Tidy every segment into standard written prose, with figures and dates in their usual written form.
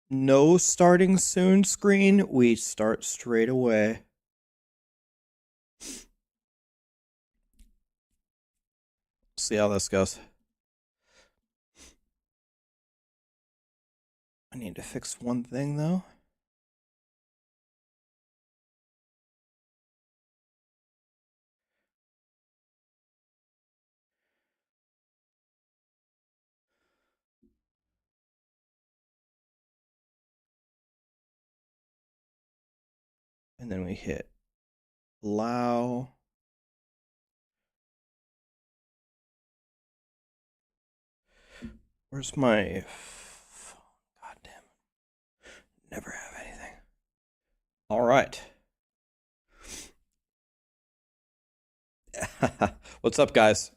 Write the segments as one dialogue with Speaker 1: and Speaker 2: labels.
Speaker 1: No starting soon screen. We start straight away. See how this goes. I need to fix one thing though. And then we hit allow. Where's my phone? God damn it. Never have anything. All right. What's up, guys?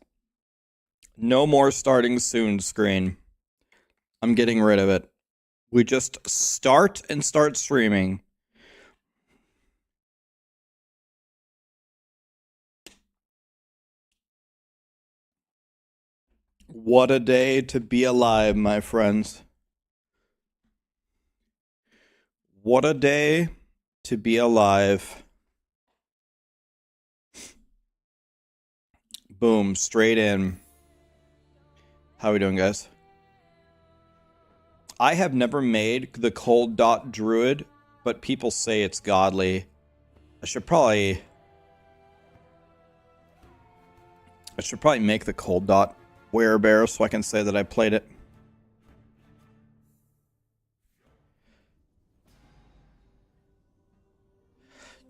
Speaker 1: No more starting soon screen. I'm getting rid of it. We just start and start streaming. What a day to be alive, my friends. What a day to be alive. Boom, straight in. How are we doing, guys? I have never made the cold dot druid, but people say it's godly. I should probably make the cold dot werebear so I can say that I played it.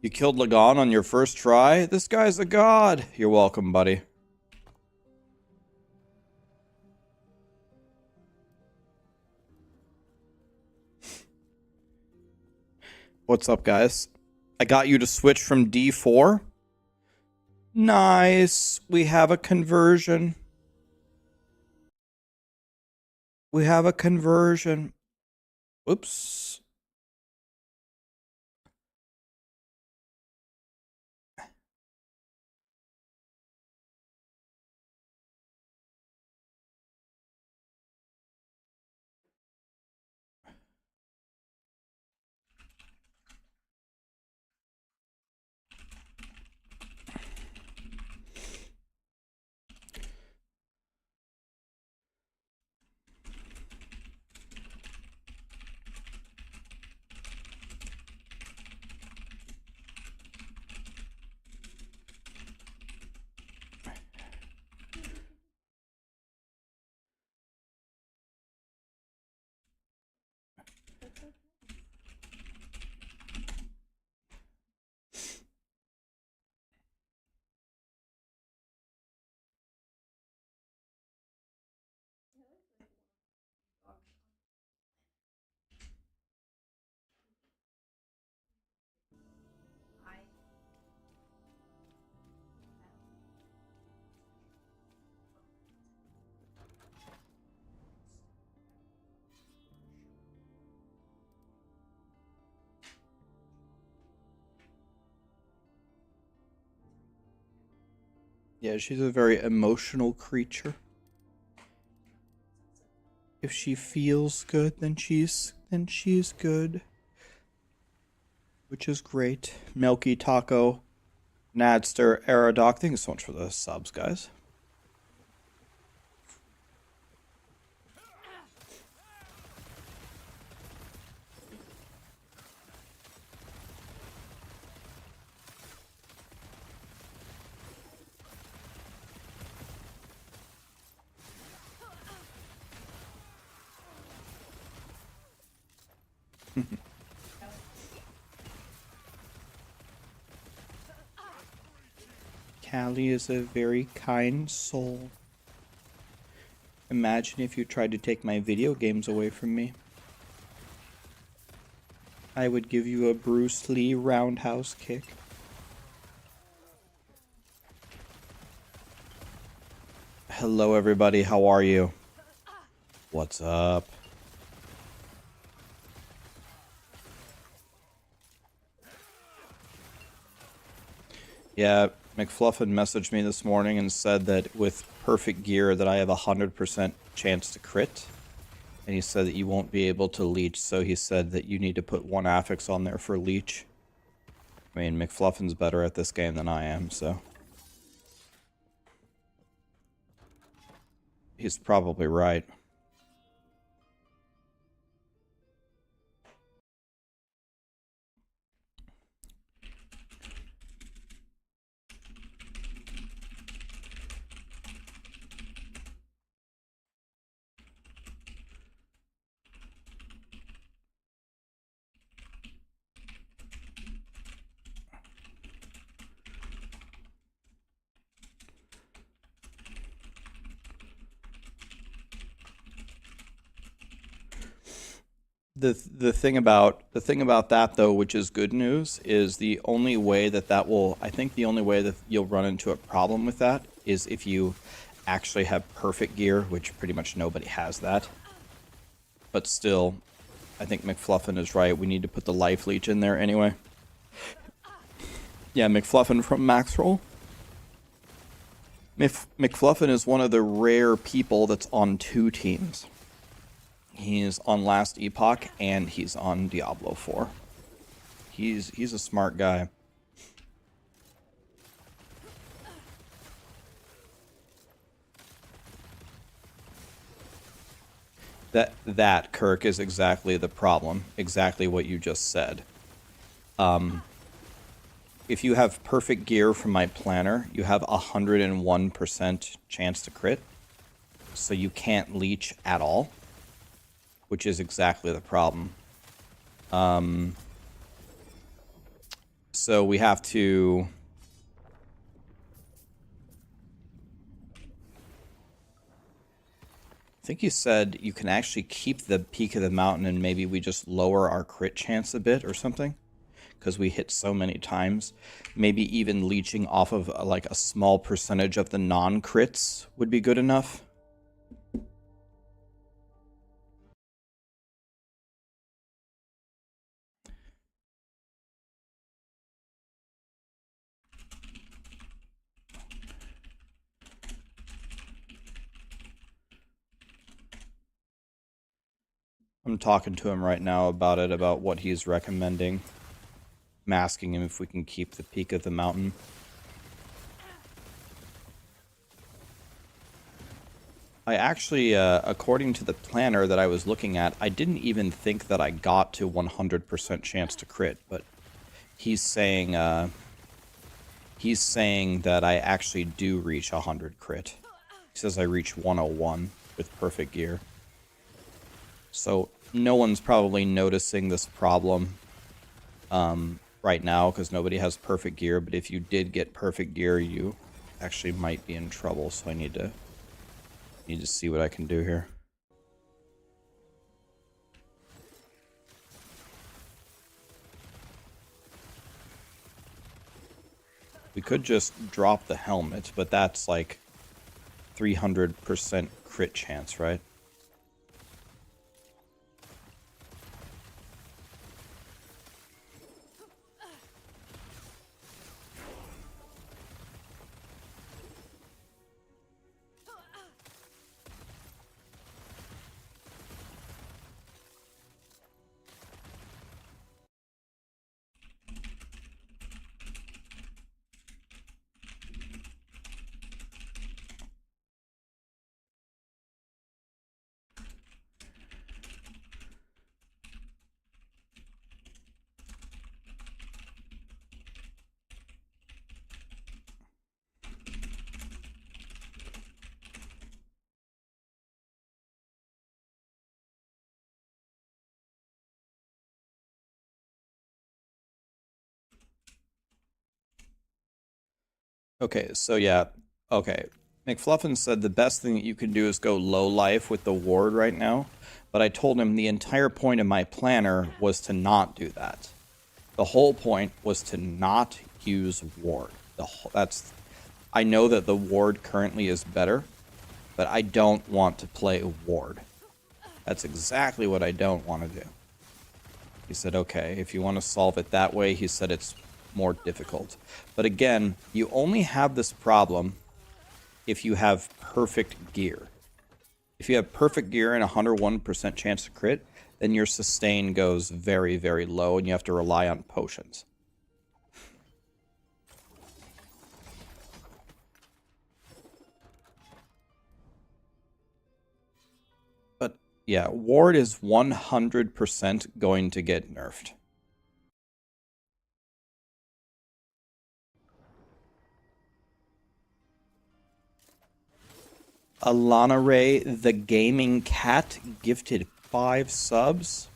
Speaker 1: You killed Lagon on your first try? This guy's a god. You're welcome, buddy. What's up, guys? I got you to switch from D4. Nice. We have a conversion. We have a conversion. Oops. Yeah, she's a very emotional creature. If she feels good, then she's good. Which is great. Milky Taco, Nadster, Aradoc. Thank you so much for the subs, guys. Callie is a very kind soul. Imagine if you tried to take my video games away from me. I would give you a Bruce Lee roundhouse kick. Hello, everybody. How are you? What's up? Yeah, McFluffin messaged me this morning and said that with perfect gear that I have 100% chance to crit And he said that you won't be able to leech, so he said that you need to put one affix on there for leech. I mean, McFluffin's better at this game than I am, so... He's probably right. The thing about that though, which is good news, is the only way that will, I think the only way that you'll run into a problem with that is if you actually have perfect gear, which pretty much nobody has that. But still, I think McFluffin is right. We need to put the life leech in there anyway. Yeah, McFluffin from Maxroll. McFluffin is one of the rare people that's on 2 teams. He's on Last Epoch, and he's on Diablo 4. He's a smart guy. That, Kirk, is exactly the problem. Exactly what you just said. If you have perfect gear from my planner, you have 101% chance to crit. So you can't leech at all, which is exactly the problem. So we have to... I think you said you can actually keep the peak of the mountain and maybe we just lower our crit chance a bit or something. Because we hit so many times. Maybe even leeching off of like a small percentage of the non-crits would be good enough. I'm talking to him right now about it, about what he's recommending. I'm asking him if we can keep the peak of the mountain. I actually, according to the planner that I was looking at, I didn't even think that I got to 100% chance to crit, but he's saying that I actually do reach 100 crit. He says I reach 101 with perfect gear. So no one's probably noticing this problem right now because nobody has perfect gear, but if you did get perfect gear, you actually might be in trouble, so I need to see what I can do here. We could just drop the helmet, but that's like 300% crit chance, right? Okay, so yeah, okay. McFluffin said the best thing that you can do is go low life with the ward right now, but I told him the entire point of my planner was to not do that. The whole point was to not use ward. I know that the ward currently is better, but I don't want to play ward. That's exactly what I don't want to do. He said, okay, if you want to solve it that way, he said it's more difficult. But again, you only have this problem if you have perfect gear. If you have perfect gear and 101% chance to crit, then your sustain goes very, very low and you have to rely on potions. But yeah, ward is 100% going to get nerfed. Alana Ray, the gaming cat, gifted 5 subs.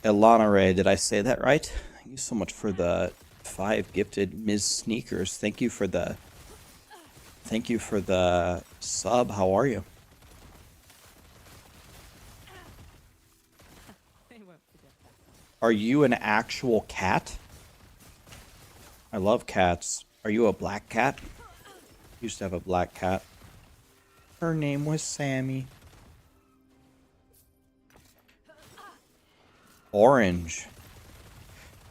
Speaker 1: Alana Ray, did I say that right? Thank you so much for the 5 gifted. Ms. Sneakers, thank you for the sub. How are you? Are you an actual cat? I love cats. Are you a black cat? Used to have a black cat. Her name was Sammy. Orange.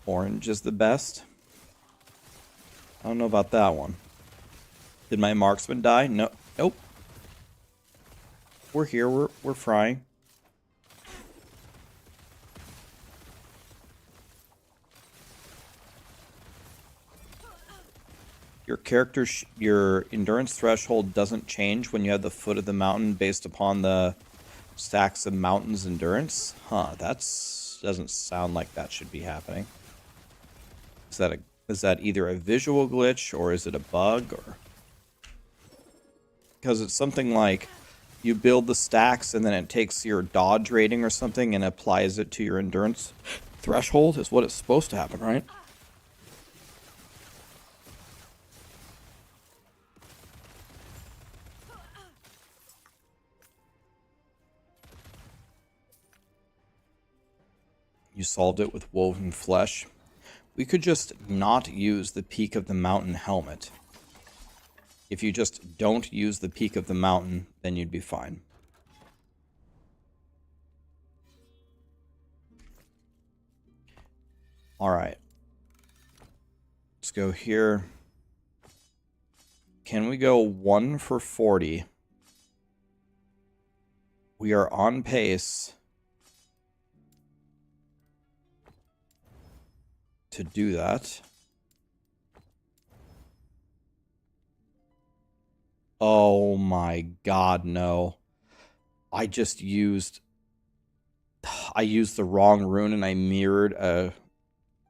Speaker 1: Orange is the best. I don't know about that one. Did my marksman die? No. Nope. We're here. We're frying. Your character's your endurance threshold doesn't change when you have the foot of the mountain based upon the stacks of mountains endurance. Huh, doesn't sound like that should be happening. Is that either a visual glitch or is it a bug or because it's something like you build the stacks and then it takes your dodge rating or something and applies it to your endurance threshold is what it's supposed to happen, right? You solved it with woven flesh. We could just not use the peak of the mountain helmet. If you just don't use the peak of the mountain, then you'd be fine. Alright. Let's go here. Can we go 1 for 40? We are on pace to do that. Oh my god, no. I used the wrong rune and I mirrored a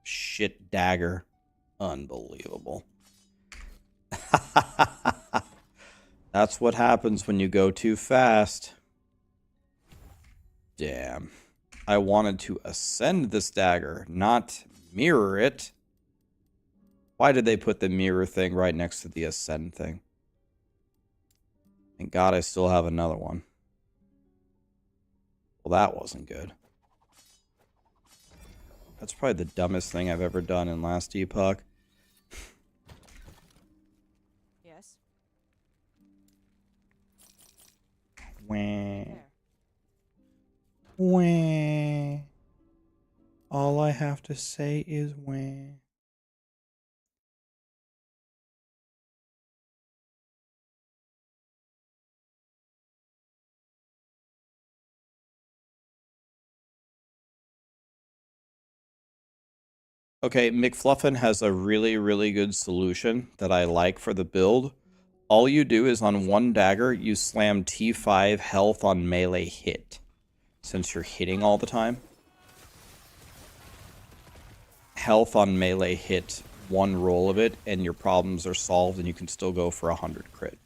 Speaker 1: shit dagger. Unbelievable. That's what happens when you go too fast. Damn. I wanted to ascend this dagger, not mirror it. Why did they put the mirror thing right next to the ascend thing? Thank God I still have another one. Well, that wasn't good. That's probably the dumbest thing I've ever done in last Epoch.
Speaker 2: Yes.
Speaker 1: Wah. Wah. All I have to say is wah. Okay, McFluffin has a really, really good solution that I like for the build. All you do is on one dagger, you slam T5 health on melee hit. Since you're hitting all the time. Health on melee hit, one roll of it, and your problems are solved and you can still go for 100 crit.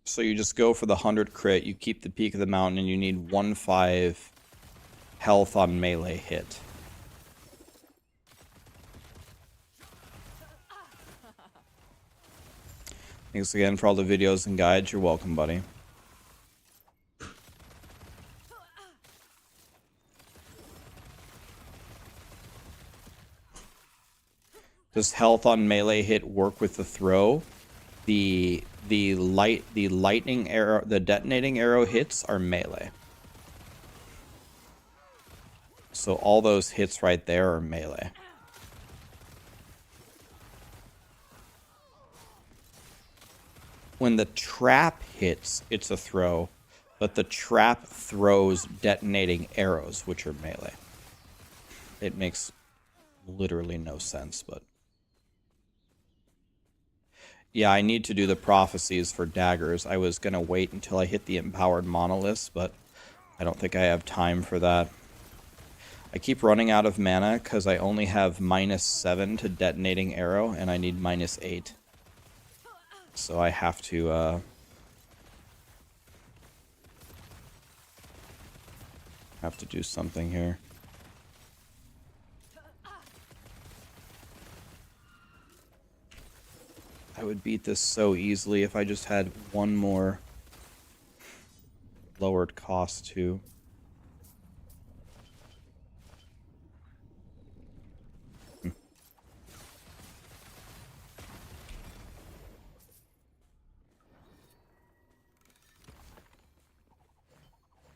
Speaker 1: So you just go for the 100 crit, you keep the peak of the mountain, and you need 1-5 health on melee hit. Thanks again for all the videos and guides. You're welcome, buddy. Does health on melee hit work with the throw? The lightning arrow, the detonating arrow hits are melee. So all those hits right there are melee. When the trap hits, it's a throw, but the trap throws detonating arrows, which are melee. It makes literally no sense, but... Yeah, I need to do the prophecies for daggers. I was going to wait until I hit the empowered monoliths, but I don't think I have time for that. I keep running out of mana because I only have -7 to detonating arrow, and I need -8. So I have to do something here. I would beat this so easily if I just had one more lowered cost too.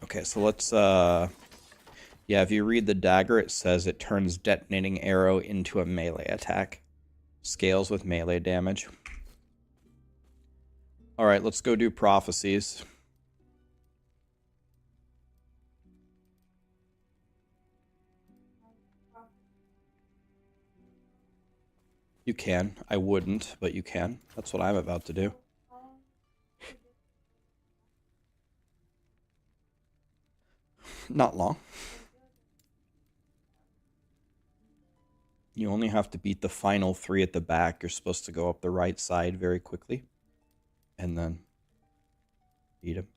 Speaker 1: Okay, so let's yeah, if you read the dagger, it says it turns detonating arrow into a melee attack. Scales with melee damage. Alright, let's go do prophecies. You can. I wouldn't, but you can. That's what I'm about to do. Not long. You only have to beat the final 3 at the back. You're supposed to go up the right side very quickly. And then beat him.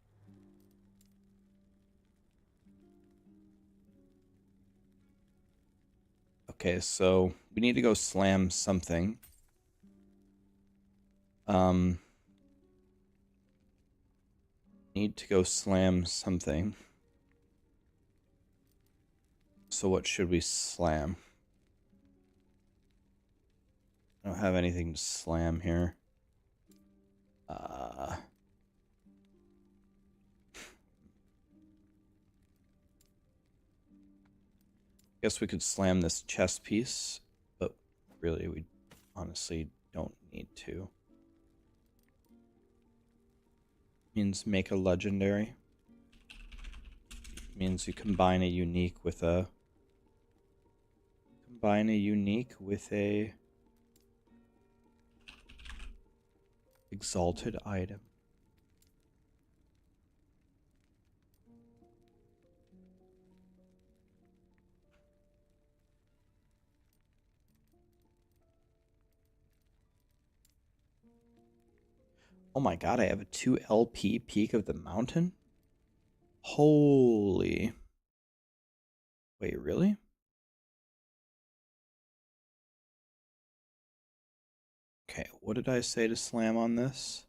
Speaker 1: Okay, so we need to go slam something. Need to go slam something. So what should we slam? I don't have anything to slam here. Guess we could slam this chest piece, but really we honestly don't need to. Means make a legendary. Means you combine a unique with a exalted item. Oh my god, I have a 2 LP Peak of the Mountain? Holy. Wait, really? Okay, what did I say to slam on this?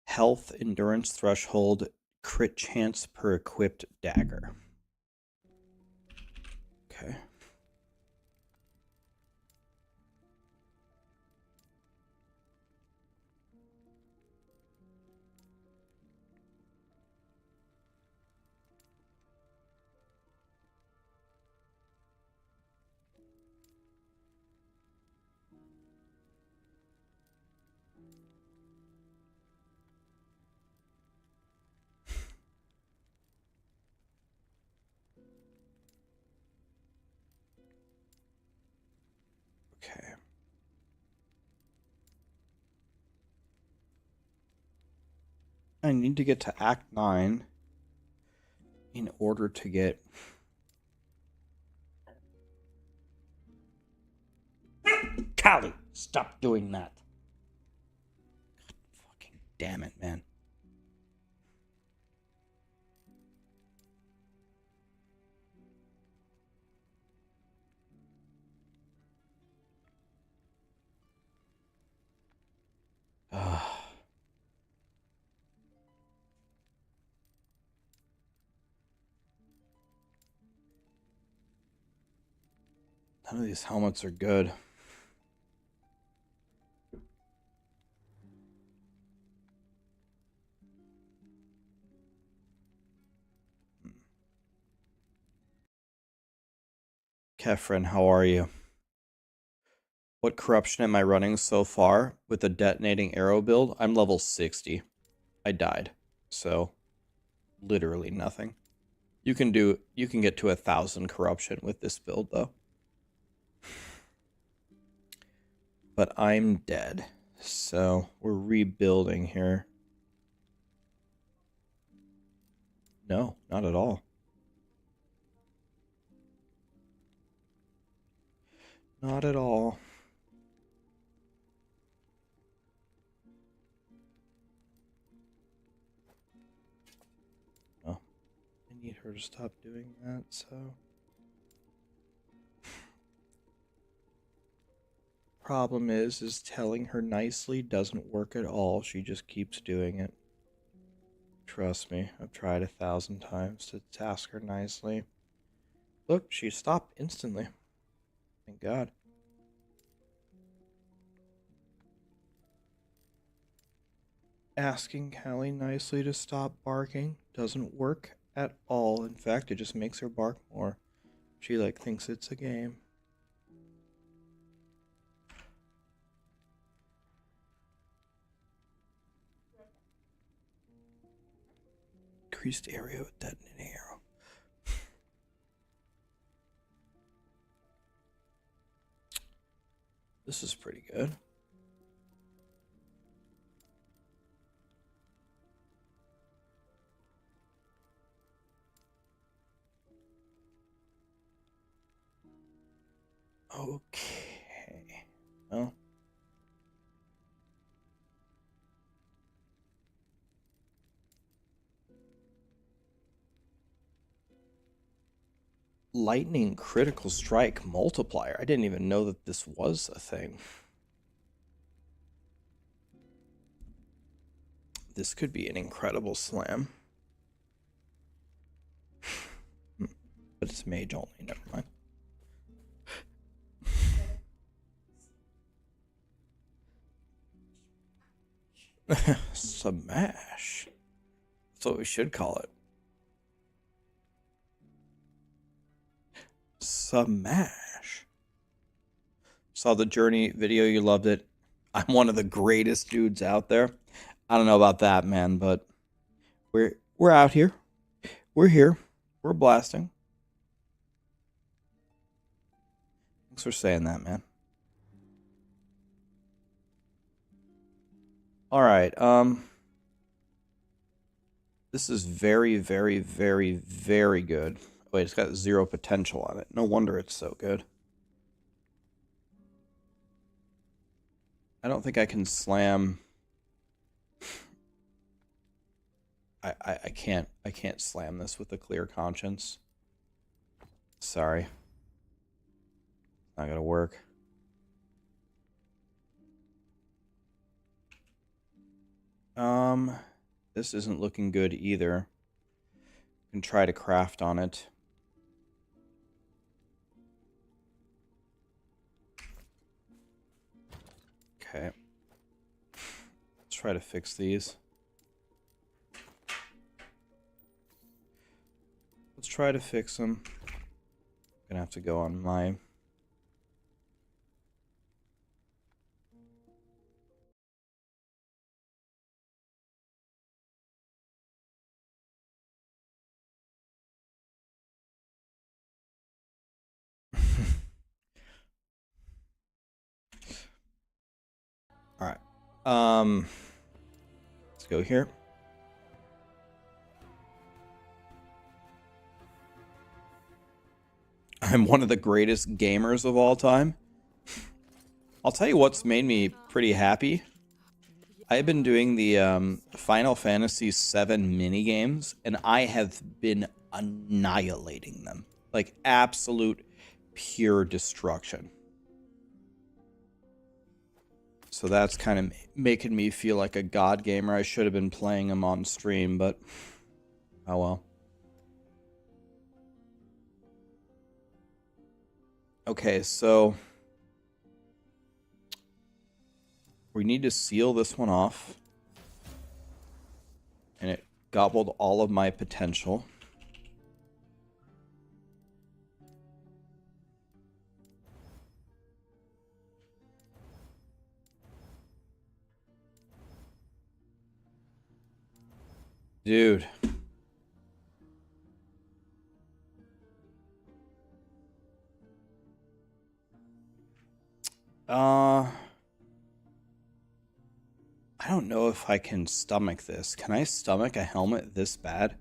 Speaker 1: Health, endurance threshold, crit chance per equipped dagger. Okay. Okay. I need to get to Act 9 in order to get... Callie, stop doing that. God, fucking damn it, man. None of these helmets are good. Kefren, how are you? What corruption am I running so far with the detonating arrow build? I'm level 60. I died. So, literally nothing. You can get to 1,000 corruption with this build though. But I'm dead. So, we're rebuilding here. No, not at all. Not at all. Oh, I need her to stop doing that, so. Problem is telling her nicely doesn't work at all. She just keeps doing it. Trust me, I've tried 1,000 times to ask her nicely. Look, she stopped instantly. Thank God. Asking Callie nicely to stop barking doesn't work at all. In fact, it just makes her bark more. She thinks it's a game. Increased area with detonating arrow. This is pretty good. Okay. Well. Lightning critical strike multiplier. I didn't even know that this was a thing. This could be an incredible slam. But it's mage only, never mind. Smash. That's what we should call it. Smash. Saw the Journey video, you loved it. I'm one of the greatest dudes out there. I don't know about that, man, but we're out here. We're here. We're blasting. Thanks for saying that, man. All right. This is very, very, very, very good. Wait, it's got 0 potential on it. No wonder it's so good. I don't think I can slam. I can't slam this with a clear conscience. Sorry. Not gonna work. This isn't looking good either. Can try to craft on it. Okay. Let's try to fix these. Let's try to fix them. Gonna have to go on my... All right. Let's go here. I'm one of the greatest gamers of all time. I'll tell you what's made me pretty happy. I've been doing the Final Fantasy VII minigames, and I have been annihilating them. Like, absolute pure destruction. So that's kind of making me feel like a god gamer. I should have been playing them on stream, but oh well. Okay, so we need to seal this one off. And it gobbled all of my potential. Dude. I don't know if I can stomach this. Can I stomach a helmet this bad?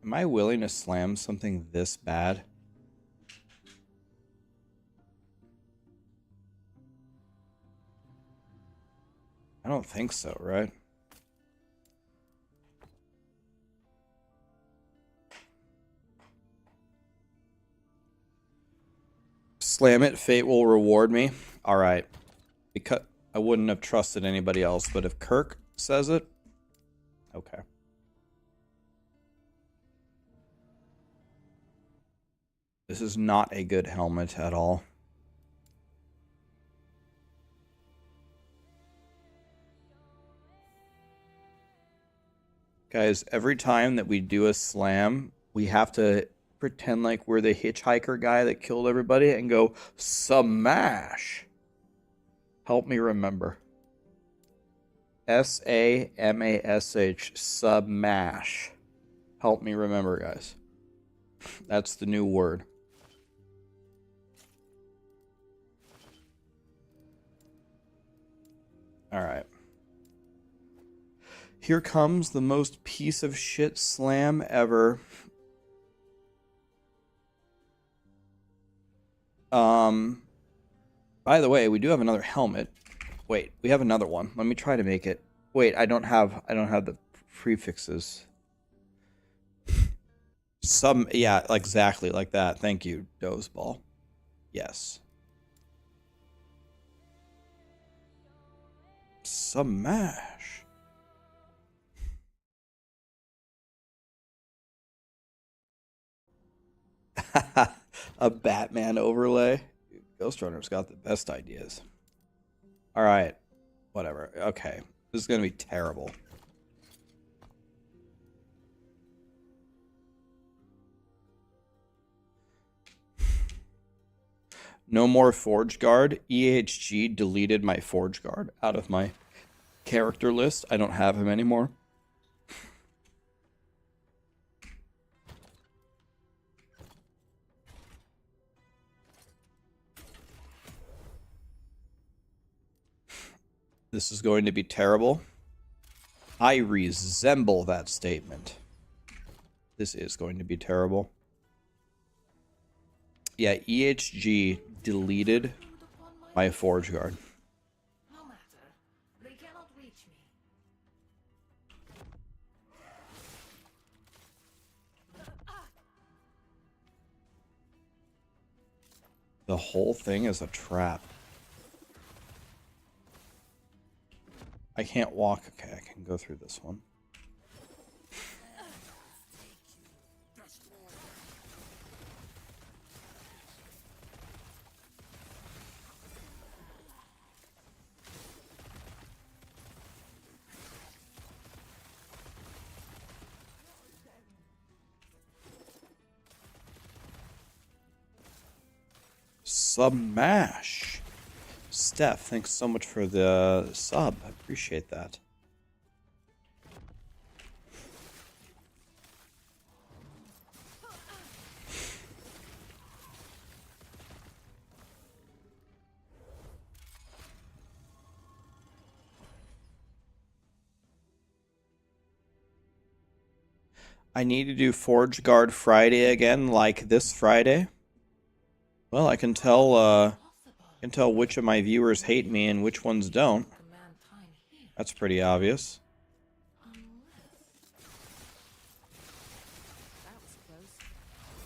Speaker 1: Am I willing to slam something this bad? I don't think so, right? Slam it, fate will reward me. Alright. Because I wouldn't have trusted anybody else, but if Kirk says it, okay. This is not a good helmet at all. Guys, every time that we do a slam, we have to pretend like we're the hitchhiker guy that killed everybody and go, smash. Help me remember. S-A-M-A-S-H, smash. Help me remember, guys. That's the new word. All right. Here comes the most piece of shit slam ever. By the way, we do have another helmet. Wait, we have another one. Let me try to make it. Wait, I don't have the prefixes. Yeah, exactly like that. Thank you, Dozeball. Yes. Smash. A Batman overlay. Ghost Runner's got the best ideas. All right. Whatever. Okay. This is going to be terrible. No more Forge Guard. EHG deleted my Forge Guard out of my character list. I don't have him anymore. This is going to be terrible. I resemble that statement. This is going to be terrible. Yeah, EHG deleted my Forge Guard.
Speaker 2: No matter. They cannot reach me.
Speaker 1: The whole thing is a trap. I can't walk. Okay, I can go through this one. Smash. Steph, thanks so much for the sub. I appreciate that. I need to do Forge Guard Friday again, like this Friday. Well, I can tell which of my viewers hate me and which ones don't. That's pretty obvious.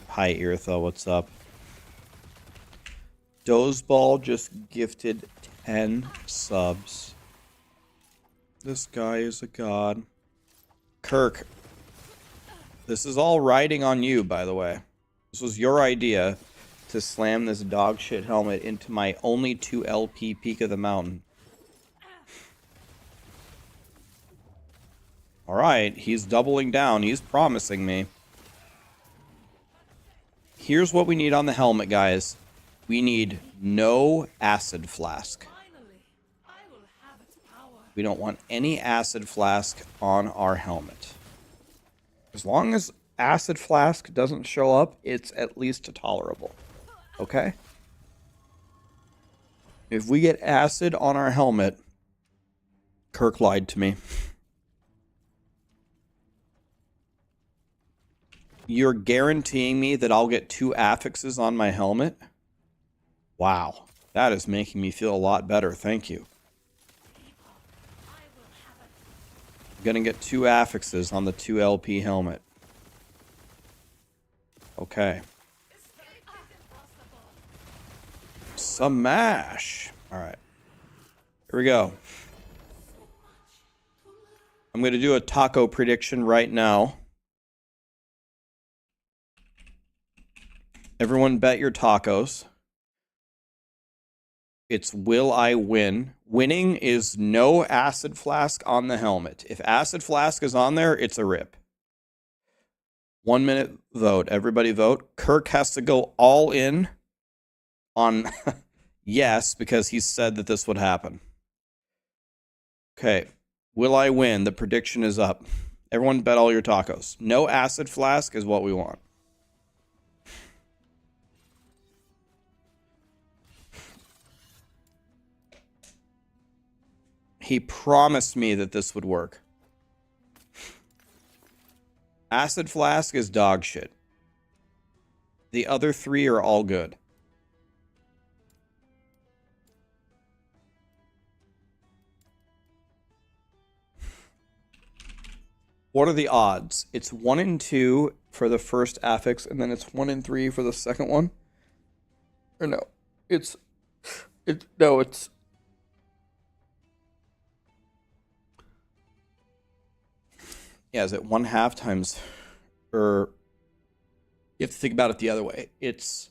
Speaker 1: Hi, Eartha, what's up? Dozeball just gifted 10 subs. This guy is a god. Kirk, this is all riding on you, by the way. This was your idea to slam this dog shit helmet into my only 2 LP peak of the mountain. Alright, he's doubling down. He's promising me. Here's what we need on the helmet, guys. We need no acid flask.
Speaker 2: Finally, I will have its power.
Speaker 1: We don't want any acid flask on our helmet. As long as acid flask doesn't show up, it's at least tolerable. Okay? If we get acid on our helmet, Kirk lied to me. You're guaranteeing me that I'll get 2 affixes on my helmet? Wow. That is making me feel a lot better. Thank you. I'm gonna get 2 affixes on the 2 LP helmet. Okay. Smash! Alright. Here we go. I'm gonna do a taco prediction right now. Everyone bet your tacos. It's will I win. Winning is no acid flask on the helmet. If acid flask is on there, it's a rip. 1 minute vote. Everybody vote. Kirk has to go all in on yes, because he said that this would happen. Okay. Will I win? The prediction is up. Everyone bet all your tacos. No acid flask is what we want. He promised me that this would work. Acid flask is dog shit. The other 3 are all good. What are the odds? It's 1 in 2 for the first affix, and then it's 1 in 3 for the second one? Or no? It's... Yeah, is it 1/2 times... Or... You have to think about it the other way. It's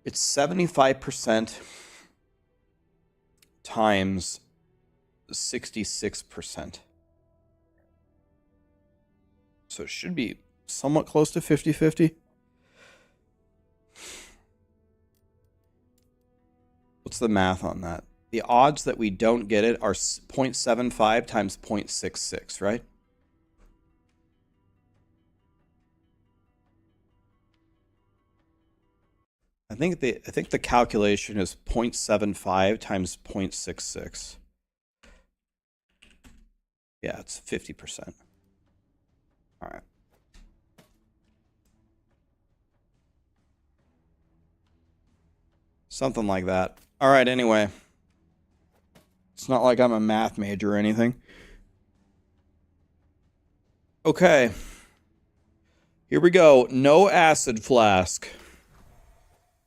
Speaker 1: 75% times 66%. So it should be somewhat close to 50-50. What's the math on that? The odds that we don't get it are 0.75 times 0.66, right? I think the calculation is 0.75 times 0.66. Yeah, it's 50%. All right. Something like that. All right, anyway. It's not like I'm a math major or anything. Okay. Here we go. No acid flask.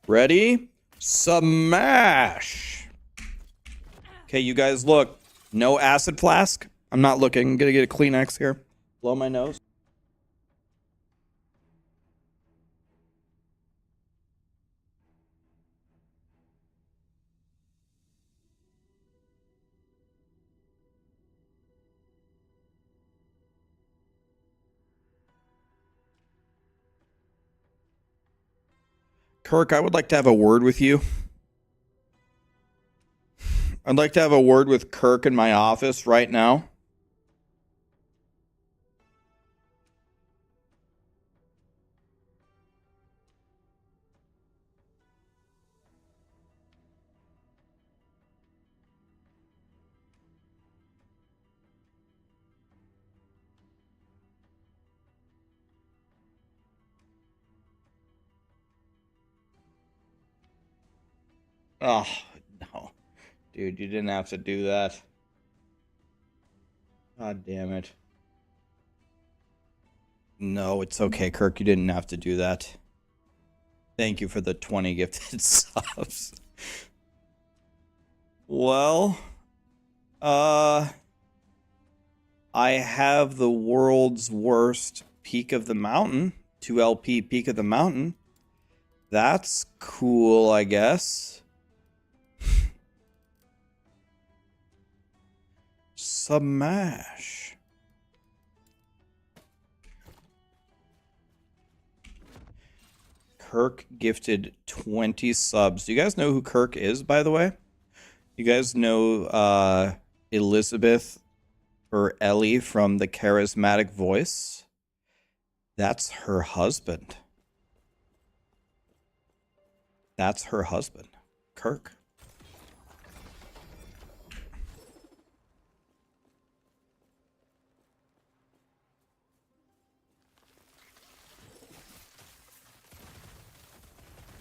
Speaker 1: Ready? Smash! Okay, you guys look. No acid flask. I'm not looking. I'm gonna get a Kleenex here. Blow my nose. Kirk, I would like to have a word with you. I'd like to have a word with Kirk in my office right now. Oh, no. Dude, you didn't have to do that. God damn it. No, it's okay, Kirk. You didn't have to do that. Thank you for the 20 gifted subs. Well, I have the world's worst Peak of the Mountain. 2LP Peak of the Mountain. That's cool, I guess. Smash. Kirk gifted 20 subs. Do you guys know who Kirk is, by the way? You guys know Elizabeth or Ellie from The Charismatic Voice? That's her husband. That's her husband, Kirk.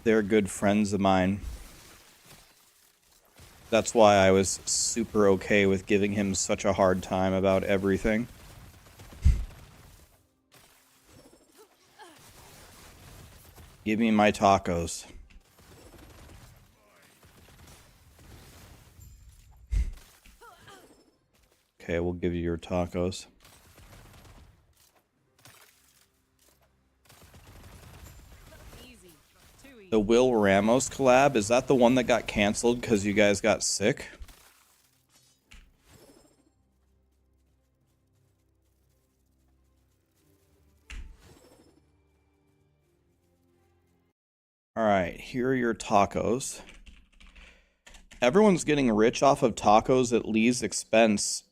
Speaker 1: They're good friends of mine. That's why I was super okay with giving him such a hard time about everything. Give me my tacos. Okay, we'll give you your tacos. The Will Ramos collab, is that the one that got canceled because you guys got sick? Alright, here are your tacos. Everyone's getting rich off of tacos at Lee's expense.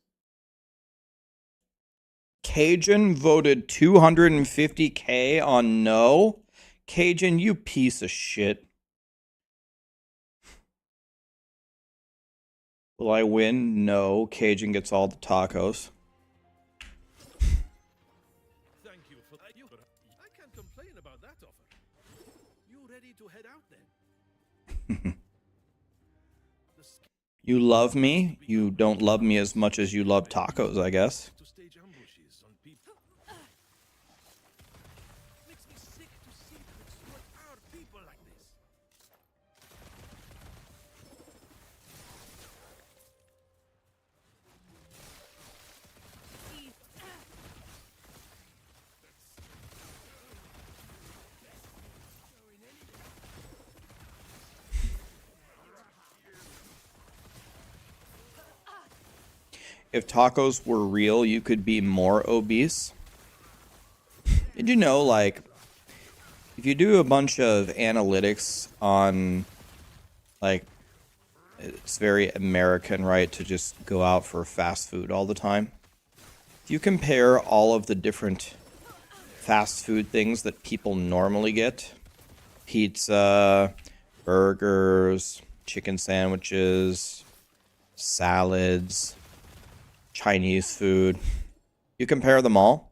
Speaker 1: Cajun voted 250K on no. Cajun, you piece of shit. Will I win? No. Cajun gets all the tacos.
Speaker 3: Thank you for that. I can't complain about that offer. You ready to head out then?
Speaker 1: You love me? You don't love me as much as you love tacos, I guess.
Speaker 3: To stage ambushes on people. Makes me sick to see them exploit our people like this.
Speaker 1: If tacos were real, you could be more obese. Did you know, like, if you do a bunch of analytics on, like, it's very American, right, to just go out for fast food all the time. If you compare all of the different fast food things that people normally get, pizza, burgers, chicken sandwiches, salads, Chinese food, you compare them all,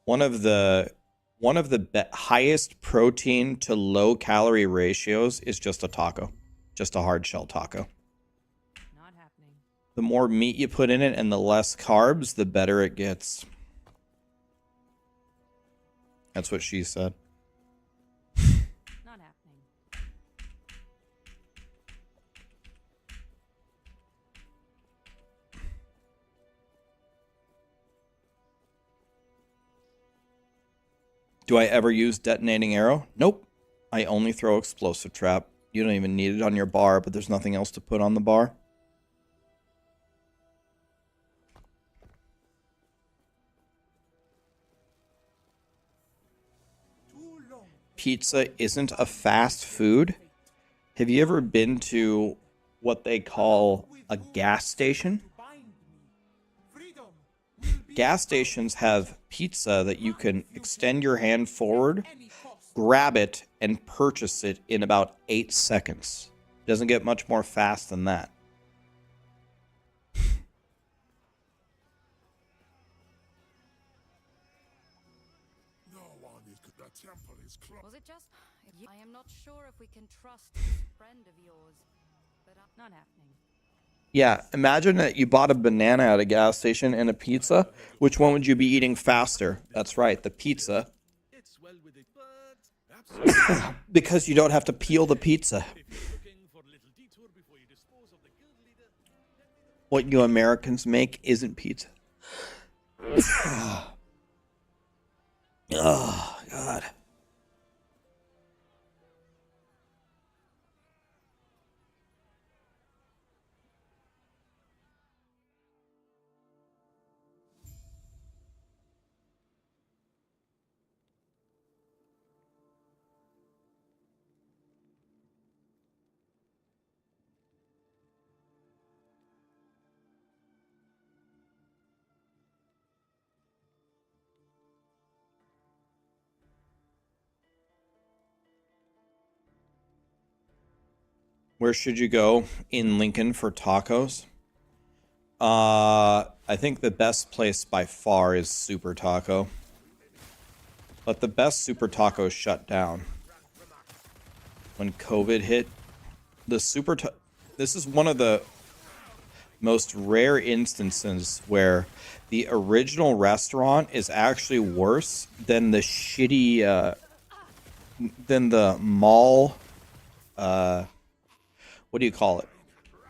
Speaker 1: one of the highest protein to low calorie ratios is just a taco, just a hard shell taco.
Speaker 2: Not happening.
Speaker 1: The more meat you put in it and the less carbs, the better it gets. That's what she said.
Speaker 2: Not happening.
Speaker 1: Do I ever use detonating arrow? Nope. I only throw explosive trap. You don't even need it on your bar, but there's nothing else to put on the bar. Pizza isn't a fast food. Have you ever been to what they call a gas station? Gas stations have pizza that you can extend your hand forward, grab it, and purchase it in about 8 seconds. It doesn't get much more fast than that.
Speaker 2: Was it just? I am not sure if we can trust this friend of yours, but not happening.
Speaker 1: Yeah, imagine that you bought a banana at a gas station and a pizza. Which one would you be eating faster? That's right, the pizza.
Speaker 3: It's well with it, but absolutely.
Speaker 1: Because you don't have to peel the pizza.
Speaker 3: If you're looking for a little detour before you dispose of the guild leader,
Speaker 1: What you Americans make isn't pizza. Oh, God. Where should you go in Lincoln for tacos? I think the best place by far is Super Taco. But the best Super Taco shut down when COVID hit. This is one of the most rare instances where the original restaurant is actually worse than the shitty than the mall what do you call it?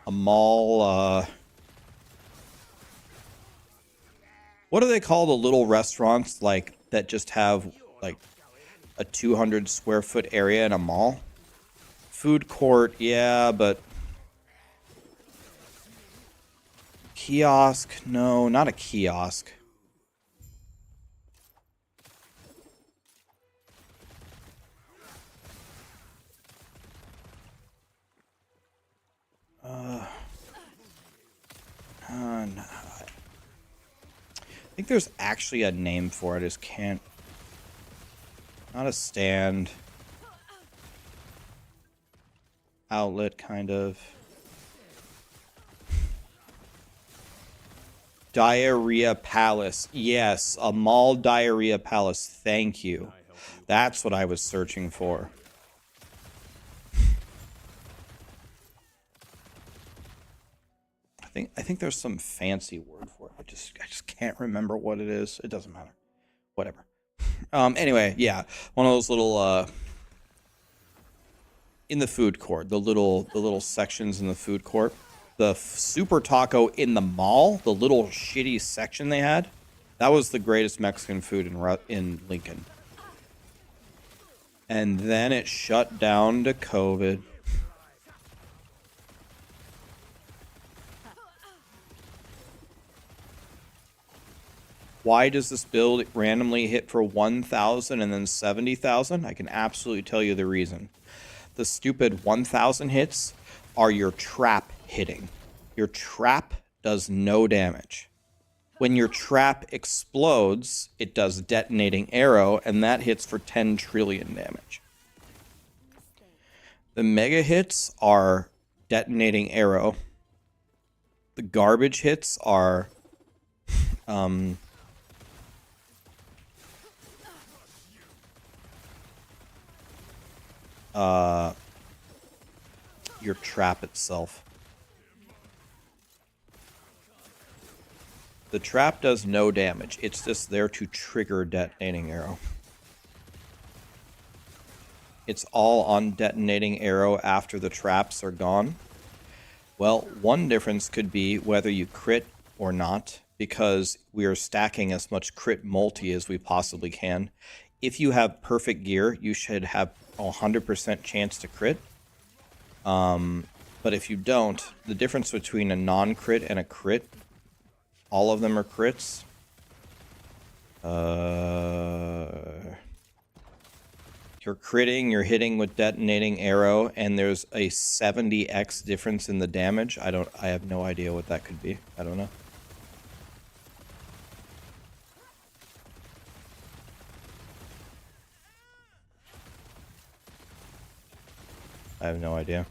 Speaker 1: A mall what do they call the little restaurants like that just have like a 200 square foot area in a mall? Food court, yeah, but kiosk? No, not a kiosk. No. I think there's actually a name for it. I just can't. Not a stand. Outlet, kind of. Diarrhea Palace. Yes, a mall diarrhea palace. Thank you. That's what I was searching for. I think there's some fancy word for it. I just can't remember what it is. It doesn't matter. Whatever. Anyway, yeah. One of those little in the food court, the little sections in the food court. The Super Taco in the mall, the little shitty section they had, that was the greatest Mexican food in Lincoln. And then it shut down to COVID. Why does this build randomly hit for 1,000 and then 70,000? I can absolutely tell you the reason. The stupid 1,000 hits are your trap hitting. Your trap does no damage. When your trap explodes, it does detonating arrow, and that hits for 10 trillion damage. The mega hits are detonating arrow. The garbage hits are your trap itself. The trap does no damage. It's just there to trigger detonating arrow. It's all on detonating arrow after the traps are gone. Well, one difference could be whether you crit or not, because we are stacking as much crit multi as we possibly can. If you have perfect gear, you should have a 100% chance to crit. But if you don't, the difference between a non-crit and a crit, all of them are crits. You're critting, you're hitting with detonating arrow, and there's a 70x difference in the damage. I have no idea what that could be. I don't know. I have no idea.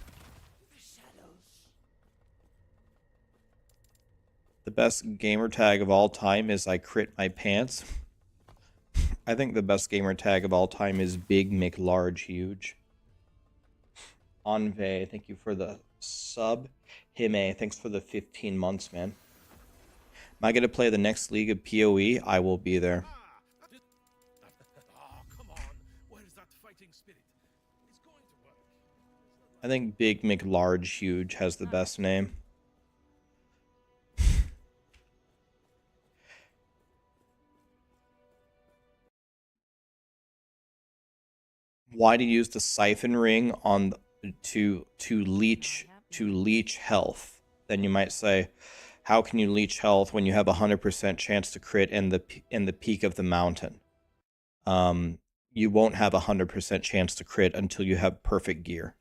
Speaker 1: The best gamer tag of all time is I crit my pants. I think the best gamer tag of all time is Big McLarge Huge. Enve, thank you for the sub. Hime, thanks for the 15 months, man. Am I going to play the next League of PoE? I will be there.
Speaker 3: Oh, come on. Where's that fighting spirit? It's going to work.
Speaker 1: I think Big McLarge Huge has the best name. why to use the siphon ring on to leech health. Then you might say, how can you leech health when you have 100% chance to crit in the peak of the mountain? You won't have 100% chance to crit until you have perfect gear.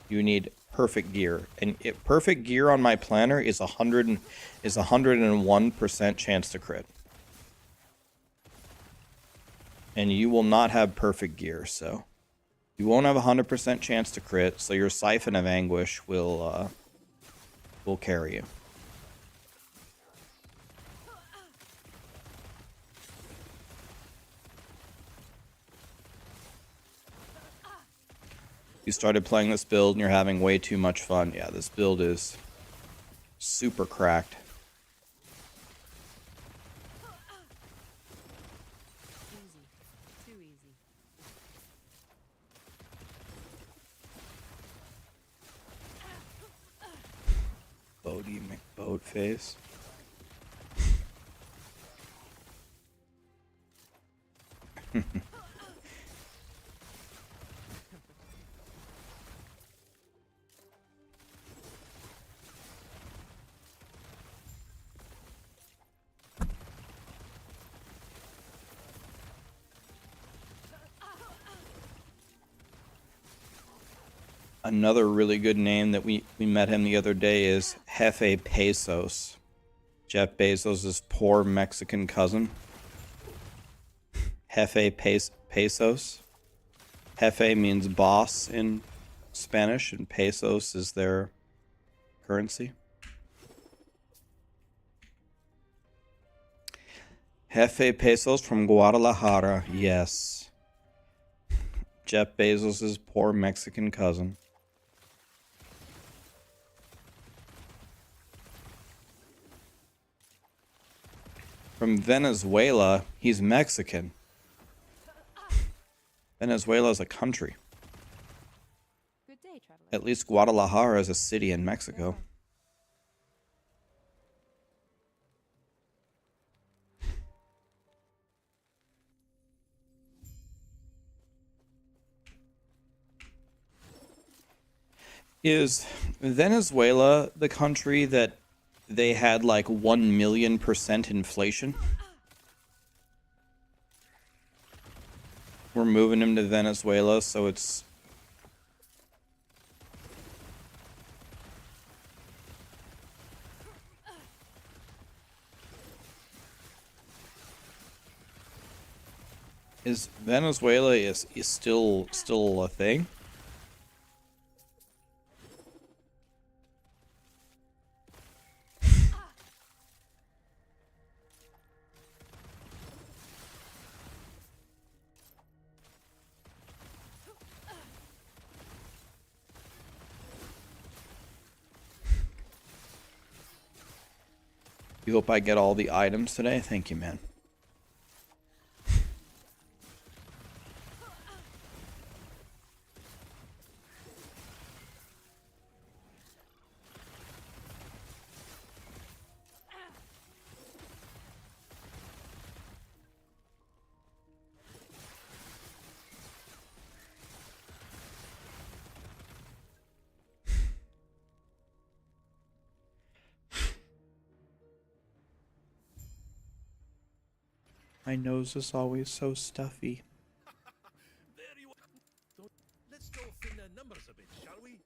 Speaker 1: You need perfect gear, and perfect gear on my planner is 101% chance to crit. And you will not have perfect gear, so you won't have 100% chance to crit. So your Siphon of Anguish will carry you. You started playing this build and you're having way too much fun. Yeah, this build is super cracked.
Speaker 2: Easy. Too easy.
Speaker 1: Bodie McBoatface. Another really good name that we met him the other day is Jefe Pesos. Jeff Bezos' poor Mexican cousin. Jefe Pesos. Jefe means boss in Spanish, and pesos is their currency. Jefe Pesos from Guadalajara, yes. Jeff Bezos' poor Mexican cousin. From Venezuela, he's Mexican. Venezuela is a country.
Speaker 2: Good day, traveler.
Speaker 1: At least Guadalajara is a city in Mexico. Is Venezuela the country that they had like 1,000,000% inflation? We're moving him to Venezuela, so it's... Is Venezuela is still a thing? You hope I get all the items today? Thank you, man. My nose is always so stuffy.
Speaker 3: There you are. Let's go thin their numbers a bit, shall we?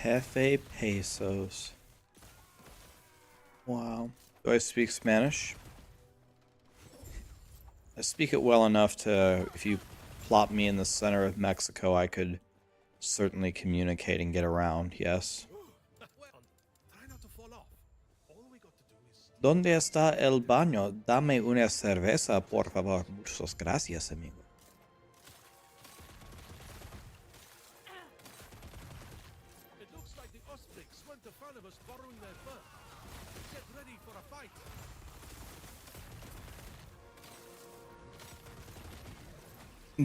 Speaker 1: Jefe pesos. Wow. Do I speak Spanish? I speak it well enough to, if you plop me in the center of Mexico, I could certainly communicate and get around, yes.
Speaker 3: Well, try not to fall off. All we got to do is...
Speaker 1: ¿Dónde está el baño? Dame una cerveza, por favor. Muchas gracias, amigo.
Speaker 3: It looks like the Osprix went to fun of us borrowing their fur. Get ready for a fight.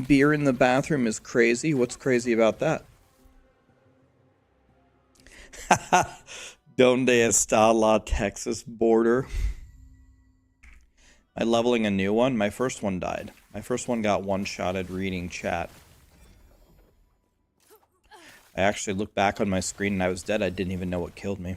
Speaker 1: Beer in the bathroom is crazy. What's crazy about that? Donde está la Texas border? Am I leveling a new one? My first one died. My first one got one-shotted reading chat. I actually looked back on my screen and I was dead. I didn't even know what killed me.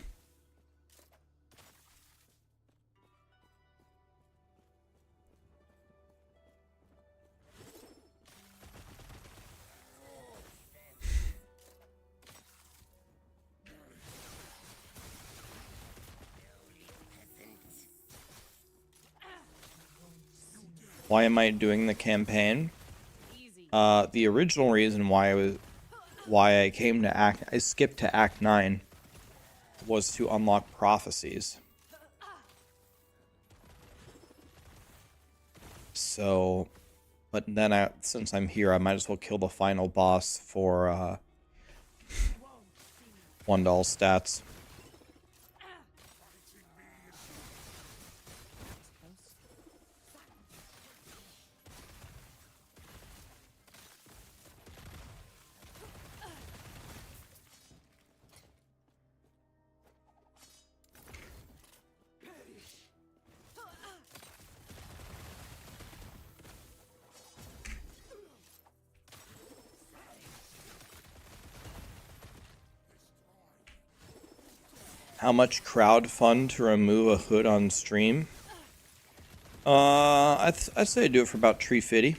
Speaker 1: Why am I doing the campaign? The original reason why I came to I skipped to Act 9 was to unlock Prophecies. So, but then since I'm here, I might as well kill the final boss for $1 stats. How much crowd fund to remove a hood on stream? I'd say do it for about $350.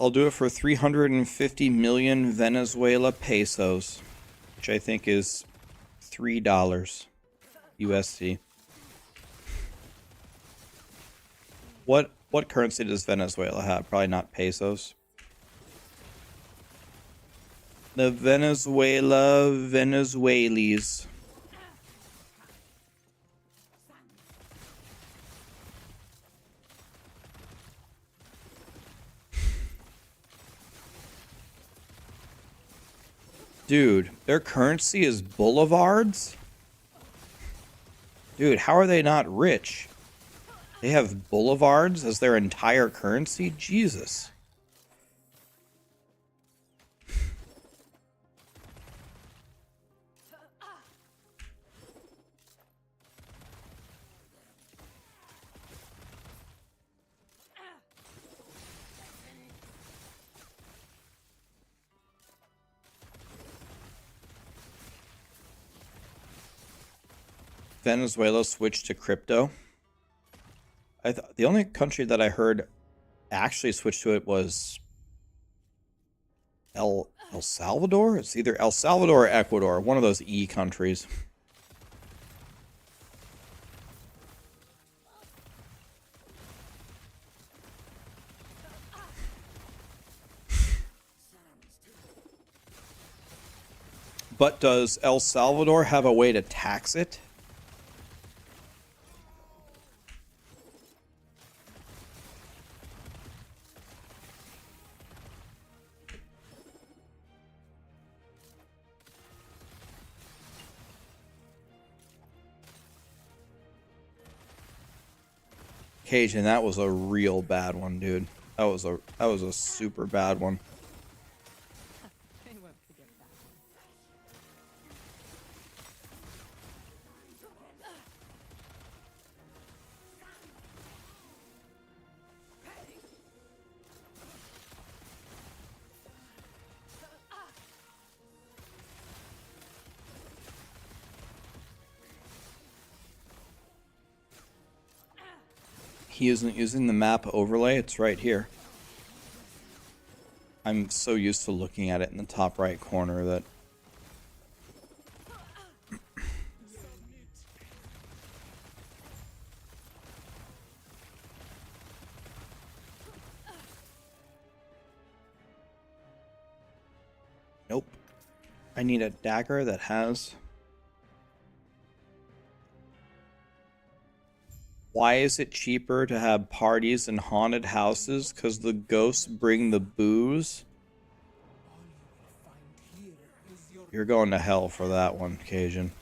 Speaker 1: I'll do it for 350 million Venezuela pesos, which I think is $3 USD. What currency does Venezuela have? Probably not pesos. The Venezuelis. Dude, their currency is boulevards? Dude, how are they not rich? They have boulevards as their entire currency? Jesus. Venezuela switched to crypto. The only country that I heard actually switch to it was El Salvador? It's either El Salvador or Ecuador, one of those E countries. But does El Salvador have a way to tax it? Cajun, that was a real bad one, dude. That was a super bad one.
Speaker 2: They won't forget that.
Speaker 1: He isn't using the map overlay. It's right here. I'm so used to looking at it in the top right corner that... Nope. I need a dagger that has... Why is it cheaper to have parties in haunted houses? Because the ghosts bring the booze? You're going to hell for that one, Cajun.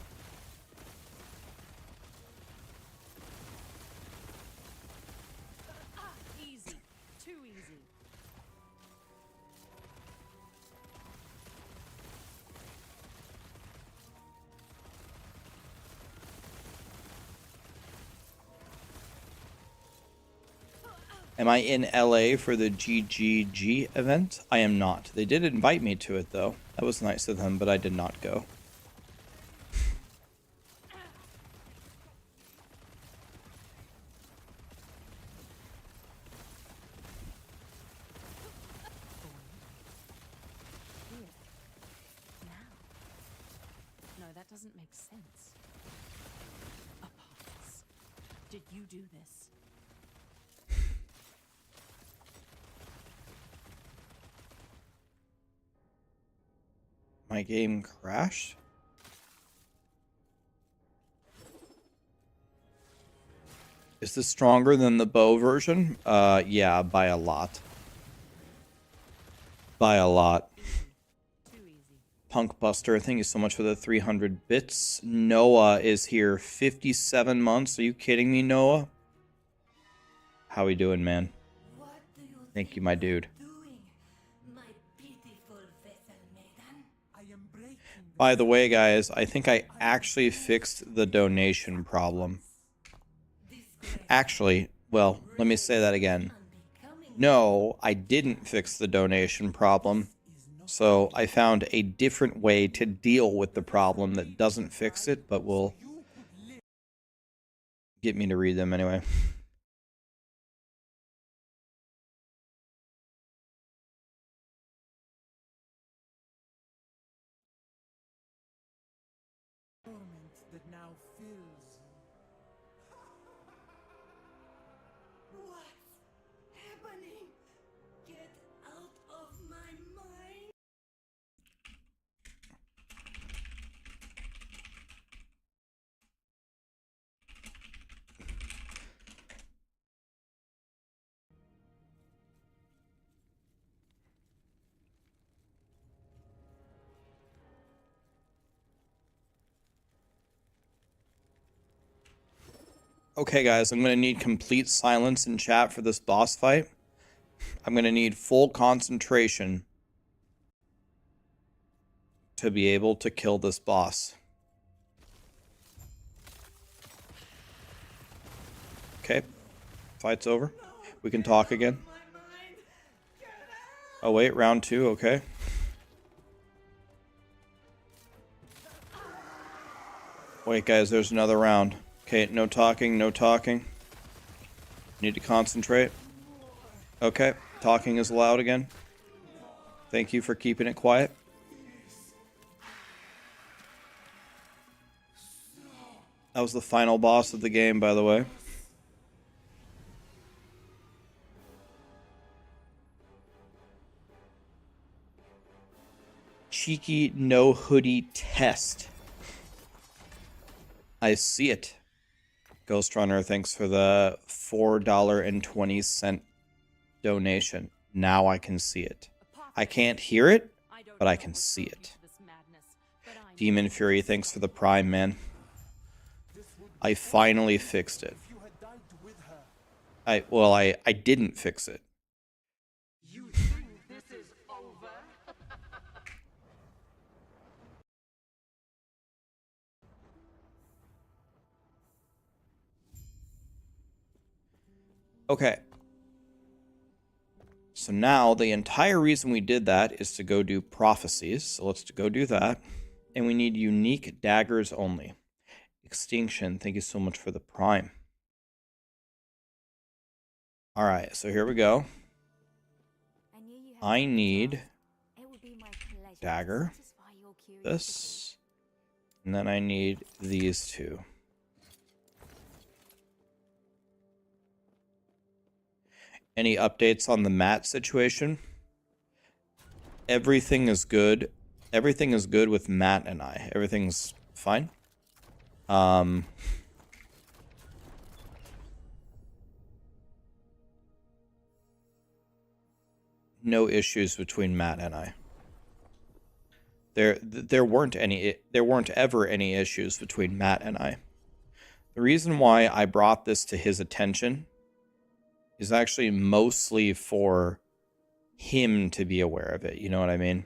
Speaker 2: Easy. Too easy.
Speaker 1: Am I in LA for the GGG event? I am not. They did invite me to it, though. That was nice of them, but I did not go.
Speaker 2: No, that doesn't make sense. Apostles, did you do this?
Speaker 1: My game crashed? Is this stronger than the bow version? Yeah, by a lot. By a lot.
Speaker 2: Too easy.
Speaker 1: Punk Buster, thank you so much for the 300 bits. Noah is here, 57 months. Are you kidding me, Noah? How we doing, man? Thank you, my dude. By the way, guys, I think I actually fixed the donation problem. Actually, well, let me say that again. No, I didn't fix the donation problem. So I found a different way to deal with the problem that doesn't fix it, but will get me to read them anyway.
Speaker 4: That now fills.
Speaker 5: What's happening? Get out of my mind!
Speaker 1: Okay, guys, I'm going to need complete silence in chat for this boss fight. I'm going to need full concentration to be able to kill this boss. Okay, fight's over. We can talk again. Oh wait, round 2, okay. Wait, guys, there's another round. Okay, no talking, no talking. Need to concentrate. Okay, talking is allowed again. Thank you for keeping it quiet. That was the final boss of the game, by the way. Cheeky no hoodie test. I see it. Ghost Runner, thanks for the $4.20 donation. Now I can see it. I can't hear it, but I can see it. Demon Fury, thanks for the Prime, man. I finally fixed it. I didn't fix it.
Speaker 4: You think this is over?
Speaker 1: Okay. So now the entire reason we did that is to go do Prophecies. So let's go do that. And we need unique daggers only. Extinction, thank you so much for the Prime. Alright, so here we go.
Speaker 2: I knew you had
Speaker 1: I
Speaker 2: something to
Speaker 1: need
Speaker 2: ask. It would be my pleasure to
Speaker 1: dagger.
Speaker 2: satisfy your curiosity.
Speaker 1: This. And then I need these two. Any updates on the mat situation? Everything is good. Everything is good with Matt and I. Everything's fine. No issues between Matt and I. There weren't ever any issues between Matt and I. The reason why I brought this to his attention is actually mostly for him to be aware of it. You know what I mean?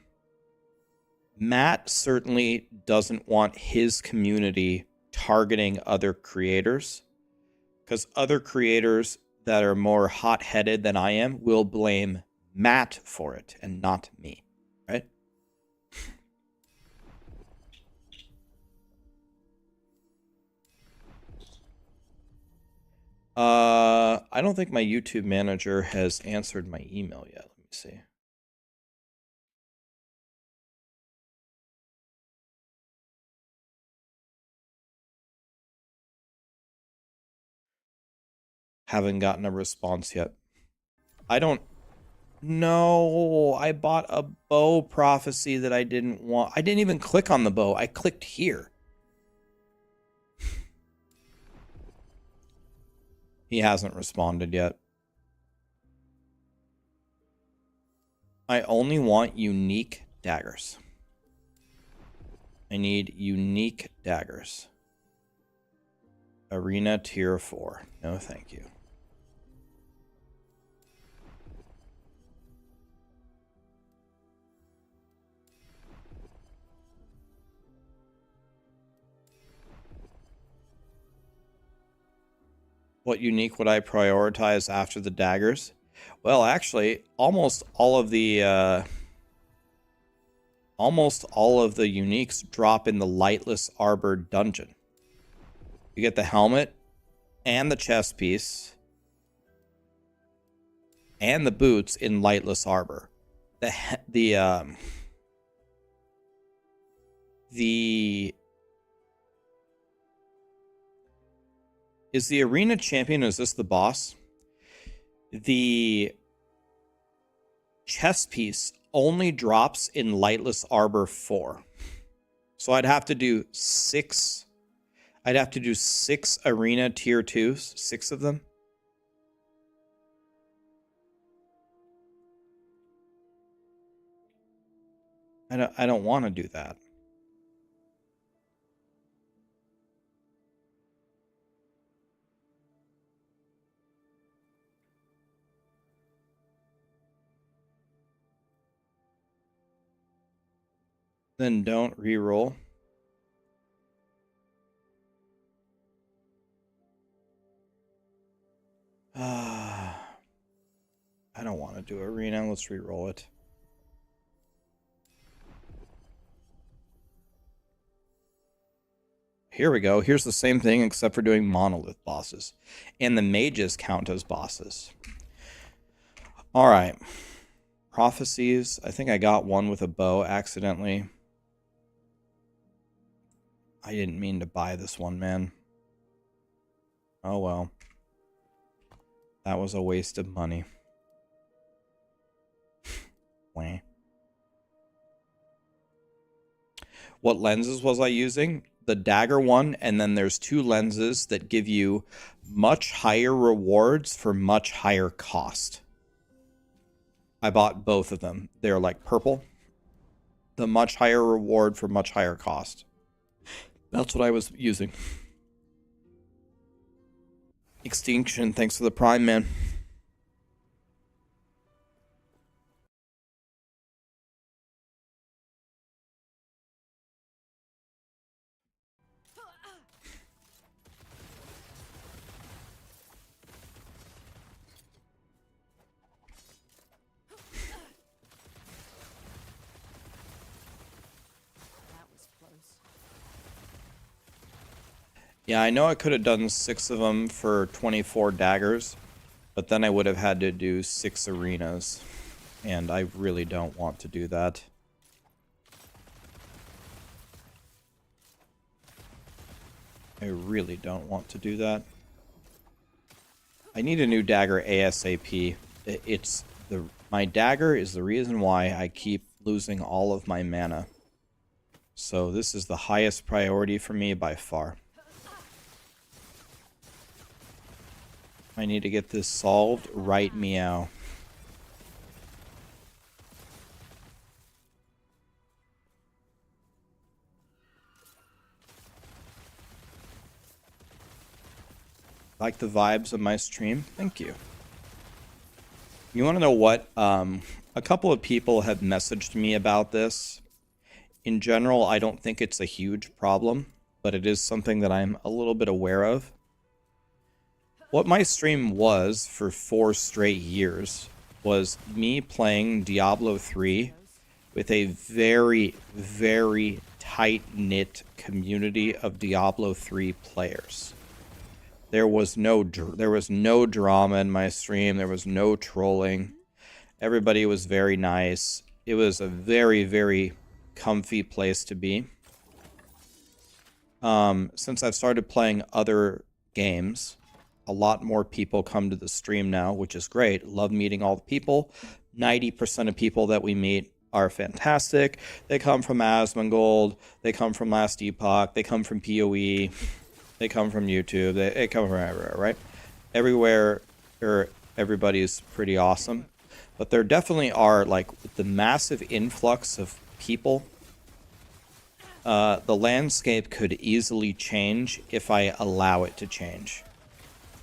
Speaker 1: Matt certainly doesn't want his community targeting other creators, because other creators that are more hot-headed than I am will blame Matt for it and not me, right? I don't think my YouTube manager has answered my email yet. Let me see. Haven't gotten a response yet. I don't know. I bought a bow prophecy that I didn't want. I didn't even click on the bow. I clicked here. He hasn't responded yet. I only want unique daggers. I need unique daggers. Arena tier 4. No, thank you. What unique would I prioritize after the daggers? Well, actually, almost all of the uniques drop in the Lightless Arbor dungeon. You get the helmet and the chest piece and the boots in Lightless Arbor. Is the arena champion, is this the boss? The chest piece only drops in Lightless Arbor 4. So I'd have to do 6. I'd have to do 6 arena tier 2s, 6 of them. I don't want to do that. Then don't re-roll. I don't want to do arena. Let's re-roll it. Here we go. Here's the same thing except for doing monolith bosses. And the mages count as bosses. All right. Prophecies. I think I got one with a bow accidentally. I didn't mean to buy this one, man. Oh well. That was a waste of money. Wah. What lenses was I using? The dagger one, and then there's 2 lenses that give you much higher rewards for much higher cost. I bought both of them. They're like purple. The much higher reward for much higher cost. That's what I was using. Extinction, thanks for the prime, man.
Speaker 2: That was close.
Speaker 1: Yeah, I know I could have done 6 of them for 24 daggers. But then I would have had to do 6 arenas, and I really don't want to do that. I really don't want to do that. I need a new dagger ASAP. My dagger is the reason why I keep losing all of my mana. So this is the highest priority for me by far. I need to get this solved right meow. Like the vibes of my stream? Thank you. You want to know what? A couple of people have messaged me about this. In general, I don't think it's a huge problem, but it is something that I'm a little bit aware of. What my stream was for 4 straight years was me playing Diablo 3 with a very, very tight-knit community of Diablo 3 players. There was no drama in my stream. There was no trolling. Everybody was very nice. It was a very, very comfy place to be. Since I've started playing other games, a lot more people come to the stream now, which is great. Love meeting all the people. 90% of people that we meet are fantastic. They come from Asmongold. They come from Last Epoch. They come from PoE. They come from YouTube. They come from everywhere, right? Everywhere, everybody's pretty awesome. But there definitely are, like, the massive influx of people. The landscape could easily change if I allow it to change.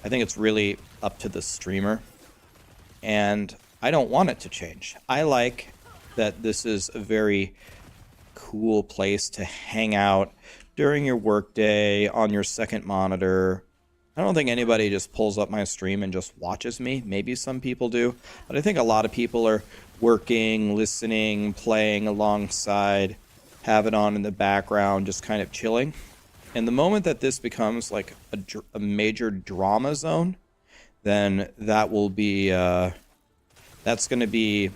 Speaker 1: I think it's really up to the streamer. And I don't want it to change. I like that this is a very cool place to hang out during your workday, on your second monitor. I don't think anybody just pulls up my stream and just watches me. Maybe some people do. But I think a lot of people are working, listening, playing alongside, have it on in the background, just kind of chilling. And the moment that this becomes like a major drama zone, then that will be, that's going to be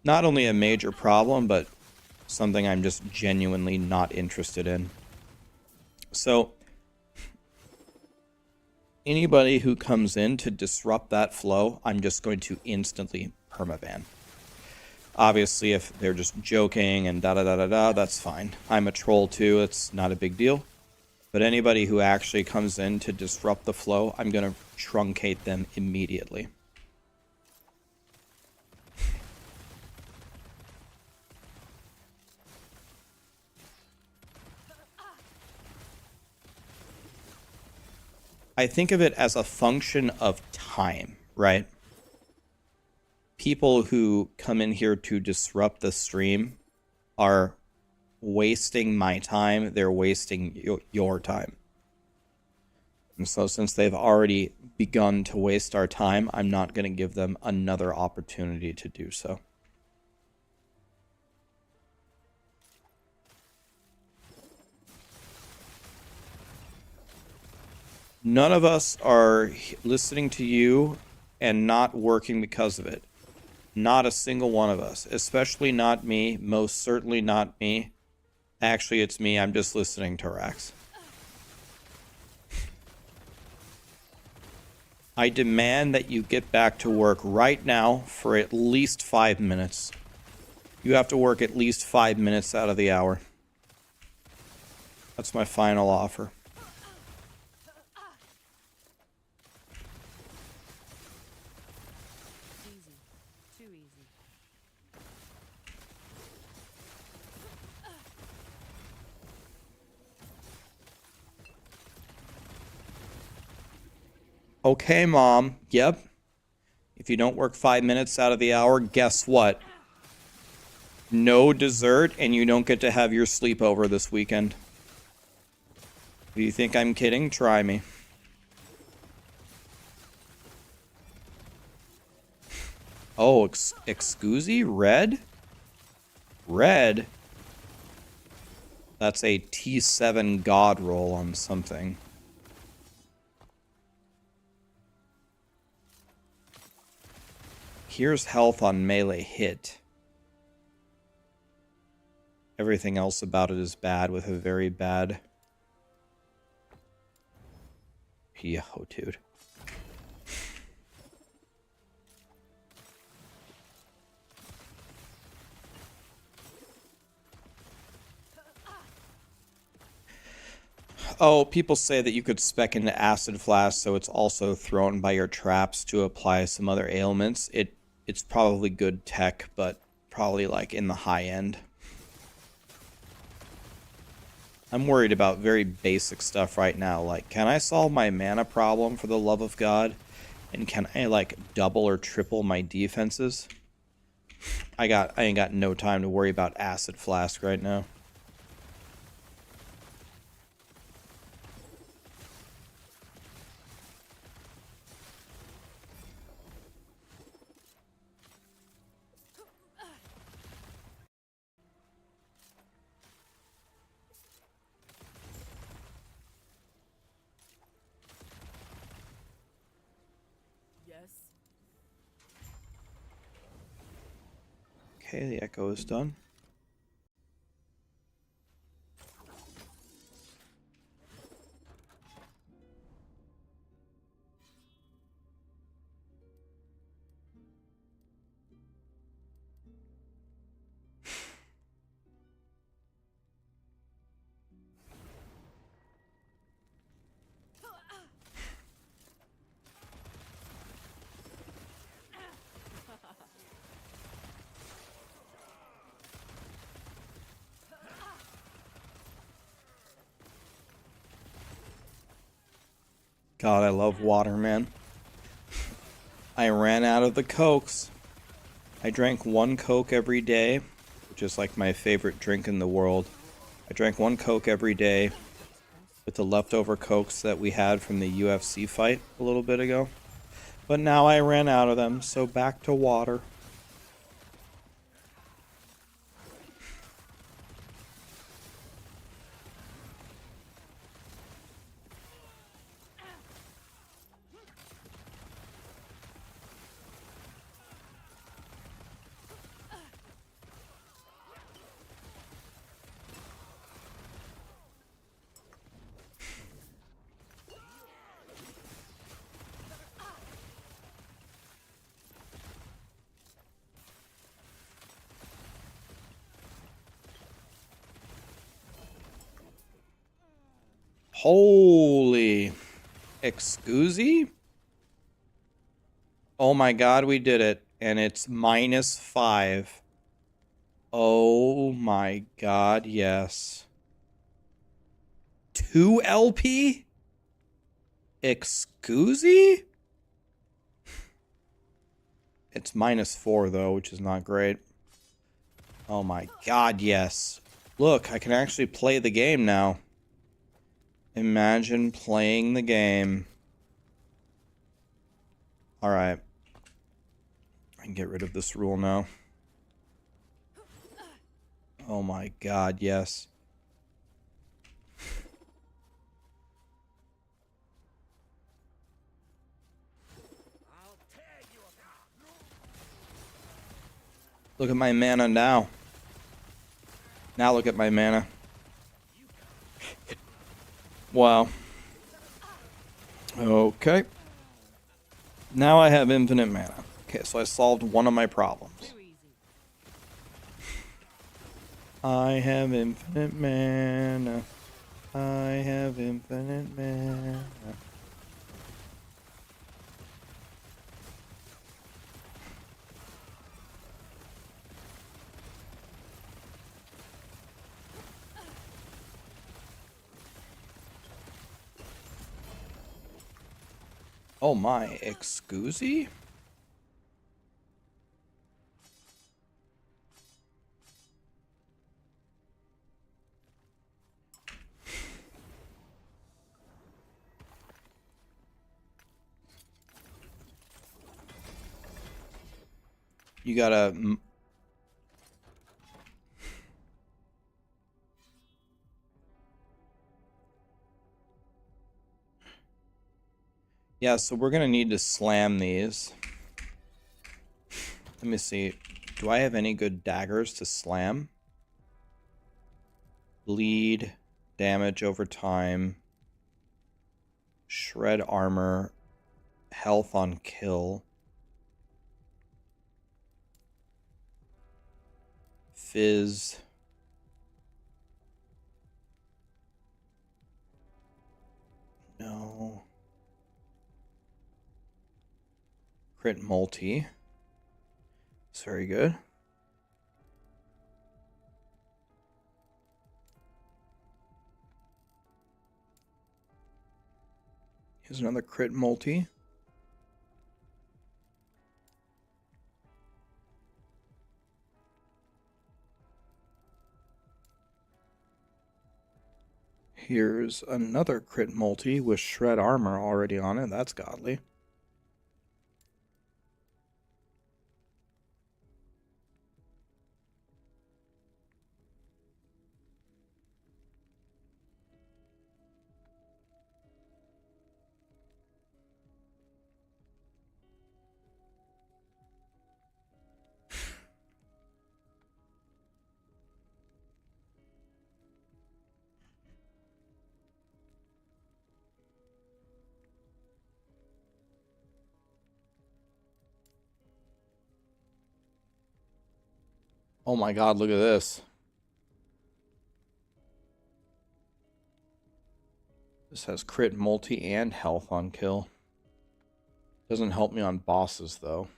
Speaker 1: not only a major problem, but something I'm just genuinely not interested in. So, anybody who comes in to disrupt that flow, I'm just going to instantly permaban. Obviously, if they're just joking and da-da-da-da-da, that's fine. I'm a troll too, it's not a big deal. But anybody who actually comes in to disrupt the flow, I'm going to truncate them immediately. I think of it as a function of time, right? People who come in here to disrupt the stream are wasting my time. They're wasting your time. And so since they've already begun to waste our time, I'm not going to give them another opportunity to do so. None of us are listening to you and not working because of it. Not a single one of us. Especially not me. Most certainly not me. Actually, it's me. I'm just listening to Raxx. I demand that you get back to work right now for at least 5 minutes. You have to work at least 5 minutes out of the hour. That's my final offer. Okay, Mom. Yep. If you don't work 5 minutes out of the hour, guess what? No dessert, and you don't get to have your sleepover this weekend. Do you think I'm kidding? Try me. Oh, excusey? Red? Red? That's a T7 god roll on something. Here's health on melee hit. Everything else about it is bad with a very bad... Yo, dude. Oh, people say that you could spec into Acid Flask, so it's also thrown by your traps to apply some other ailments. It's probably good tech, but probably like in the high end. I'm worried about very basic stuff right now, like can I solve my mana problem for the love of God? And can I like double or triple my defenses? I ain't got no time to worry about Acid Flask right now. Okay, the echo is done. God, I love water, man. I ran out of the Cokes. I drank one Coke every day, which is like my favorite drink in the world. I drank one Coke every day with the leftover Cokes that we had from the UFC fight a little bit ago. But now I ran out of them, so back to water. Holy... Excuse? Oh my god, we did it. And it's -5. Oh my god, yes. 2 LP? Excuse? It's -4 though, which is not great. Oh my god, yes. Look, I can actually play the game now. Imagine playing the game. Alright. I can get rid of this rule now. Oh my god, yes. Look at my mana now. Now look at my mana. Wow. Okay. Now I have infinite mana. Okay, so I solved one of my problems. I have infinite mana. I have infinite mana. Oh my, excuse? You gotta... Yeah, so we're gonna need to slam these. Let me see. Do I have any good daggers to slam? Bleed, damage over time, shred armor, health on kill, fizz. No. Crit multi. It's very good. Here's another crit multi. Here's another crit multi with shred armor already on it. That's godly. Oh my god, look at this. This has crit multi and health on kill. Doesn't help me on bosses though.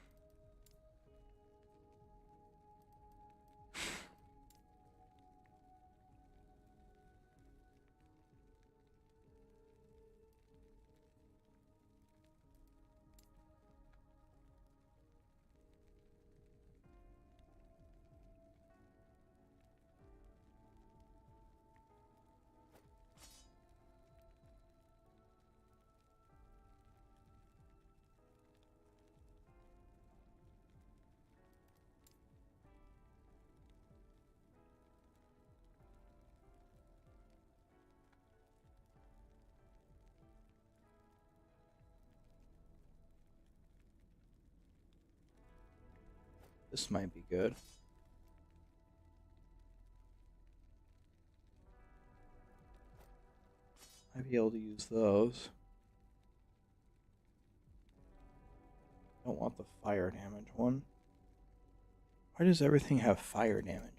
Speaker 1: This might be good. I'd be able to use those. Don't want the fire damage one. Why does everything have fire damage on it?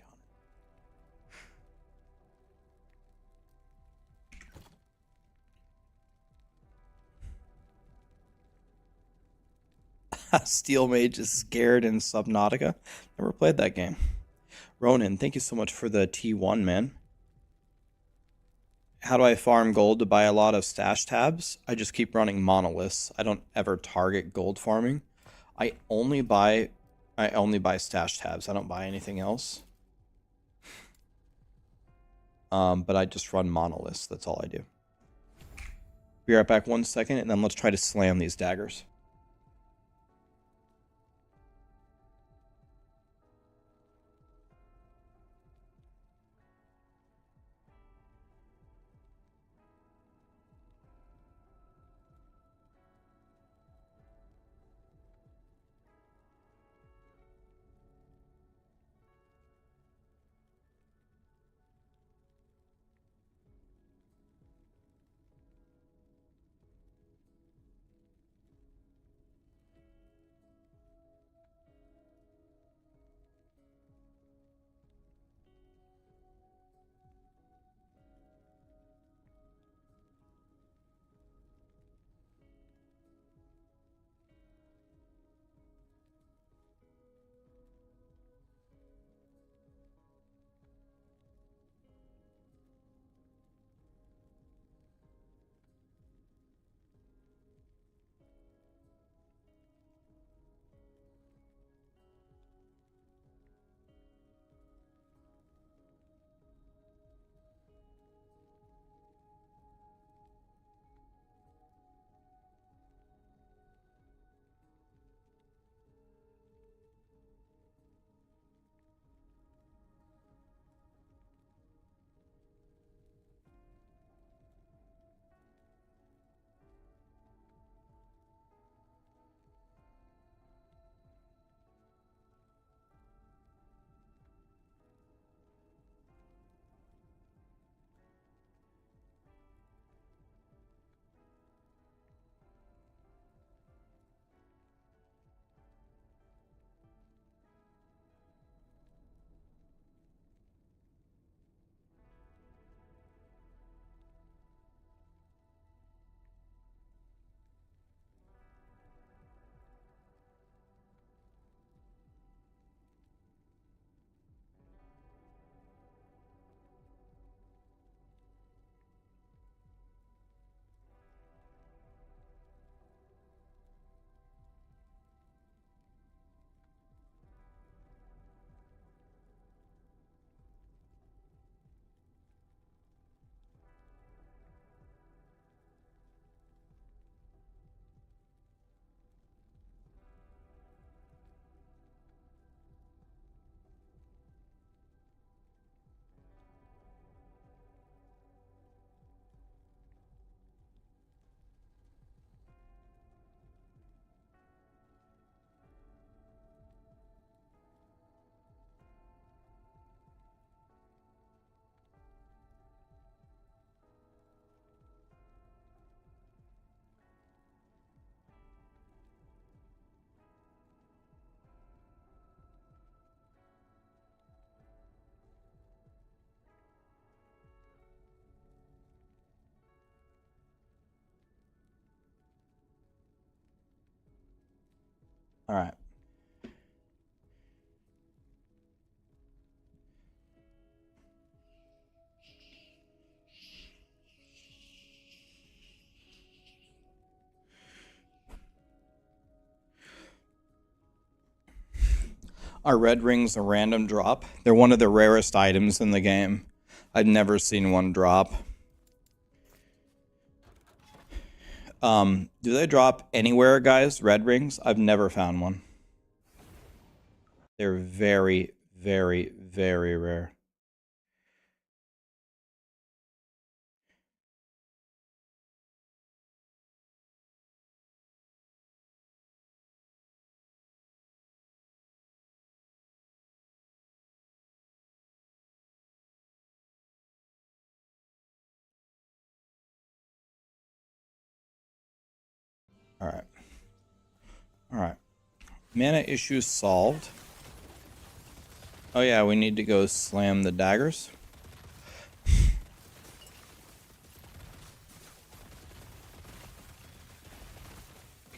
Speaker 1: Steel Mage is scared in Subnautica. Never played that game. Ronan, thank you so much for the T1, man. How do I farm gold to buy a lot of stash tabs? I just keep running monoliths. I don't ever target gold farming. I only buy stash tabs. I don't buy anything else. But I just run monoliths. That's all I do. Be right back 1 second, and then let's try to slam these daggers. All right. Are red rings a random drop? They're one of the rarest items in the game. I've never seen one drop. Do they drop anywhere, guys? Red rings? I've never found one. They're very, very, very rare. All right. All right. Mana issues solved. Oh yeah, we need to go slam the daggers. You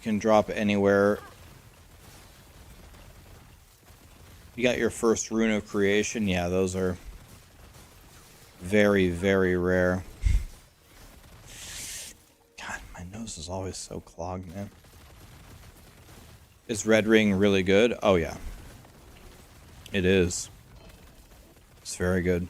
Speaker 1: can drop anywhere. You got your first rune of creation. Yeah, those are very, very rare. God, my nose is always so clogged, man. Is red ring really good? Oh yeah. It is. It's very good.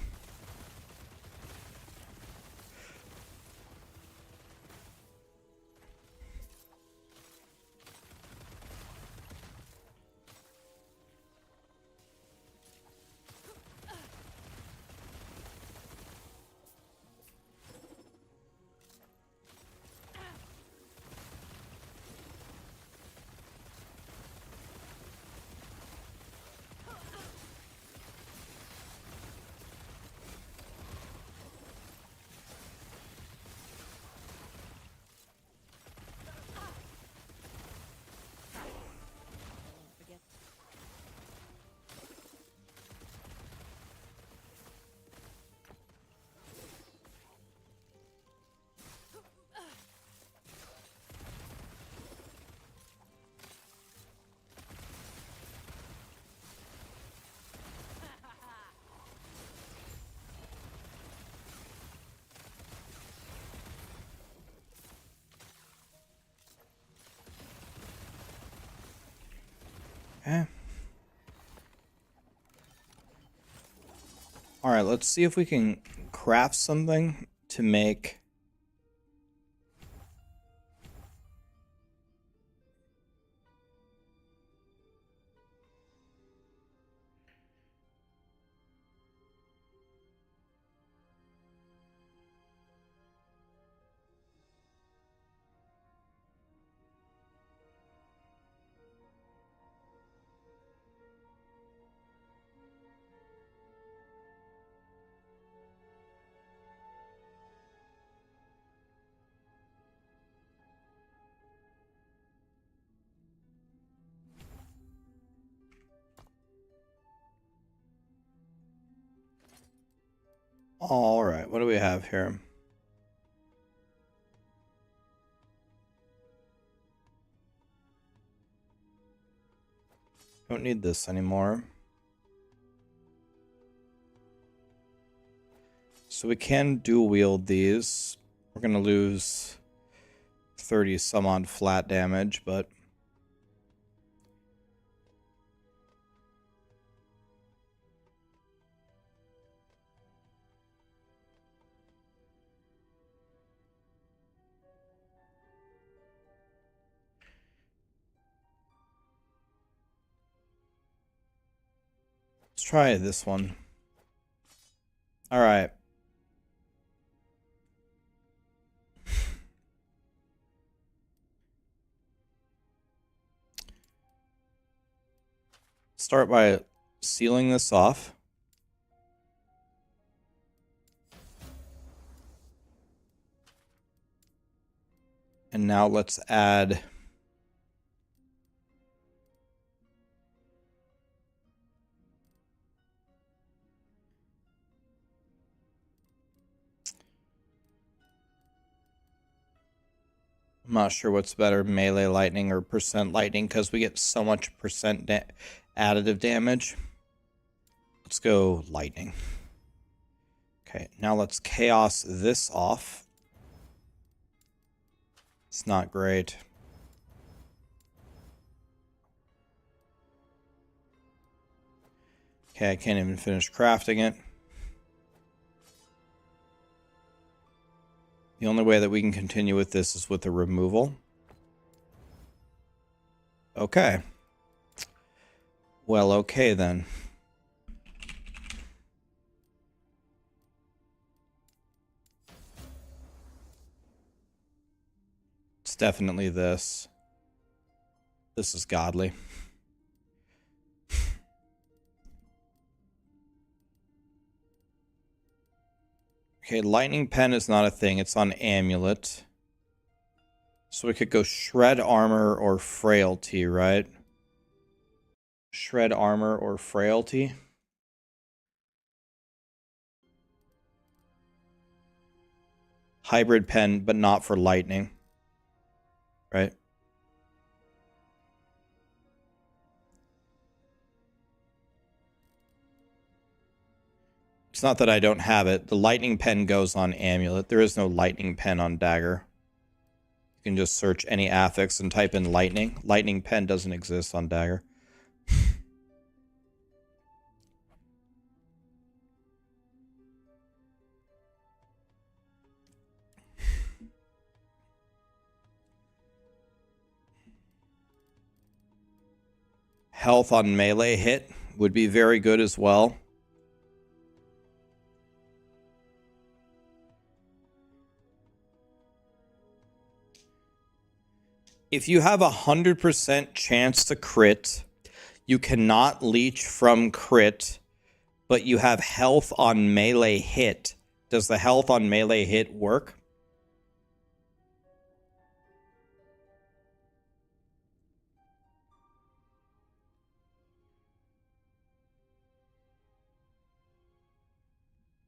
Speaker 1: Okay. Alright, let's see if we can craft something to make... Alright, what do we have here? Don't need this anymore. So we can dual wield these. We're gonna lose 30 some odd flat damage, but... let's try this one. Alright. Start by sealing this off. And now let's add... I'm not sure what's better, melee lightning or percent lightning, because we get so much percent additive damage. Let's go lightning. Okay, now let's chaos this off. It's not great. Okay, I can't even finish crafting it. The only way that we can continue with this is with the removal. Okay. Well, okay then. It's definitely this. This is godly. Okay, lightning pen is not a thing. It's on amulet. So we could go shred armor or frailty, right? Shred armor or frailty. Hybrid pen, but not for lightning. Right? It's not that I don't have it. The lightning pen goes on amulet. There is no lightning pen on dagger. You can just search any affix and type in lightning. Lightning pen doesn't exist on dagger. Health on melee hit would be very good as well. If you have 100% chance to crit, you cannot leech from crit, but you have health on melee hit. Does the health on melee hit work?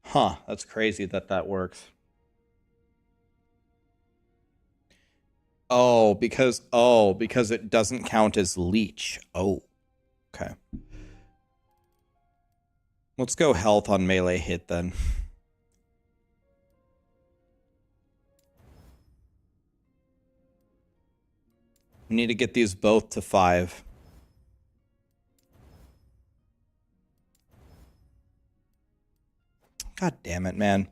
Speaker 1: Huh, that's crazy that that works. Oh, because it doesn't count as leech. Oh, okay. Let's go health on melee hit then. We need to get these both to 5. God damn it, man.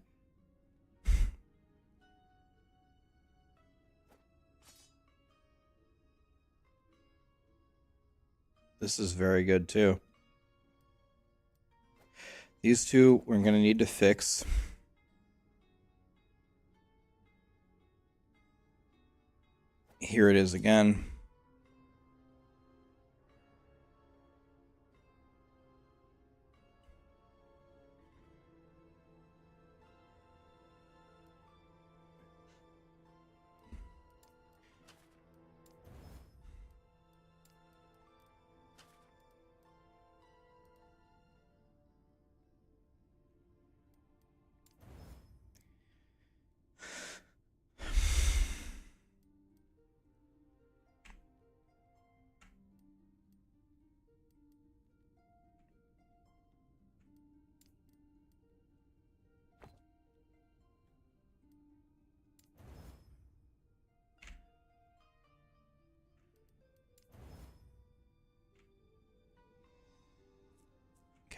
Speaker 1: This is very good too. These two we're going to need to fix. Here it is again.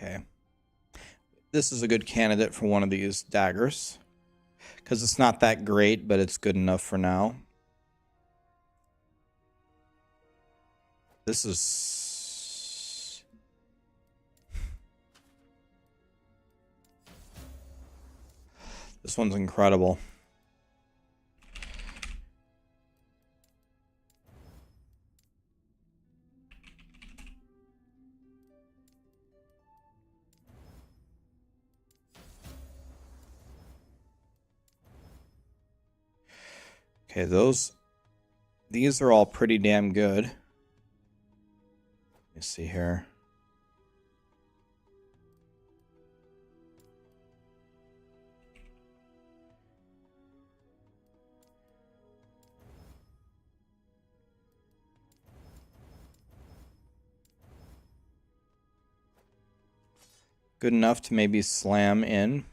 Speaker 1: Okay. This is a good candidate for one of these daggers. Because it's not that great, but it's good enough for now. This is... This one's incredible. Okay, these are all pretty damn good. Let me see here. Good enough to maybe slam in.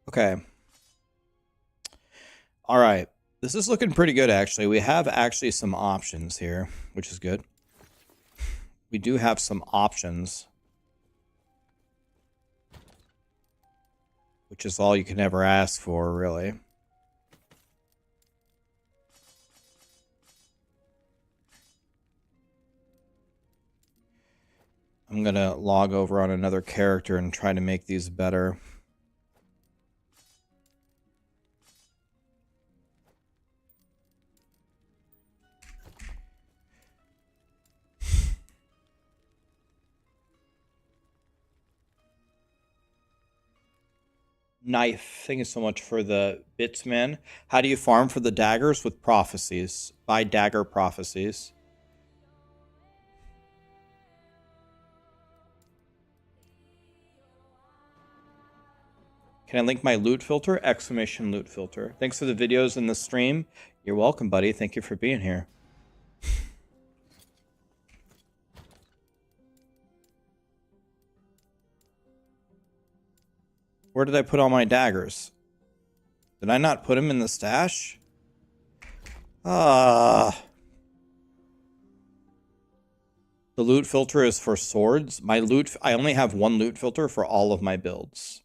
Speaker 1: Okay. All right. This is looking pretty good, actually. We have actually some options here, which is good. We do have some options, which is all you can ever ask for, really. I'm going to log over on another character and try to make these better. Knife. Thank you so much for the bits, man. How do you farm for the daggers? With prophecies. Buy dagger prophecies. Can I link my loot filter? Exclamation loot filter. Thanks for the videos and the stream. You're welcome, buddy. Thank you for being here. Where did I put all my daggers? Did I not put them in the stash? The loot filter is for swords. I only have one loot filter for all of my builds.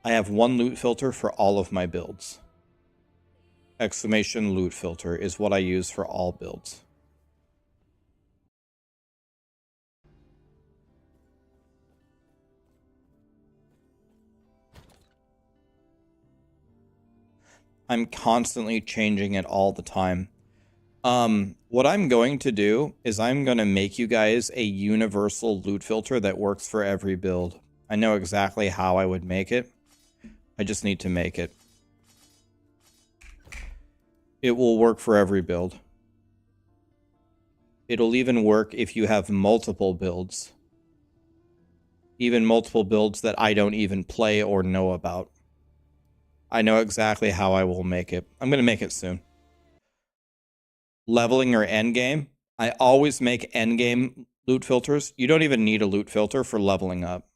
Speaker 1: I have one loot filter for all of my builds. Exclamation loot filter is what I use for all builds. I'm constantly changing it all the time. What I'm going to do is I'm going to make you guys a universal loot filter that works for every build. I know exactly how I would make it. I just need to make it. It will work for every build. It'll even work if you have multiple builds. Even multiple builds that I don't even play or know about. I know exactly how I will make it. I'm going to make it soon. Leveling or endgame. I always make endgame loot filters. You don't even need a loot filter for leveling up.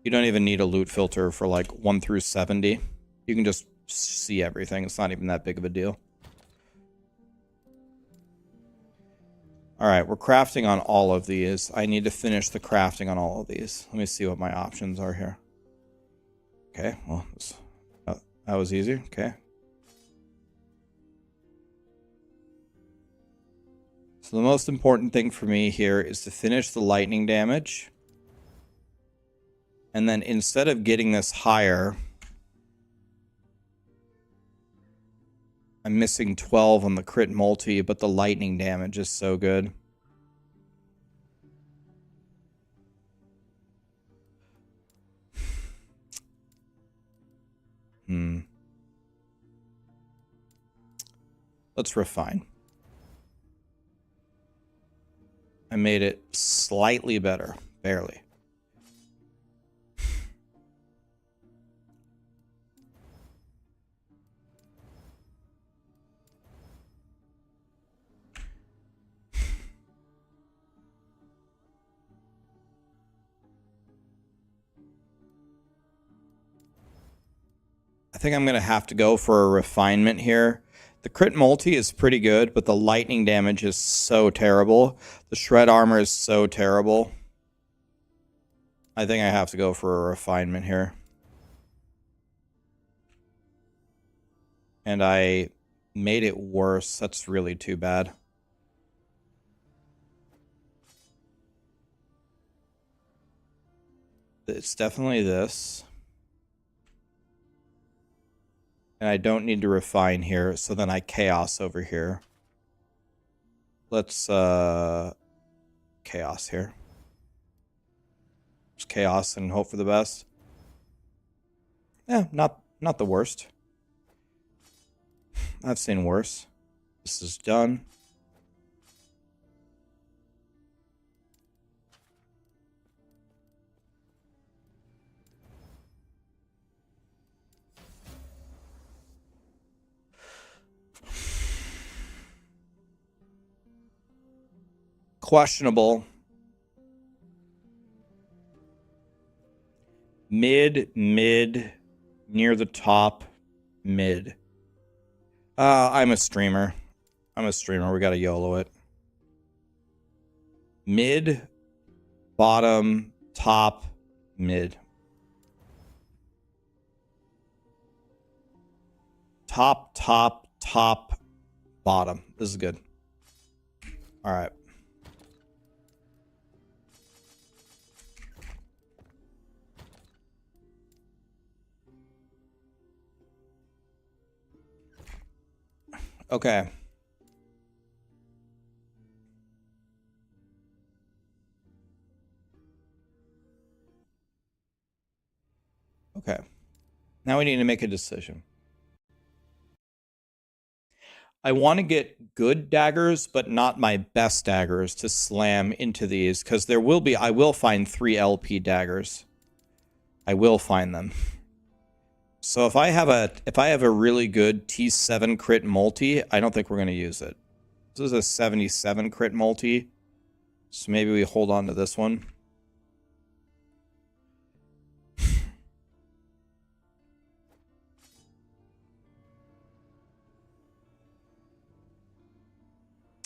Speaker 1: You don't even need a loot filter for like 1 through 70. You can just see everything. It's not even that big of a deal. Alright, we're crafting on all of these. I need to finish the crafting on all of these. Let me see what my options are here. Okay, well, that was easy. Okay. So the most important thing for me here is to finish the lightning damage. And then instead of getting this higher, I'm missing 12 on the crit multi, but the lightning damage is so good. Let's refine. I made it slightly better, barely. I think I'm going to have to go for a refinement here. The crit multi is pretty good, but the lightning damage is so terrible. The shred armor is so terrible. I think I have to go for a refinement here. And I made it worse. That's really too bad. It's definitely this. And I don't need to refine here, so then I chaos over here. Let's chaos here. Just chaos and hope for the best. Yeah, not the worst. I've seen worse. This is done. questionable. Mid, near the top, mid. I'm a streamer. We gotta YOLO it. Mid, bottom, top, mid. Top, bottom. This is good. All right. Okay. Okay. Now we need to make a decision. I want to get good daggers, but not my best daggers to slam into these, because I will find 3 LP daggers. I will find them. So if I have a really good T7 crit multi, I don't think we're going to use it. This is a 77 crit multi, so maybe we hold on to this one.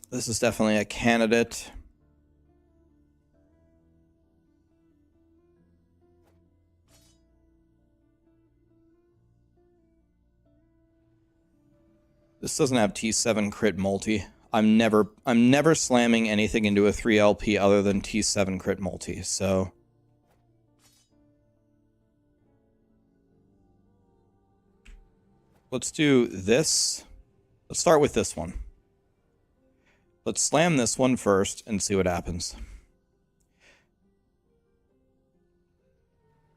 Speaker 1: This is definitely a candidate. This doesn't have T7 crit multi. I'm never slamming anything into a 3LP other than T7 crit multi, so let's do this. Let's start with this one. Let's slam this one first and see what happens.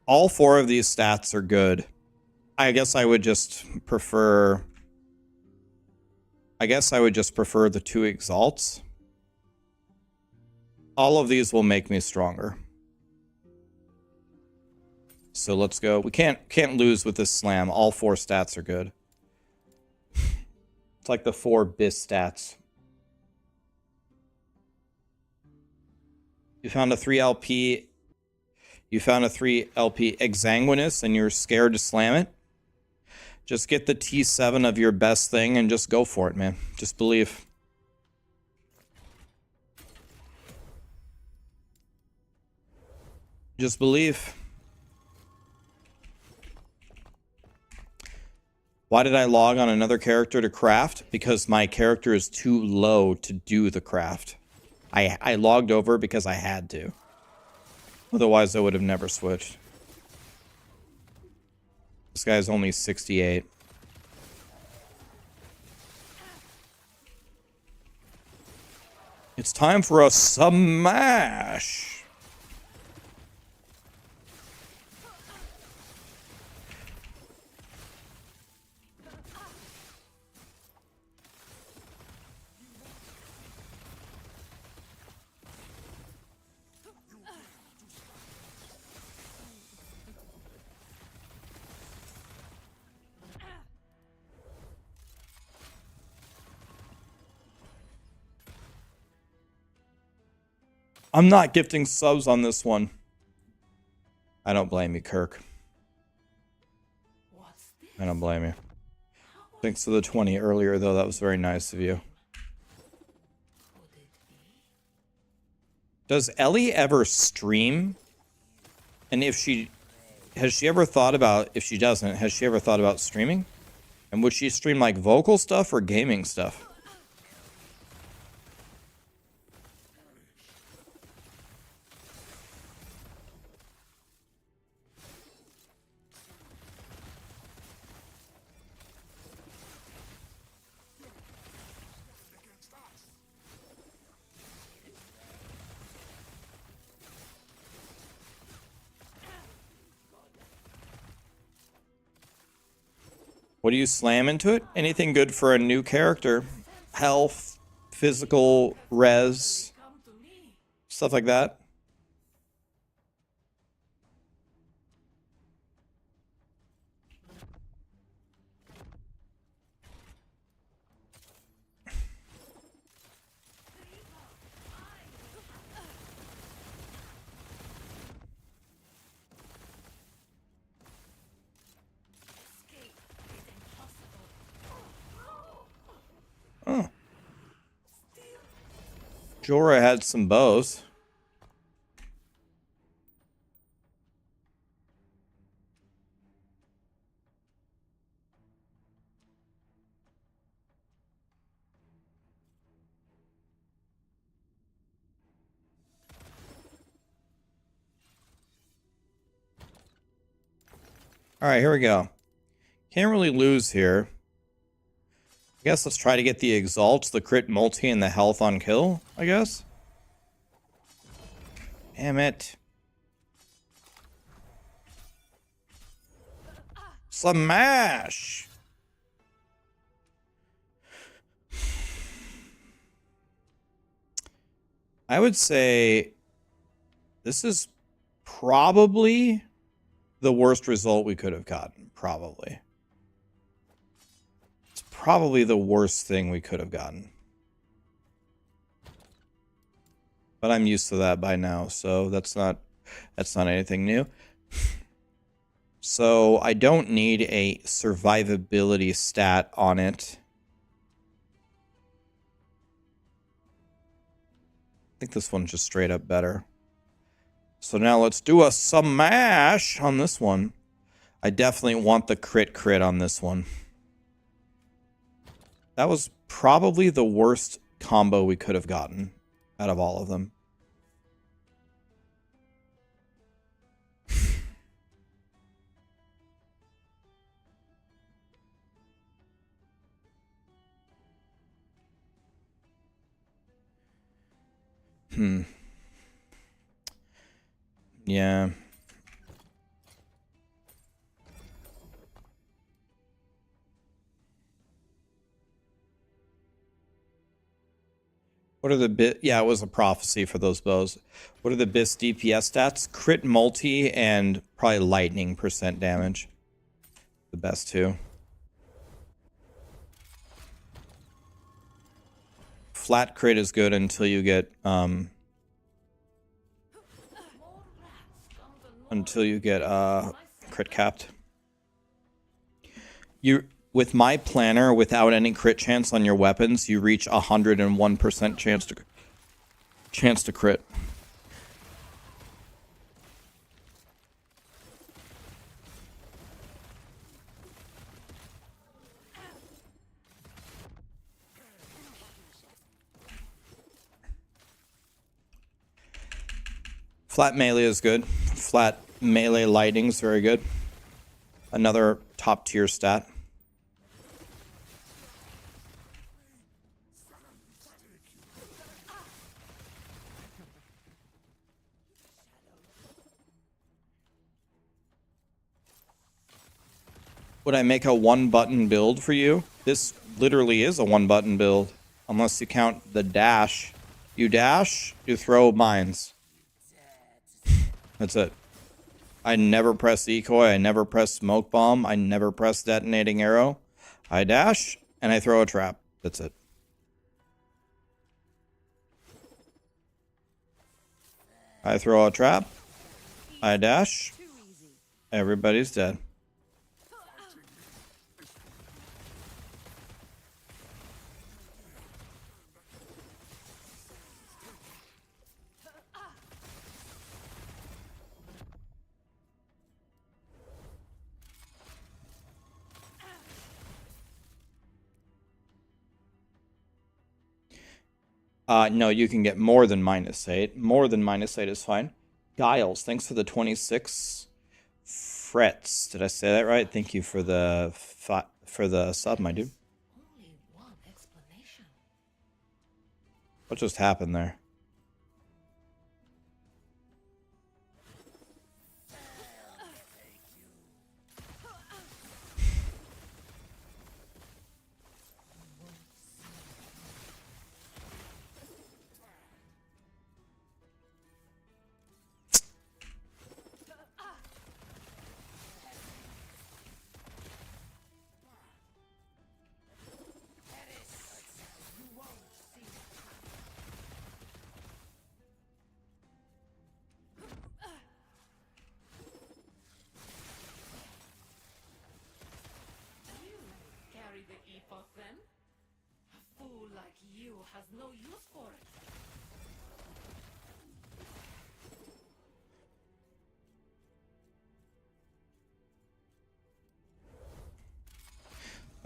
Speaker 1: All 4 of these stats are good. I guess I would just prefer the 2 exalts. All of these will make me stronger. So let's go. We can't lose with this slam. All 4 stats are good. It's like the 4 bis stats. You found a 3LP. You found a 3LP Exanguinous and you're scared to slam it. Just get the T7 of your best thing and just go for it, man. Just believe. Just believe. Why did I log on another character to craft? Because my character is too low to do the craft. I logged over because I had to. Otherwise, I would have never switched. This guy's only 68. It's time for a smash! I'm not gifting subs on this one. I don't blame you, Kirk. I don't blame you. Thanks for the 20 earlier, though. That was very nice of you. Does Ellie ever stream? And if she... Has she ever thought about... If she doesn't, has she ever thought about streaming? And would she stream, like, vocal stuff or gaming stuff? What do you slam into it? Anything good for a new character. Health, physical, res, stuff like that. Jorah had some bows. Alright, here we go. Can't really lose here. I guess let's try to get the Exalts, the crit multi, and the health on kill, I guess. Damn it. Smash! I would say this is probably the worst result we could have gotten. Probably. It's probably the worst thing we could have gotten. But I'm used to that by now, so that's not anything new. So I don't need a survivability stat on it. I think this one's just straight up better. So now let's do a smash on this one. I definitely want the crit on this one. That was probably the worst combo we could have gotten out of all of them. Yeah. What are the yeah, it was a prophecy for those bows. What are the BIS DPS stats? Crit multi and probably lightning % damage. The best two. Flat crit is good until you get crit capped. With my planner, without any crit chance on your weapons, you reach 101% chance to crit. Flat melee is good. Flat melee lightning is very good. Another top tier stat. Would I make a one button build for you? This literally is a one button build. Unless you count the dash. You dash, you throw mines. That's it. I never press decoy, I never press smoke bomb, I never press detonating arrow. I dash, and I throw a trap. That's it. I throw a trap. I dash. Everybody's dead. No, you can get more than -8. More than -8 is fine. Giles, thanks for the 26 frets. Did I say that right? Thank you for the sub, my dude.
Speaker 5: Only one explanation.
Speaker 1: What just happened there?
Speaker 5: Carry the Epoch then? A fool like you has no use for it.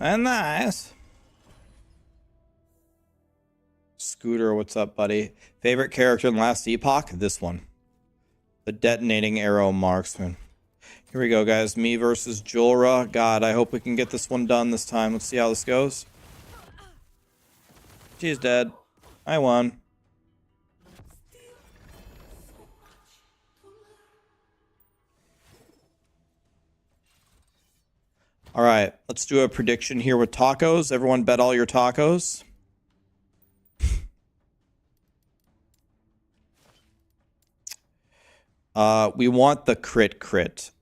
Speaker 1: And nice. Scooter, what's up, buddy? Favorite character in Last Epoch? This one. The detonating arrow marksman. Here we go, guys. Me versus Julra. God, I hope we can get this one done this time. Let's see how this goes. She's dead. I won. All right, let's do a prediction here with tacos. Everyone bet all your tacos. We want the crit.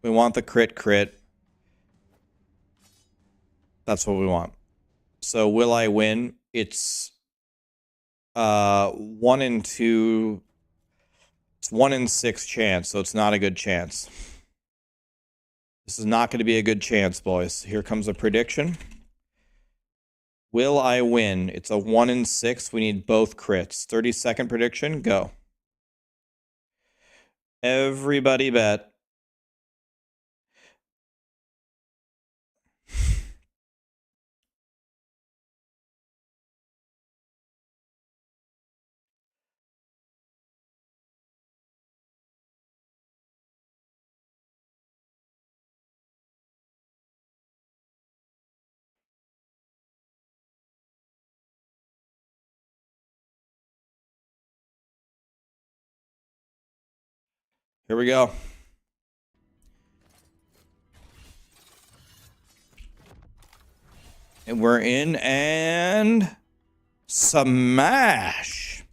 Speaker 1: We want the crit. That's what we want. So will I win? It's 1 in 2. It's 1 in 6 chance, so it's not a good chance. This is not going to be a good chance, boys. Here comes a prediction. Will I win? It's a 1 in 6. We need both crits. 30-second prediction. Go. Everybody bet. Here we go. And we're in and smash.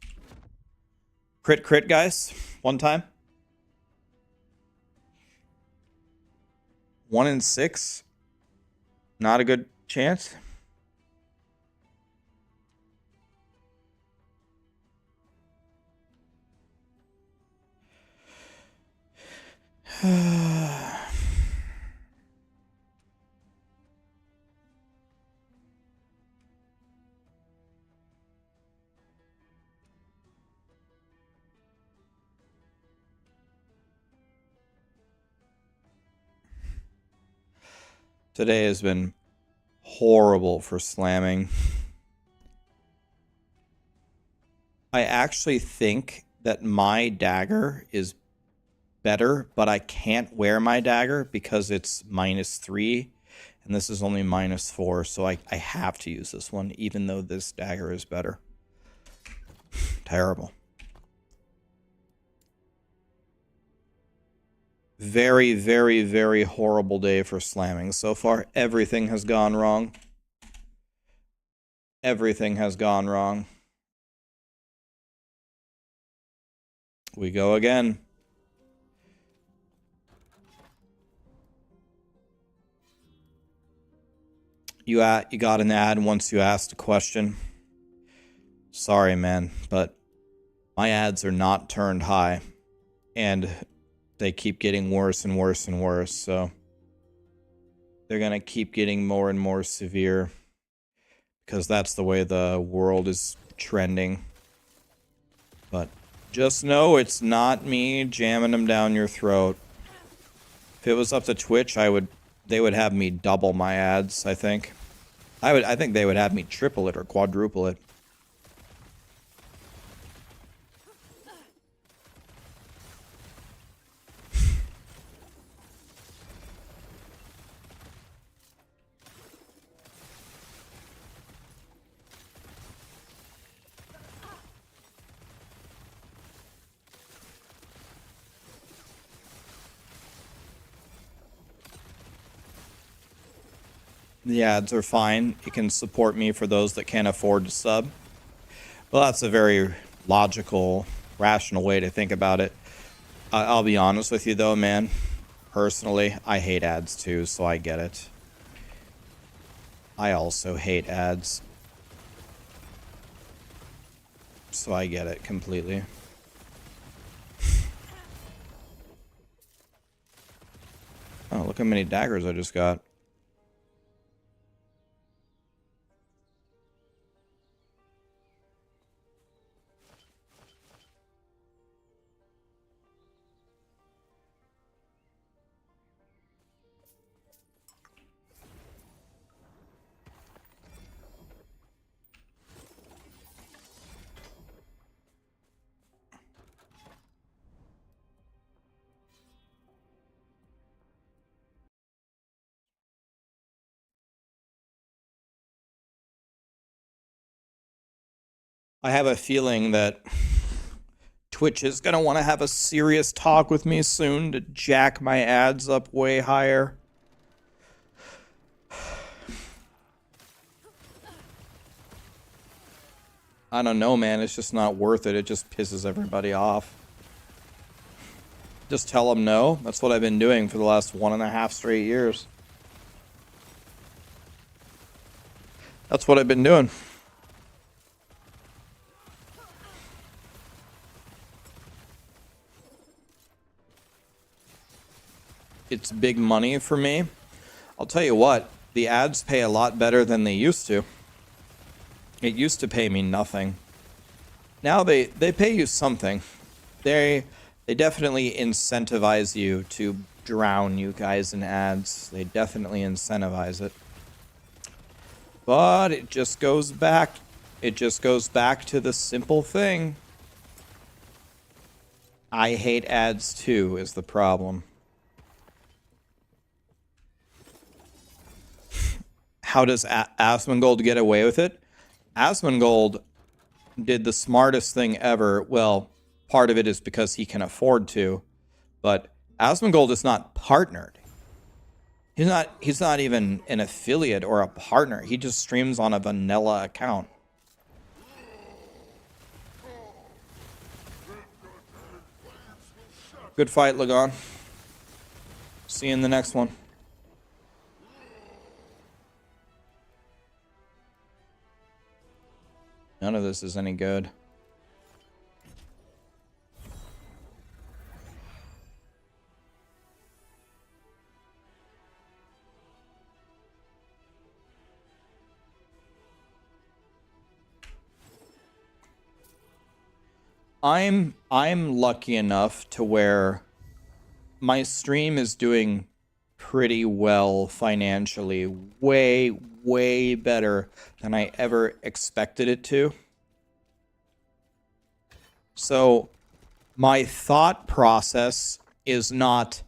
Speaker 1: Crit, guys. One time. 1 in 6. Not a good chance. Today has been horrible for slamming. I actually think that my dagger is better, but I can't wear my dagger because it's -3 and this is only -4, so I have to use this one even though this dagger is better. Terrible. Very, very, very horrible day for slamming. So far, everything has gone wrong. Everything has gone wrong. We go again. You got an ad once you asked a question. Sorry, man, but my ads are not turned high. And they keep getting worse and worse and worse, so they're going to keep getting more and more severe because that's the way the world is trending. But just know it's not me jamming them down your throat. If it was up to Twitch, they would have me double my ads, I think. I think they would have me triple it or quadruple it. The ads are fine. It can support me for those that can't afford to sub. Well, that's a very logical, rational way to think about it. I'll be honest with you though, man. Personally, I hate ads too, so I get it. I also hate ads. So I get it completely. Oh, look how many daggers I just got. I have a feeling that Twitch is going to want to have a serious talk with me soon to jack my ads up way higher. I don't know, man. It's just not worth it. It just pisses everybody off. Just tell them no. That's what I've been doing for the last 1.5 straight years. That's what I've been doing. It's big money for me. I'll tell you what, the ads pay a lot better than they used to. It used to pay me nothing. Now they pay you something. They definitely incentivize you to drown you guys in ads. They definitely incentivize it. But it just goes back. It just goes back to the simple thing. I hate ads too, is the problem. How does Asmongold get away with it? Asmongold did the smartest thing ever. Well, part of it is because he can afford to, but Asmongold is not partnered. He's not even an affiliate or a partner. He just streams on a vanilla account. Good fight, Lagon. See you in the next one. None of this is any good. I'm lucky enough to where my stream is doing pretty well financially, way better than I ever expected it to. So my thought process is not,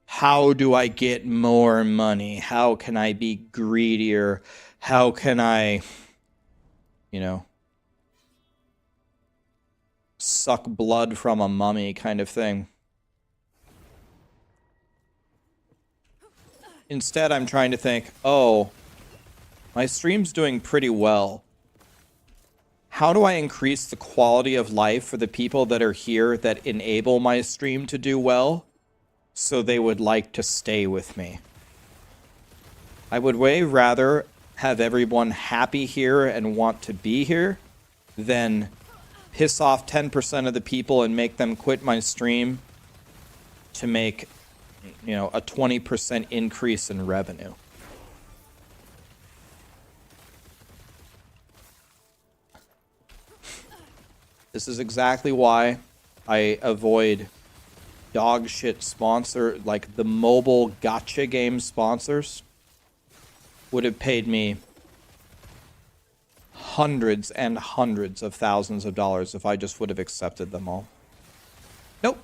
Speaker 1: how do I get more money? How can I be greedier? How can I, you know, suck blood from a mummy kind of thing. Instead, I'm trying to think, oh, my stream's doing pretty well. How do I increase the quality of life for the people that are here that enable my stream to do well, so they would like to stay with me? I would way rather have everyone happy here and want to be here than piss off 10% of the people and make them quit my stream to make, you know, a 20% increase in revenue. This is exactly why I avoid dog shit sponsor, like the mobile gacha game sponsors would have paid me hundreds and hundreds of thousands of dollars if I just would have accepted them all. Nope.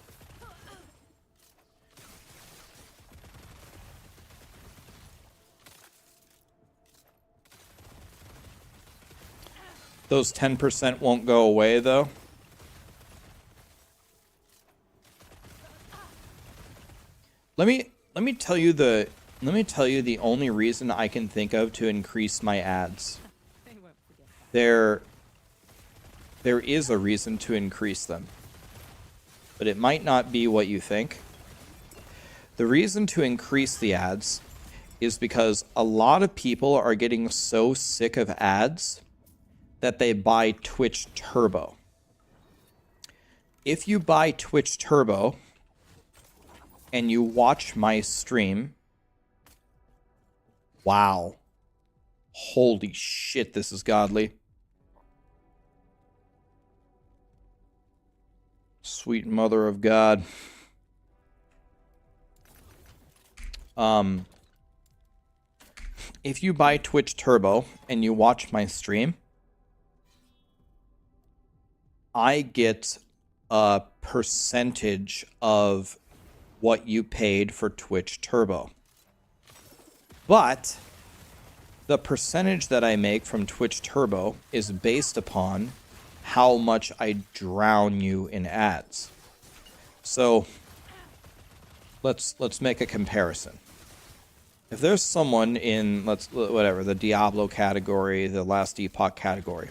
Speaker 1: Those 10% won't go away though. Let me tell you the only reason I can think of to increase my ads. There is a reason to increase them, but it might not be what you think. The reason to increase the ads is because a lot of people are getting so sick of ads that they buy Twitch Turbo. If you buy Twitch Turbo and you watch my stream, wow. Holy shit, this is godly. Sweet mother of God. If you buy Twitch Turbo and you watch my stream, I get a percentage of what you paid for Twitch Turbo. But the percentage that I make from Twitch Turbo is based upon how much I drown you in ads. So let's make a comparison. If there's someone in whatever the Diablo category, the last Epoch category,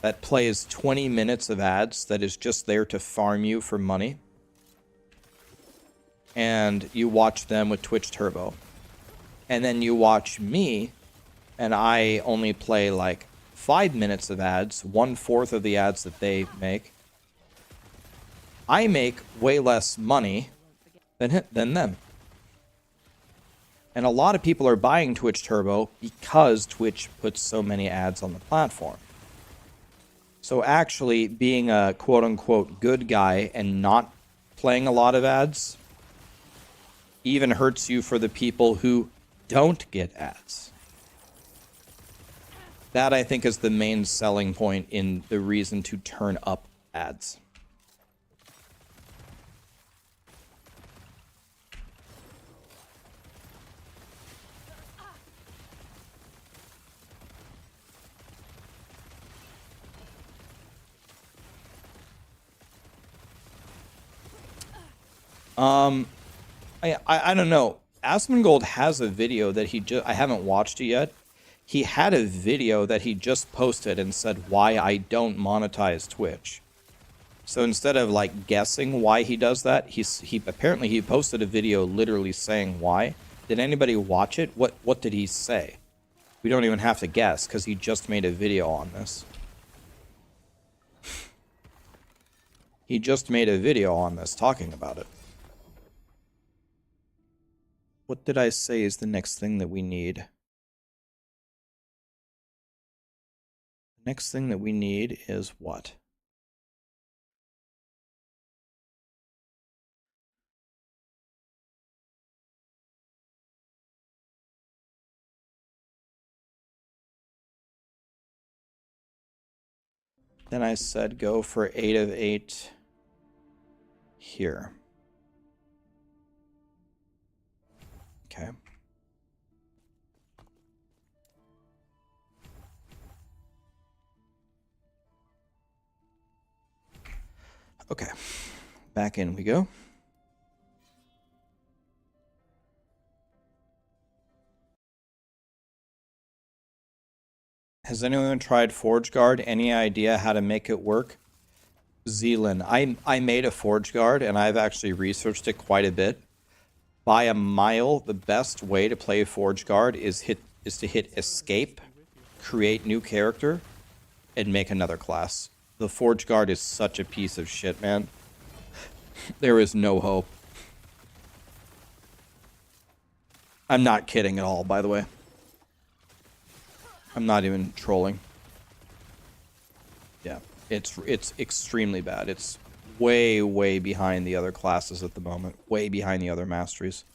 Speaker 1: that plays 20 minutes of ads that is just there to farm you for money, and you watch them with Twitch Turbo, and then you watch me, and I only play like 5 minutes of ads, 1/4 of the ads that they make, I make way less money than them. And a lot of people are buying Twitch Turbo because Twitch puts so many ads on the platform. So actually being a quote-unquote good guy and not playing a lot of ads even hurts you for the people who don't get ads. That, I think, is the main selling point in the reason to turn up ads. I don't know. Asmongold has a video that I haven't watched it yet. He had a video that he just posted and said why I don't monetize Twitch. So instead of like guessing why he does that, he apparently he posted a video literally saying why. Did anybody watch it? What did he say? We don't even have to guess because he just made a video on this. He just made a video on this talking about it. What did I say is the next thing that we need? The next thing that we need is what? Then I said go for 8 of 8 here. Okay. Okay. Back in we go. Has anyone tried Forge Guard? Any idea how to make it work? Zealand. I made a Forge Guard and I've actually researched it quite a bit. By a mile, the best way to play Forge Guard is to hit escape, create new character, and make another class. The Forge Guard is such a piece of shit, man. There is no hope. I'm not kidding at all, by the way. I'm not even trolling. Yeah, it's extremely bad. It's way behind the other classes at the moment. Way behind the other masteries.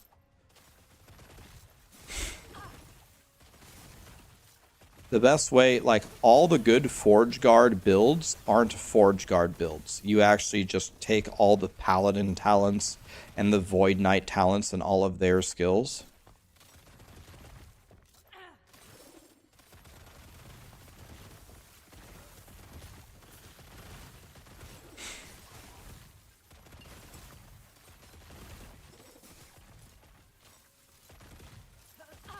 Speaker 1: The best way, like, all the good Forge Guard builds aren't Forge Guard builds. You actually just take all the Paladin talents and the Void Knight talents and all of their skills.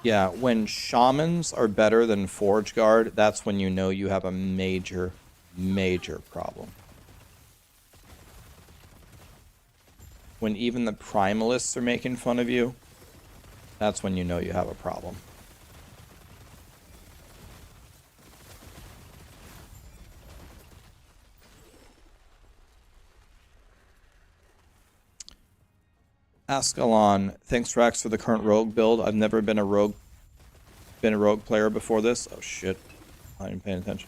Speaker 1: Yeah, when Shamans are better than Forge Guard, that's when you know you have a major problem. When even the Primalists are making fun of you, that's when you know you have a problem. Ascalon, thanks Raxx for the current rogue build. I've never been a rogue player before this. Oh shit. I'm not even paying attention.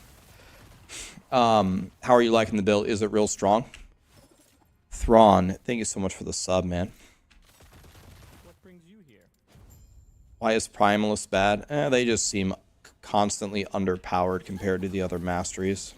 Speaker 1: How are you liking the build? Is it real strong? Thrawn, thank you so much for the sub, man.
Speaker 6: What brings you here?
Speaker 1: Why is Primalist bad? They just seem constantly underpowered compared to the other masteries.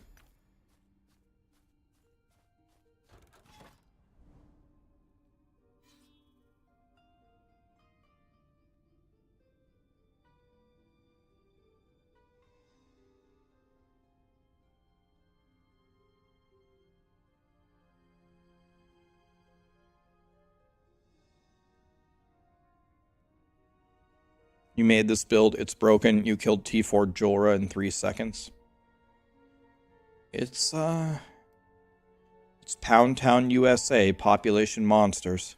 Speaker 1: You made this build, it's broken, you killed T4 Jorah in 3 seconds. It's Pound Town, USA, population monsters.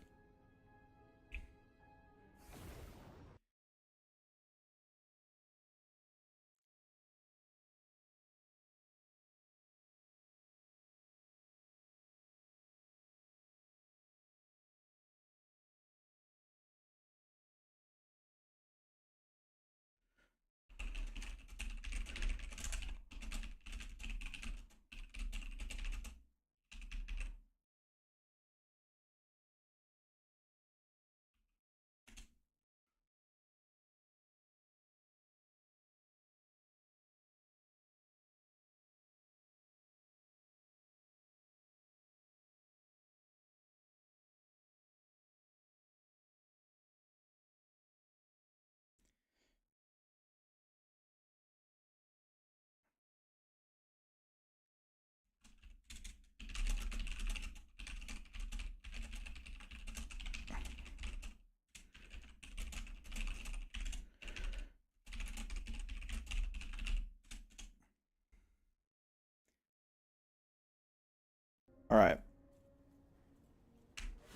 Speaker 1: Alright.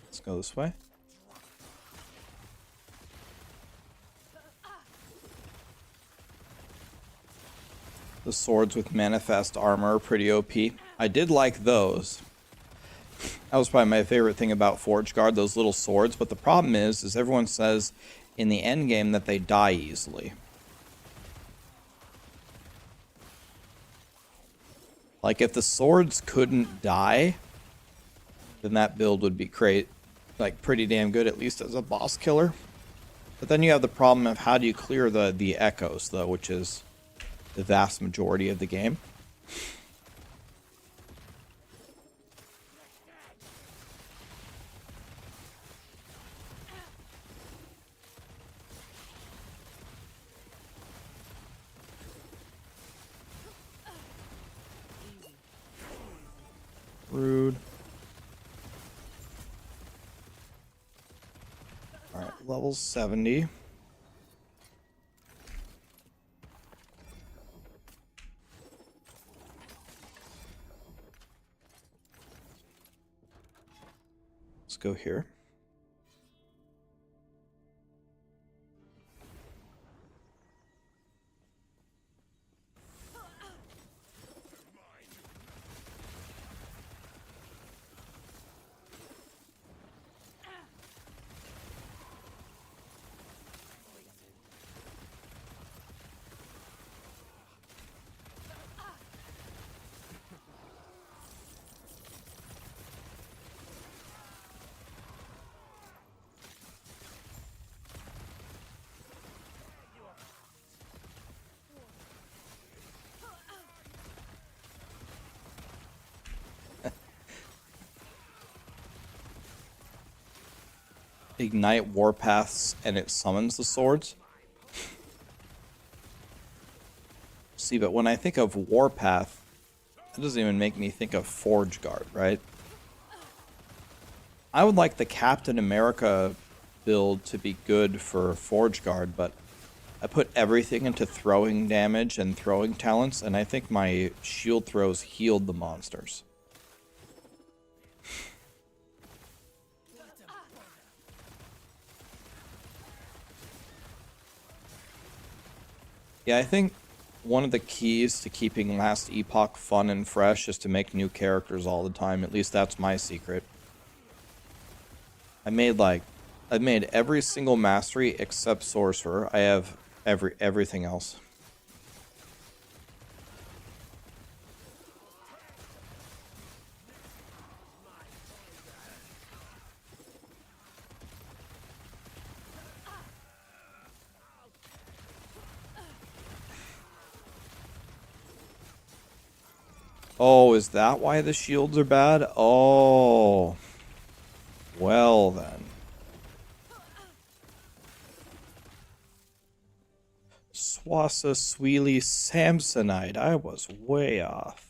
Speaker 1: Let's go this way. The swords with manifest armor are pretty OP. I did like those. That was probably my favorite thing about Forge Guard, those little swords. But the problem is everyone says in the endgame that they die easily. Like, if the swords couldn't die, then that build would be pretty damn good, at least as a boss killer. But then you have the problem of how do you clear the echoes, though, which is the vast majority of the game. Rude. Alright, level 70. Let's go here. Ignite warpaths and it summons the swords. See, but when I think of warpath, it doesn't even make me think of Forge Guard, right? I would like the Captain America build to be good for Forge Guard, but I put everything into throwing damage and throwing talents, and I think my shield throws healed the monsters. Yeah, I think one of the keys to keeping Last Epoch fun and fresh is to make new characters all the time. At least that's my secret. I made every single mastery except Sorcerer. I have everything else. Oh, is that why the shields are bad? Oh. Well then. Swassa Sweely Samsonite. I was way off.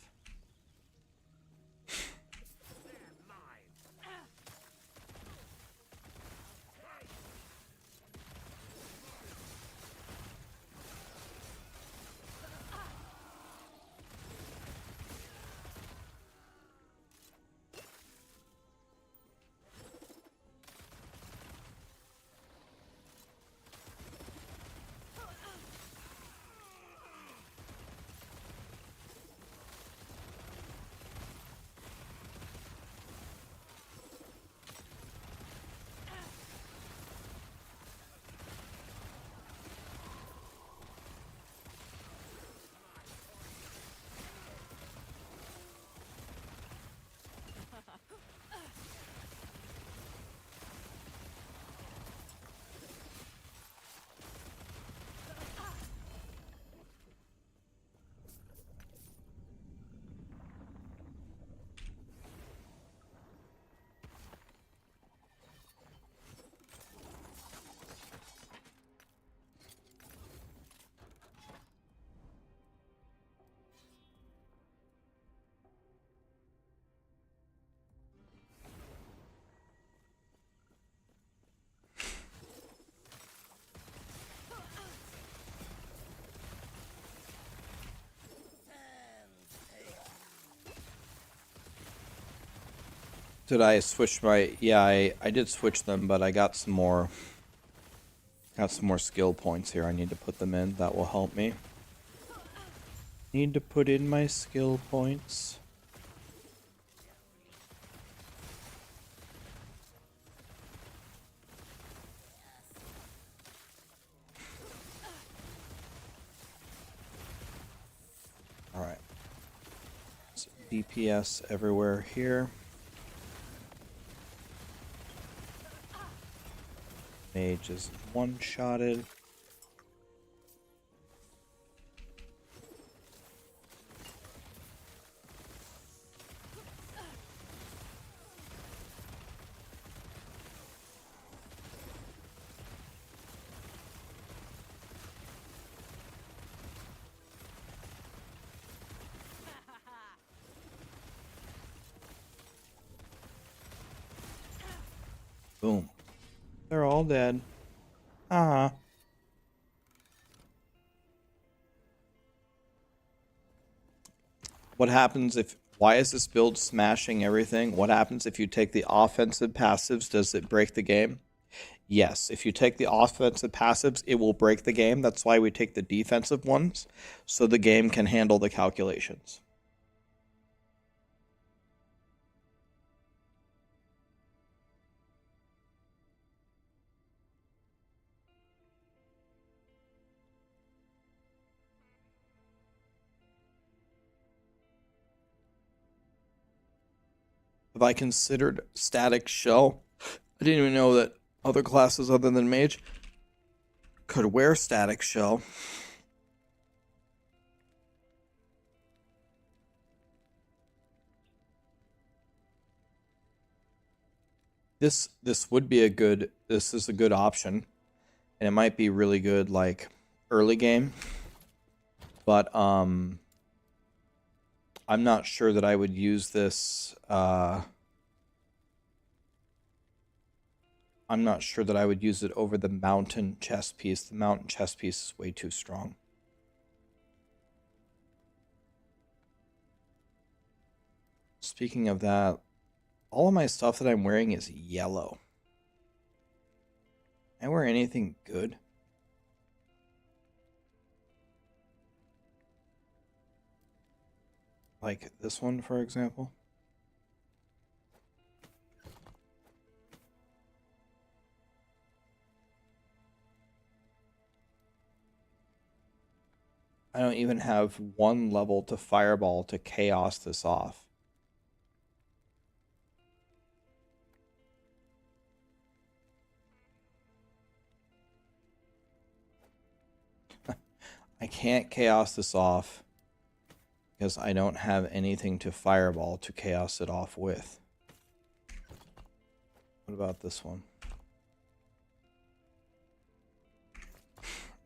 Speaker 1: Did I switch my... Yeah, I did switch them, but I got some more... Got some more skill points here. I need to put them in. That will help me. Need to put in my skill points. Alright. So DPS everywhere here. Mage is one-shotted. Boom. They're all dead. Ah. What happens if... Why is this build smashing everything? What happens if you take the offensive passives? Does it break the game? Yes. If you take the offensive passives, it will break the game. That's why we take the defensive ones, so the game can handle the calculations. Have I considered static shell? I didn't even know that other classes other than mage could wear static shell. This would be a good... This is a good option, and it might be really good like early game, but I'm not sure that I would use this. I'm not sure that I would use it over the mountain chest piece. The mountain chest piece is way too strong. Speaking of that, all of my stuff that I'm wearing is yellow. Can I wear anything good? Like this one, for example. I don't even have one level to fireball to chaos this off. I can't chaos this off because I don't have anything to fireball to chaos it off with. What about this one?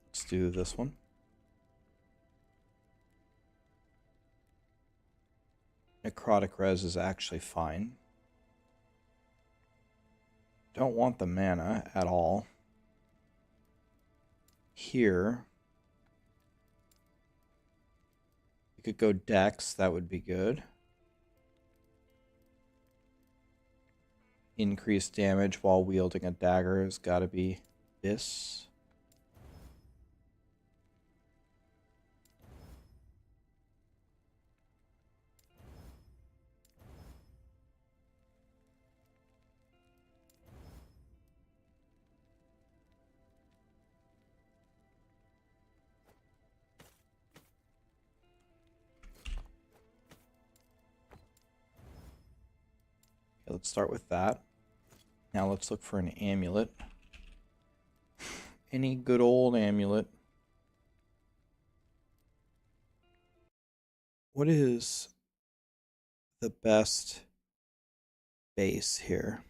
Speaker 1: Let's do this one. Necrotic res is actually fine. Don't want the mana at all. Here, you could go dex, that would be good. Increased damage while wielding a dagger has got to be this. Okay, let's start with that. Now let's look for an amulet. Any good old amulet. What is the best base here?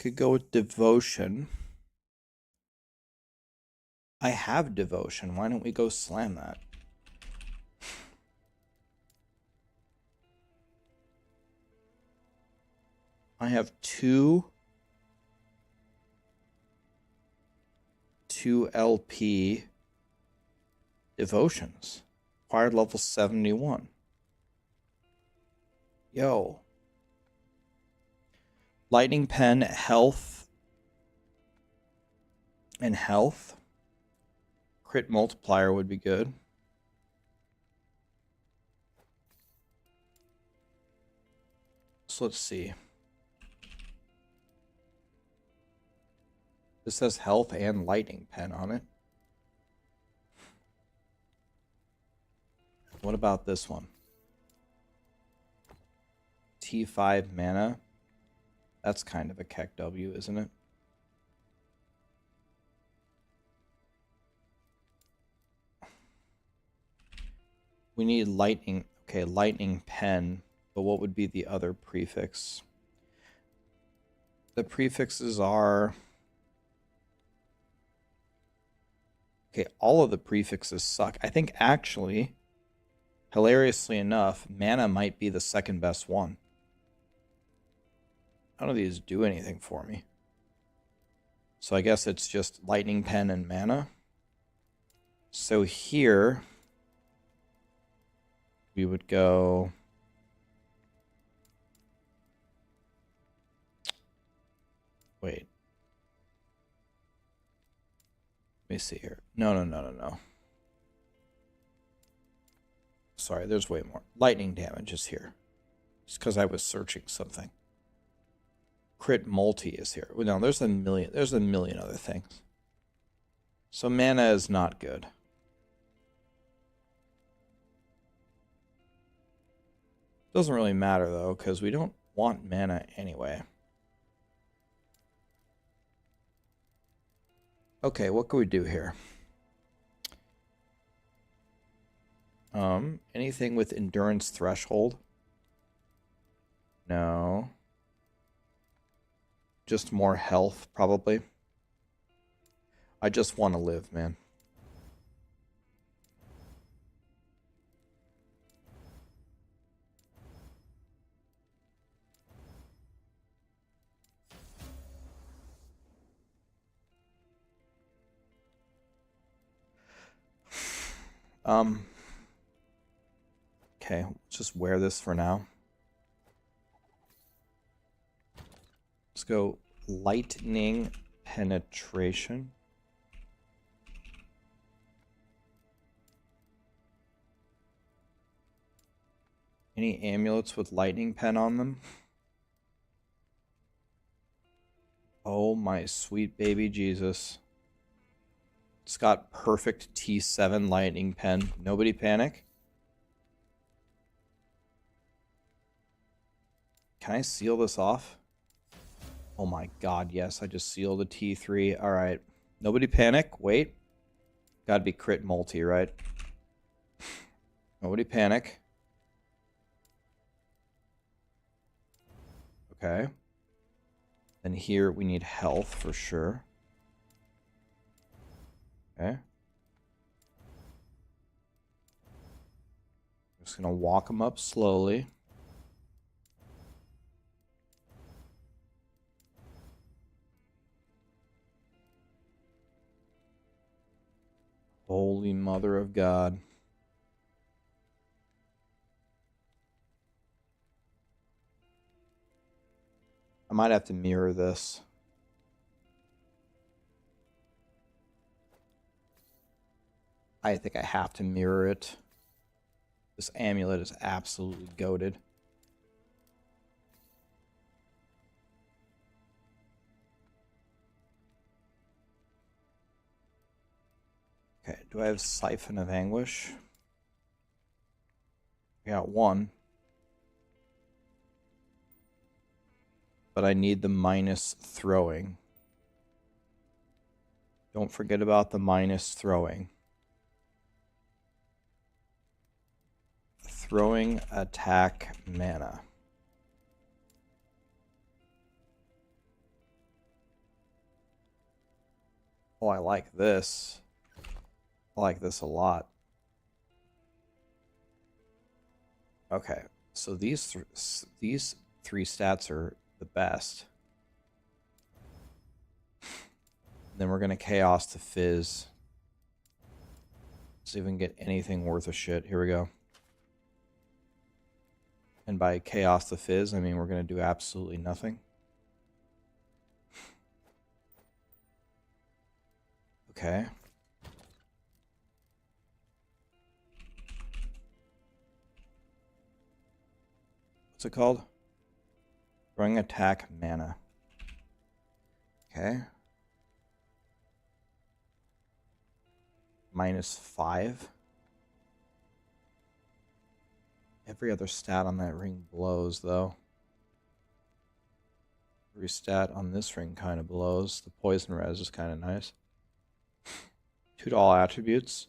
Speaker 1: Could go with devotion. I have devotion. Why don't we go slam that? I have two 2 LP Devotions. Acquired level 71. Yo. Lightning Pen, health. And health. Crit multiplier would be good. So let's see. This says health and lightning pen on it. What about this one? T5 mana. That's kind of a Keck W, isn't it? We need lightning. Okay, lightning pen. But what would be the other prefix? The prefixes are... Okay, all of the prefixes suck. I think actually, hilariously enough, mana might be the second best one. None of these do anything for me. So I guess it's just lightning pen and mana. So here, we would go... Wait. Let me see here. No. Sorry, there's way more. Lightning damage is here. Just because I was searching something. Crit multi is here. Well, no, there's a million other things. So mana is not good. Doesn't really matter though, because we don't want mana anyway. Okay, what can we do here? Anything with endurance threshold? No. Just more health, probably. I just want to live, man. Okay, just wear this for now. Let's go lightning penetration. Any amulets with lightning pen on them? Oh my sweet baby Jesus. It's got perfect T7 lightning pen. Nobody panic. Can I seal this off? Oh my god, yes, I just sealed a T3. Alright. Nobody panic. Wait. Gotta be crit multi, right? Nobody panic. Okay. Then here we need health for sure. Okay. I'm just gonna walk them up slowly. Holy Mother of God. I might have to mirror this. I think I have to mirror it. This amulet is absolutely goated. Okay, do I have Siphon of Anguish? I got one. But I need the minus throwing. Don't forget about the minus throwing. Throwing attack mana. Oh, I like this. I like this a lot. Okay, so these three stats are the best. Then we're going to chaos the fizz. See if we can get anything worth a shit. Here we go. And by chaos the fizz, I mean we're going to do absolutely nothing. Okay. What's it called? Throwing attack mana. Okay. -5. Every other stat on that ring blows, though. Every stat on this ring kind of blows. The poison res is kind of nice. 2 to all attributes.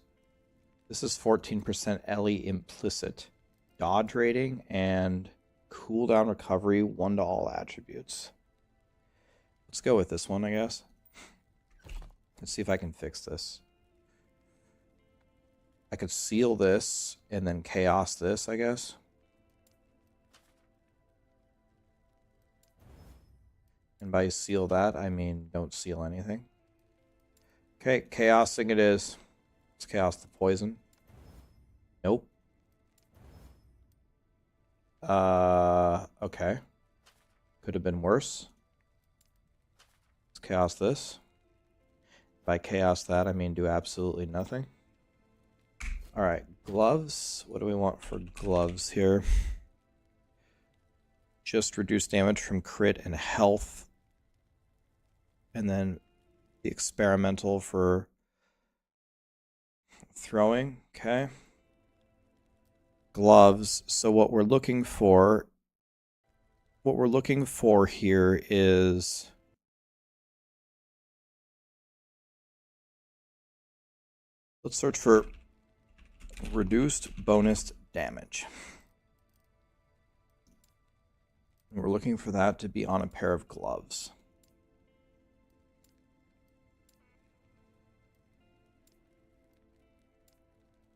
Speaker 1: This is 14% LE implicit. Dodge rating and cooldown recovery 1 to all attributes. Let's go with this one, I guess. Let's see if I can fix this. I could seal this and then chaos this, I guess. And by seal that, I mean don't seal anything. Okay, chaosing it is. Let's chaos the poison. Nope. Okay. Could have been worse. Let's chaos this. By chaos that, I mean do absolutely nothing. Alright, gloves. What do we want for gloves here? Just reduce damage from crit and health. And then the experimental for throwing. Okay. Gloves. So what we're looking for here is let's search for reduced bonus damage. And we're looking for that to be on a pair of gloves.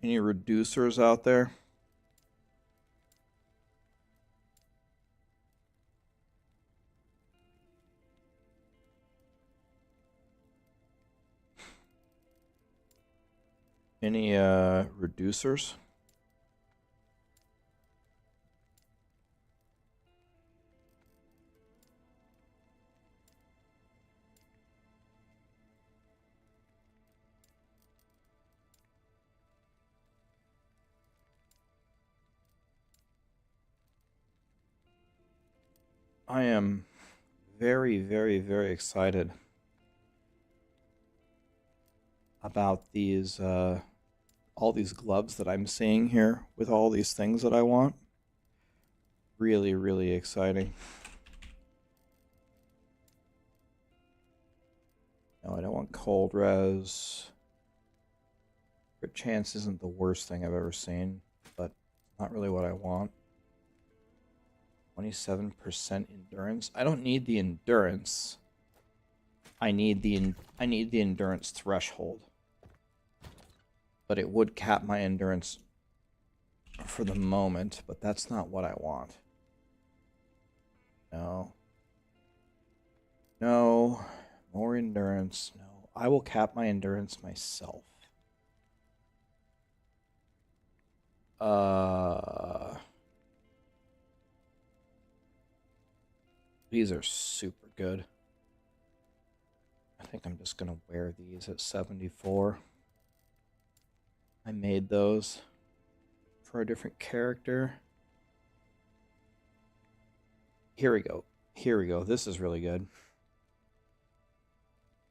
Speaker 1: Any reducers out there? Any reducers? I am very, very, very excited about these all these gloves that I'm seeing here with all these things that I want. Really, really exciting. No, I don't want cold res. Crit chance isn't the worst thing I've ever seen, but not really what I want. 27% endurance. I don't need the endurance. I need the endurance threshold. But it would cap my endurance for the moment, but that's not what I want. No. No. More endurance. No. I will cap my endurance myself. These are super good. I think I'm just going to wear these at 74. I made those for a different character. Here we go. Here we go. This is really good.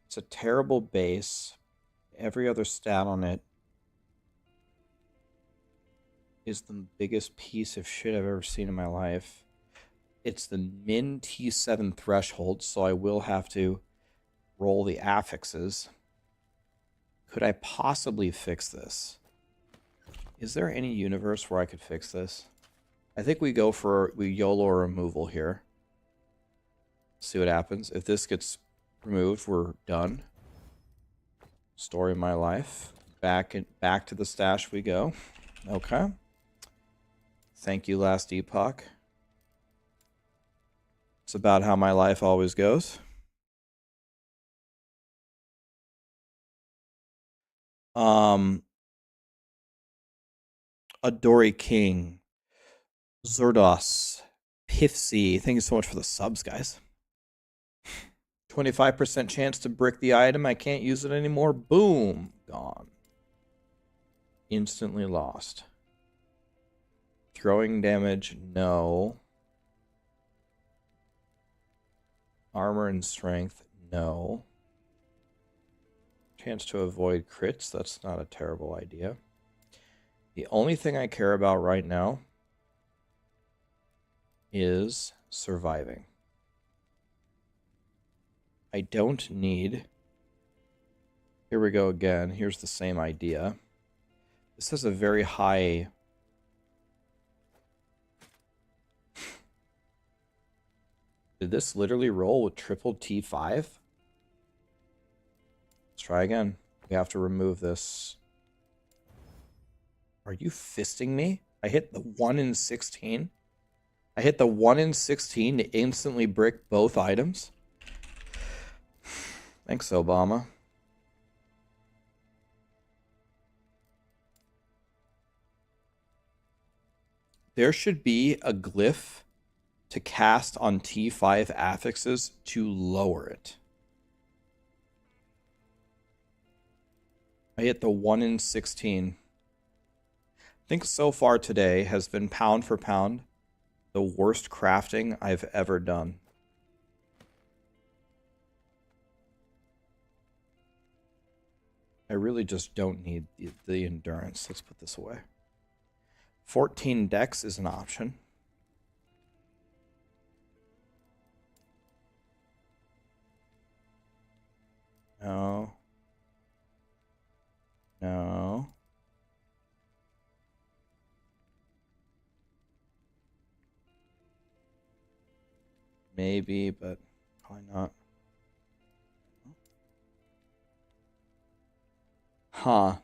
Speaker 1: It's a terrible base. Every other stat on it is the biggest piece of shit I've ever seen in my life. It's the min T7 threshold, so I will have to roll the affixes. Could I possibly fix this? Is there any universe where I could fix this? I think we YOLO removal here. See what happens. If this gets removed, we're done. Story of my life. Back to the stash we go. Okay. Thank you, last Epoch. It's about how my life always goes. Adori King, Zerdos, Pifsy. Thank you so much for the subs, guys. 25% chance to brick the item. I can't use it anymore. Boom. Gone. Instantly lost. Throwing damage, no. Armor and strength, no. Chance to avoid crits, that's not a terrible idea. The only thing I care about right now is surviving. I don't need... Here we go again. Here's the same idea. This has a very high... Did this literally roll with triple T5? Let's try again. We have to remove this. Are you fisting me? I hit the 1 in 16. I hit the 1 in 16 to instantly brick both items. Thanks, Obama. There should be a glyph to cast on T5 affixes to lower it. I hit the 1 in 16. I think so far today has been pound for pound the worst crafting I've ever done. I really just don't need the endurance. Let's put this away. 14 dex is an option. No. No. Maybe, but probably not. Huh.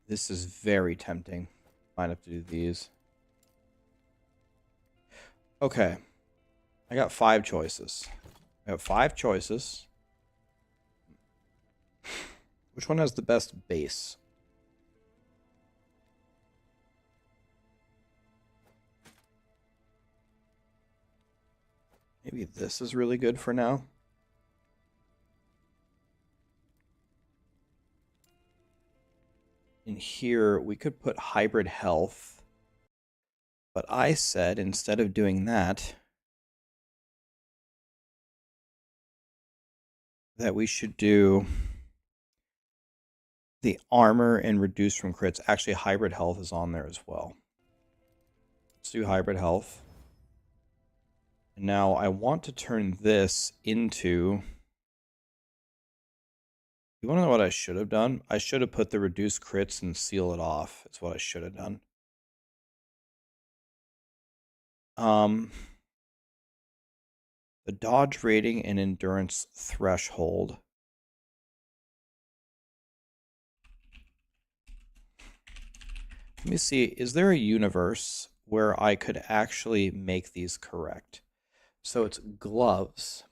Speaker 1: This is very tempting. Might have to do these. Okay. I got 5 choices. I have 5 choices. Which one has the best base? Maybe this is really good for now. In here, we could put hybrid health. But I said, instead of doing that, that we should do the armor and reduce from crits. Actually, hybrid health is on there as well. Let's do hybrid health. And now I want to turn this into... You want to know what I should have done? I should have put the reduced crits and seal it off. It's what I should have done. The dodge rating and endurance threshold. Let me see, is there a universe where I could actually make these correct? So it's gloves.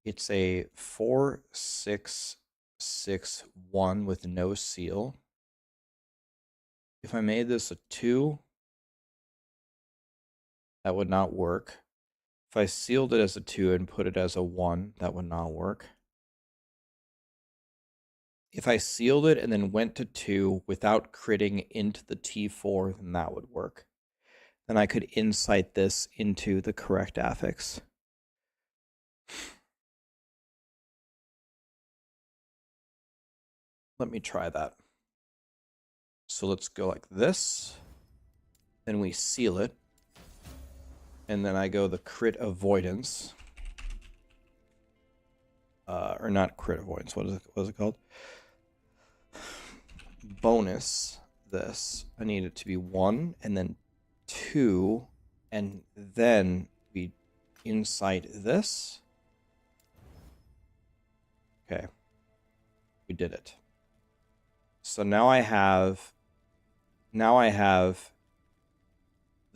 Speaker 1: It's a 4-6-6-1 with no seal. If I made this a 2, that would not work. If I sealed it as a 2 and put it as a 1, that would not work. If I sealed it and then went to 2 without critting into the T4, then that would work. Then I could insight this into the correct affix. Let me try that. So let's go like this. Then we seal it. And then I go the crit avoidance. Or not crit avoidance. What is it called? Bonus this. I need it to be 1 and then 2. And then we insight this. Okay. We did it. So now I have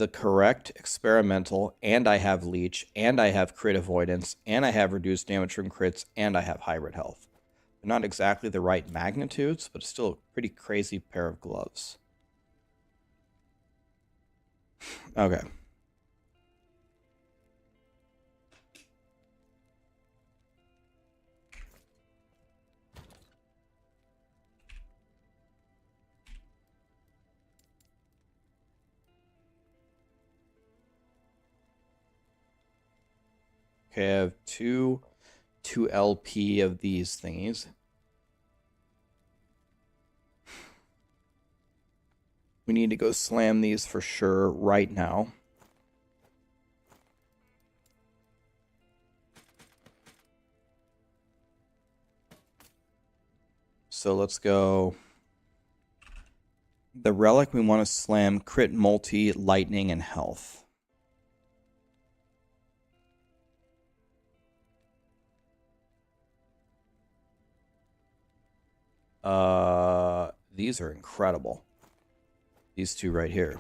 Speaker 1: the correct experimental, and I have leech, and I have crit avoidance, and I have reduced damage from crits, and I have hybrid health. They're not exactly the right magnitudes, but it's still a pretty crazy pair of gloves. Okay. Okay, I have two LP of these thingies. We need to go slam these for sure right now. So let's go. The relic we want to slam crit, multi, lightning, and health. These are incredible. These two right here.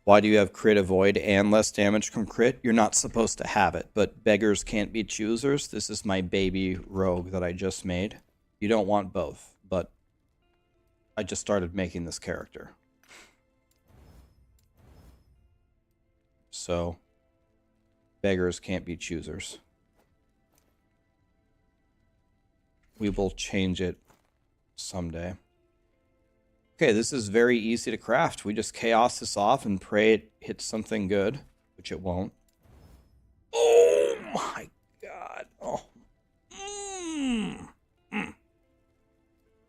Speaker 1: Why do you have crit avoid and less damage from crit? You're not supposed to have it, but beggars can't be choosers. This is my baby rogue that I just made. You don't want both, but I just started making this character. So, beggars can't be choosers. We will change it someday. Okay, this is very easy to craft. We just chaos this off and pray it hits something good, which it won't. Oh my god. Oh.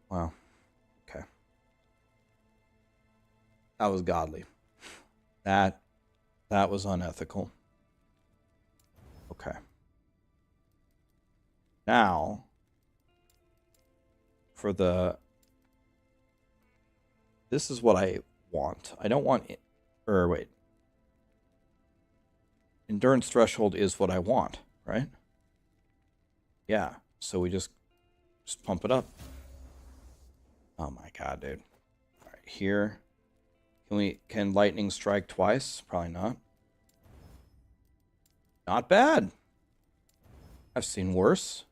Speaker 1: Wow. Okay. That was godly. That was unethical. Okay. Now, for the... This is what I want. I don't want... wait. Endurance threshold is what I want, right? Yeah. So we just pump it up. Oh my god, dude. All right, here. Can lightning strike twice? Probably not. Not bad. I've seen worse.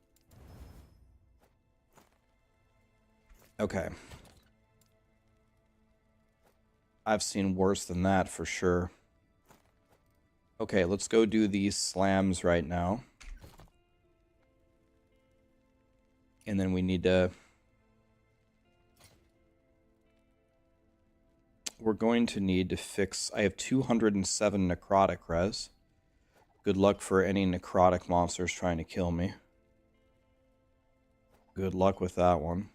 Speaker 1: Okay. I've seen worse than that for sure. Okay, let's go do these slams right now. And then we need to... We're going to need to fix... I have 207 necrotic res. Good luck for any necrotic monsters trying to kill me. Good luck with that one.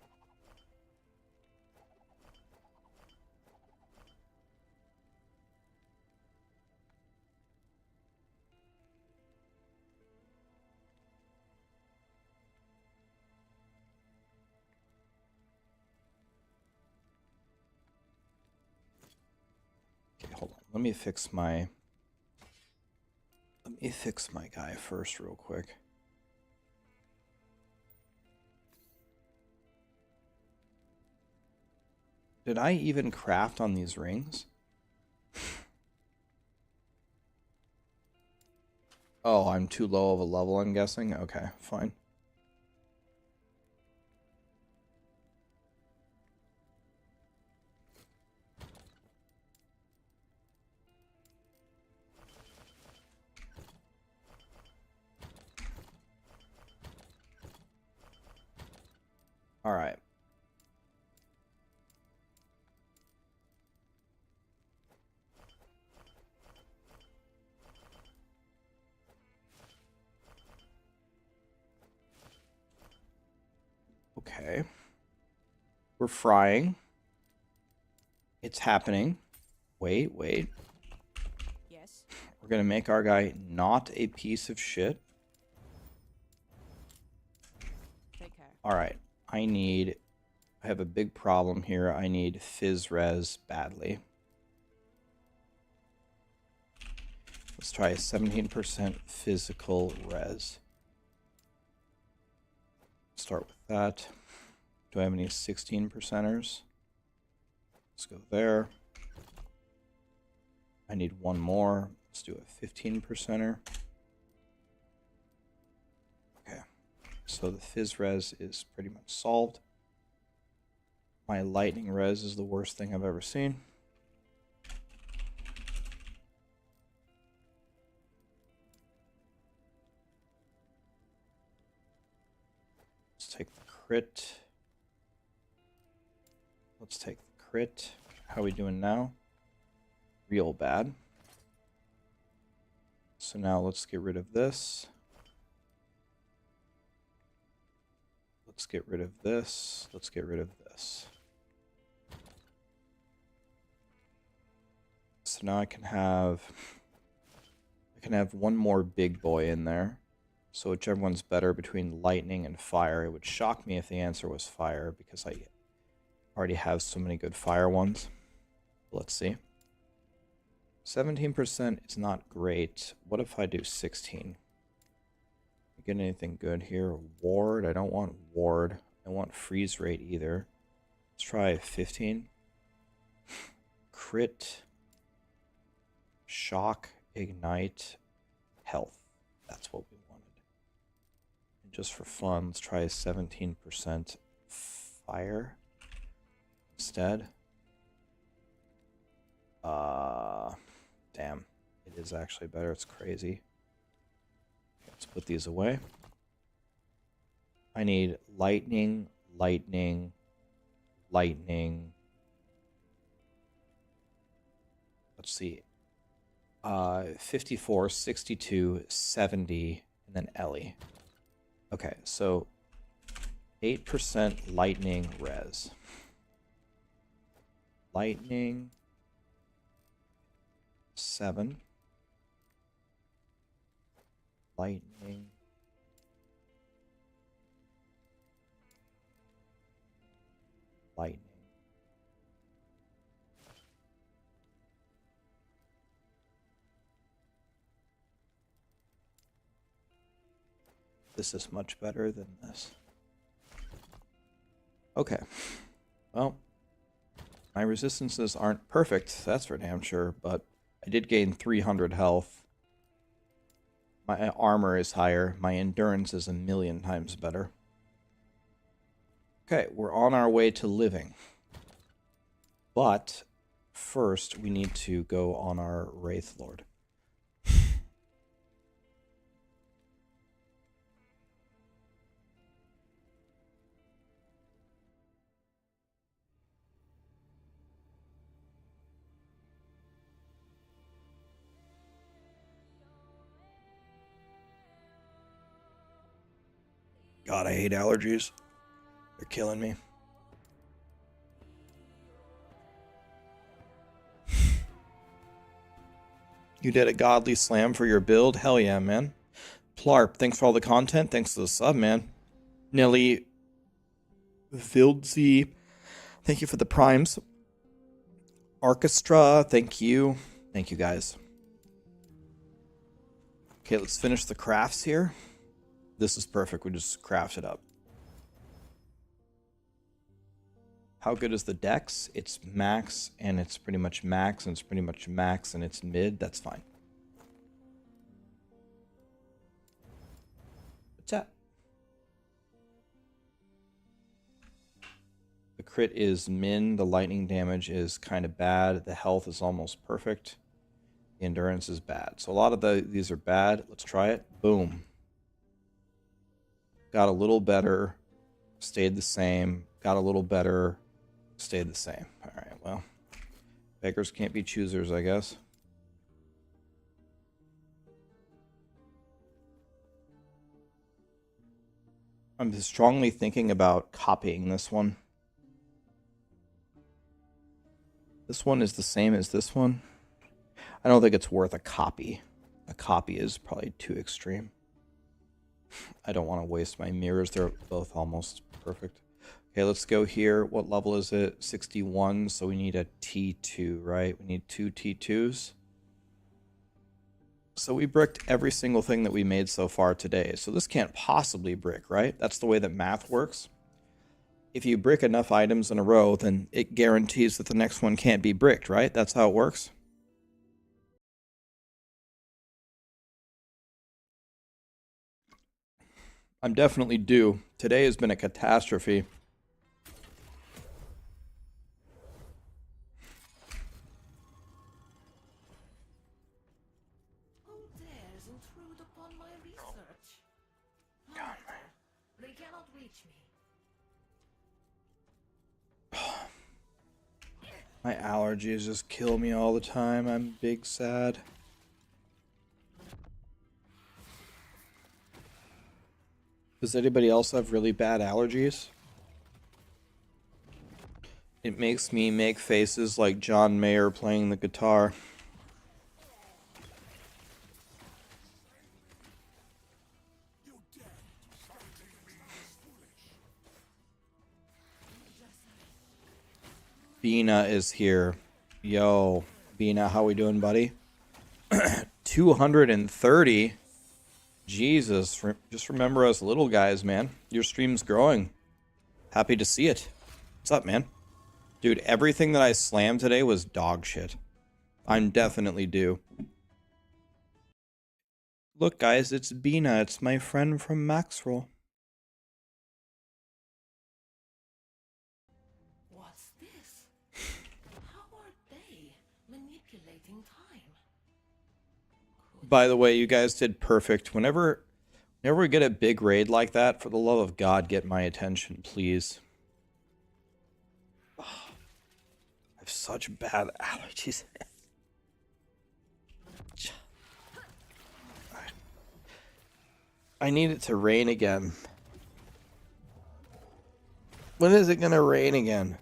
Speaker 1: Okay, hold on. Let me fix my guy first real quick. Did I even craft on these rings? Oh, I'm too low of a level, I'm guessing? Okay, fine. All right. Okay. We're frying. It's happening. Wait.
Speaker 2: Yes.
Speaker 1: We're going to make our guy not a piece of shit.
Speaker 2: Take care.
Speaker 1: All right. I have a big problem here. I need fizz res badly. Let's try a 17% physical res. Start with that. Do I have any 16%ers? Let's go there. I need one more. Let's do a 15%er. Okay. So the fizz res is pretty much solved. My lightning res is the worst thing I've ever seen. Let's take the crit. Let's take the crit. How are we doing now? Real bad. So now let's get rid of this. Let's get rid of this. Let's get rid of this. So now I can have one more big boy in there. So whichever one's better between lightning and fire. It would shock me if the answer was fire because I already have so many good fire ones. Let's see. 17% is not great. What if I do 16? Get anything good here? Ward? I don't want ward. I don't want freeze rate either. Let's try 15. Crit. Shock. Ignite. Health. That's what we wanted. And just for fun, let's try 17% fire instead. Damn. It is actually better. It's crazy. Let's put these away. I need lightning, lightning, lightning. Let's see. 54, 62, 70, and then Ellie. Okay, so 8% lightning res. Lightning 7. Lightning. Lightning. This is much better than this. Okay. Well, my resistances aren't perfect, that's for damn sure, but I did gain 300 health. My armor is higher. My endurance is 1,000,000 times better. Okay, we're on our way to living. But first, we need to go on our Wraith Lord. God, I hate allergies. They're killing me. You did a godly slam for your build? Hell yeah, man. Plarp, thanks for all the content. Thanks for the sub, man. Nelly Vildzy, thank you for the primes. Orchestra, thank you. Thank you, guys. Okay, let's finish the crafts here. This is perfect. We just craft it up. How good is the dex? It's max, and it's pretty much max, and it's pretty much max, and it's mid. That's fine. What's that? The crit is min. The lightning damage is kind of bad. The health is almost perfect. The endurance is bad. So a lot of these are bad. Let's try it. Boom. Got a little better. Stayed the same. Got a little better. Stayed the same. All right, well. Beggars can't be choosers, I guess. I'm strongly thinking about copying this one. This one is the same as this one. I don't think it's worth a copy. A copy is probably too extreme. I don't want to waste my mirrors. They're both almost perfect. Okay, let's go here. What level is it? 61. So we need a T2, right? We need 2 T2s. So we bricked every single thing that we made so far today. So this can't possibly brick, right? That's the way that math works. If you brick enough items in a row, then it guarantees that the next one can't be bricked, right? That's how it works. I'm definitely due. Today has been a catastrophe.
Speaker 5: Who dares intrude upon my research?
Speaker 1: God,
Speaker 5: They cannot reach me.
Speaker 1: my allergies just kill me all the time. I'm big sad. Does anybody else have really bad allergies? It makes me make faces like John Mayer playing the guitar. Bina is here. Yo, Bina, how we doing, buddy? 230? Jesus, just remember us little guys, man. Your stream's growing. Happy to see it. What's up, man? Dude, everything that I slammed today was dog shit. I'm definitely due. Look, guys, it's Bina. It's my friend from Maxroll.
Speaker 5: What's this? How are they manipulating time?
Speaker 1: By the way, you guys did perfect. Whenever we get a big raid like that, for the love of God, get my attention, please. Oh, I have such bad allergies. I need it to rain again. When is it gonna rain again?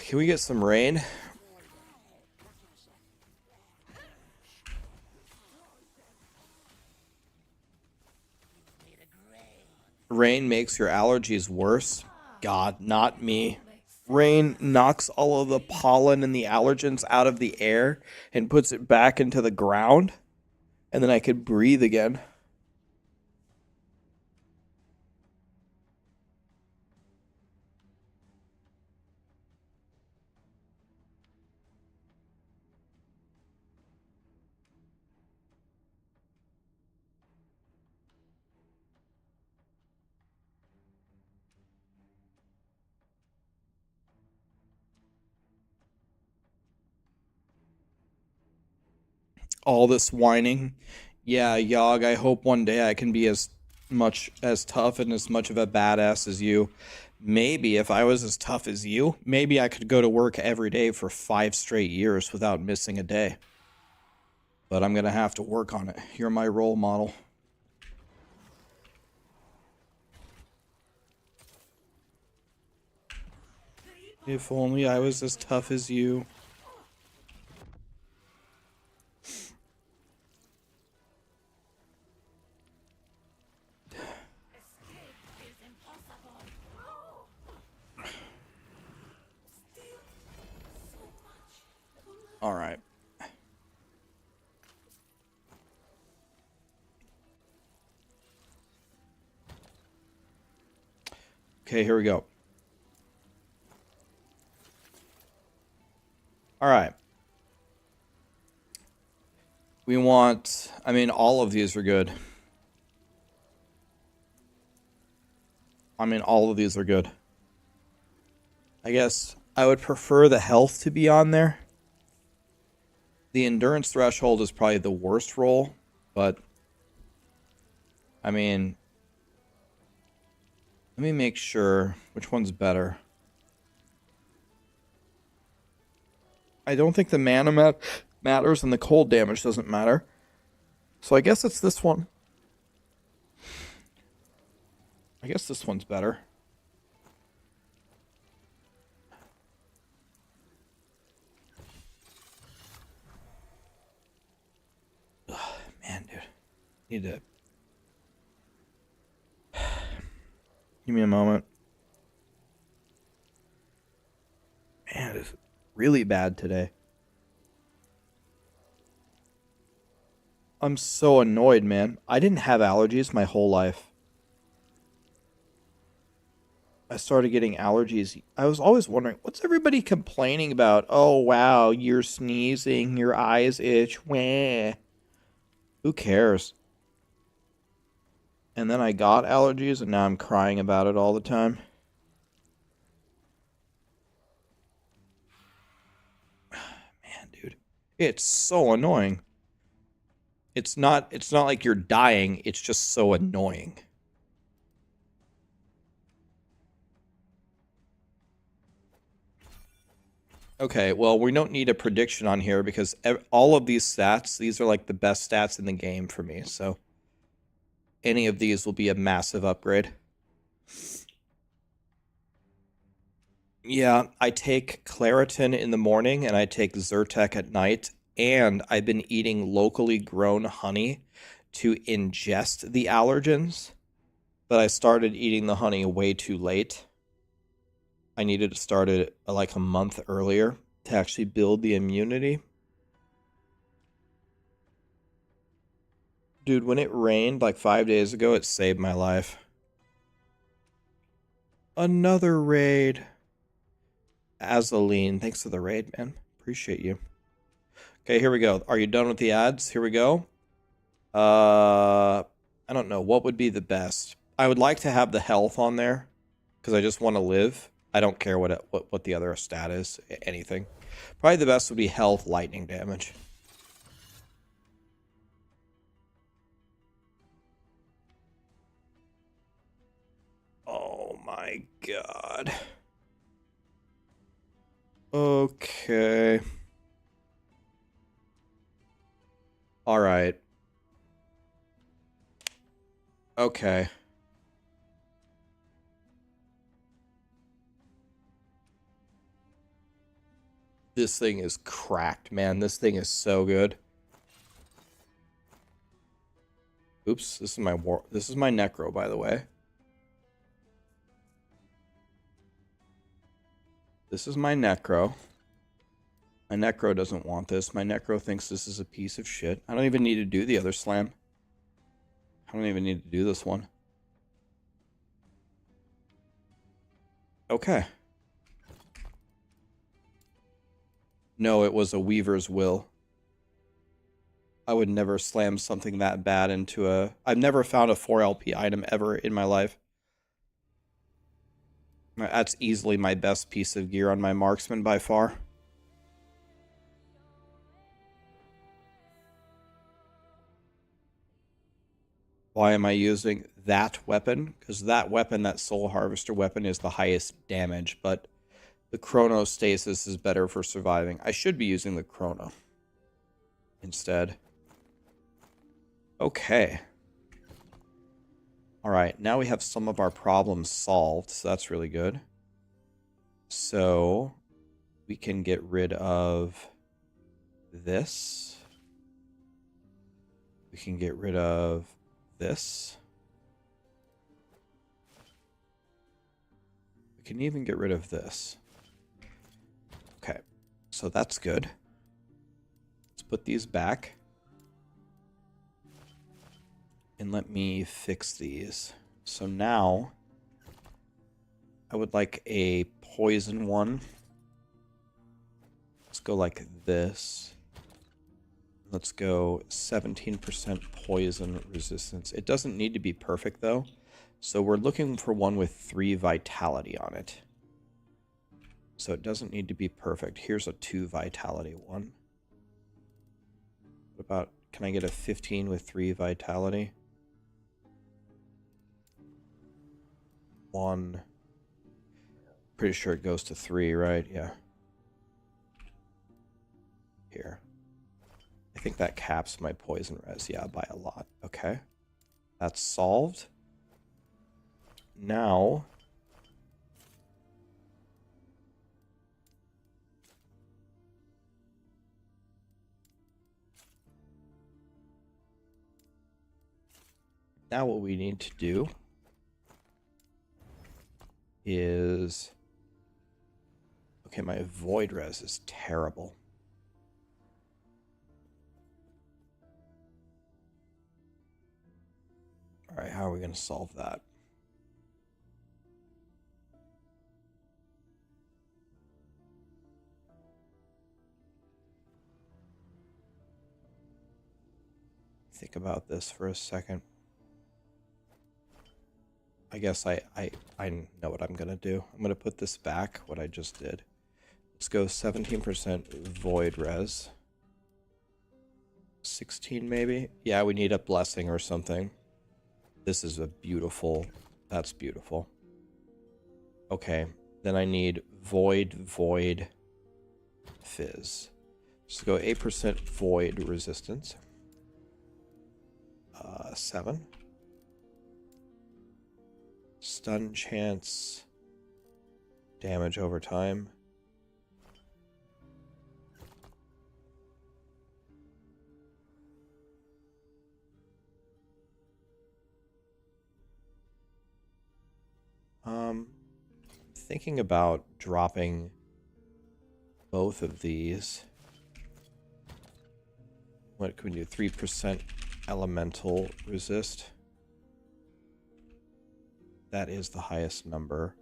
Speaker 1: Can we get some rain? Rain makes your allergies worse? God, not me. Rain knocks all of the pollen and the allergens out of the air and puts it back into the ground, and then I could breathe again. All this whining. Yeah, Yogg, I hope one day I can be as tough and as much of a badass as you. Maybe if I was as tough as you, maybe I could go to work every day for 5 straight years without missing a day. But I'm gonna have to work on it. You're my role model. If only I was as tough as you. All right. Okay, here we go. All right. We want, I mean, all of these are good. I mean, all of these are good. I guess I would prefer the health to be on there. The endurance threshold is probably the worst roll, but I mean, let me make sure which one's better. I don't think the mana matters and the cold damage doesn't matter. So I guess it's this one. I guess this one's better. Ugh, man, dude. Need to... Give me a moment. Man, it's really bad today. I'm so annoyed, man. I didn't have allergies my whole life. I started getting allergies. I was always wondering, what's everybody complaining about? Oh, wow, you're sneezing, your eyes itch. Wah. Who cares? And then I got allergies, and now I'm crying about it all the time. Man, dude. It's so annoying. It's not like you're dying, it's just so annoying. Okay, well, we don't need a prediction on here because all of these stats, these are like the best stats in the game for me. So any of these will be a massive upgrade. Yeah, I take Claritin in the morning and I take Zyrtec at night. And I've been eating locally grown honey to ingest the allergens. But I started eating the honey way too late. I needed to start it like a month earlier to actually build the immunity. Dude, when it rained like 5 days ago, it saved my life. Another raid. Azaleen, thanks for the raid, man. Appreciate you. Okay, here we go. Are you done with the ads? Here we go. I don't know. What would be the best? I would like to have the health on there because I just want to live. I don't care what the other stat is. Anything. Probably the best would be health, lightning damage. Oh my god. Okay. All right. Okay. This thing is cracked, man. This thing is so good. Oops, this is my Necro, by the way. This is my Necro. My Necro doesn't want this. My Necro thinks this is a piece of shit. I don't even need to do the other slam. I don't even need to do this one. Okay. No, it was a Weaver's Will. I would never slam something that bad into a... I've never found a 4LP item ever in my life. That's easily my best piece of gear on my marksman by far. Why am I using that weapon? Because that weapon, that Soul Harvester weapon, is the highest damage, but the Chronostasis is better for surviving. I should be using the Chrono instead. Okay. Alright, now we have some of our problems solved, so that's really good. So, we can get rid of this. We can get rid of this. We can even get rid of this. Okay, so that's good. Let's put these back. And let me fix these. So now, I would like a poison one. Let's go like this. Let's go 17% poison resistance. It doesn't need to be perfect though. So we're looking for one with 3 vitality on it. So it doesn't need to be perfect. Here's a 2 vitality one. What about, can I get a 15 with 3 vitality? 1. Pretty sure it goes to 3, right? Yeah. Here. I think that caps my poison res, yeah, by a lot. Okay. That's solved. Now... Now what we need to do is... Okay, my void res is terrible. Alright, how are we going to solve that? think about this for a second. I guess I know what I'm gonna do. I'm gonna put this back, what I just did. Let's go 17% void res. 16 maybe? Yeah, we need a blessing or something. This is a beautiful, that's beautiful. Okay, then I need void, fizz. Just go 8% void resistance. 7. Stun chance. Damage over time. Thinking about dropping both of these. What can we do? 3% elemental resist. That is the highest number.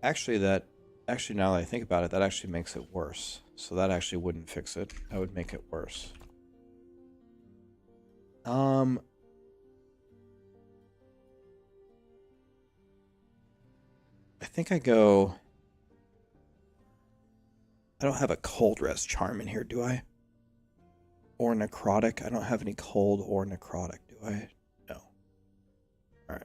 Speaker 1: Actually, now that I think about it, that actually makes it worse. So that actually wouldn't fix it. That would make it worse. I think I go... I don't have a cold res charm in here, do I? Or necrotic? I don't have any cold or necrotic, do I? No. Alright.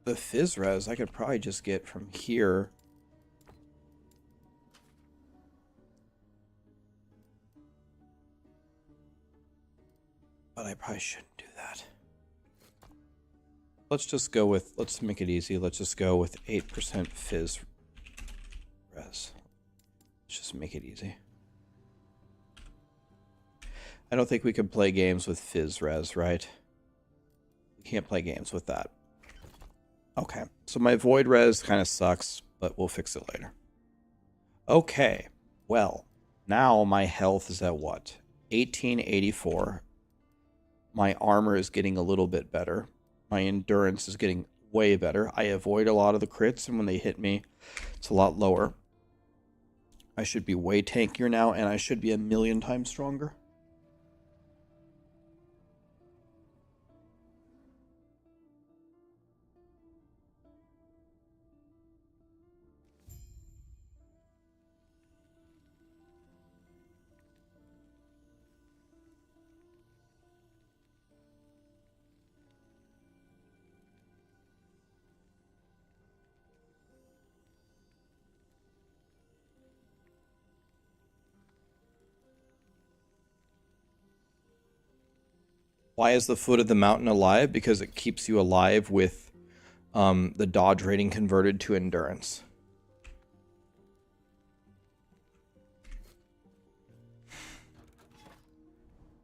Speaker 1: The fizz res I could probably just get from here. But I probably shouldn't do that. Let's just go with, let's make it easy. Let's just go with 8% fizz res. Let's just make it easy. I don't think we can play games with fizz res, right? We can't play games with that. Okay, so my void res kind of sucks, but we'll fix it later. Okay, well, now my health is at what? 1884. My armor is getting a little bit better. My endurance is getting way better. I avoid a lot of the crits, and when they hit me, it's a lot lower. I should be way tankier now, and I should be a million times stronger. Why is the foot of the mountain alive? Because it keeps you alive with the dodge rating converted to endurance.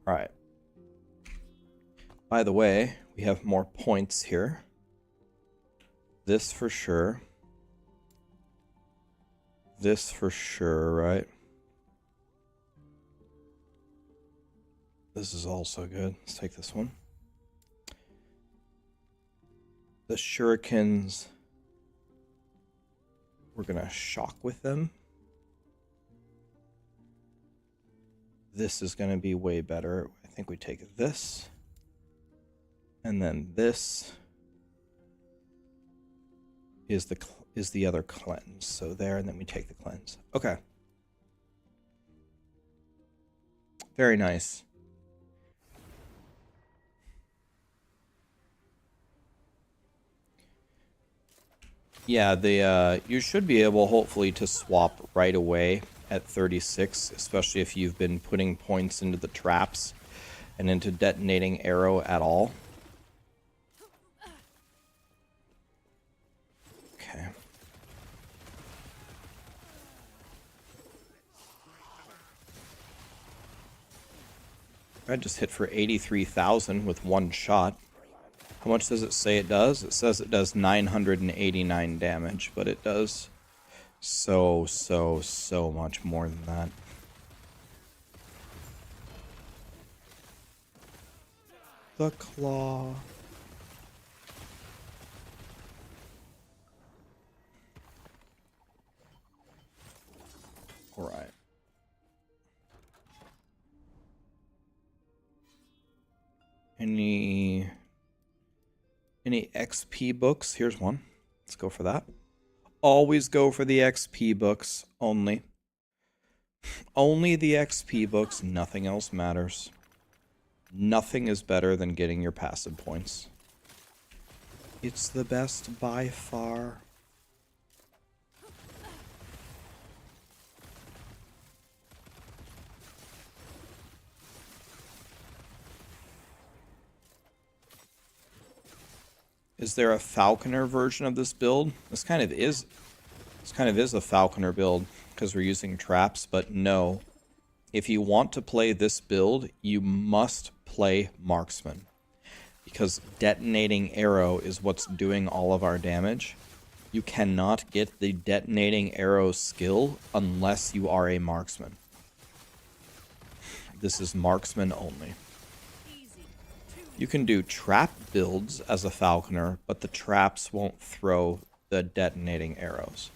Speaker 1: Alright. By the way, we have more points here. This for sure. This for sure, right? This is also good. Let's take this one. The shurikens, we're gonna shock with them. This is gonna be way better. I think we take this. And then this is the other cleanse. So there, and then we take the cleanse. Okay. Very nice. Yeah, you should be able, hopefully, to swap right away at 36, especially if you've been putting points into the traps and into detonating arrow at all. Okay. I just hit for 83,000 with one shot. How much does it say it does? It says it does 989 damage, but it does So much more than that. The claw. All right. Any XP books? Here's one. Let's go for that. Always go for the XP books only. Only the XP books, nothing else matters. Nothing is better than getting your passive points. It's the best by far. Is there a Falconer version of this build? This kind of is a Falconer build because we're using traps, but no. If you want to play this build, you must play Marksman. Because detonating arrow is what's doing all of our damage. You cannot get the detonating arrow skill unless you are a Marksman. This is Marksman only. You can do trap builds as a Falconer, but the traps won't throw the detonating arrows.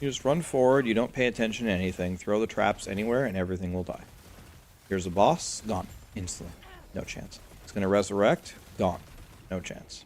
Speaker 1: You just run forward, you don't pay attention to anything, throw the traps anywhere, and everything will die. Here's a boss, gone. Instantly. No chance. It's going to resurrect, gone. No chance.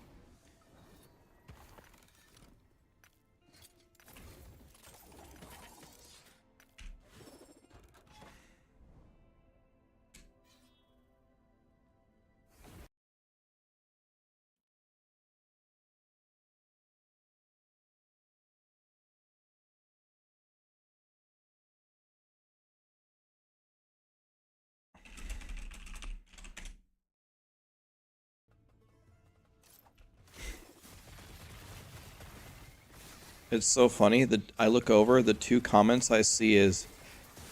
Speaker 1: It's so funny that I look over, the two comments I see is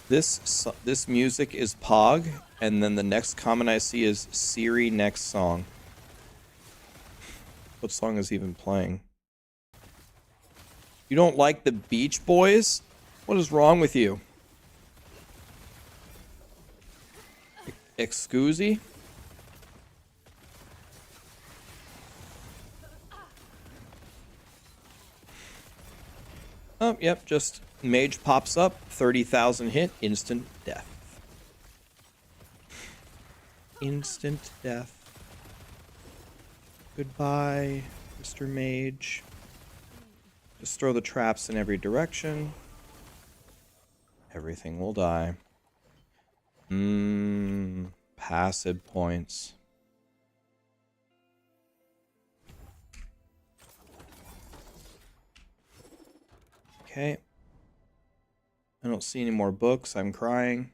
Speaker 1: this music is Pog, and then the next comment I see is Siri next song. What song is even playing? You don't like the Beach Boys? What is wrong with you? Excuse? Oh, yep, just mage pops up, 30,000 hit, instant death. Instant death. Goodbye, Mr. Mage. Just throw the traps in every direction. Everything will die. Passive points. Okay. I don't see any more books. I'm crying.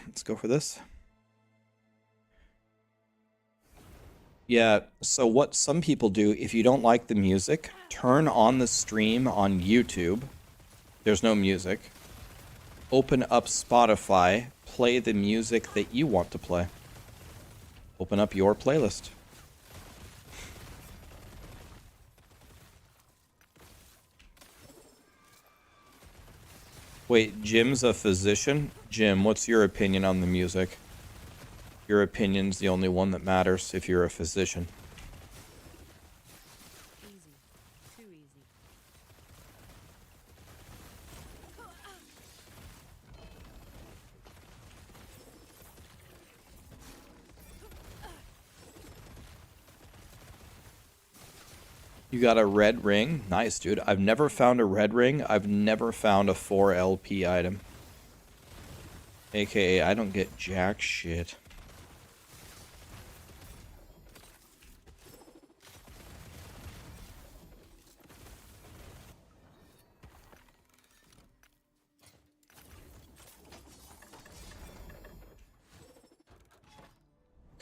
Speaker 1: Let's go for this. Yeah, so what some people do, if you don't like the music, turn on the stream on YouTube. There's no music. Open up Spotify, play the music that you want to play. Open up your playlist. Wait, Jim's a physician? Jim, what's your opinion on the music? Your opinion's the only one that matters if you're a physician.
Speaker 2: Easy. Too easy.
Speaker 1: You got a red ring? Nice, dude. I've never found a red ring. I've never found a 4 LP item. AKA, I don't get jack shit.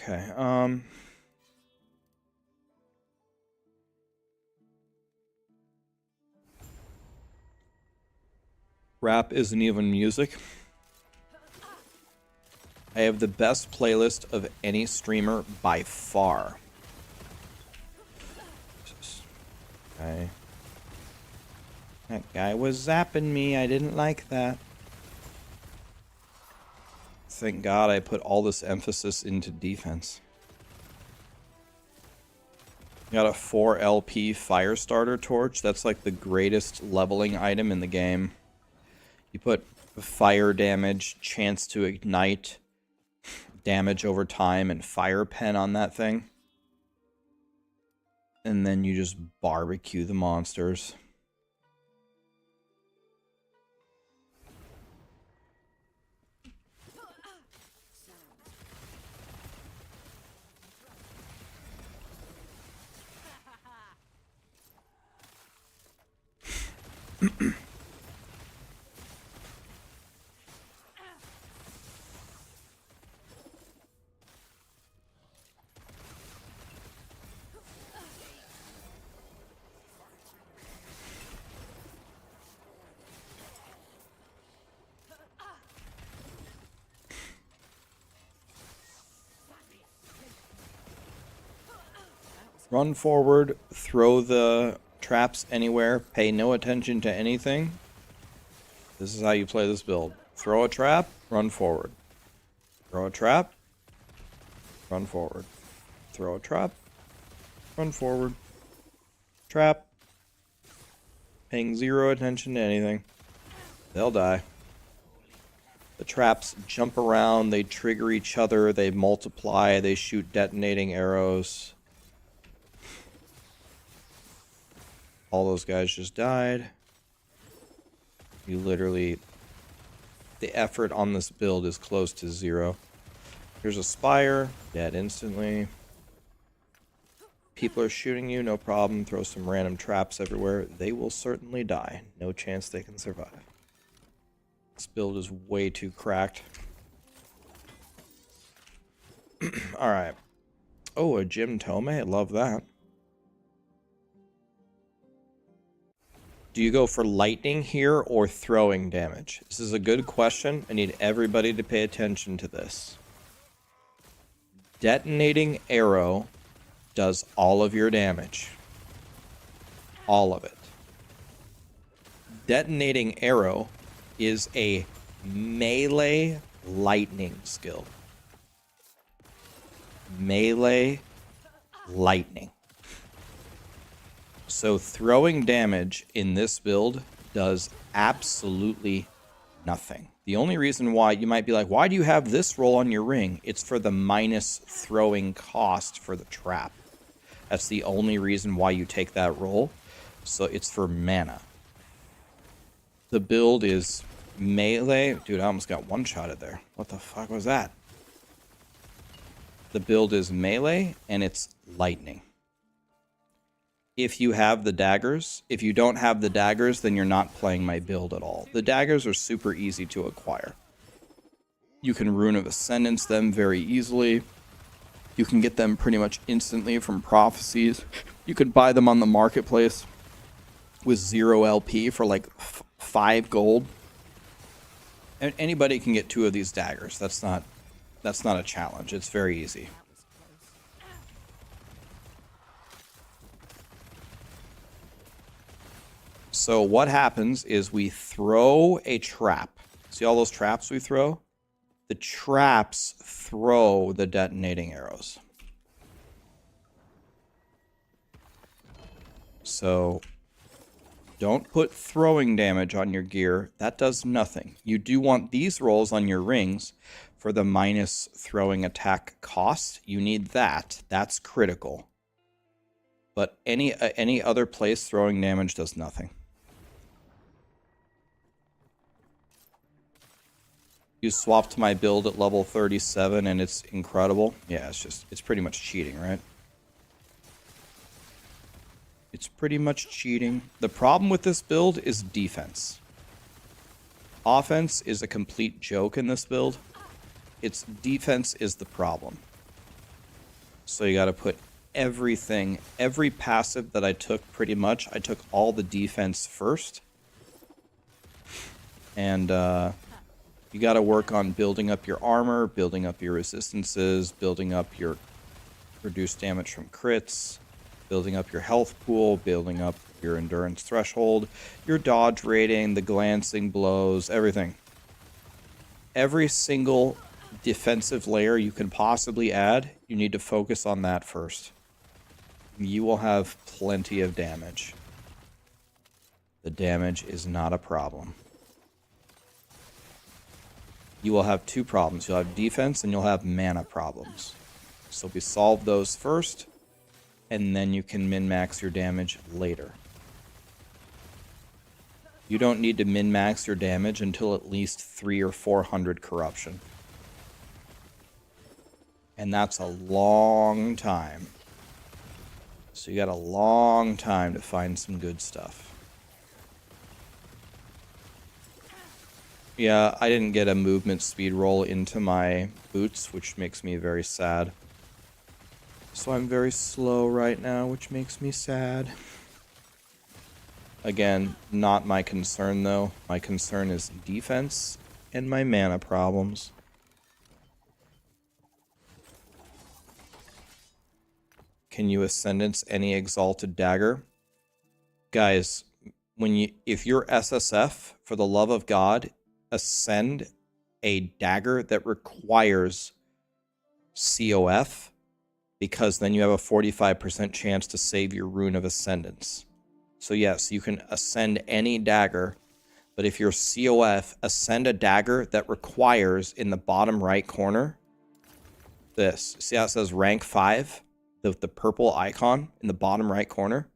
Speaker 1: Okay, rap isn't even music. I have the best playlist of any streamer by far. Okay. That guy was zapping me. I didn't like that. Thank God I put all this emphasis into defense. Got a 4 LP fire starter torch. That's like the greatest leveling item in the game. You put fire damage, chance to ignite, damage over time, and fire pen on that thing. And then you just barbecue the monsters. Run forward, throw the traps anywhere, pay no attention to anything. This is how you play this build. Throw a trap, run forward. Throw a trap, run forward. Throw a trap, run forward. Trap. Paying zero attention to anything. They'll die. The traps jump around, they trigger each other, they multiply, they shoot detonating arrows. All those guys just died. You literally... The effort on this build is close to zero. Here's a Spire. Dead instantly. People are shooting you, no problem. Throw some random traps everywhere. They will certainly die. No chance they can survive. This build is way too cracked. Alright. Oh, a Jim Tome. I love that. Do you go for lightning here or throwing damage? This is a good question. I need everybody to pay attention to this. Detonating arrow does all of your damage. All of it. Detonating arrow is a melee lightning skill. Melee lightning. So throwing damage in this build does absolutely nothing. The only reason why you might be like, why do you have this roll on your ring? It's for the minus throwing cost for the trap. That's the only reason why you take that roll. So it's for mana. The build is melee. Dude, I almost got one-shotted there. What the fuck was that? The build is melee and it's lightning. If you have the daggers. If you don't have the daggers, then you're not playing my build at all. The daggers are super easy to acquire. You can Rune of Ascendance them very easily. You can get them pretty much instantly from Prophecies. You could buy them on the marketplace with 0 LP for like 5 gold. And anybody can get 2 of these daggers. That's not a challenge. It's very easy. So what happens is we throw a trap. See all those traps we throw? The traps throw the detonating arrows. So don't put throwing damage on your gear. That does nothing. You do want these rolls on your rings for the minus throwing attack cost. You need that. That's critical. But any other place throwing damage does nothing. You swapped my build at level 37 and it's incredible. Yeah, it's pretty much cheating, right? It's pretty much cheating. The problem with this build is defense. Offense is a complete joke in this build. Its defense is the problem. So you gotta put everything, every passive that I took pretty much, I took all the defense first. And You got to work on building up your armor, building up your resistances, building up your reduced damage from crits, building up your health pool, building up your endurance threshold, your dodge rating, the glancing blows, everything. Every single defensive layer you can possibly add, you need to focus on that first. You will have plenty of damage. The damage is not a problem. You will have two problems. You'll have defense and you'll have mana problems. So we solve those first, and then you can min-max your damage later. You don't need to min-max your damage until at least 300 or 400 corruption. And that's a long time. So you got a long time to find some good stuff. Yeah, I didn't get a movement speed roll into my boots, which makes me very sad. So I'm very slow right now, which makes me sad. Again, not my concern though. My concern is defense and my mana problems. Can you Ascendance any Exalted Dagger? Guys, if you're SSF, for the love of God, ascend a dagger that requires COF, because then you have a 45% chance to save your Rune of Ascendance. So yes, you can ascend any dagger, but if you're COF, ascend a dagger that requires, in the bottom right corner, this. See how it says rank 5? The purple icon in the bottom right corner?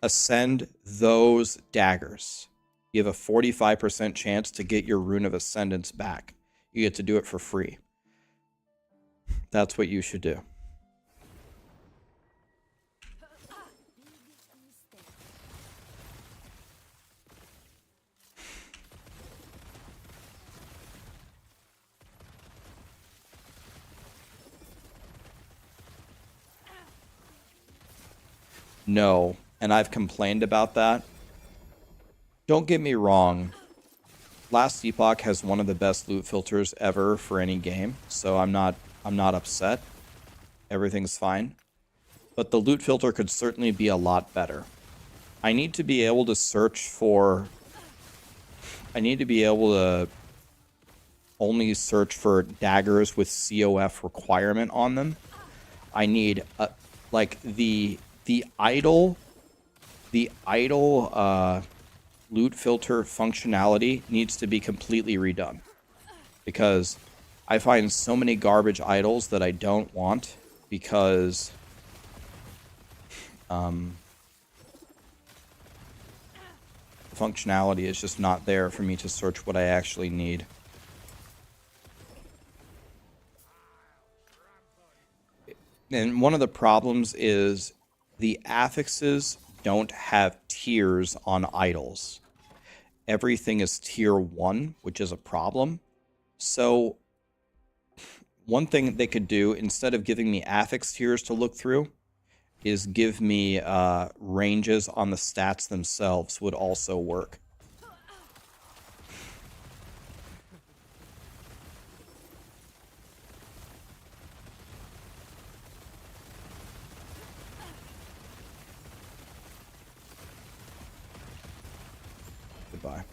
Speaker 1: Ascend those daggers. You have a 45% chance to get your Rune of Ascendance back. You get to do it for free. That's what you should do. No, and I've complained about that. Don't get me wrong. Last Epoch has one of the best loot filters ever for any game, so I'm not upset. Everything's fine. But the loot filter could certainly be a lot better. I need to be able to search for... I need to be able to only search for daggers with COF requirement on them. I need like the idle loot filter functionality needs to be completely redone, because I find so many garbage idols that I don't want because the functionality is just not there for me to search what I actually need. And one of the problems is the affixes don't have tiers on idols. Everything is tier 1, which is a problem. So one thing they could do, instead of giving me affix tiers to look through, is give me ranges on the stats themselves would also work. Goodbye.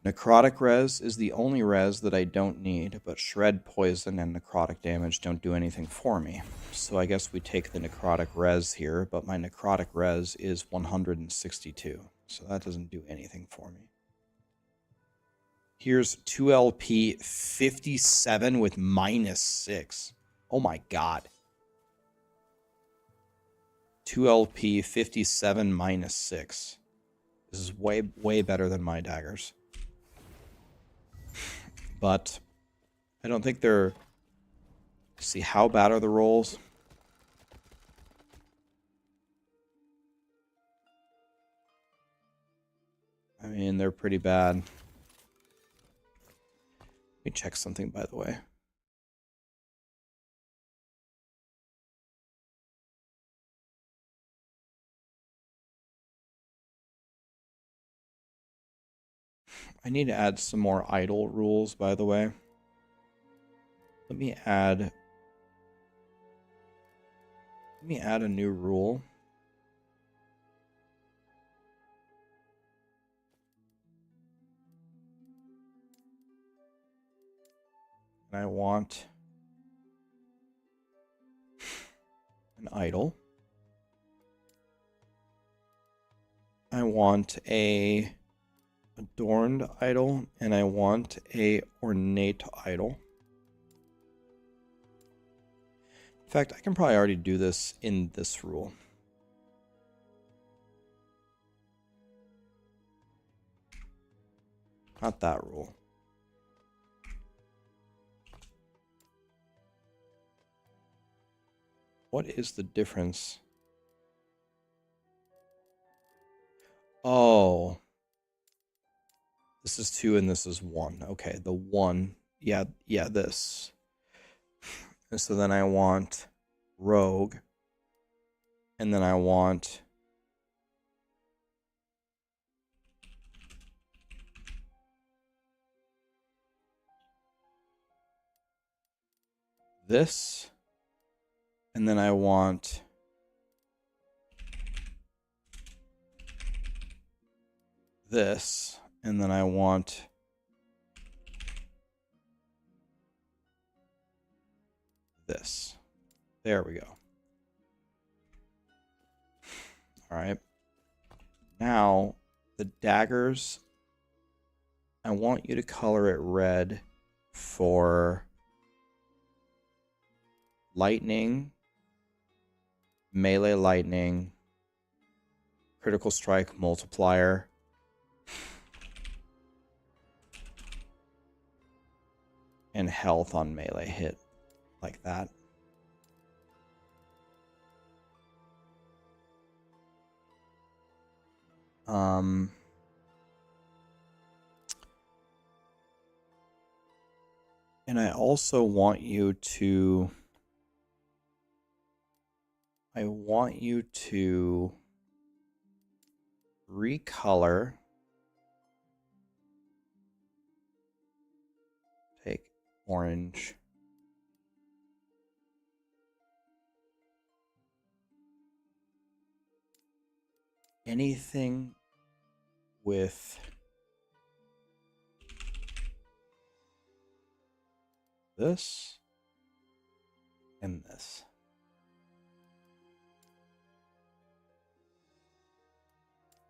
Speaker 1: Necrotic res is the only res that I don't need, but shred, poison, and necrotic damage don't do anything for me. So I guess we take the necrotic res here, but my necrotic res is 162, so that doesn't do anything for me. Here's 2LP 57 with -6. Oh my god. 2LP 57 -6. This is way better than my daggers. But I don't think they're... See, how bad are the rolls? I mean, they're pretty bad. Let me check something, by the way. I need to add some more idle rules, by the way. Let me add a new rule. And I want an idle. I want a adorned idol, and I want a ornate idol. In fact, I can probably already do this in this rule. Not that rule. What is the difference? Oh. This is 2 and this is 1. Okay, the 1. Yeah, this. And so then I want rogue. And then I want this. And then I want this. And then I want this. There we go. All right. Now, the daggers, I want you to color it red for lightning, melee lightning, critical strike multiplier, and health on melee hit, like that. And I also want you to recolor. Take orange. Anything with this and this.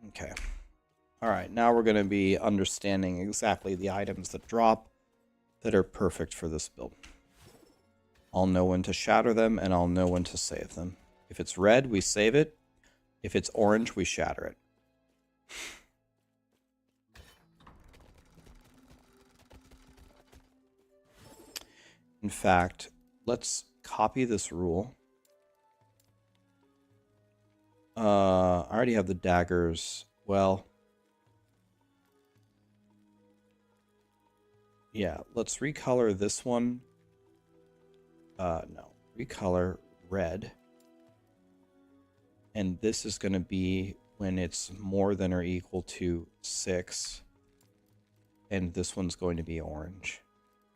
Speaker 1: Okay. All right, now we're going to be understanding exactly the items that drop that are perfect for this build. I'll know when to shatter them, and I'll know when to save them. If it's red, we save it. If it's orange, we shatter it. In fact, let's copy this rule. I already have the daggers. Well, yeah, let's recolor this one. No, recolor red. And this is going to be when it's more than or equal to 6. And this one's going to be orange.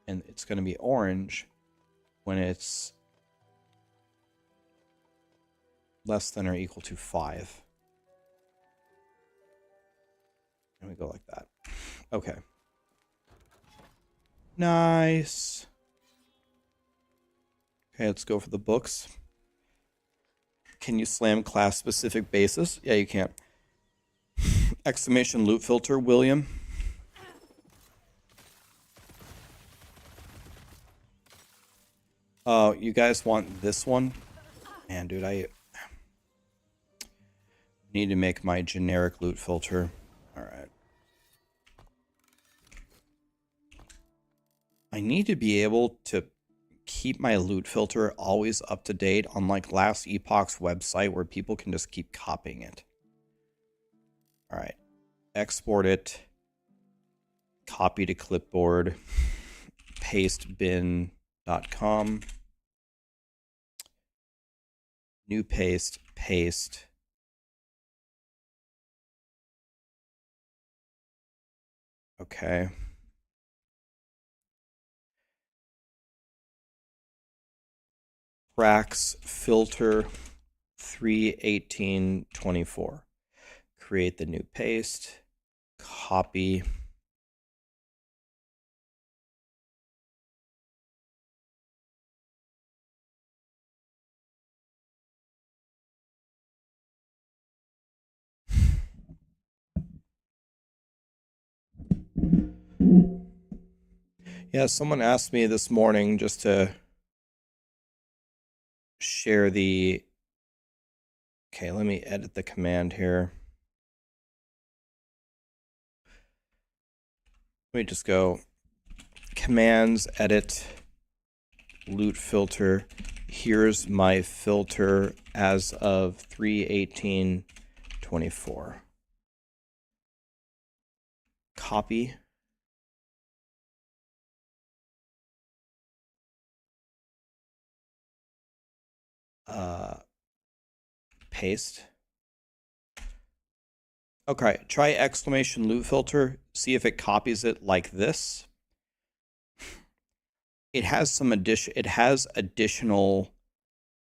Speaker 1: And it's going to be orange when it's less than or equal to 5. And we go like that. Okay. Nice. Okay, let's go for the books. Can you slam class-specific bases? Yeah, you can. Exclamation loot filter, William. Oh, you guys want this one? Man, dude, I need to make my generic loot filter. All right. I need to be able to keep my loot filter always up to date on like last Epoch's website where people can just keep copying it. All right. Export it. Copy to clipboard. Paste bin.com. New paste. Paste. Okay. Raxx filter 31824. Create the new paste. Copy. Yeah, someone asked me this morning just to share the... Okay, let me edit the command here. Let me just go commands, edit, loot filter. Here's my filter as of 31824. Copy. Paste. Okay, try exclamation loot filter. See if it copies it like this. It has some additional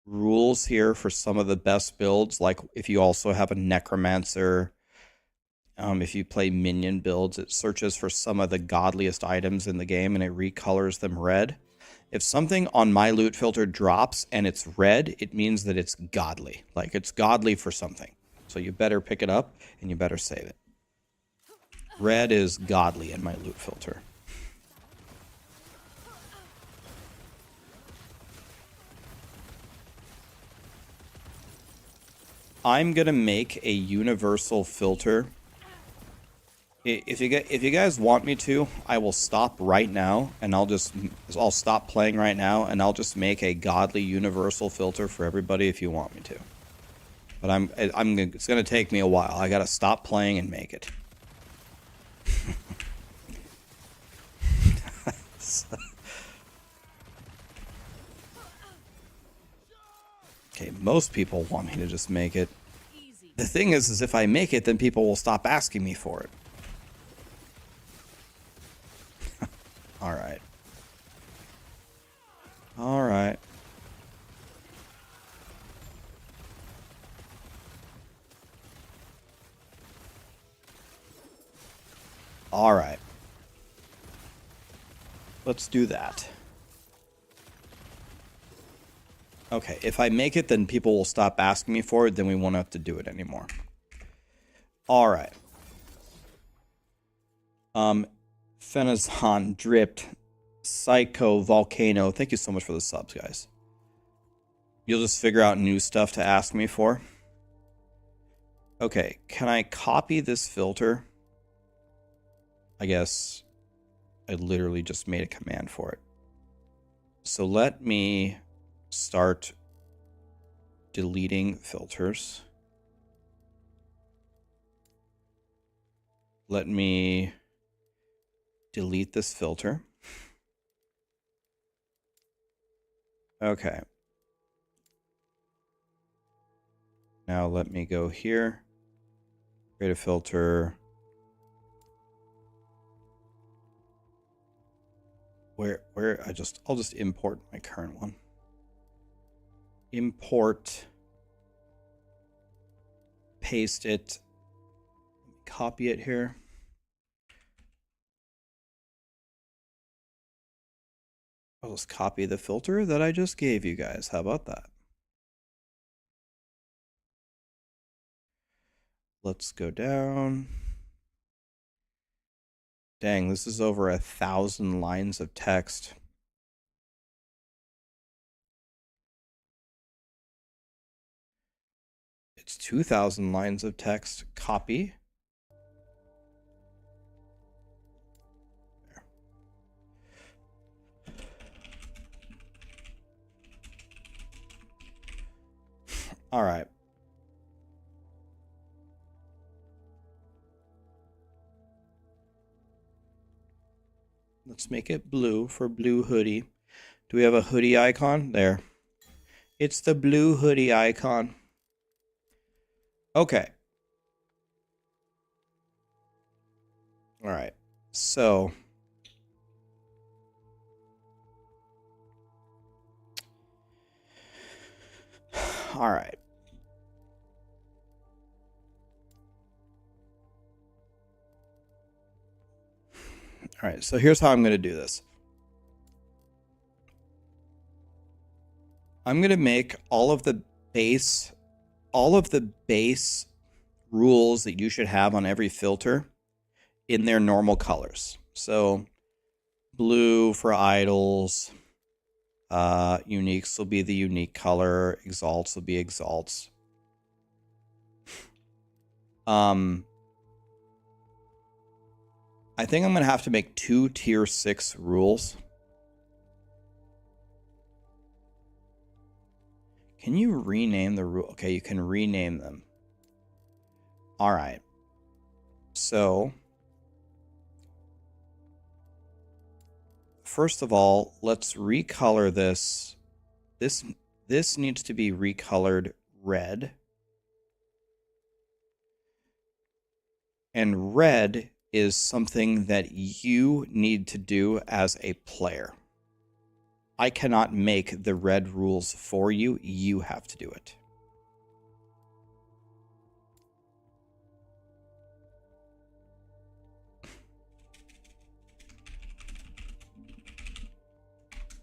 Speaker 1: rules here for some of the best builds, like if you also have a necromancer, if you play minion builds, it searches for some of the godliest items in the game and it recolors them red. If something on my loot filter drops and it's red, it means that it's godly. Like, it's godly for something. So you better pick it up and you better save it. Red is godly in my loot filter. I'm gonna make a universal filter. If you guys want me to, I will stop right now and I'll stop playing right now and I'll just make a godly universal filter for everybody if you want me to. But it's gonna take me a while. I gotta stop playing and make it. Okay, most people want me to just make it. The thing is if I make it, then people will stop asking me for it. Alright. Alright. Alright. Let's do that. Okay, if I make it, then people will stop asking me for it, then we won't have to do it anymore. Alright. Fenazon, Dripped, Psycho, Volcano. Thank you so much for the subs, guys. You'll just figure out new stuff to ask me for. Okay, can I copy this filter? I guess I literally just made a command for it. So let me start deleting filters. Let me delete this filter. Okay. Now let me go here. Create a filter. I'll just import my current one. Import. Paste it. Copy it here. I'll just copy the filter that I just gave you guys. How about that? Let's go down. Dang, this is over 1,000 lines of text. It's 2,000 lines of text. Copy. There. All right. Let's make it blue for blue hoodie. Do we have a hoodie icon? There. It's the blue hoodie icon. Okay. All right. So all right. All right, so here's how I'm going to do this. I'm going to make all of the base rules that you should have on every filter in their normal colors. So blue for idols, uniques will be the unique color, exalts will be exalts. I think I'm going to have to make 2 tier 6 rules. Can you rename the rule? Okay, you can rename them. All right. So, first of all, let's recolor this. This needs to be recolored red. And red is something that you need to do as a player. I cannot make the red rules for you. You have to do it.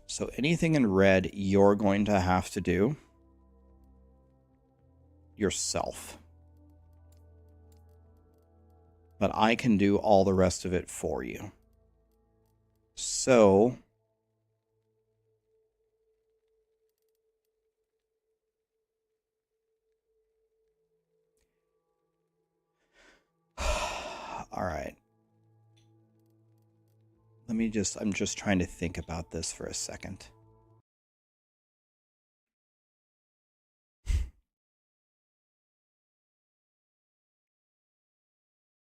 Speaker 1: So anything in red, you're going to have to do yourself. But I can do all the rest of it for you. So all right. I'm just trying to think about this for a second.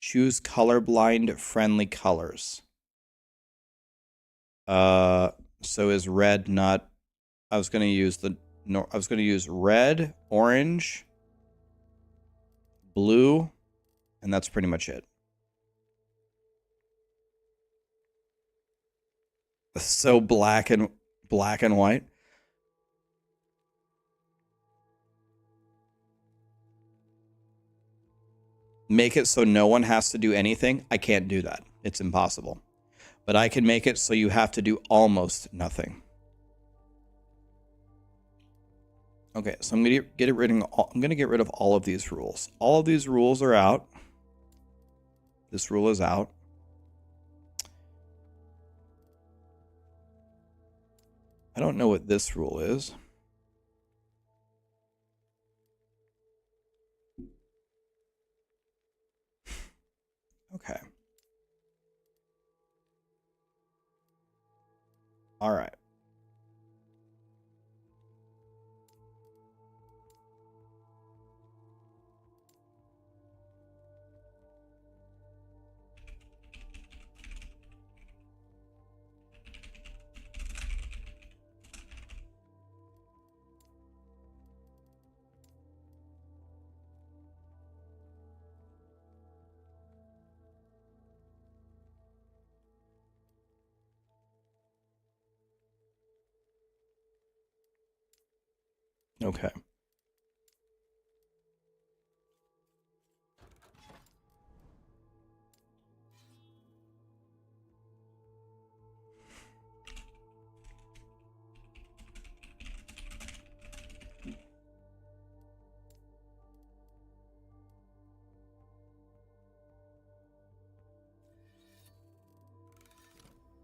Speaker 1: Choose colorblind friendly colors. So is red not? I was going to use red, orange, blue, and that's pretty much it. So black and white. Make it so no one has to do anything. I can't do that. It's impossible. But I can make it so you have to do almost nothing. Okay, so I'm gonna get rid of all of these rules. All of these rules are out. This rule is out. I don't know what this rule is. Okay. All right. Okay.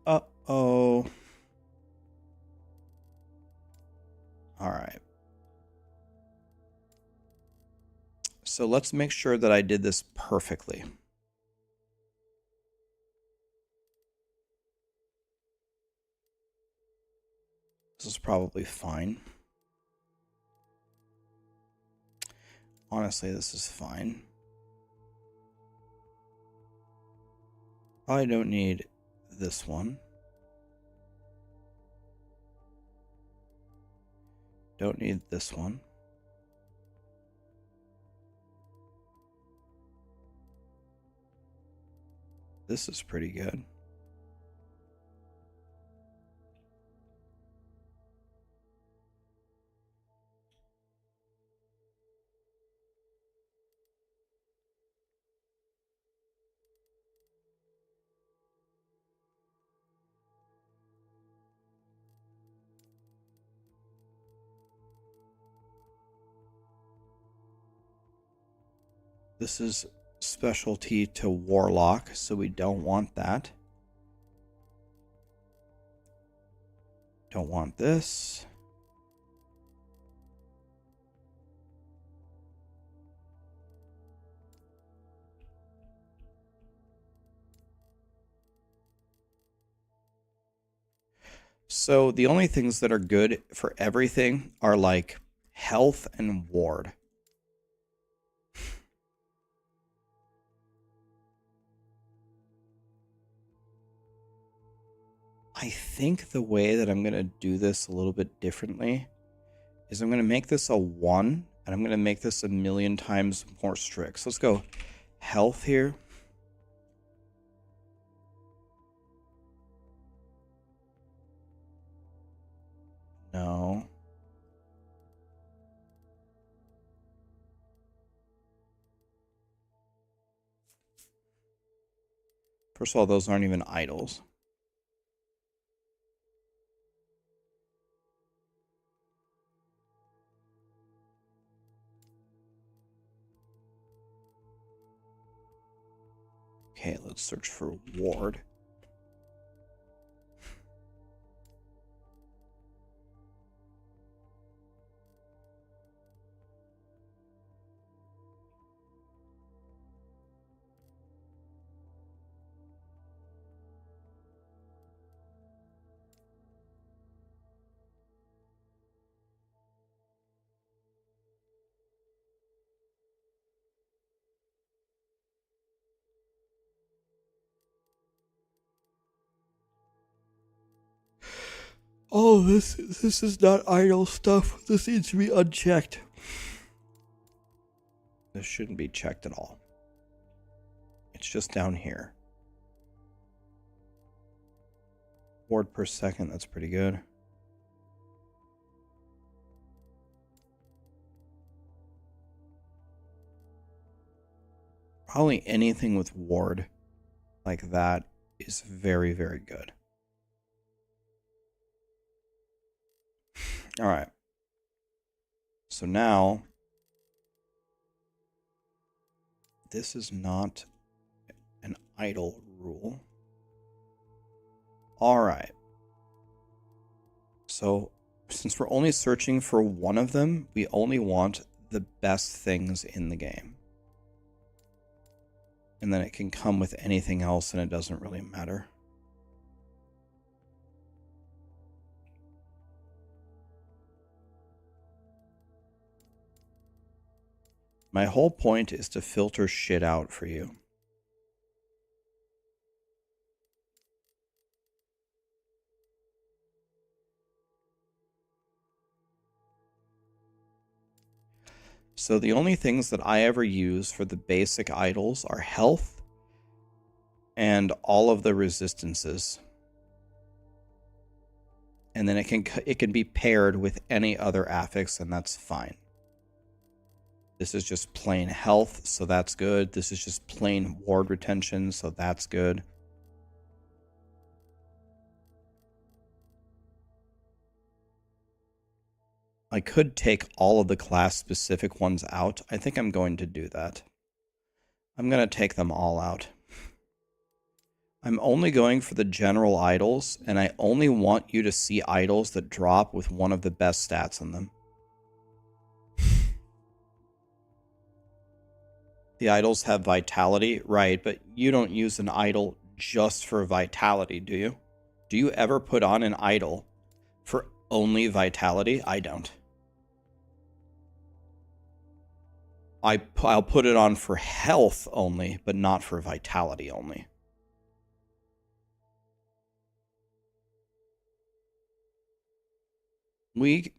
Speaker 1: Uh-oh. All right. So let's make sure that I did this perfectly. This is probably fine. Honestly, this is fine. Probably don't need this one. Don't need this one. This is pretty good. This is specialty to Warlock, so we don't want that. Don't want this. So the only things that are good for everything are like health and ward. I think the way that I'm going to do this a little bit differently is I'm going to make this a 1, and I'm going to make this 1,000,000 times more strict. So let's go health here. No. First of all, those aren't even idols. Okay, let's search for ward. Oh, this is not idle stuff. This needs to be unchecked. This shouldn't be checked at all. It's just down here. Ward per second, that's pretty good. Probably anything with ward like that is very, very good. All right. So now, this is not an idle rule. All right. So since we're only searching for one of them, we only want the best things in the game. And then it can come with anything else and it doesn't really matter. My whole point is to filter shit out for you. So the only things that I ever use for the basic idols are health and all of the resistances. And then it can be paired with any other affix, and that's fine. This is just plain health, so that's good. This is just plain ward retention, so that's good. I could take all of the class-specific ones out. I think I'm going to do that. I'm going to take them all out. I'm only going for the general idols, and I only want you to see idols that drop with one of the best stats on them. The idols have vitality, right, but you don't use an idol just for vitality, do you? Do you ever put on an idol for only vitality? I don't. I'll put it on for health only, but not for vitality only. We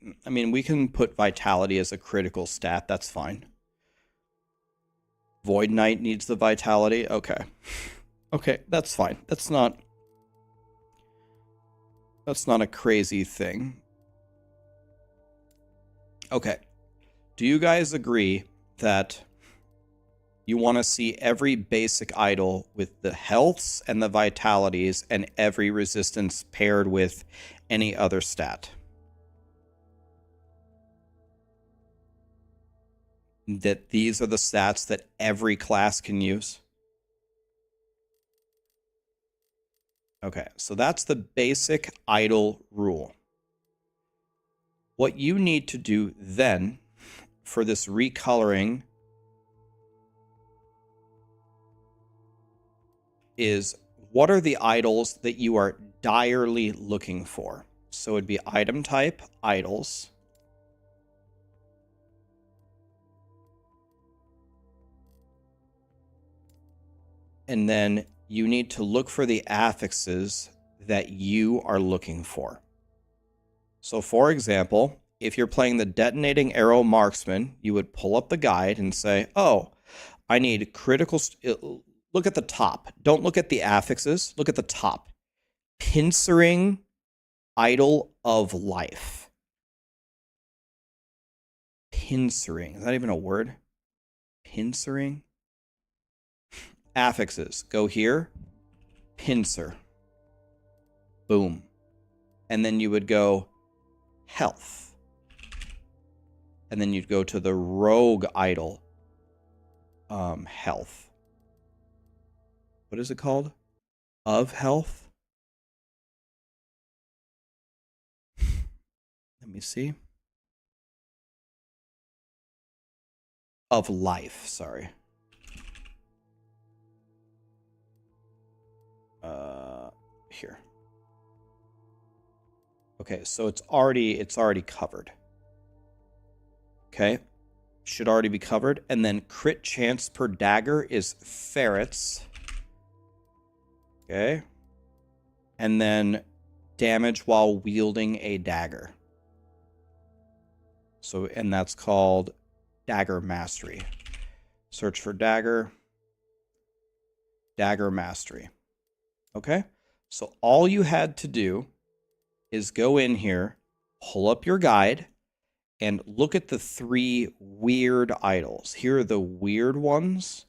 Speaker 1: can put vitality as a critical stat, that's fine. Void Knight needs the vitality, okay. Okay, that's fine. That's not a crazy thing. Okay. Do you guys agree that you want to see every basic idol with the healths and the vitalities and every resistance paired with any other stat? That these are the stats that every class can use? Okay, so that's the basic idol rule. What you need to do then for this recoloring is, what are the idols that you are direly looking for? So it'd be item type, idols. And then you need to look for the affixes that you are looking for. So for example, if you're playing the detonating arrow marksman, you would pull up the guide and say, oh, I need critical... Look at the top. Don't look at the affixes. Look at the top. Pincering idol of life. Pincering. Is that even a word? Pincering? Affixes. Go here. Pincer. Boom. And then you would go health. And then you'd go to the rogue idol. Health. What is it called? Of health? Let me see. Of life, sorry. Here. Okay, so it's already covered. Okay. Should already be covered. And then crit chance per dagger is ferrets. Okay. And then damage while wielding a dagger. So, and that's called dagger mastery. Search for dagger. Dagger mastery. Okay. So all you had to do is go in here, pull up your guide, and look at the 3 weird idols. Here are the weird ones,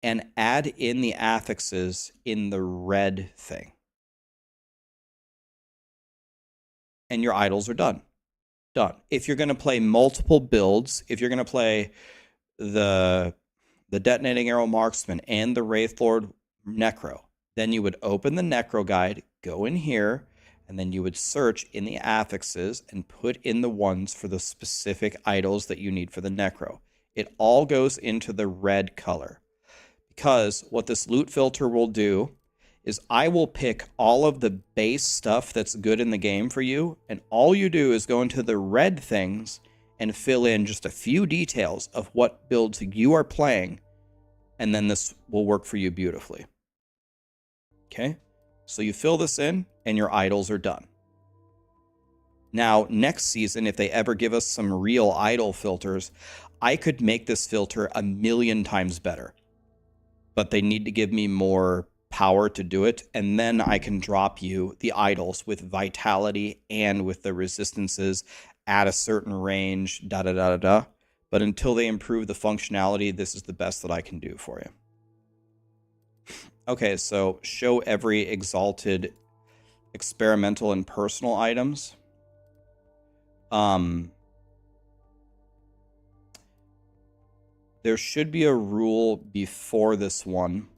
Speaker 1: and add in the affixes in the red thing. And your idols are done. Done. If you're going to play multiple builds, if you're going to play the detonating arrow marksman and the Wraith Lord Necro, then you would open the Necro guide, go in here, and then you would search in the affixes and put in the ones for the specific idols that you need for the Necro. It all goes into the red color. Because what this loot filter will do is I will pick all of the base stuff that's good in the game for you, and all you do is go into the red things and fill in just a few details of what builds you are playing, and then this will work for you beautifully. Okay? So you fill this in, and your idols are done. Now, next season, if they ever give us some real idol filters, I could make this filter 1,000,000 times better. But they need to give me more power to do it, and then I can drop you the idols with vitality and with the resistances at a certain range, da-da-da-da-da. But until they improve the functionality, this is the best that I can do for you. Okay, so show every exalted experimental and personal items. There should be a rule before this one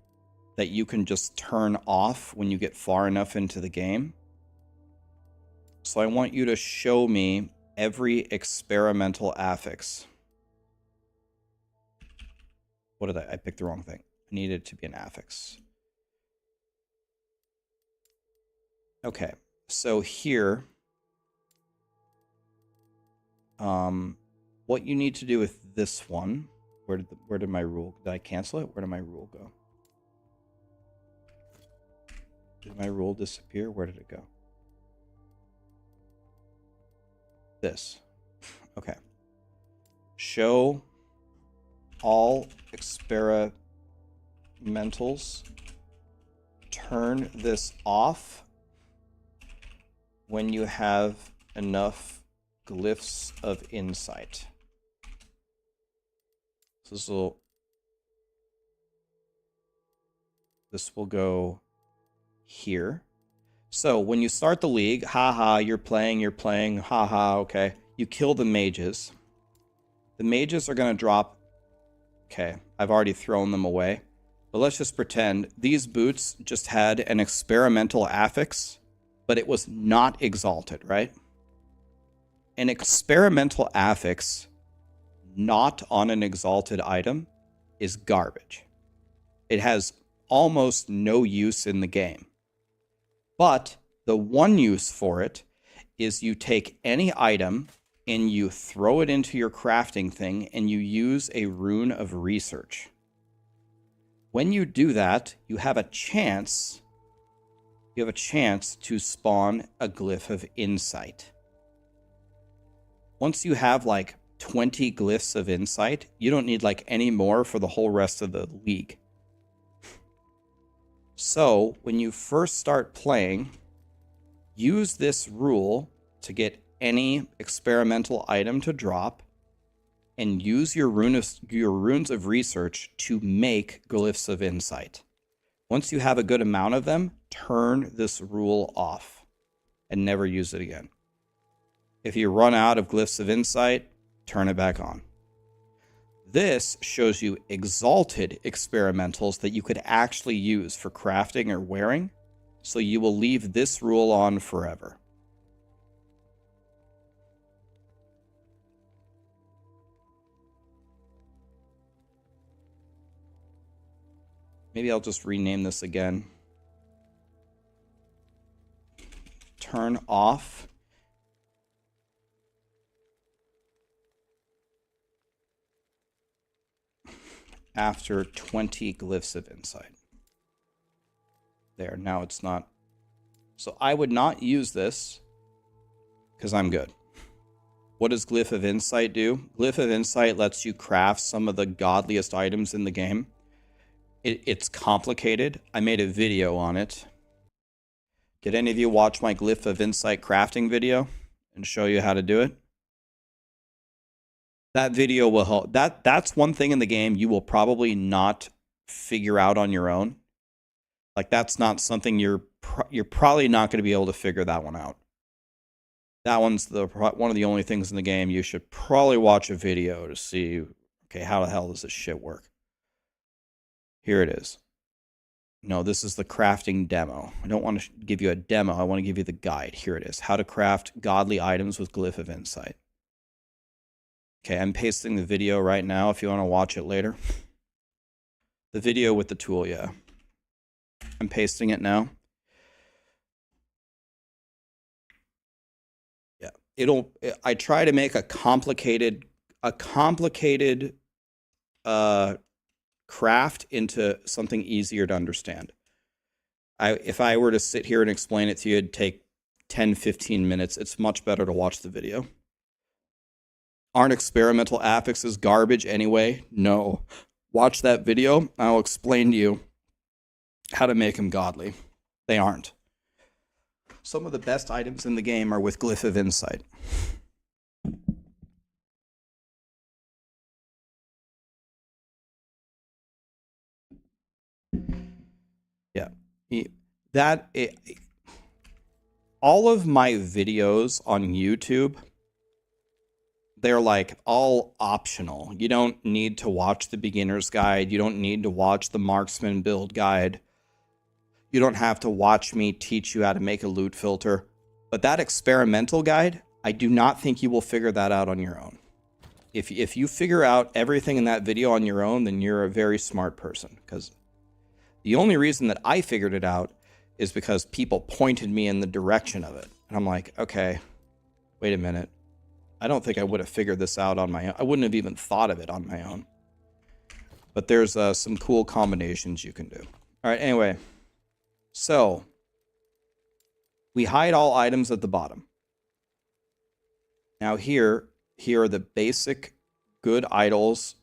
Speaker 1: that you can just turn off when you get far enough into the game. So I want you to show me every experimental affix. What did I picked the wrong thing. I needed it to be an affix. Okay, so here, what you need to do with this one, where did my rule, did I cancel it? Where did my rule go? Did my rule disappear? Where did it go? This. Okay. Show all experimentals turn this off when you have enough glyphs of insight. So this will go here. So when you start the league, haha, you're playing, haha, okay. You kill the mages. The mages are going to drop. Okay, I've already thrown them away. But let's just pretend these boots just had an experimental affix, but it was not exalted, right? An experimental affix not on an exalted item is garbage. It has almost no use in the game. But the one use for it is you take any item and you throw it into your crafting thing and you use a rune of research. When you do that, you have a chance to spawn a glyph of insight. Once you have like 20 glyphs of insight, you don't need like any more for the whole rest of the league. So when you first start playing, use this rule to get any experimental item to drop, and use your runes of research to make glyphs of insight. Once you have a good amount of them, turn this rule off and never use it again. If you run out of glyphs of insight, turn it back on. This shows you exalted experimentals that you could actually use for crafting or wearing, so you will leave this rule on forever. Maybe I'll just rename this again. Turn off after 20 glyphs of insight. There, now it's not. So I would not use this because I'm good. What does Glyph of Insight do? Glyph of Insight lets you craft some of the godliest items in the game. It's complicated. I made a video on it. Did any of you watch my Glyph of Insight crafting video and show you how to do it? That video will help. That's one thing in the game you will probably not figure out on your own. Like, that's not something you're probably not going to be able to figure that one out. That one's one of the only things in the game you should probably watch a video to see, okay, how the hell does this shit work? Here it is. No, this is the crafting demo. I don't want to give you a demo. I want to give you the guide. Here it is. How to craft godly items with Glyph of Insight. Okay, I'm pasting the video right now if you want to watch it later. The video with the tool, yeah. I'm pasting it now. Yeah, I try to make a complicated craft into something easier to understand. If I were to sit here and explain it to you, it'd take 10-15 minutes. It's much better to watch the video. Aren't experimental affixes garbage anyway? No. Watch that video. I'll explain to you how to make them godly. They aren't. Some of the best items in the game are with Glyph of Insight. Yeah. All of my videos on YouTube, they're like all optional. You don't need to watch the beginner's guide. You don't need to watch the marksman build guide. You don't have to watch me teach you how to make a loot filter. But that experimental guide, I do not think you will figure that out on your own. If you figure out everything in that video on your own, then you're a very smart person. Because the only reason that I figured it out is because people pointed me in the direction of it. And I'm like, okay, wait a minute. I don't think I would have figured this out on my own. I wouldn't have even thought of it on my own. But there's some cool combinations you can do. All right, anyway. So, we hide all items at the bottom. Now here are the basic good idols.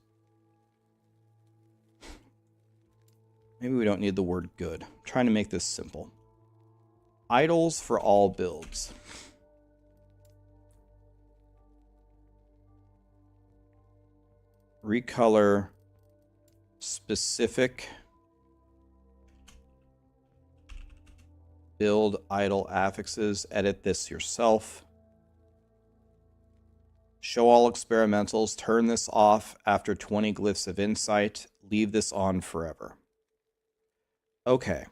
Speaker 1: maybe we don't need the word good. I'm trying to make this simple. Idols for all builds. Recolor specific build idle affixes. Edit this yourself. Show all experimentals. Turn this off after 20 glyphs of insight. Leave this on forever. Okay.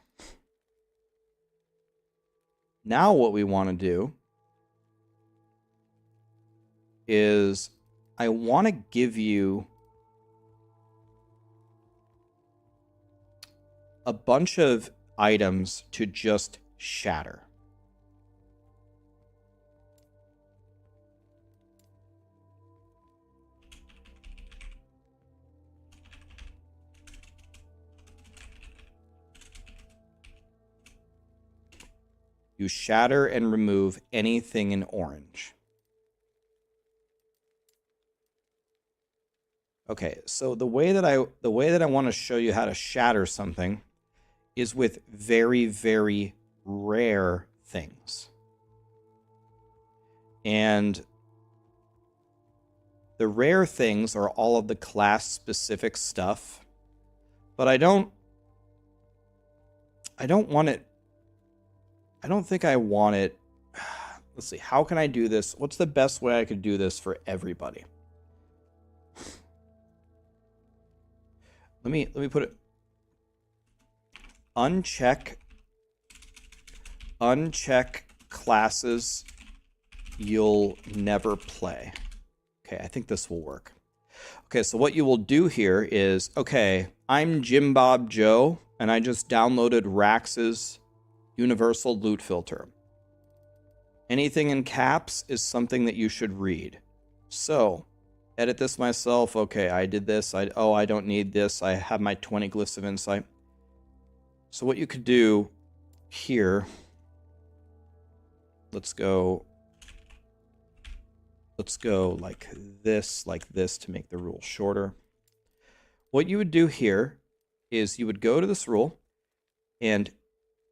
Speaker 1: Now what we want to do is I want to give you a bunch of items to just shatter. You shatter and remove anything in orange. Okay, so the way that I want to show you how to shatter something is with very, very rare things. And the rare things are all of the class specific stuff, but I don't want it. I don't think I want it. Let's see. How can I do this? What's the best way I could do this for everybody? Let me put it. Uncheck classes you'll never play. Okay, I think this will work. Okay, so what you will do here is, okay, I'm Jim Bob Joe, and I just downloaded Raxx's universal loot filter. Anything in caps is something that you should read. So, edit this myself. Okay, I did this. I don't need this. I have my 20 glyphs of insight. So what you could do here, let's go like this to make the rule shorter. What you would do here is you would go to this rule, and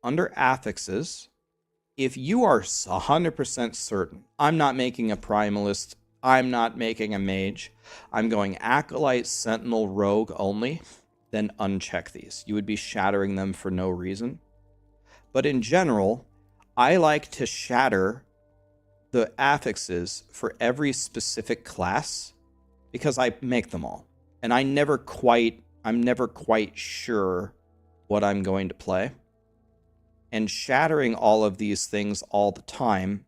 Speaker 1: under affixes, if you are 100% certain, I'm not making a primalist, I'm not making a mage, I'm going acolyte, sentinel, rogue only, then uncheck these. You would be shattering them for no reason. But in general, I like to shatter the affixes for every specific class because I make them all. And I'm never quite sure what I'm going to play. And shattering all of these things all the time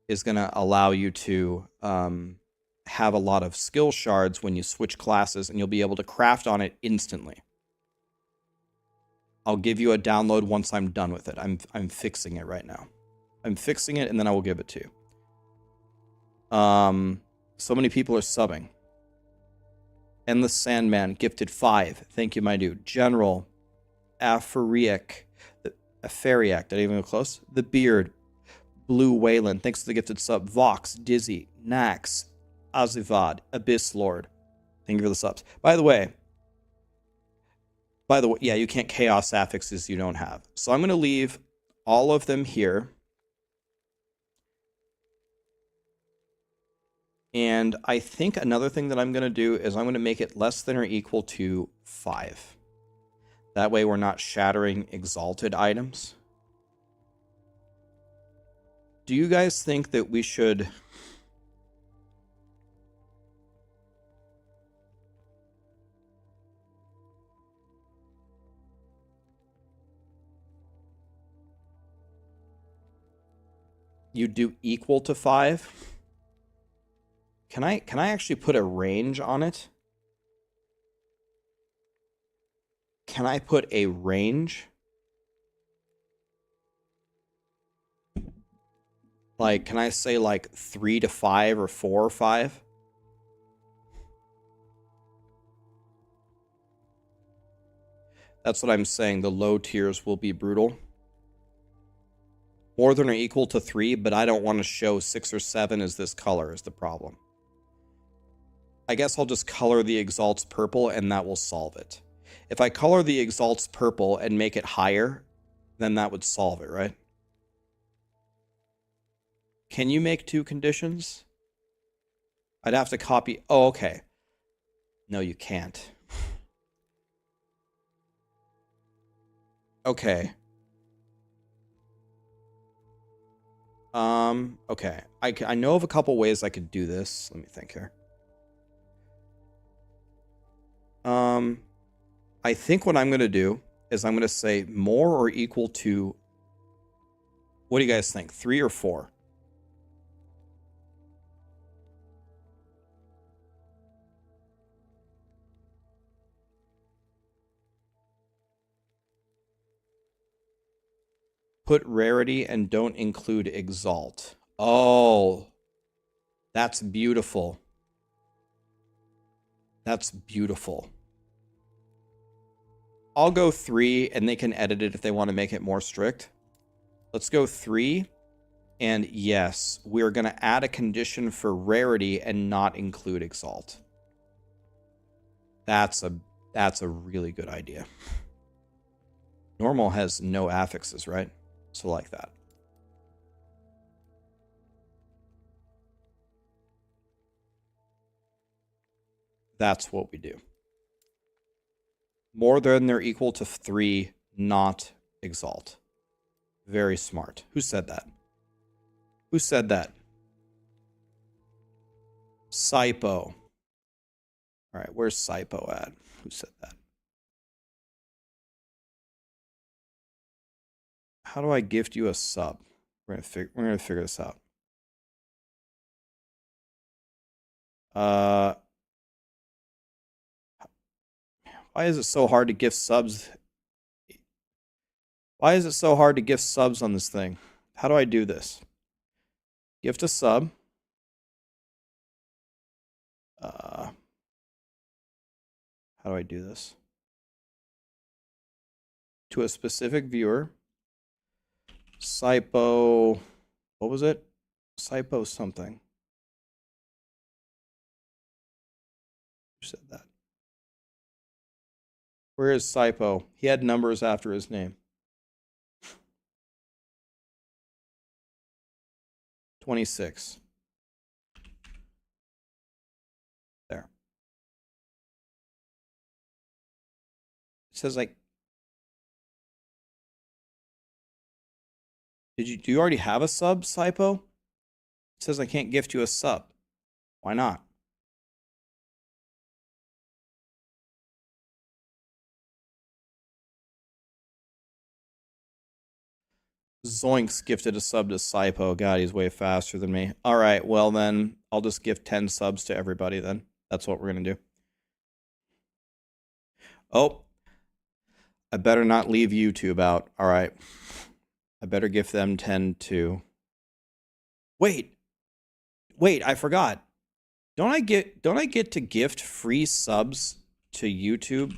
Speaker 1: is going to allow you to have a lot of skill shards when you switch classes, and you'll be able to craft on it instantly. I'll give you a download once I'm done with it. I'm fixing it right now. I'm fixing it, and then I will give it to you. So many people are subbing. Endless Sandman, gifted 5. Thank you, my dude. General, Afariac, did I even go close? The Beard, Blue Wayland, thanks for the gifted sub. Vox, Dizzy, Nax, Azivad, Abyss Lord. Thank you for the subs. By the way, yeah, you can't chaos affixes you don't have. So I'm going to leave all of them here. And I think another thing that I'm going to do is I'm going to make it less than or equal to 5. That way we're not shattering exalted items. Do you guys think that we should... you do equal to 5? Can I actually put a range on it? Can I put a range? Like, can I say like 3 to 5 or 4 or 5? That's what I'm saying. The low tiers will be brutal. More than or equal to 3, but I don't want to show 6 or 7 as this color is the problem. I guess I'll just color the exalts purple and that will solve it. If I color the exalts purple and make it higher, then that would solve it, right? Can you make 2 conditions? I'd have to copy. Oh, okay. No, you can't. Okay. Okay. I know of a couple ways I could do this. Let me think here. I think what I'm going to do is I'm going to say more or equal to, what do you guys think? 3 or 4? Put rarity and don't include exalt. Oh, that's beautiful. That's beautiful. I'll go 3 and they can edit it if they want to make it more strict. Let's go 3. And yes, we're going to add a condition for rarity and not include exalt. That's a really good idea. Normal has no affixes, right? So like that. That's what we do. More than or equal to 3, not exalt. Very smart. Who said that? Who said that? Sypo. All right, where's Sypo at? Who said that? How do I gift you a sub? We're gonna figure this out. Why is it so hard to gift subs? Why is it so hard to gift subs on this thing? How do I do this? Gift a sub. How do I do this? To a specific viewer. Sypo. What was it? Sypo something. Who said that? Where is Sypo? He had numbers after his name. 26. There. It says like, do you already have a sub, Sypo? It says I can't gift you a sub. Why not? Zoinks gifted a sub to Sypo. God, he's way faster than me. All right, well then, I'll just gift 10 subs to everybody then. That's what we're going to do. Oh, I better not leave YouTube out. All right. I better gift them 10 too. Wait, I forgot. Don't I get to gift free subs to YouTube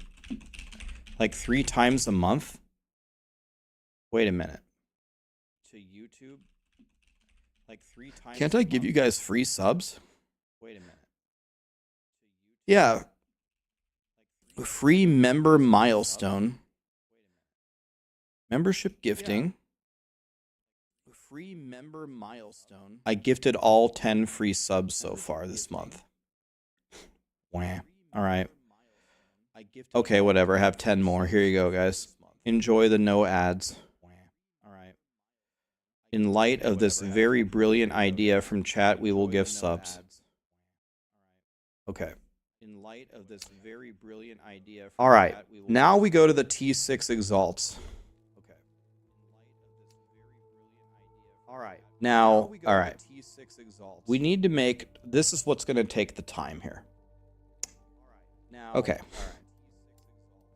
Speaker 1: like 3 times a month? Wait a minute. To YouTube like 3 times. Can't I give you guys free subs? Wait a minute. Yeah. Free member milestone. Membership gifting. Free member milestone. I gifted all 10 free subs so far this month. Wah. All right. Okay, whatever. Have 10 more. Here you go, guys. Enjoy the no ads. All right. In light of this very brilliant idea from chat, we will gift subs. Okay. In light of this very brilliant idea. All right. Now we go to the T6 exalts. Okay. All right. Now, all right. We need to make, this is what's going to take the time here. Okay.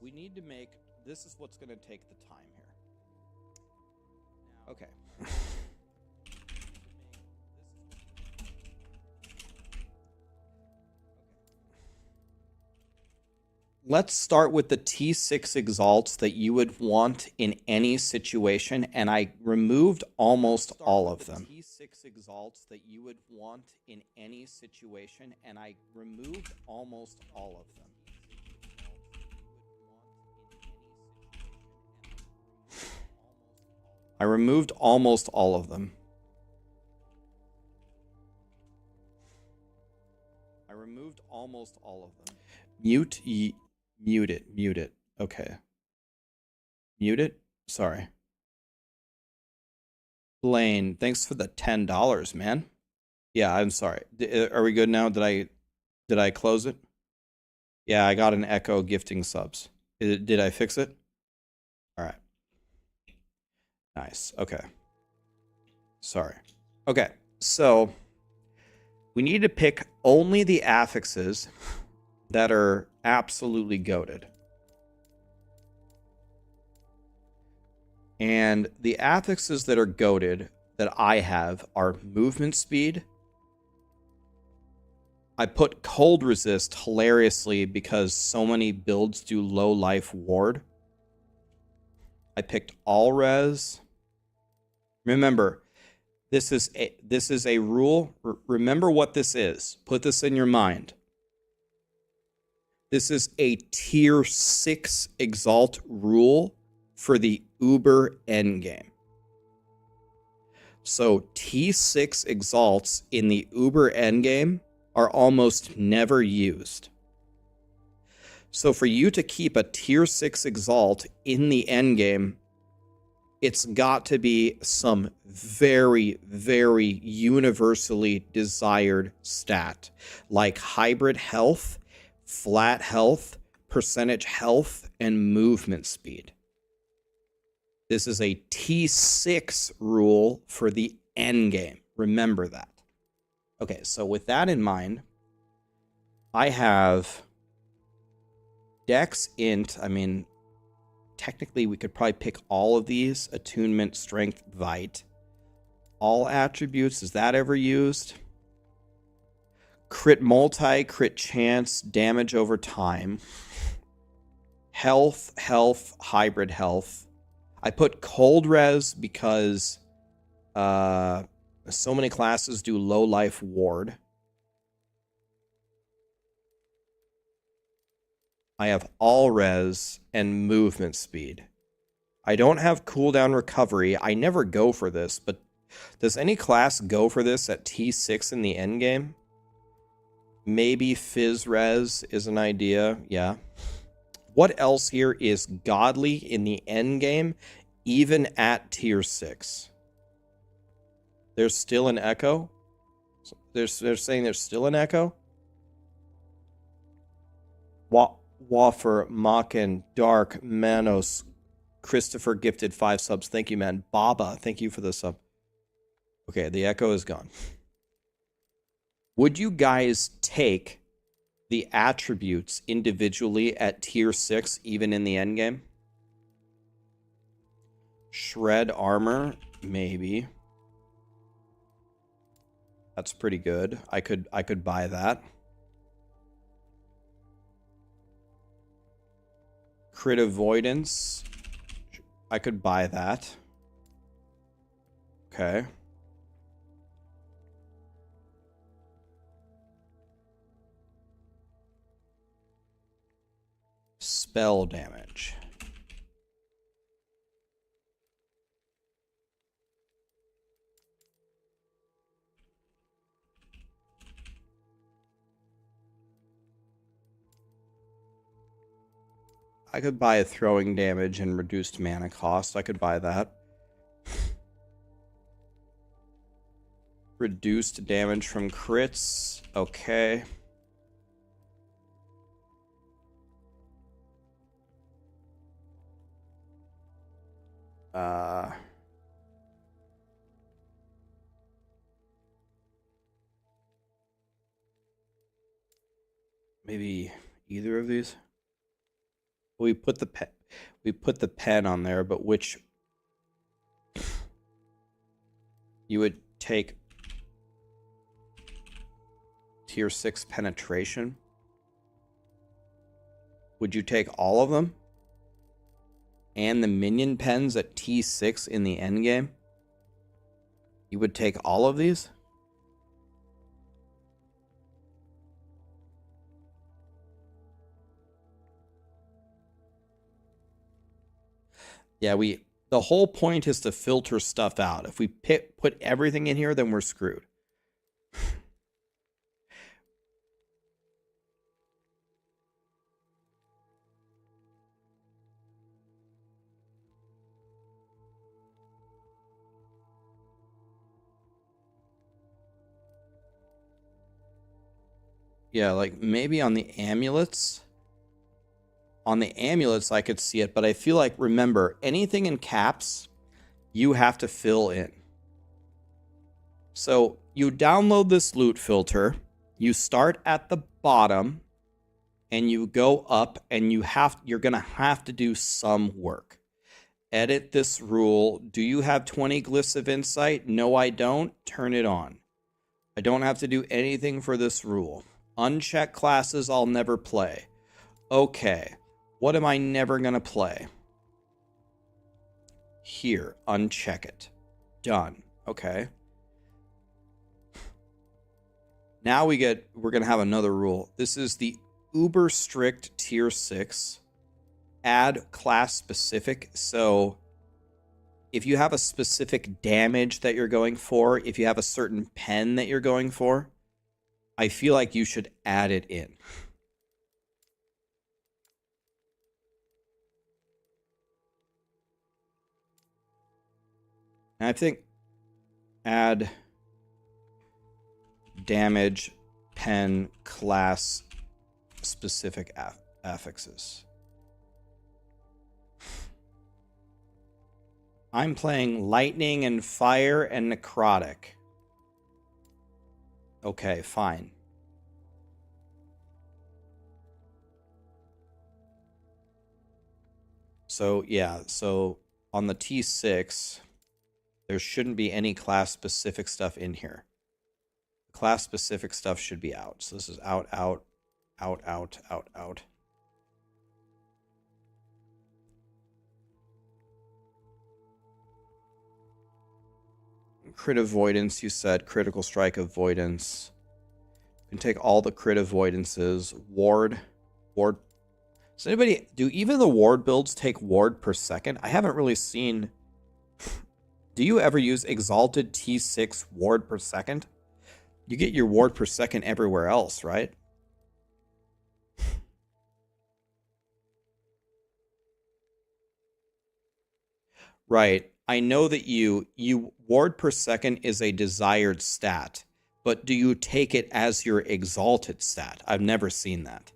Speaker 1: We need to make, this is what's going to take the time here. Okay. Let's start with the T6 exalts that you would want in any situation, and I removed almost all of them. T6 exalts that you would want in any situation, and I removed almost all of them. I removed almost all of them. I removed almost all of them. Mute it. Okay. Mute it? Sorry. Blaine, thanks for the $10, man. Yeah, I'm sorry. Are we good now? Did I close it? Yeah, I got an echo gifting subs. Did I fix it? All right. Nice. Okay. Sorry. Okay. So we need to pick only the affixes that are absolutely goated. And the affixes that are goated that I have are movement speed. I put cold resist hilariously because so many builds do low life ward. I picked all res. Remember, this is a rule. Remember what this is. Put this in your mind. This is a tier 6 exalt rule for the Uber endgame. So T6 exalts in the Uber endgame are almost never used. So for you to keep a tier 6 exalt in the endgame, it's got to be some very, very universally desired stat, like hybrid health, flat health, percentage health, and movement speed. This is a T6 rule for the endgame. Remember that. Okay, so with that in mind, I have Dex Int. I mean, technically we could probably pick all of these. Attunement, Strength, Vite. All attributes, is that ever used? Crit multi, crit chance, damage over time. Health, hybrid health. I put cold res because so many classes do low life ward. I have all res and movement speed. I don't have cooldown recovery. I never go for this, but does any class go for this at T6 in the endgame? Maybe Fizz res is an idea. Yeah. What else here is godly in the endgame, even at tier 6? There's still an echo? They're saying there's still an echo? Waffer, Makin, Dark, Manos, Christopher gifted 5 subs. Thank you, man. Baba, thank you for the sub. Okay, the echo is gone. Would you guys take the attributes individually at tier 6, even in the endgame? Shred armor, maybe. That's pretty good. I could buy that. Crit avoidance. I could buy that. Okay. Spell damage. I could buy a throwing damage and reduced mana cost. I could buy that. Reduced damage from crits. Okay. Maybe either of these. We put the pen on there, but which you would take tier 6 penetration? Would you take all of them? And the minion pens at T6 in the endgame? You would take all of these? Yeah, we The whole point is to filter stuff out. If we put everything in here, then we're screwed. Yeah, like maybe on the amulets. On the amulets, I could see it, but I feel like, remember, anything in caps, you have to fill in. So you download this loot filter, you start at the bottom, and you go up, and you're gonna have to do some work. Edit this rule. Do you have 20 glyphs of insight? No, I don't. Turn it on. I don't have to do anything for this rule. Uncheck classes I'll never play. Okay. What am I never going to play? Here. Uncheck it. Done. Okay. Now we're going to have another rule. This is the uber strict tier 6. Add class specific. So if you have a specific damage that you're going for, if you have a certain pen that you're going for, I feel like you should add it in. And I think add damage pen class specific affixes. I'm playing lightning and fire and necrotic. Okay, fine. So, yeah, so on the T6, there shouldn't be any class-specific stuff in here. Class-specific stuff should be out. So this is out, out, out, out, out, out. Crit avoidance, you said. Critical strike avoidance. You can take all the crit avoidances. Ward. Does anybody... Do even the ward builds take ward per second? I haven't really seen... Do you ever use Exalted T6 ward per second? You get your ward per second everywhere else, right? Right. I know that you ward per second is a desired stat, but do you take it as your exalted stat? I've never seen that.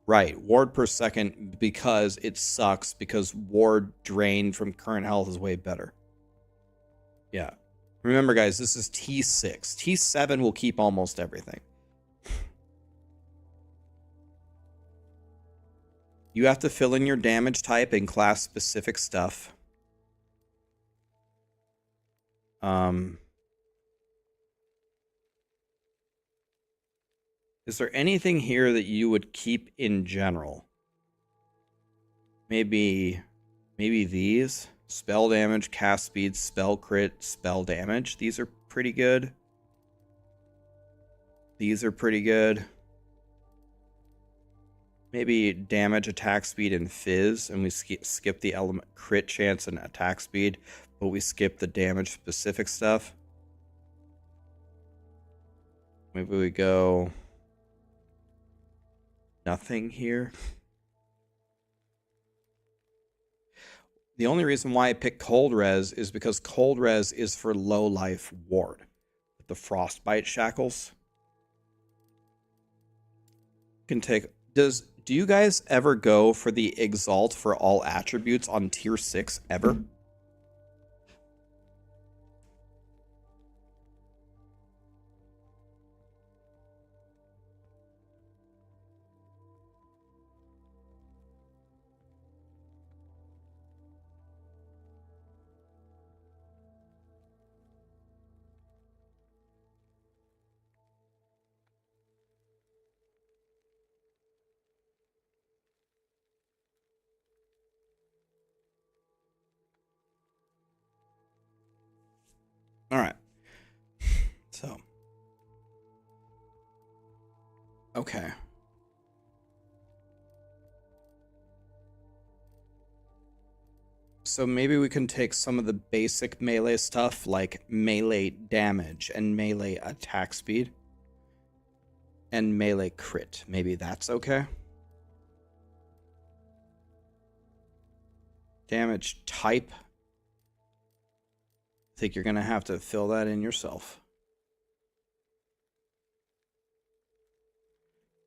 Speaker 1: Right, ward per second because it sucks, because ward drain from current health is way better. Yeah. Remember, guys, this is T6. T7 will keep almost everything. You have to fill in your damage type and class-specific stuff. Is there anything here that you would keep in general? Maybe these. Spell damage, cast speed, spell crit, spell damage. These are pretty good. These are pretty good. Maybe damage, attack speed, and fizz, and we skip the element crit chance and attack speed, but we skip the damage specific stuff. Maybe we go nothing here. The only reason why I picked cold res is because cold res is for low life ward with the frostbite shackles. Can take do you guys ever go for the exalt for all attributes on tier 6 ever? All right. So. Okay. So maybe we can take some of the basic melee stuff like melee damage and melee attack speed and melee crit. Maybe that's okay. Damage type. I think you're going to have to fill that in yourself.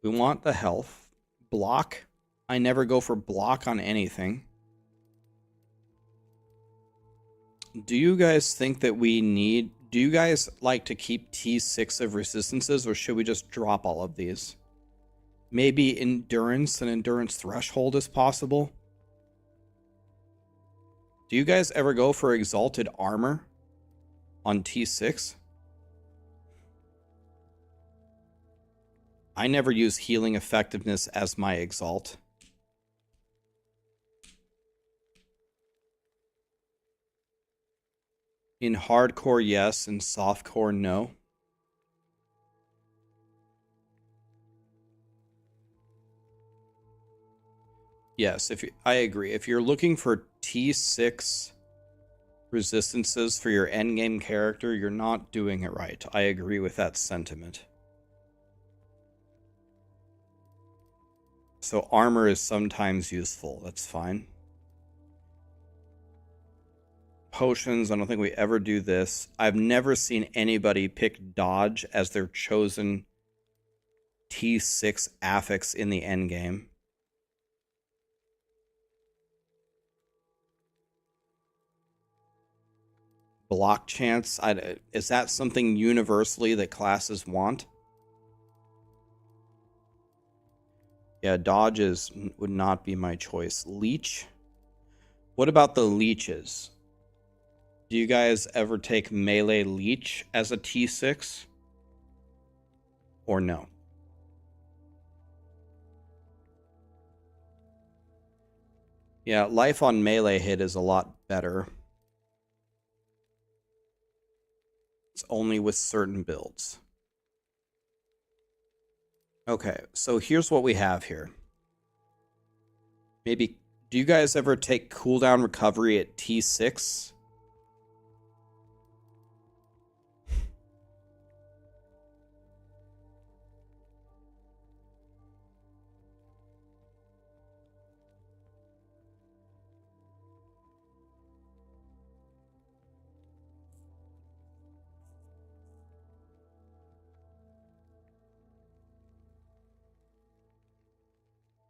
Speaker 1: We want the health. Block. I never go for block on anything. Do you guys think that we need... Do you guys like to keep T6 of resistances, or should we just drop all of these? Maybe endurance and endurance threshold is possible. Do you guys ever go for exalted armor on T6? I never use healing effectiveness as my exalt. In hardcore, yes. In softcore, no. Yes, I agree. If you're looking for T6 resistances for your endgame character, you're not doing it right. I agree with that sentiment. So armor is sometimes useful. That's fine. Potions, I don't think we ever do this. I've never seen anybody pick dodge as their chosen T6 affix in the endgame. Block chance, is that something universally that classes want? Yeah, dodge would not be my choice. Leech? What about the leeches? Do you guys ever take melee leech as a T6? Or no? Yeah, life on melee hit is a lot better. It's only with certain builds. Okay, so here's what we have here. Maybe, do you guys ever take cooldown recovery at T6?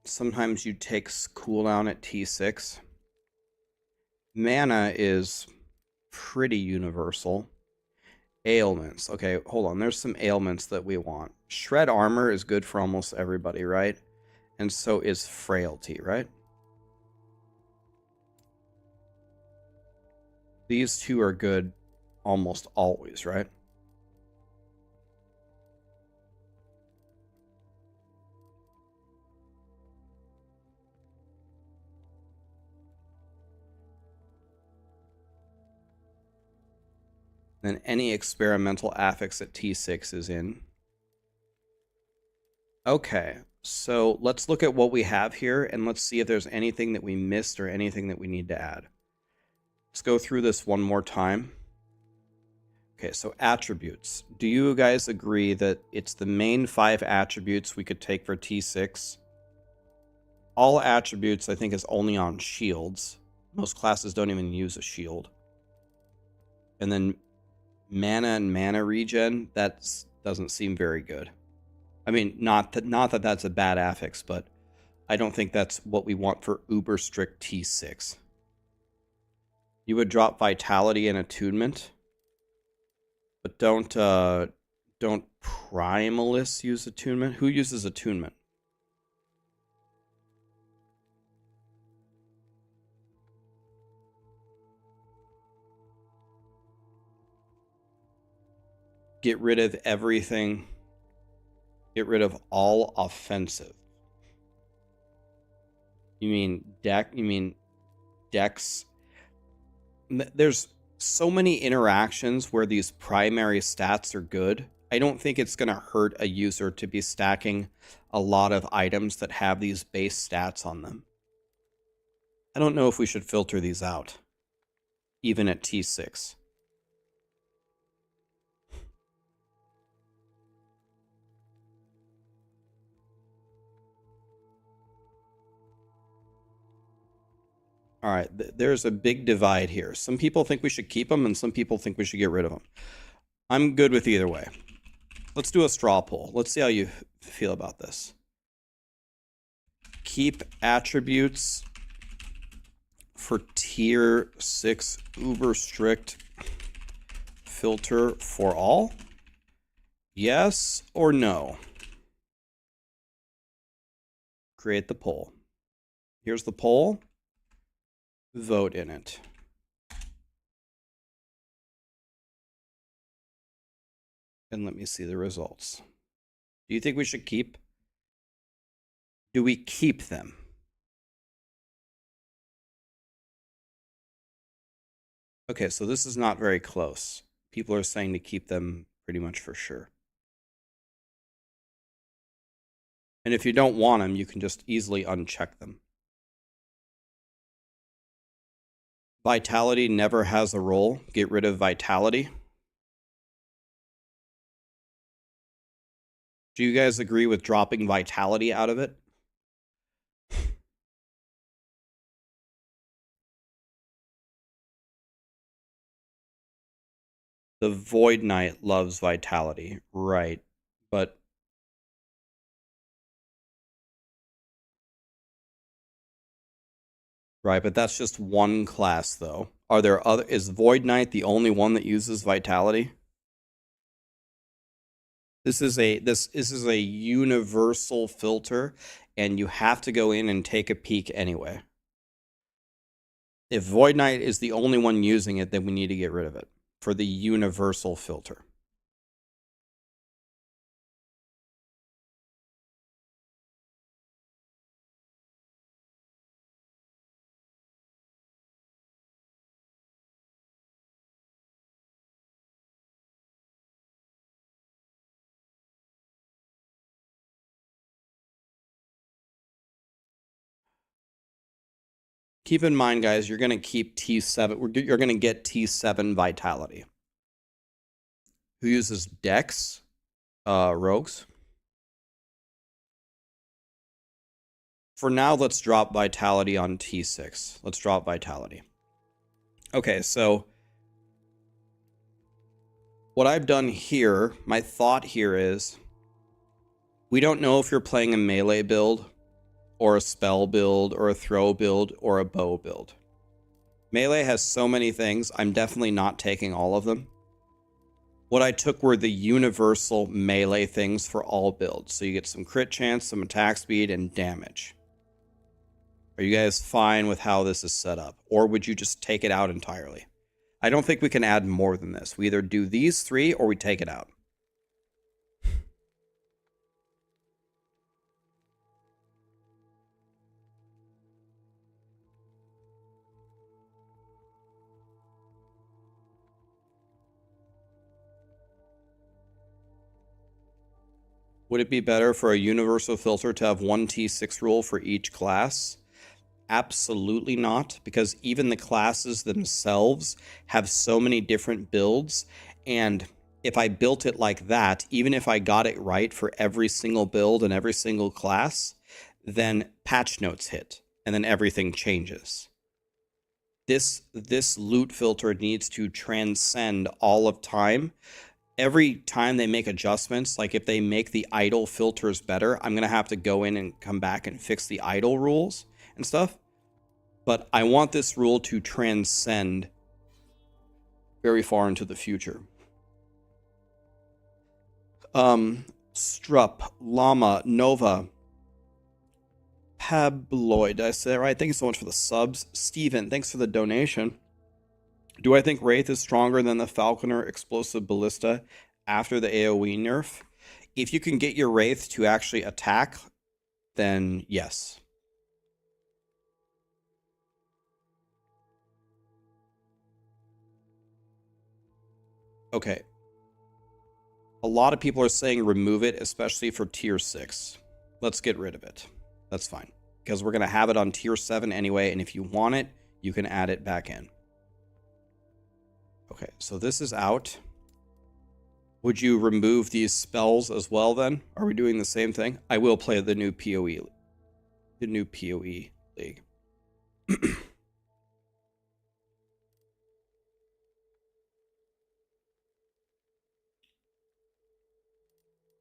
Speaker 1: Sometimes you take cooldown at T6. Mana is pretty universal. Ailments. Okay, hold on. There's some ailments that we want. Shred armor is good for almost everybody, right? And so is frailty, right? These two are good almost always, right? Then any experimental affix at T6 is in. Okay, so let's look at what we have here, and let's see if there's anything that we missed or anything that we need to add. Let's go through this one more time. Okay, so attributes. Do you guys agree that it's the main 5 attributes we could take for T6? All attributes, I think, is only on shields. Most classes don't even use a shield. And then mana and mana regen, that doesn't seem very good. I mean, not that that's a bad affix, but I don't think that's what we want for uber strict T6. You would drop vitality and attunement, but don't primalists use attunement? Who uses attunement? Get rid of everything. Get rid of all offensive. You mean dex? There's so many interactions where these primary stats are good. I don't think it's going to hurt a user to be stacking a lot of items that have these base stats on them. I don't know if we should filter these out. even at T6. All right, there's a big divide here. Some people think we should keep them, and some people think we should get rid of them. I'm good with either way. Let's do a straw poll. Let's see how you feel about this. Keep attributes for tier 6 uber strict filter for all? Yes or no? Create the poll. Here's the poll. Vote in it. And let me see the results. Do you think we should keep? Do we keep them? Okay, so this is not very close. People are saying to keep them pretty much for sure. And if you don't want them, you can just easily uncheck them. Vitality never has a role. Get rid of vitality. Do you guys agree with dropping vitality out of it? The Void Knight loves vitality, right? But that's just one class, though. Are there other? Is Void Knight the only one that uses vitality? This is a universal filter, and you have to go in and take a peek anyway. If Void Knight is the only one using it, then we need to get rid of it for the universal filter. Keep in mind, guys, you're going to keep T7. You're going to get T7 vitality. Who uses Dex? Rogues. For now, let's drop vitality on T6. Let's drop vitality. Okay, so what I've done here, my thought here is, we don't know if you're playing a melee build, or a spell build, or a throw build, or a bow build. Melee has so many things, I'm definitely not taking all of them. What I took were the universal melee things for all builds. So you get some crit chance, some attack speed, and damage. Are you guys fine with how this is set up? Or would you just take it out entirely? I don't think we can add more than this. We either do these three, or we take it out. Would it be better for a universal filter to have one T6 rule for each class? Absolutely not, because even the classes themselves have so many different builds, and if I built it like that, even if I got it right for every single build and every single class, then patch notes hit, and then everything changes. This loot filter needs to transcend all of time. Every time they make adjustments, like if they make the idle filters better, I'm going to have to go in and come back and fix the idle rules and stuff. But I want this rule to transcend very far into the future. Strup, Llama, Nova, Pabloid, did I say that right? Thank you so much for the subs. Steven, thanks for the donation. Do I think Wraith is stronger than the Falconer Explosive Ballista after the AoE nerf? If you can get your Wraith to actually attack, then yes. Okay. A lot of people are saying remove it, especially for tier 6. Let's get rid of it. That's fine. Because we're going to have it on tier 7 anyway, and if you want it, you can add it back in. Okay, so this is out. Would you remove these spells as well then? Are we doing the same thing? I will play the new PoE. The new PoE league.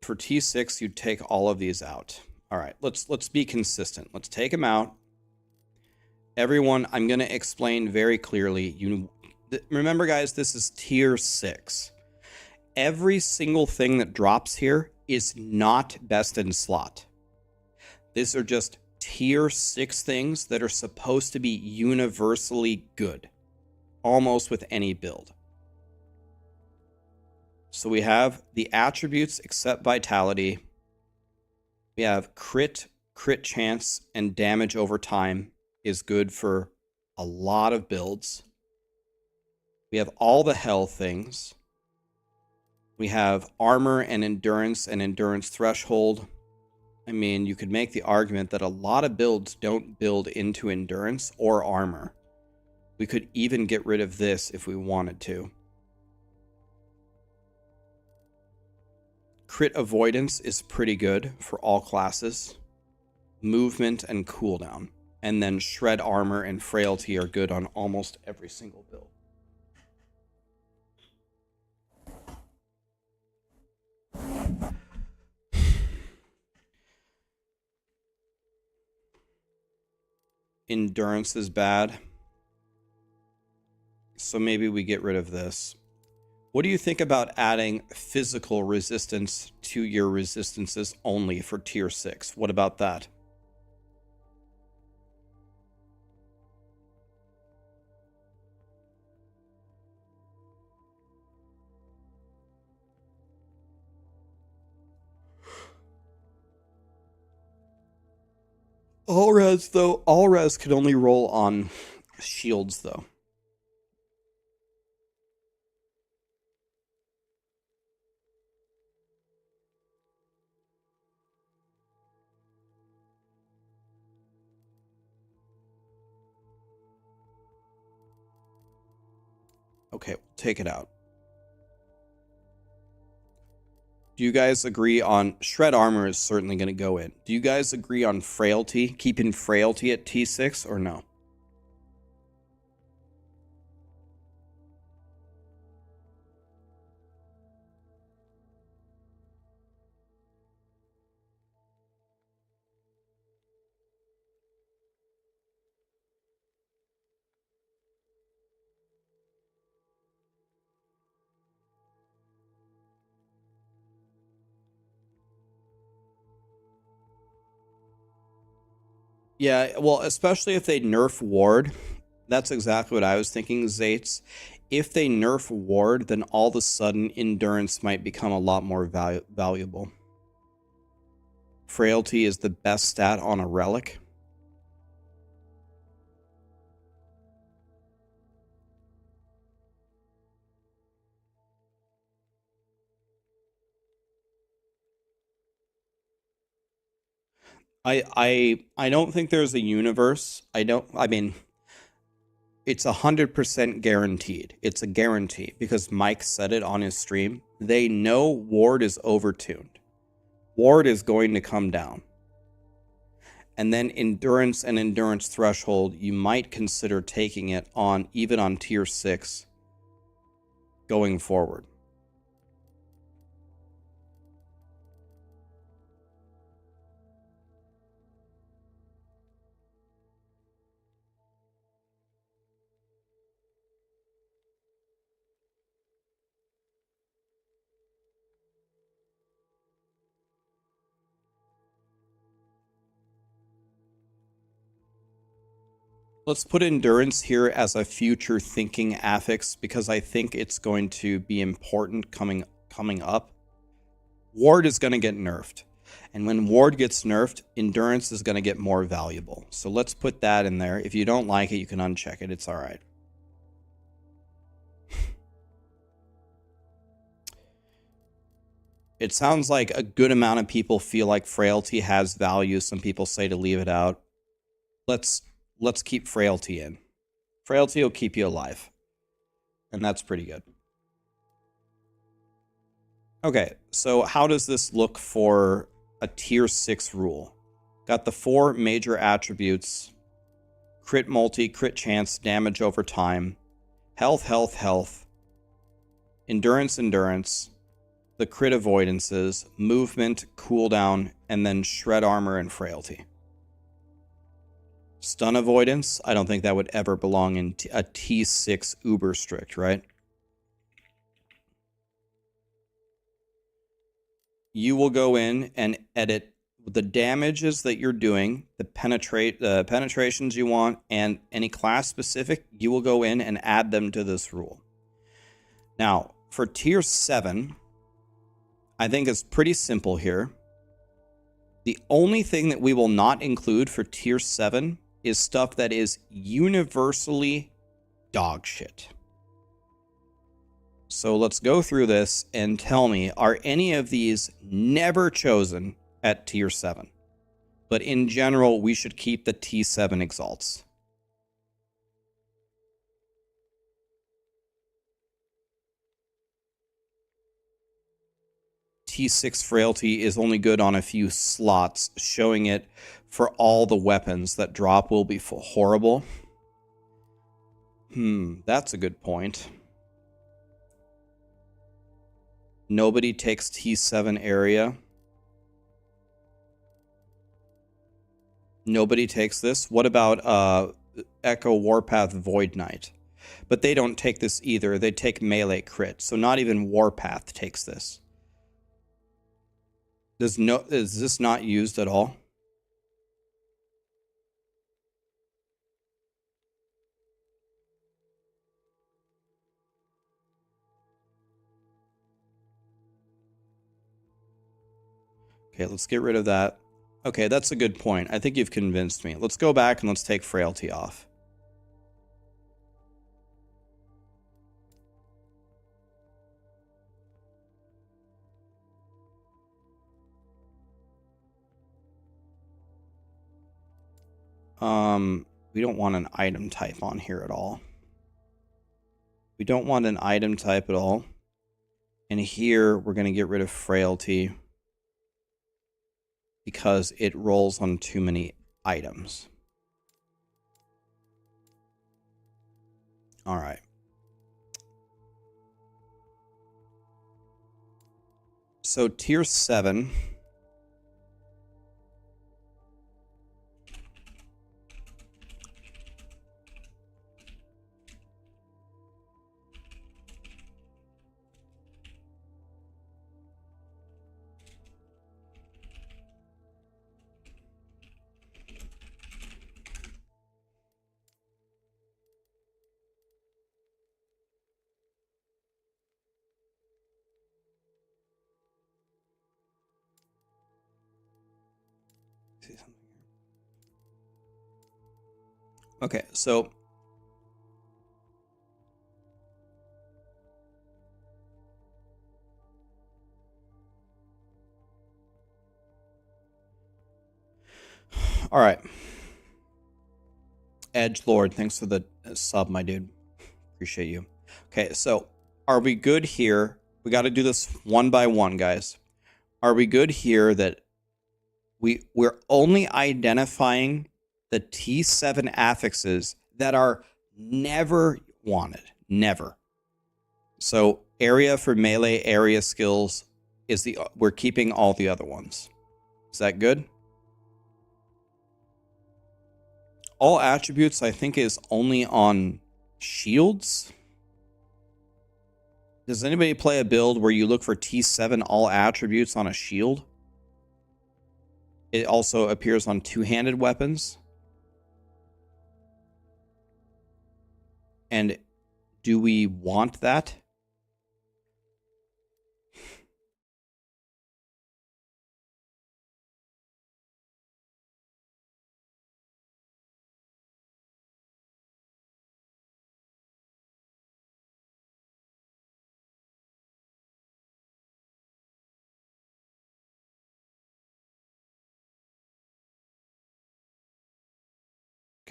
Speaker 1: For T6, you'd take all of these out. All right, let's be consistent. Let's take them out. Everyone, I'm going to explain very clearly. Remember, guys, this is tier 6. Every single thing that drops here is not best in slot. These are just tier 6 things that are supposed to be universally good, almost with any build. So we have the attributes except vitality. We have crit chance, and damage over time is good for a lot of builds. We have all the hell things. We have armor and endurance threshold. I mean, you could make the argument that a lot of builds don't build into endurance or armor. We could even get rid of this if we wanted to. Crit avoidance is pretty good for all classes. Movement and cooldown. And then shred armor and frailty are good on almost every single build. Endurance is bad. So maybe we get rid of this. What do you think about adding physical resistance to your resistances only for tier 6? What about that? All res could only roll on shields though. Okay, we'll take it out. Do you guys agree on shred armor is certainly going to go in? Do you guys agree on frailty, keeping frailty at T6 or no? Yeah, well, especially if they nerf ward. That's exactly what I was thinking, Zates. If they nerf ward, then all of a sudden endurance might become a lot more valuable. Frailty is the best stat on a relic. I don't think there's a universe. I mean, it's 100% guaranteed. It's a guarantee because Mike said it on his stream. They know ward is overtuned. Ward is going to come down. And then endurance and endurance threshold, you might consider taking it on even on tier 6 going forward. Let's put endurance here as a future thinking affix because I think it's going to be important coming up. Ward is going to get nerfed. And when ward gets nerfed, endurance is going to get more valuable. So let's put that in there. If you don't like it, you can uncheck it. It's all right. It sounds like a good amount of people feel like frailty has value. Some people say to leave it out. Let's keep frailty in. Frailty will keep you alive. And that's pretty good. Okay, so how does this look for a tier 6 rule? Got the 4 major attributes: crit multi, crit chance, damage over time, health, health, health, endurance, endurance, the crit avoidances, movement, cooldown, and then shred armor and frailty. Stun avoidance, I don't think that would ever belong in a T6 uber strict, right? You will go in and edit the damages that you're doing, the penetrations you want, and any class specific, you will go in and add them to this rule. Now, for tier 7, I think it's pretty simple here. The only thing that we will not include for tier 7 is stuff that is universally dog shit. So let's go through this and tell me, are any of these never chosen at tier 7? But in general, we should keep the T7 exalts. T6 frailty is only good on a few slots, showing it for all the weapons that drop will be horrible. That's a good point. Nobody takes T7 area. Nobody takes this. What about Echo Warpath Void Knight? But they don't take this either. They take melee crit. So not even Warpath takes this. Is this not used at all? Okay, let's get rid of that. Okay, that's a good point. I think you've convinced me. Let's go back and let's take frailty off. We don't want an item type on here at all. We don't want an item type at all. And here, we're going to get rid of frailty because it rolls on too many items. All right. So tier 7... see something here. Okay, so all right. Edgelord, thanks for the sub, my dude. Appreciate you. Okay, so are we good here? We got to do this one by one, guys. Are we good here that we're only identifying the T7 affixes that are never wanted? Never. So area for melee area skills is we're keeping all the other ones. Is that good? All attributes, I think, is only on shields. Does anybody play a build where you look for T7 all attributes on a shield? It also appears on two-handed weapons. And do we want that?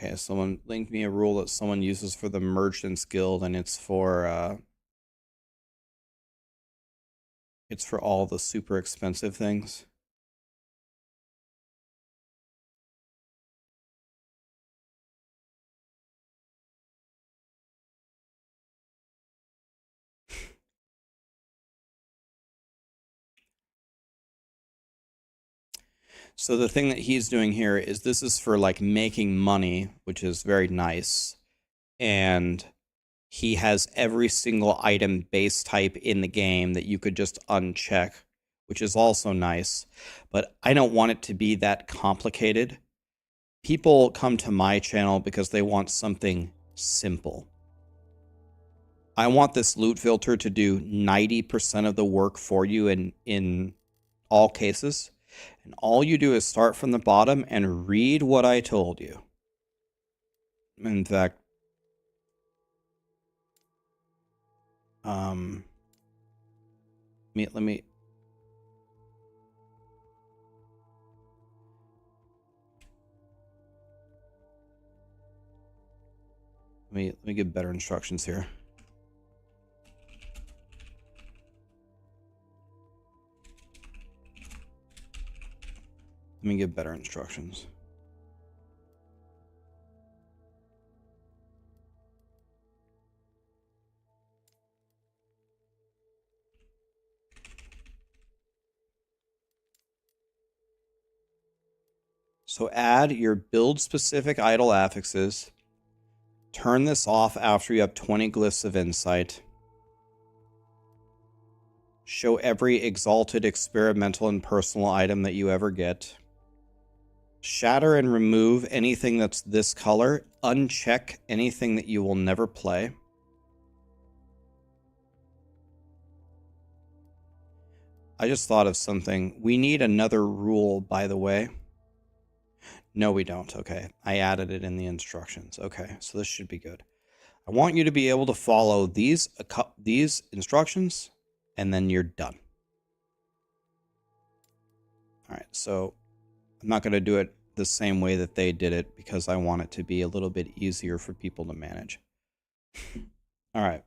Speaker 1: Okay, someone linked me a rule that someone uses for the Merchants Guild, and it's for all the super expensive things. So the thing that he's doing here is this is for like making money, which is very nice. And he has every single item base type in the game that you could just uncheck, which is also nice. But I don't want it to be that complicated. People come to my channel because they want something simple. I want this loot filter to do 90% of the work for you in all cases. And all you do is start from the bottom and read what I told you. In fact, let me give better instructions here. Let me give better instructions. So add your build-specific idle affixes. Turn this off after you have 20 glyphs of insight. Show every exalted, experimental, and personal item that you ever get. Shatter and remove anything that's this color. Uncheck anything that you will never play. I just thought of something. We need another rule, by the way. No, we don't. Okay. I added it in the instructions. Okay. So this should be good. I want you to be able to follow these instructions, and then you're done. All right. So I'm not going to do it the same way that they did it because I want it to be a little bit easier for people to manage. All right.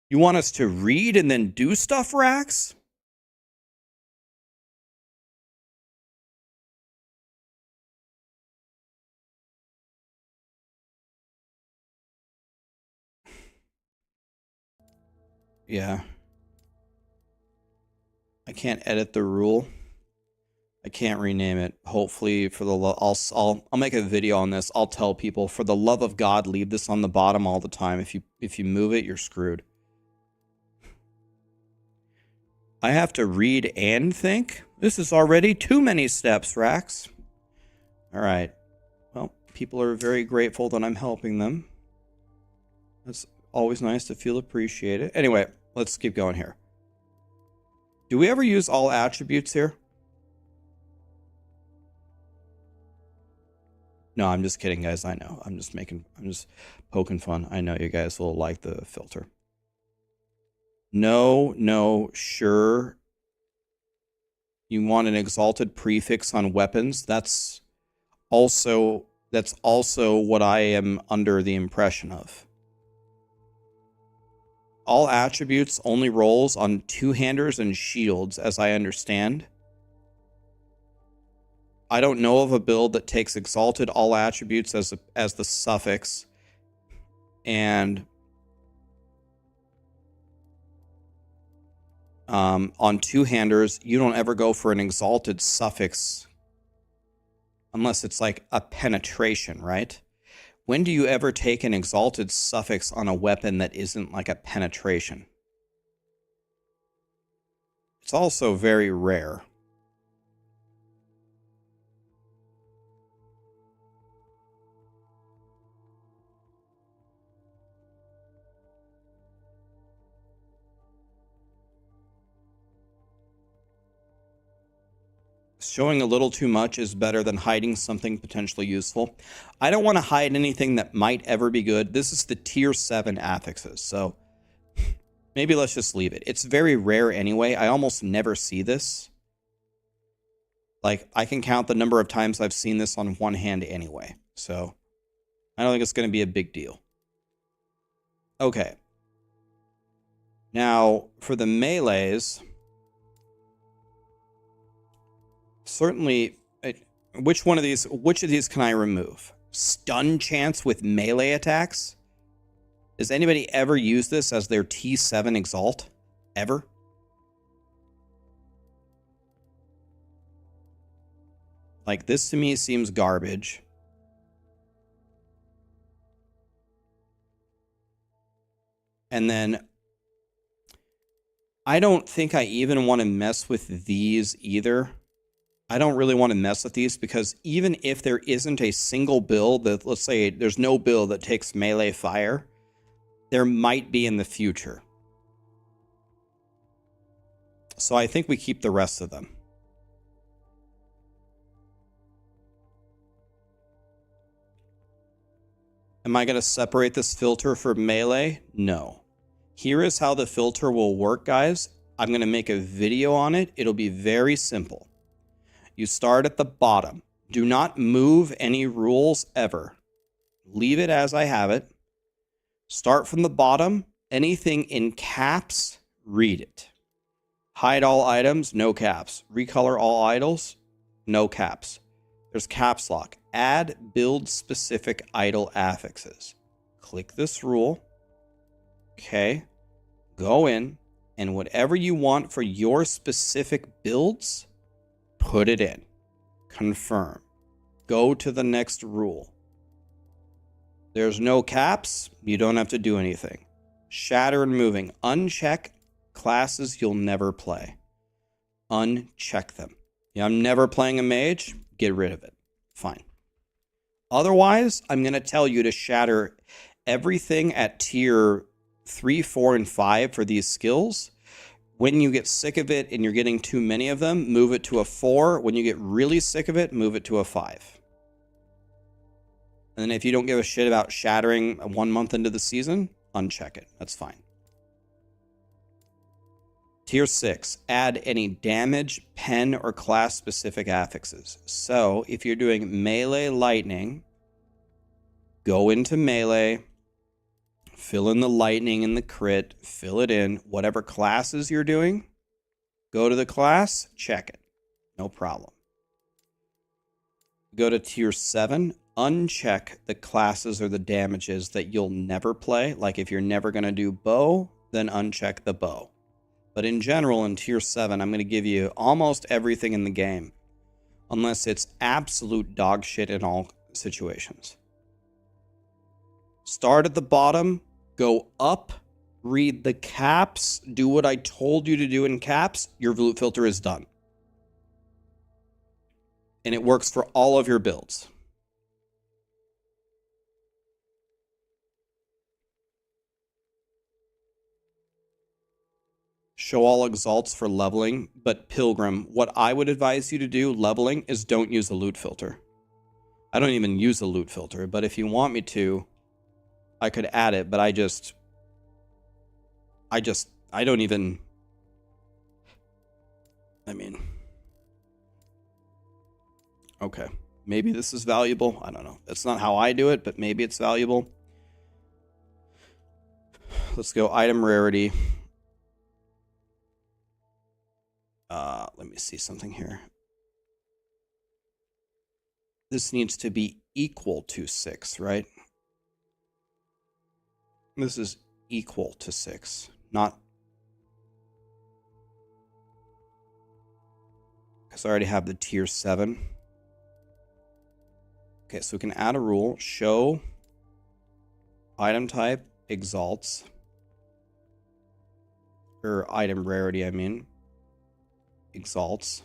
Speaker 1: You want us to read and then do stuff, Raxx? Yeah. I can't edit the rule. I can't rename it. Hopefully, for the I'll make a video on this. I'll tell people, for the love of God, leave this on the bottom all the time. If you move it, you're screwed. I have to read and think. This is already too many steps, Raxx. All right. Well, people are very grateful that I'm helping them. That's always nice to feel appreciated. Anyway, let's keep going here. Do we ever use all attributes here? No, I'm just kidding, guys. I know. I'm just poking fun. I know you guys will like the filter. No, sure. You want an exalted prefix on weapons? That's also what I am under the impression of. All attributes only rolls on two-handers and shields, as I understand. I don't know of a build that takes exalted all attributes as the suffix, and on two-handers, you don't ever go for an exalted suffix unless it's like a penetration, right? When do you ever take an exalted suffix on a weapon that isn't like a penetration? It's also very rare. Showing a little too much is better than hiding something potentially useful. I don't want to hide anything that might ever be good. This is the tier 7 affixes, so maybe let's just leave it. It's very rare anyway. I almost never see this. Like, I can count the number of times I've seen this on one hand anyway. So I don't think it's going to be a big deal. Okay. Now, for the melees, certainly, which of these can I remove? Stun chance with melee attacks? Does anybody ever use this as their T7 Exalt? Ever? Like, this to me seems garbage. And then I don't think I even want to mess with these either. I don't really want to mess with these because even if there isn't a single build that, let's say there's no build that takes melee fire, there might be in the future. So I think we keep the rest of them. Am I going to separate this filter for melee? No. Here is how the filter will work, guys. I'm going to make a video on it. It'll be very simple. You start at the bottom. Do not move any rules ever. Leave it as I have it. Start from the bottom. Anything in caps, read it. Hide all items, no caps. Recolor all idols, no caps. There's caps lock. Add build specific idle affixes. Click this rule. Okay. Go in, and whatever you want for your specific builds, put it in. Confirm. Go to the next rule. There's no caps. You don't have to do anything. Shatter and moving. Uncheck classes you'll never play. Uncheck them. Yeah, I'm never playing a mage. Get rid of it. Fine. Otherwise, I'm going to tell you to shatter everything at tier 3, 4, and 5 for these skills. When you get sick of it and you're getting too many of them, move it to a 4. When you get really sick of it, move it to a 5. And then if you don't give a shit about shattering 1 month into the season, uncheck it. That's fine. Tier 6, add any damage, pen, or class-specific affixes. So, if you're doing melee lightning, go into melee, fill in the lightning and the crit, fill it in. Whatever classes you're doing, go to the class, check it. No problem. Go to tier 7, uncheck the classes or the damages that you'll never play. Like if you're never going to do bow, then uncheck the bow. But in general, in tier 7, I'm going to give you almost everything in the game. Unless it's absolute dog shit in all situations. Start at the bottom, go up, read the caps, do what I told you to do in caps, your loot filter is done. And it works for all of your builds. Show all exalts for leveling, but Pilgrim, what I would advise you to do leveling is don't use the loot filter. I don't even use the loot filter, but if you want me to, I could add it, but I don't even, okay. Maybe this is valuable. I don't know. That's not how I do it, but maybe it's valuable. Let's go item rarity. Let me see something here. This needs to be equal to 6, right? This is equal to 6, not... Because I already have the tier 7. Okay, so we can add a rule. Show item type exalts. Or item rarity, I mean. Exalts.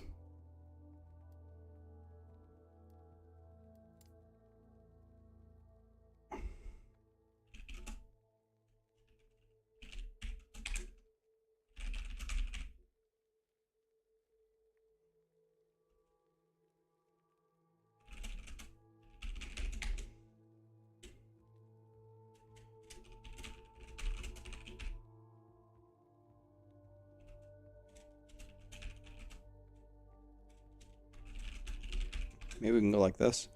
Speaker 1: Maybe we can go like this.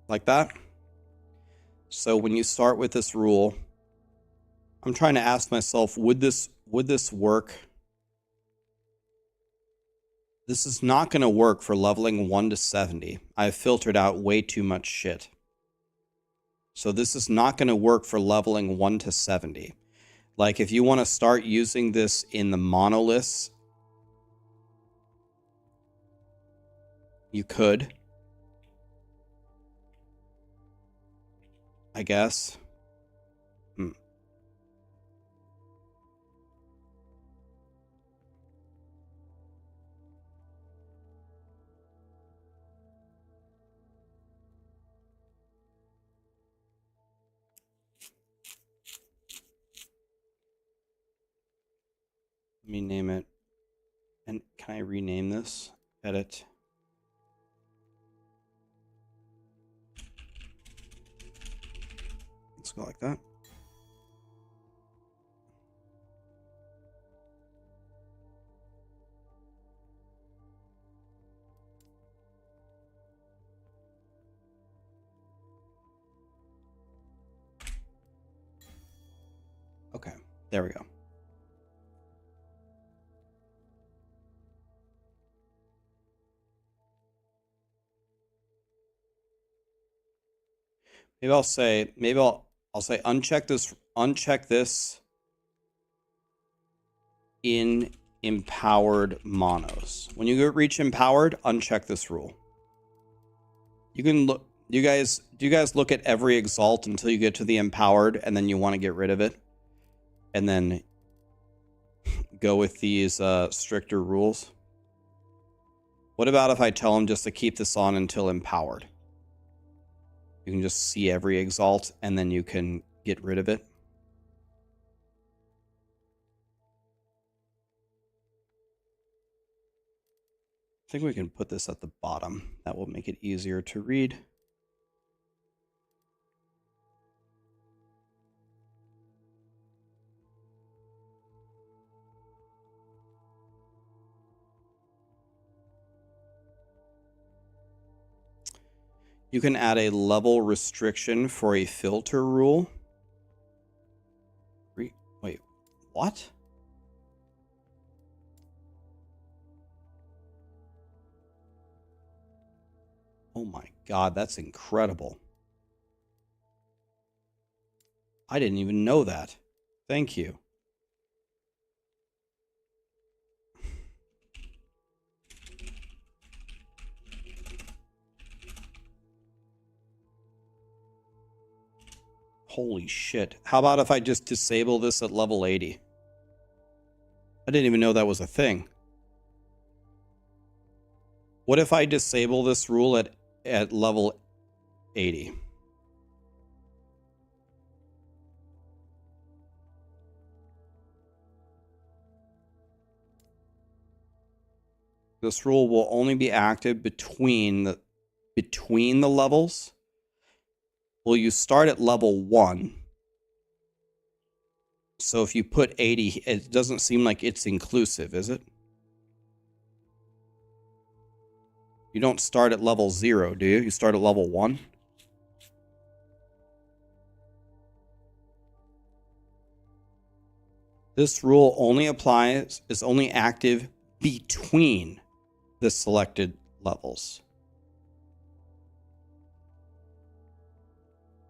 Speaker 1: like that. So when you start with this rule, I'm trying to ask myself, would this work? This is not going to work for leveling 1 to 70. I've filtered out way too much shit. So this is not going to work for leveling 1 to 70. Like, if you want to start using this in the monoliths, you could, I guess. Let me name it. And can I rename this? Edit. Let's go like that. Okay, there we go. Maybe I'll say uncheck this in empowered monos. When you reach empowered, uncheck this rule. You can look. Do you guys look at every exalt until you get to the empowered, and then you want to get rid of it, and then go with these stricter rules? What about if I tell them just to keep this on until empowered? You can just see every exalt, and then you can get rid of it. I think we can put this at the bottom. That will make it easier to read. You can add a level restriction for a filter rule. Wait, what? Oh my god, that's incredible. I didn't even know that. Thank you. Holy shit. How about if I just disable this at level 80? I didn't even know that was a thing. What if I disable this rule at level 80? This rule will only be active between the levels. Well, you start at level 1. So if you put 80, it doesn't seem like it's inclusive, is it? You don't start at level 0, do you? You start at level 1? This rule only is only active between the selected levels.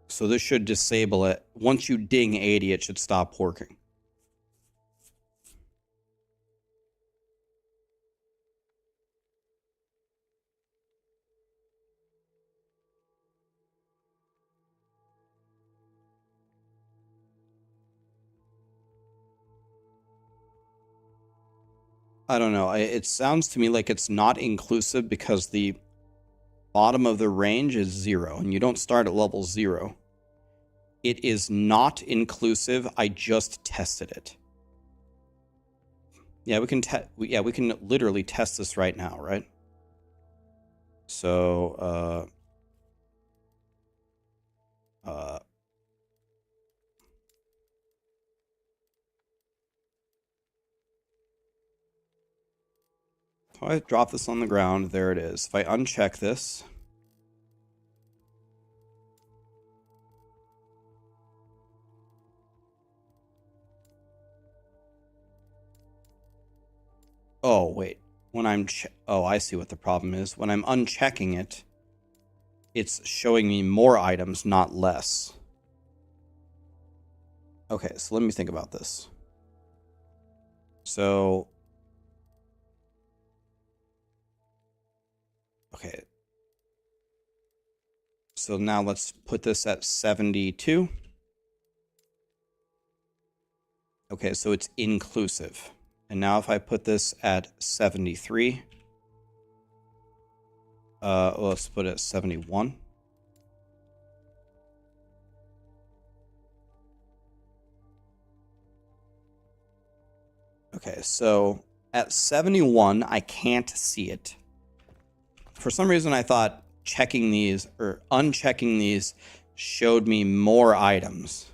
Speaker 1: So this should disable it. Once you ding 80, it should stop working. I don't know. It sounds to me like it's not inclusive because the bottom of the range is 0, and you don't start at level 0. It is not inclusive. I just tested it. Yeah, we can literally test this right now, right? So, so I drop this on the ground. There it is. If I uncheck this, Oh, wait. When I'm... Oh, I see what the problem is. When I'm unchecking it, it's showing me more items, not less. Okay, so let me think about this. So... Okay. So now let's put this at 72. Okay, so it's inclusive. And now if I put this at 73, let's put it at 71. Okay, so at 71, I can't see it. For some reason, I thought checking these or unchecking these showed me more items.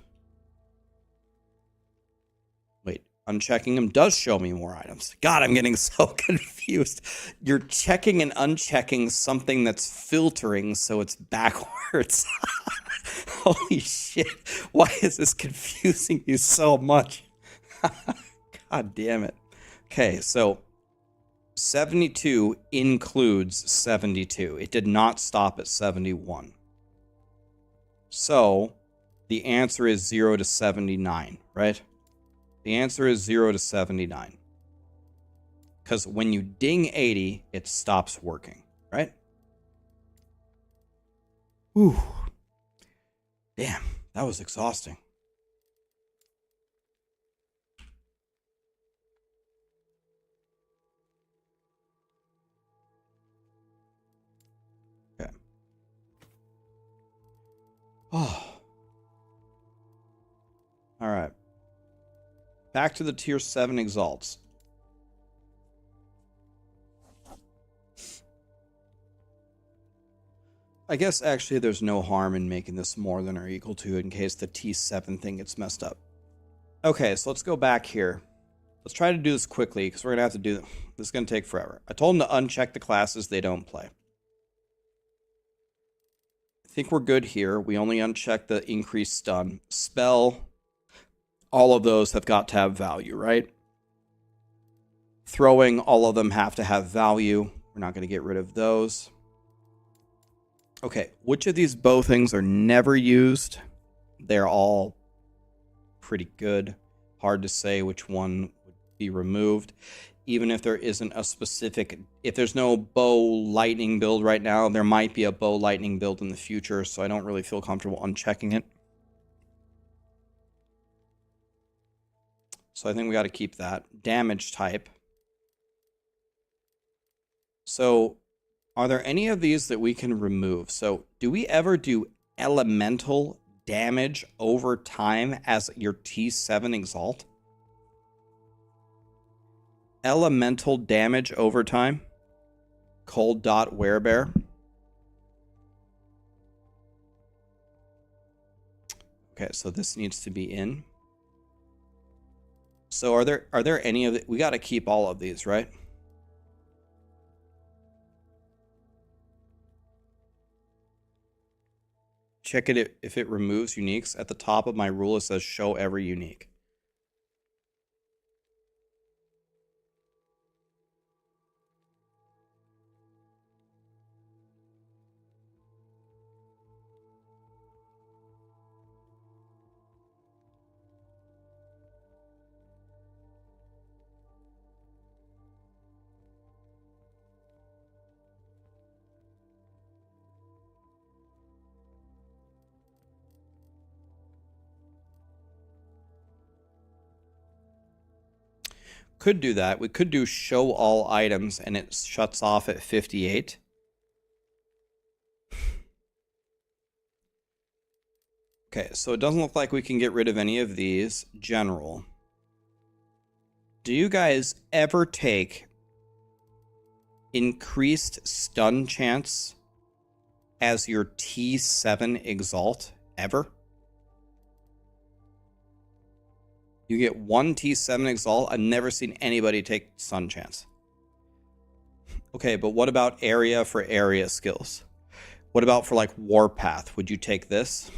Speaker 1: Wait, unchecking them does show me more items. God, I'm getting so confused. You're checking and unchecking something that's filtering, so it's backwards. Holy shit. Why is this confusing you so much? God damn it. Okay, so 72 includes 72. It did not stop at 71. So the answer is 0 to 79, right? The answer is 0 to 79. Because when you ding 80, it stops working, right? Whew. Damn, that was exhausting. Okay. Oh. All right. Back to the tier 7 exalts. I guess actually there's no harm in making this more than or equal to in case the T7 thing gets messed up. Okay, so let's go back here. Let's try to do this quickly because we're going to have to do this. This is going to take forever. I told them to uncheck the classes they don't play. I think we're good here. We only uncheck the increased stun. Spell. All of those have got to have value, right? Throwing, all of them have to have value. We're not going to get rid of those. Okay, which of these bow things are never used? They're all pretty good. Hard to say which one would be removed. Even if there isn't a specific... If there's no bow lightning build right now, there might be a bow lightning build in the future, so I don't really feel comfortable unchecking it. So I think we got to keep that. Damage type. So... Are there any of these that we can remove? So, do we ever do elemental damage over time as your T7 exalt? Elemental damage over time? Cold dot werebear. Okay, so this needs to be in. So are there any of the, we got to keep all of these, right? Check it if it removes uniques. At the top of my rule, it says show every unique. Could do that. We could do show all items and it shuts off at 58. Okay, so it doesn't look like we can get rid of any of these. General. Do you guys ever take increased stun chance as your T7 exalt? Ever? You get one T7 exalt. I've never seen anybody take stun chance. Okay, but what about area for area skills? What about for like warpath? Would you take this?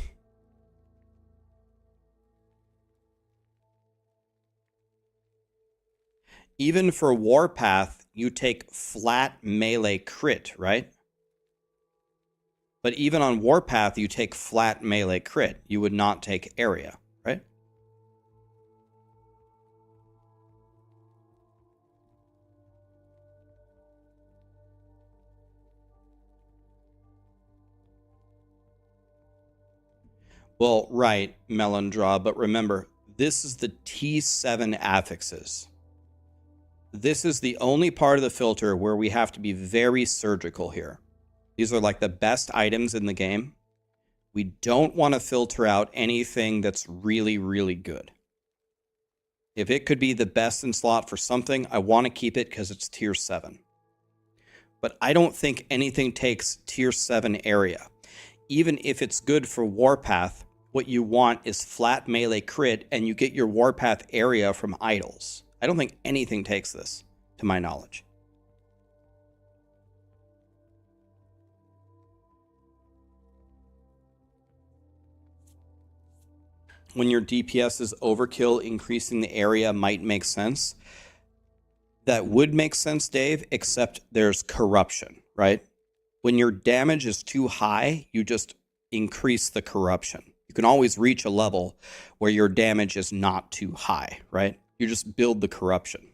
Speaker 1: Even for Warpath, you take flat melee crit, right? But even on Warpath, you take flat melee crit. You would not take area, right? Well, right, Melandraw, but remember, this is the T7 affixes. This is the only part of the filter where we have to be very surgical here. These are like the best items in the game. We don't want to filter out anything that's really, really good. If it could be the best in slot for something, I want to keep it because it's tier 7. But I don't think anything takes tier 7 area. Even if it's good for Warpath, what you want is flat melee crit and you get your Warpath area from idols. I don't think anything takes this, to my knowledge. When your DPS is overkill, increasing the area might make sense. That would make sense, Dave, except there's corruption, right? When your damage is too high, you just increase the corruption. You can always reach a level where your damage is not too high, right? You just build the corruption.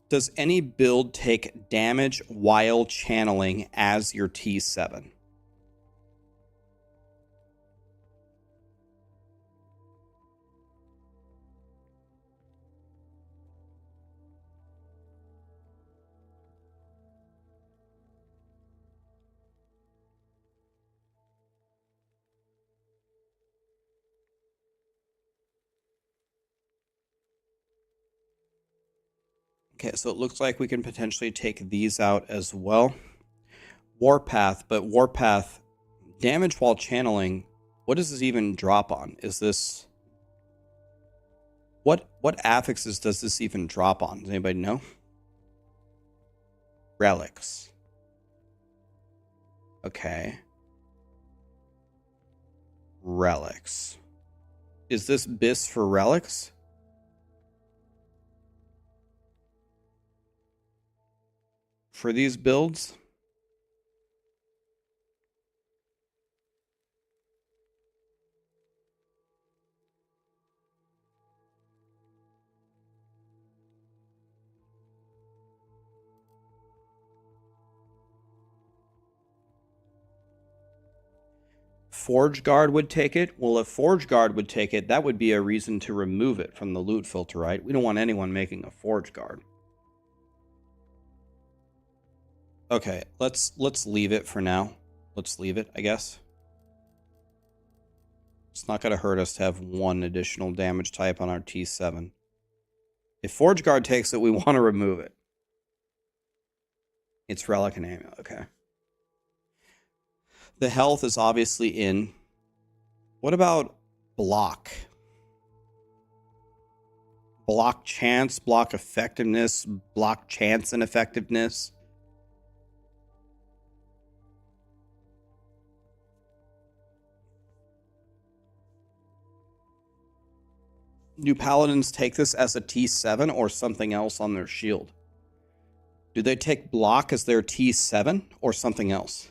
Speaker 1: Does any build take damage while channeling as your T7? Okay, so it looks like we can potentially take these out as well. Warpath, but Warpath, damage while channeling, what does this even drop on? Is this... What affixes does this even drop on? Does anybody know? Relics. Okay. Relics. Is this BIS for relics? For these builds? Forge Guard would take it. Well, if Forge Guard would take it, that would be a reason to remove it from the loot filter, right? We don't want anyone making a Forge Guard. Okay, let's leave it for now. Let's leave it, I guess. It's not going to hurt us to have one additional damage type on our T7. If Forge Guard takes it, we want to remove it. It's Relic and Amulet, okay. The health is obviously in. What about block? Block chance, block effectiveness, block chance and effectiveness. Do paladins take this as a T7 or something else on their shield? Do they take block as their T7 or something else?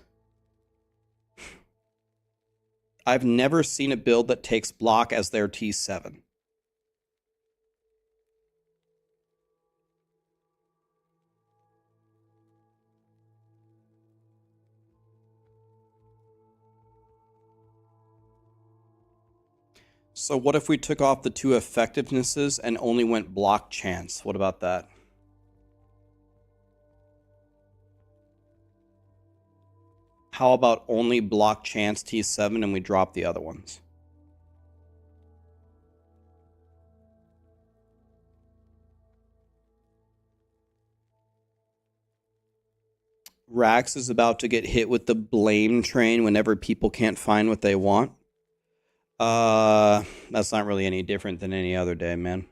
Speaker 1: I've never seen a build that takes block as their T7. So what if we took off the 2 effectivenesses and only went block chance? What about that? How about only block chance T7 and we drop the other ones? Raxx is about to get hit with the blame train whenever people can't find what they want. That's not really any different than any other day, man.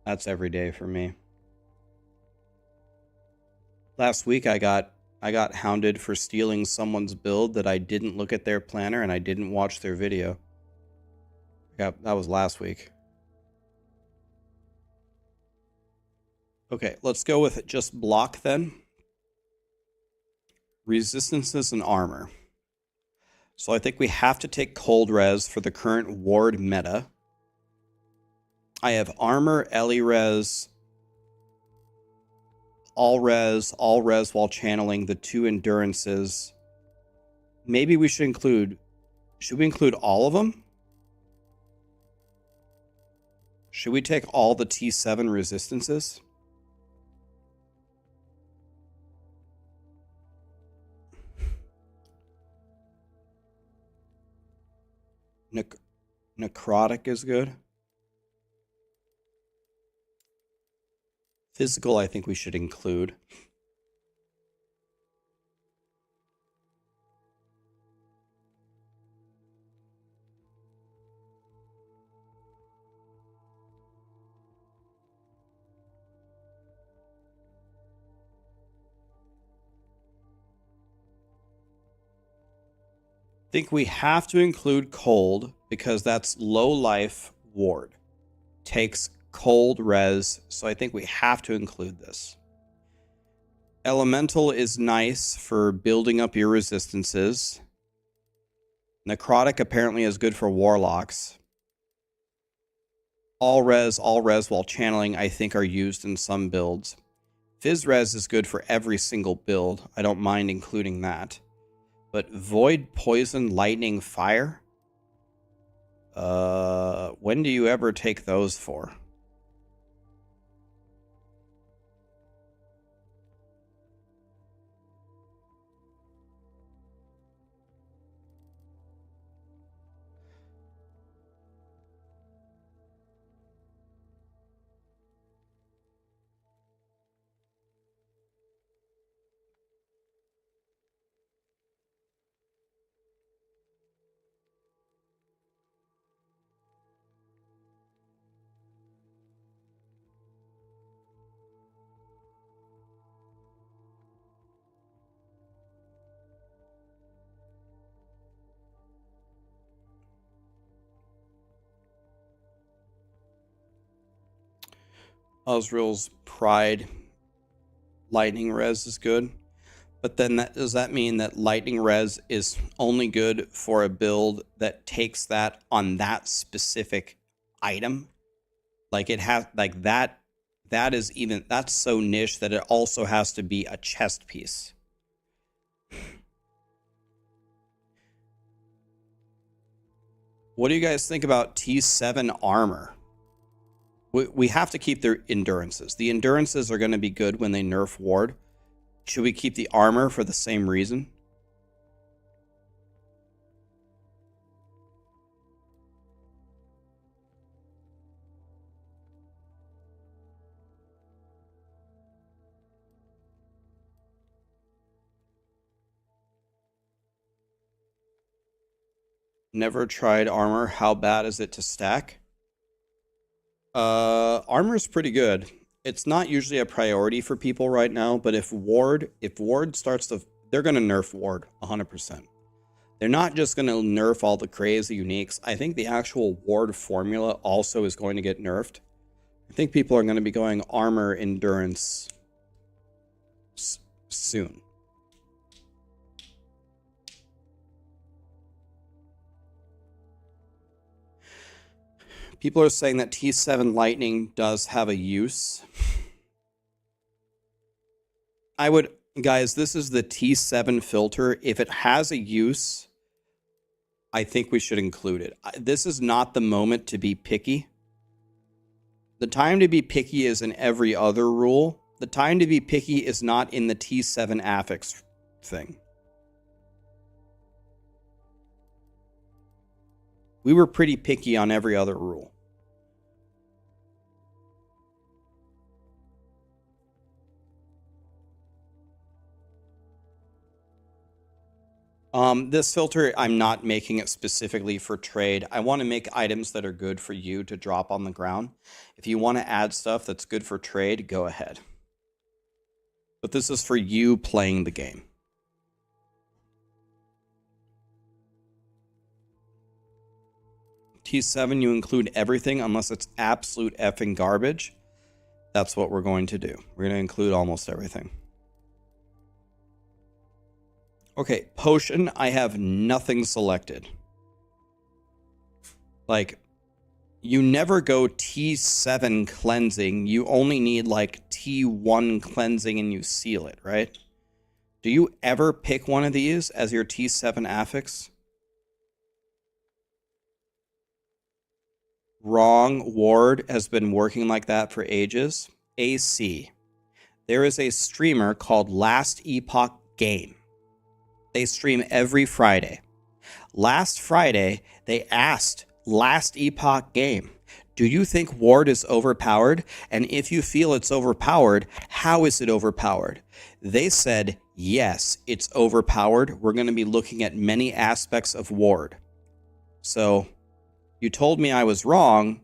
Speaker 1: That's every day for me. Last week I got hounded for stealing someone's build that I didn't look at their planner and I didn't watch their video. Yeah, that was last week. Okay, let's go with just block then. Resistances and armor. So I think we have to take cold res for the current ward meta. I have armor, Ellie res, all res while channeling the 2 endurances. Maybe we should include... Should we include all of them? Should we take all the T7 resistances? Necrotic is good. Physical, I think we should include. I think we have to include cold because that's low life ward. Takes cold res, so I think we have to include this. Elemental is nice for building up your resistances. Necrotic apparently is good for warlocks. All res while channeling I think are used in some builds. Phys res is good for every single build. I don't mind including that. But void, poison, lightning, fire? When do you ever take those for? Osril's Pride lightning res is good. But then does that mean that lightning res is only good for a build that takes that on that specific item? Like it has like that's so niche that it also has to be a chest piece. What do you guys think about T7 armor? We have to keep their endurances. The endurances are going to be good when they nerf ward. Should we keep the armor for the same reason? Never tried armor. How bad is it to stack? Armor's pretty good. It's not usually a priority for people right now, but if ward starts to, they're going to nerf ward 100%. They're not just going to nerf all the crazy uniques. I think the actual ward formula also is going to get nerfed. I think people are going to be going armor endurance soon. People are saying that T7 lightning does have a use. Guys, this is the T7 filter. If it has a use, I think we should include it. This is not the moment to be picky. The time to be picky is in every other rule. The time to be picky is not in the T7 affix thing. We were pretty picky on every other rule. This filter, I'm not making it specifically for trade. I want to make items that are good for you to drop on the ground. If you want to add stuff that's good for trade, go ahead. But this is for you playing the game. T7, you include everything unless it's absolute effing garbage. That's what we're going to do. We're going to include almost everything. Okay, potion, I have nothing selected. Like, you never go T7 cleansing. You only need like T1 cleansing and you seal it, right? Do you ever pick one of these as your T7 affix? Wrong. Ward has been working like that for ages. AC. There is a streamer called Last Epoch Game. They stream every Friday. Last Friday, they asked Last Epoch Game, do you think Ward is overpowered? And if you feel it's overpowered, how is it overpowered? They said, yes, it's overpowered. We're going to be looking at many aspects of Ward. So you told me I was wrong,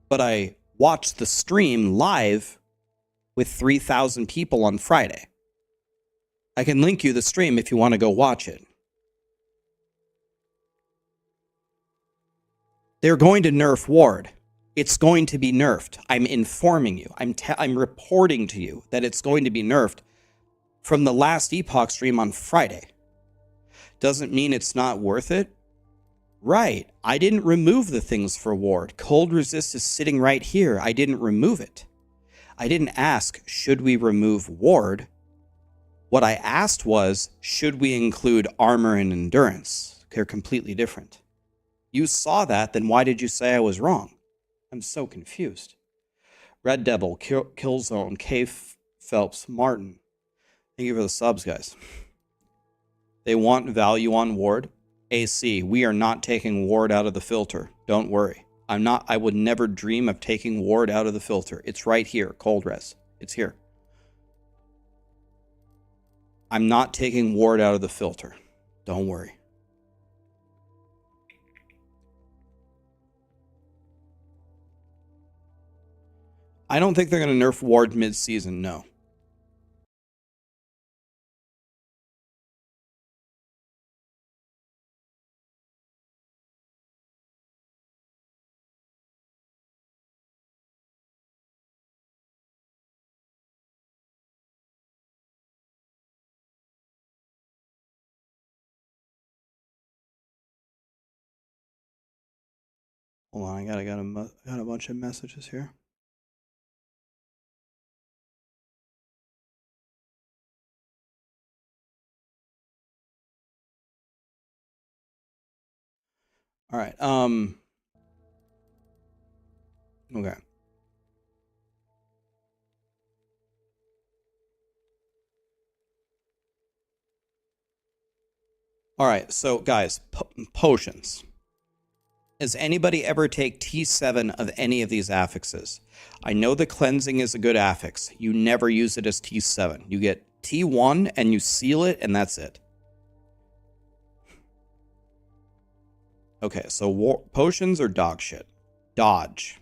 Speaker 1: but I watched the stream live with 3,000 people on Friday. I can link you the stream if you want to go watch it. They're going to nerf Ward. It's going to be nerfed. I'm informing you. I'm reporting to you that it's going to be nerfed from the Last Epoch stream on Friday. Doesn't mean it's not worth it. Right. I didn't remove the things for Ward. Cold Resist is sitting right here. I didn't remove it. I didn't ask, should we remove Ward? What I asked was, should we include armor and endurance? They're completely different. You saw that, then why did you say I was wrong? I'm so confused. Red Devil, Killzone, K. Phelps, Martin. Thank you for the subs, guys. They want value on Ward. AC, we are not taking Ward out of the filter. Don't worry. I would never dream of taking Ward out of the filter. It's right here, Cold Res. It's here. I'm not taking Ward out of the filter. Don't worry. I don't think they're going to nerf Ward mid-season, no. Hold on, I got a bunch of messages here. All right. Okay. All right. So, guys, potions. Does anybody ever take T7 of any of these affixes? I know the cleansing is a good affix. You never use it as T7. You get T1 and you seal it, and that's it. Okay, so potions are dog shit. Dodge.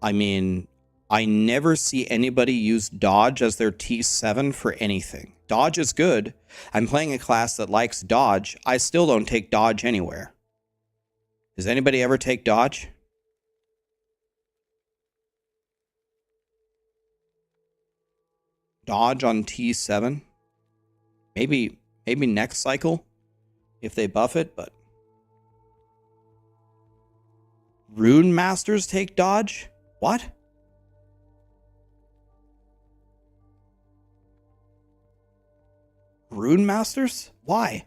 Speaker 1: I mean, I never see anybody use dodge as their T7 for anything. Dodge is good. I'm playing a class that likes dodge. I still don't take dodge anywhere. Does anybody ever take dodge? Dodge on T7? Maybe next cycle if they buff it, but Rune Masters take dodge? What? Rune Masters? Why?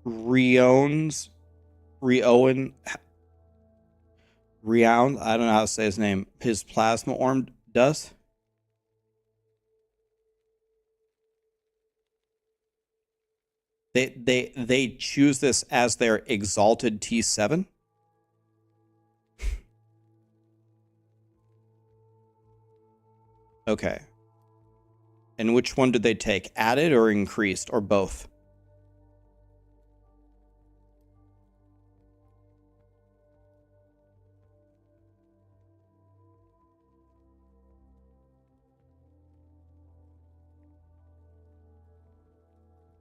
Speaker 1: Rioun, I don't know how to say his name. His plasma orb does? They choose this as their exalted T7? Okay. And which one did they take? Added or increased or both?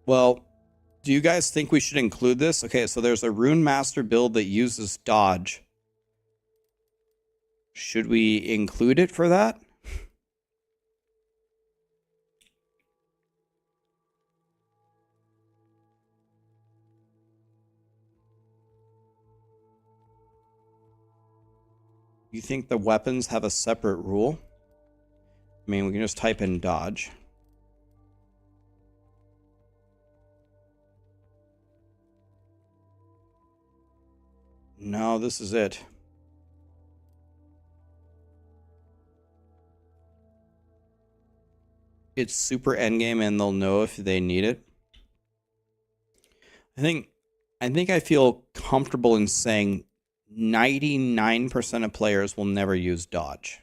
Speaker 1: Well, do you guys think we should include this? Okay, so there's a Rune Master build that uses dodge. Should we include it for that? You think the weapons have a separate rule? I mean, we can just type in dodge. No, this is it. It's super endgame and they'll know if they need it. I think I feel comfortable in saying 99% of players will never use dodge.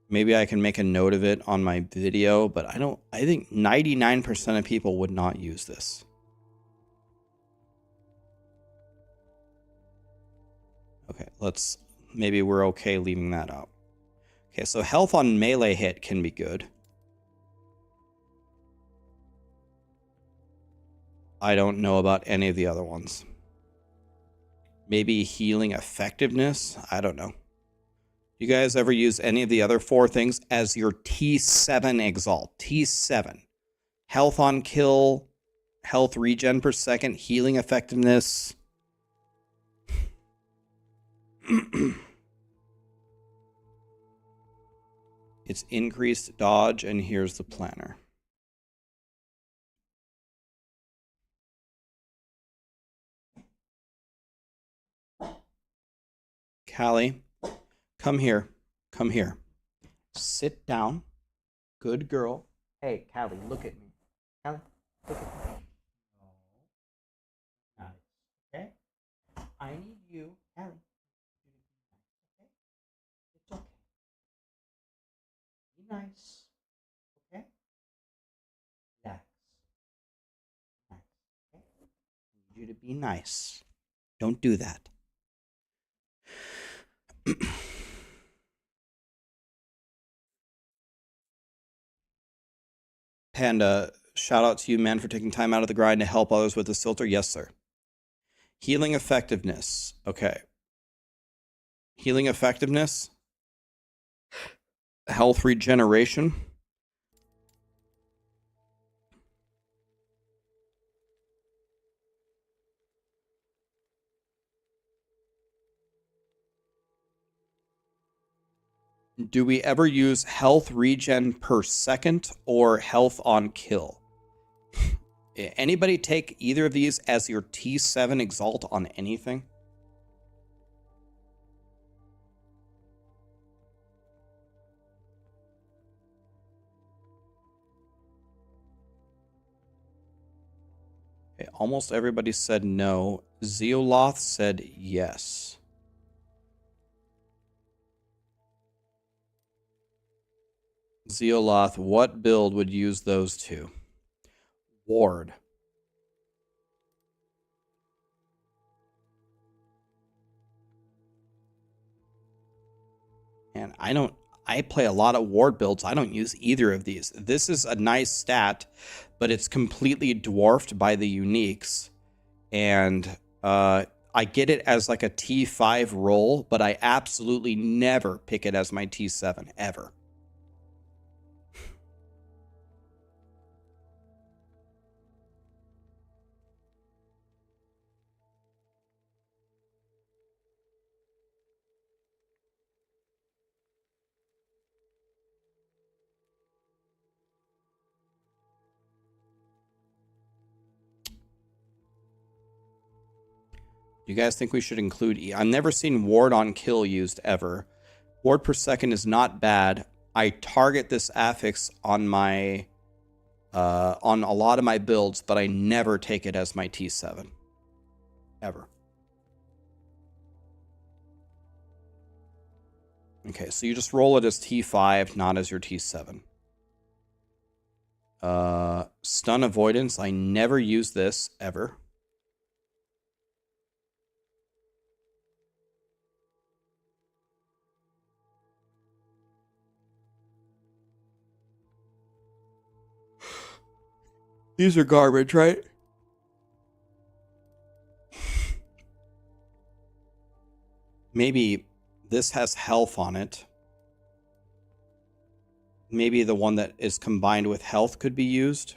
Speaker 1: Maybe I can make a note of it on my video, but I think 99% of people would not use this. Okay, maybe we're okay leaving that out. Okay, so health on melee hit can be good. I don't know about any of the other ones. Maybe healing effectiveness? I don't know. You guys ever use any of the other 4 things as your T7 exalt? T7. Health on kill, health regen per second, healing effectiveness. It's increased dodge, and here's the planner. Callie, come here. Come here. Sit down. Good girl. Hey, Callie, look at me. Callie, look at me. No. Nice. Okay? I need you, Callie. Okay? It's okay. Be nice. Okay? Relax. Relax. Okay? I need you to be nice. Don't do that. Panda, shout out to you, man, for taking time out of the grind to help others with the filter. Yes, sir. Healing effectiveness. Okay. Healing effectiveness. Health regeneration. Do we ever use health regen per second or health on kill? Anybody take either of these as your T7 exalt on anything? Okay, almost everybody said no. Zeoloth said yes. Zeoloth, what build would use those two? Ward. And I play a lot of ward builds. I don't use either of these. This is a nice stat, but it's completely dwarfed by the uniques. And I get it as like a T5 roll, but I absolutely never pick it as my T7, ever. You guys think we should include I've never seen ward on kill used ever. Ward per second is not bad. I target this affix on my on a lot of my builds, but I never take it as my T7. Ever. Okay, so you just roll it as T5, not as your T7. Stun avoidance. I never use this, ever. These are garbage, right? Maybe this has health on it. Maybe the one that is combined with health could be used.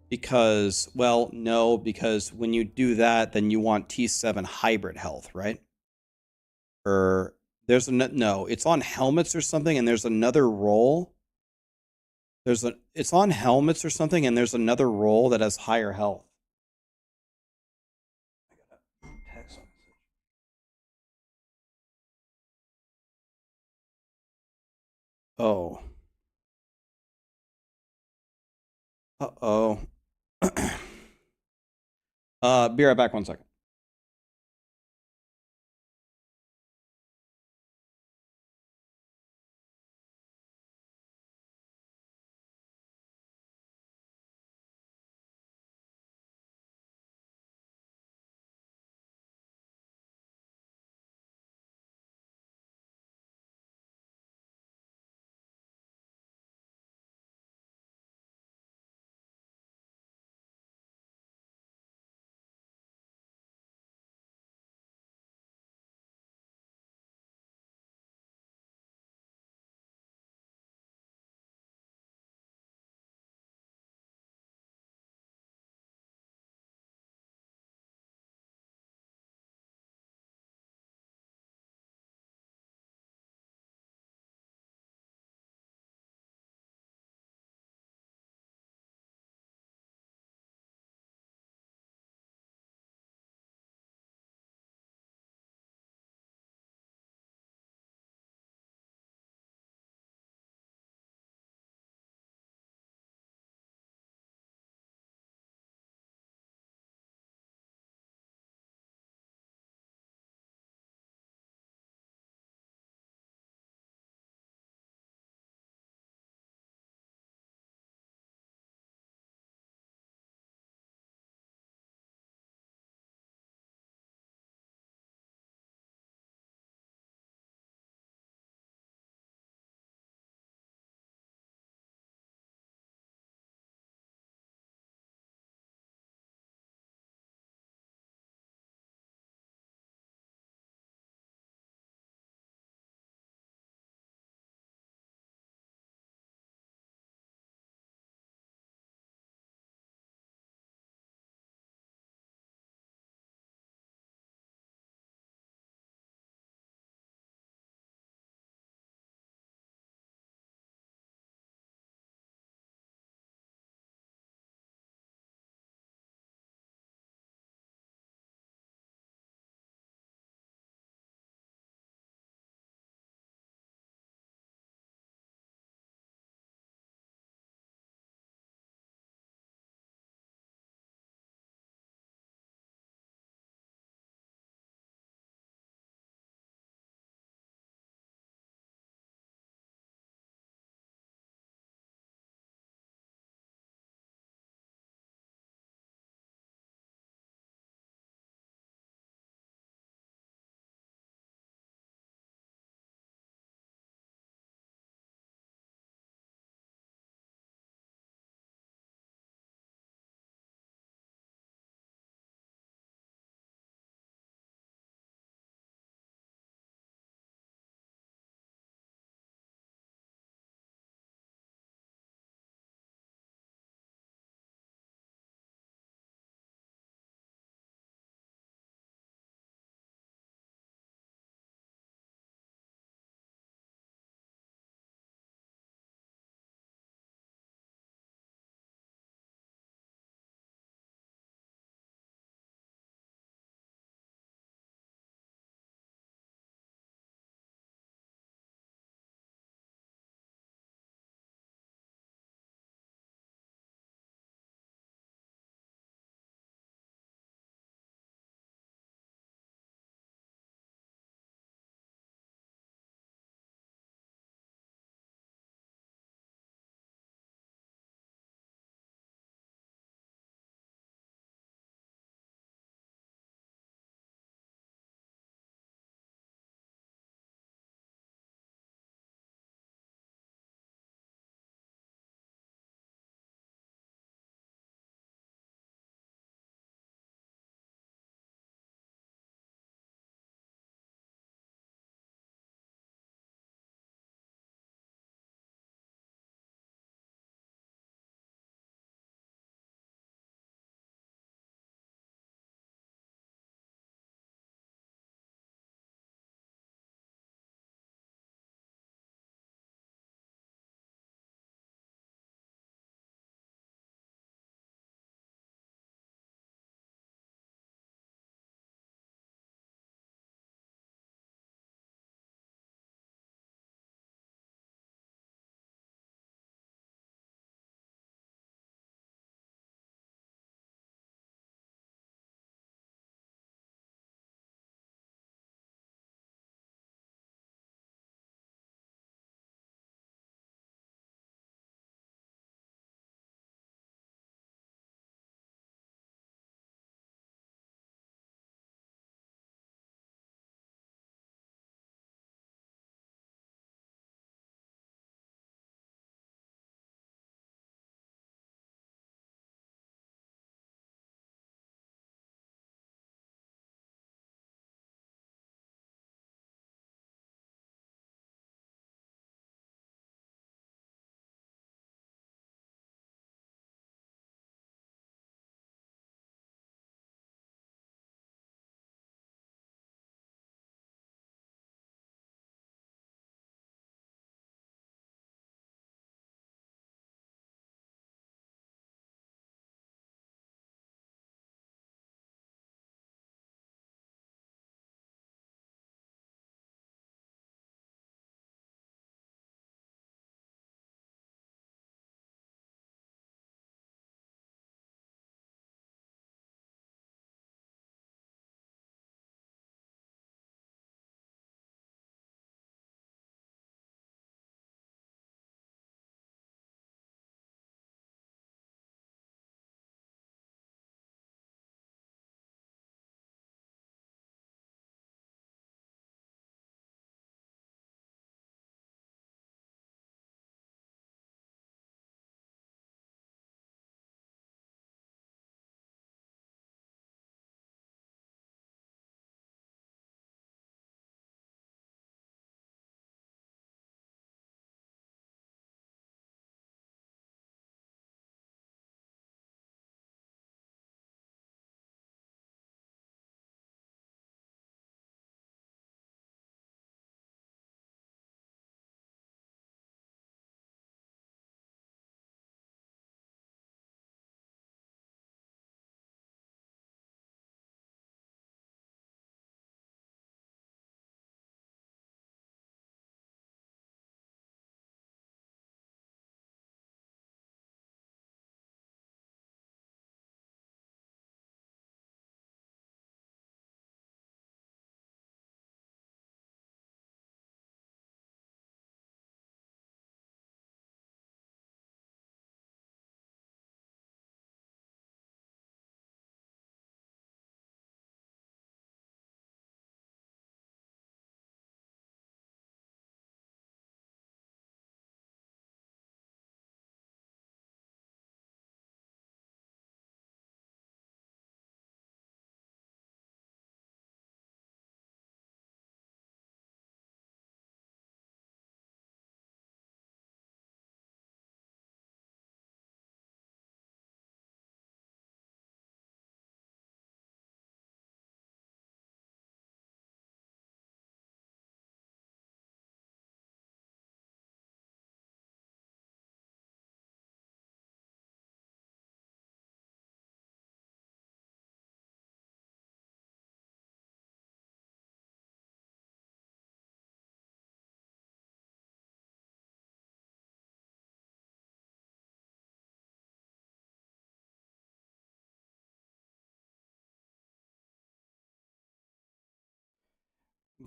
Speaker 1: Because, well, no, because when you do that, then you want T7 hybrid health, right? Or there's a no, it's on helmets or something, and there's another role. It's on helmets or something, and there's another role that has higher health. Text message. Oh. Uh-oh. Be right back 1 second.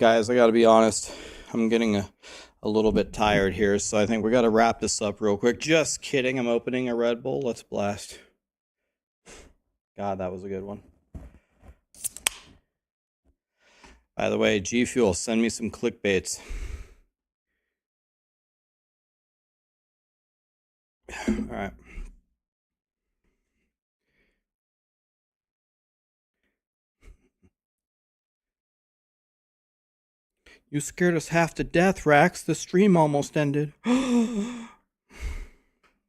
Speaker 1: guys, I gotta be honest. I'm getting a little bit tired here, so I think we gotta wrap this up real quick. Just kidding. I'm opening a Red Bull. Let's blast. God, that was a good one. By the way, G Fuel, send me some clickbaits. All right. You scared us half to death, Raxx. The stream almost ended. Oh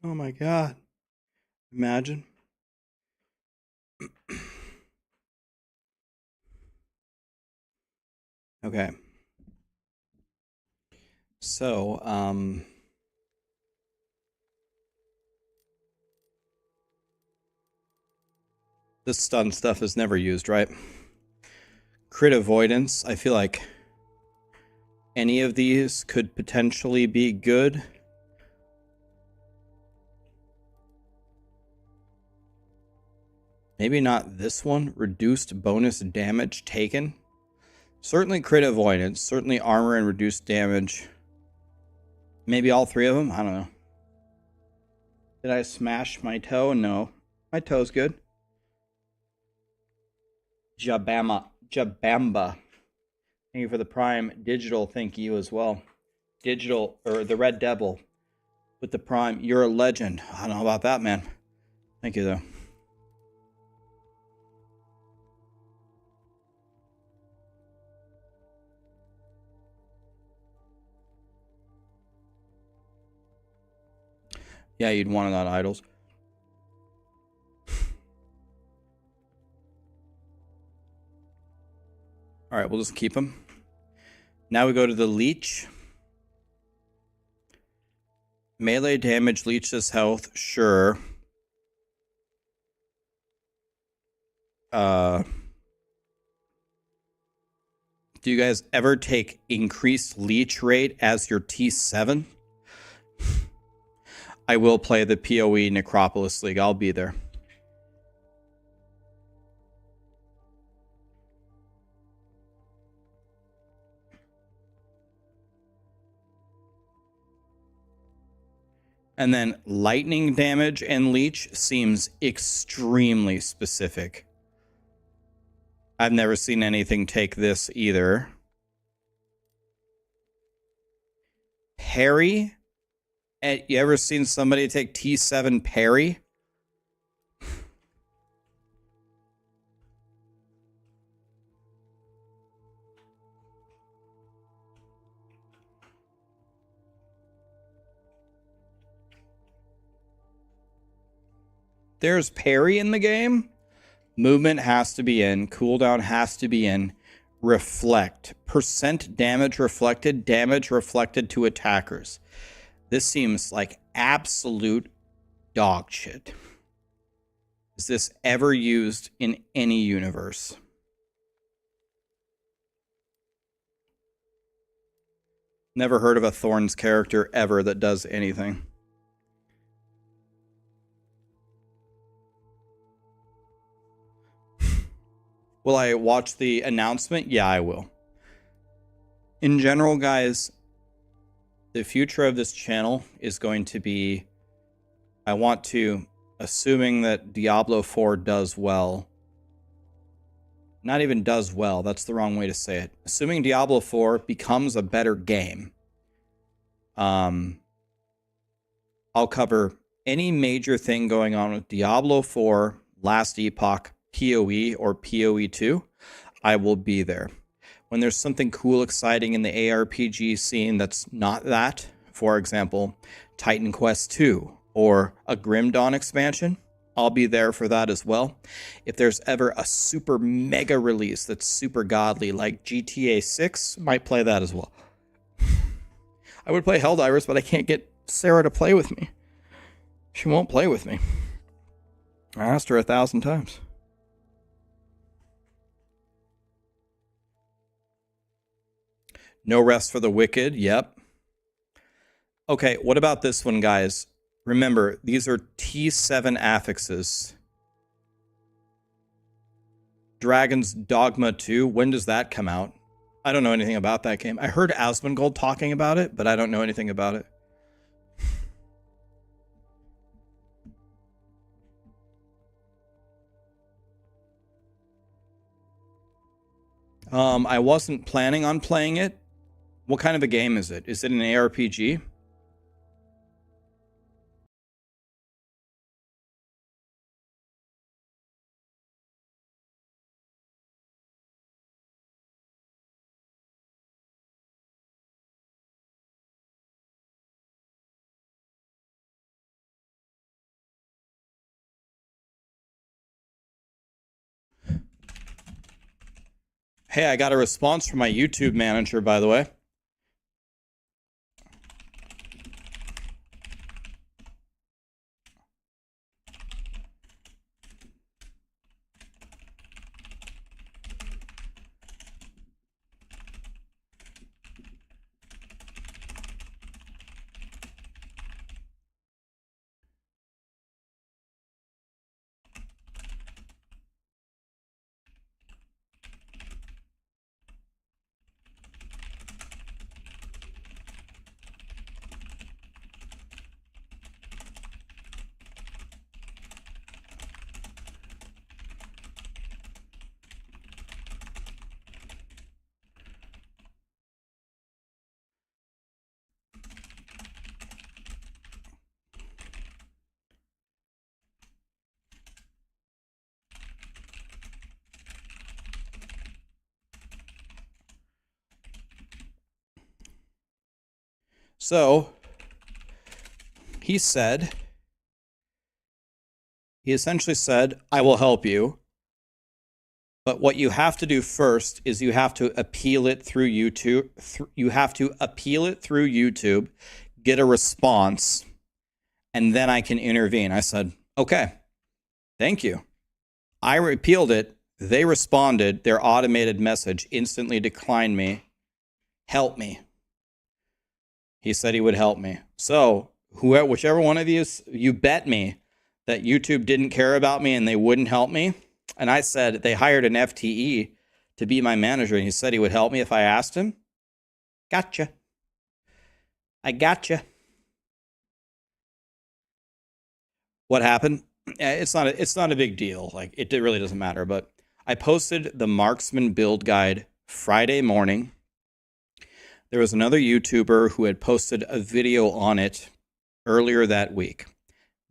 Speaker 1: my god. Imagine. Okay. So, this stun stuff is never used, right? Crit avoidance. I feel like any of these could potentially be good. Maybe not this one. Reduced bonus damage taken. Certainly crit avoidance. Certainly armor and reduced damage. Maybe all three of them? I don't know. Did I smash my toe? No. My toe's good. Jabamba. Thank you for the Prime. Digital, thank you as well. Digital, or the Red Devil with the Prime. You're a legend. I don't know about that, man. Thank you, though. Yeah, you'd want it on idols. All right, we'll just keep them. Now we go to the leech. Melee damage leeches health, sure. Do you guys ever take increased leech rate as your T7? I will play the PoE Necropolis League. I'll be there. And then lightning damage and leech seems extremely specific. I've never seen anything take this either. Parry? You ever seen somebody take T7 parry? There's parry in the game. Movement has to be in. Cooldown has to be in. Reflect. Percent damage reflected to attackers. This seems like absolute dog shit. Is this ever used in any universe? Never heard of a Thorns character ever that does anything. Will I watch the announcement? Yeah, I will. In general, guys, the future of this channel is going to be, I want to, assuming that Diablo 4 does well. Not even does well, that's the wrong way to say it. Assuming Diablo 4 becomes a better game, I'll cover any major thing going on with Diablo 4, Last Epoch, PoE, or PoE 2. I will be there. When there's something cool, exciting in the ARPG scene that's not that, for example, Titan Quest 2 or a Grim Dawn expansion, I'll be there for that as well. If there's ever a super mega release that's super godly, like GTA 6, might play that as well. I would play Helldivers, but I can't get Sarah to play with me. She won't play with me. I asked her 1,000 times. No rest for the wicked. Yep. Okay, what about this one, guys? Remember, these are T7 affixes. Dragon's Dogma 2. When does that come out? I don't know anything about that game. I heard Asmongold talking about it, but I don't know anything about it. I wasn't planning on playing it. What kind of a game is it? Is it an ARPG? Hey, I got a response from my YouTube manager, by the way. So, he essentially said, I will help you. But what you have to do first is you have to appeal it through YouTube. You have to appeal it through YouTube, get a response, and then I can intervene. I said, okay, thank you. I appealed it. They responded. Their automated message instantly declined me. Help me. He said he would help me. So, whichever one of you bet me that YouTube didn't care about me and they wouldn't help me. And I said they hired an FTE to be my manager, and he said he would help me if I asked him. Gotcha. I gotcha. What happened? It's not a big deal. Like, it really doesn't matter. But I posted the Marksman build guide Friday morning. There was another YouTuber who had posted a video on it earlier that week.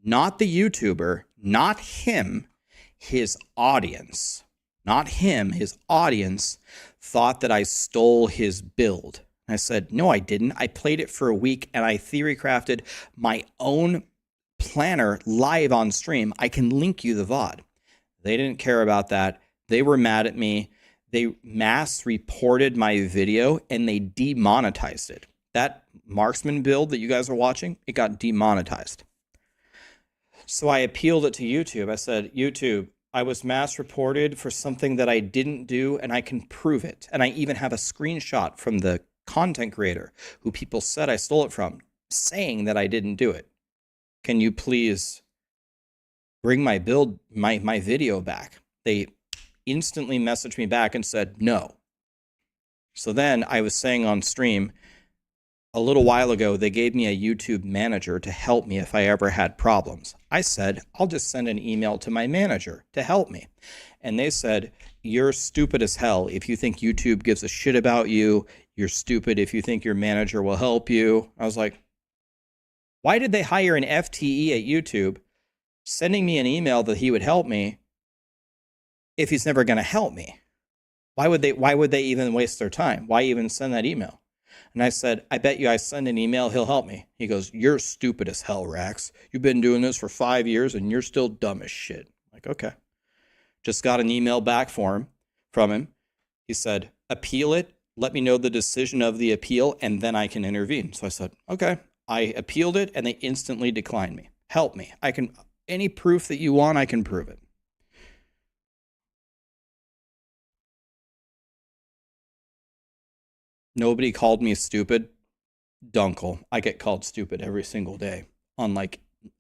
Speaker 1: Not the YouTuber, not him, his audience. Not him, his audience thought that I stole his build. I said, no, I didn't. I played it for a week and I theory crafted my own planner live on stream. I can link you the VOD. They didn't care about that. They were mad at me. They mass reported my video and they demonetized it. That Marksman build that you guys are watching, it got demonetized. So I appealed it to YouTube. I said, YouTube, I was mass reported for something that I didn't do and I can prove it. And I even have a screenshot from the content creator who people said I stole it from, saying that I didn't do it. Can you please bring my build, my video back? They instantly messaged me back and said no. So then I was saying on stream a little while ago, they gave me a YouTube manager to help me if I ever had problems. I said, I'll just send an email to my manager to help me. And they said, you're stupid as hell. If you think YouTube gives a shit about you, you're stupid if you think your manager will help you. I was like, why did they hire an FTE at YouTube sending me an email that he would help me if he's never going to help me? Why would they even waste their time? Why even send that email? And I said, I bet you I send an email, he'll help me. He goes, you're stupid as hell, Raxx. You've been doing this for 5 years and you're still dumb as shit. I'm like, okay. Just got an email back from him. He said, appeal it. Let me know the decision of the appeal and then I can intervene. So I said, okay. I appealed it and they instantly declined me. Help me. Any proof that you want, I can prove it. Nobody called me stupid. Dunkel. I get called stupid every single day on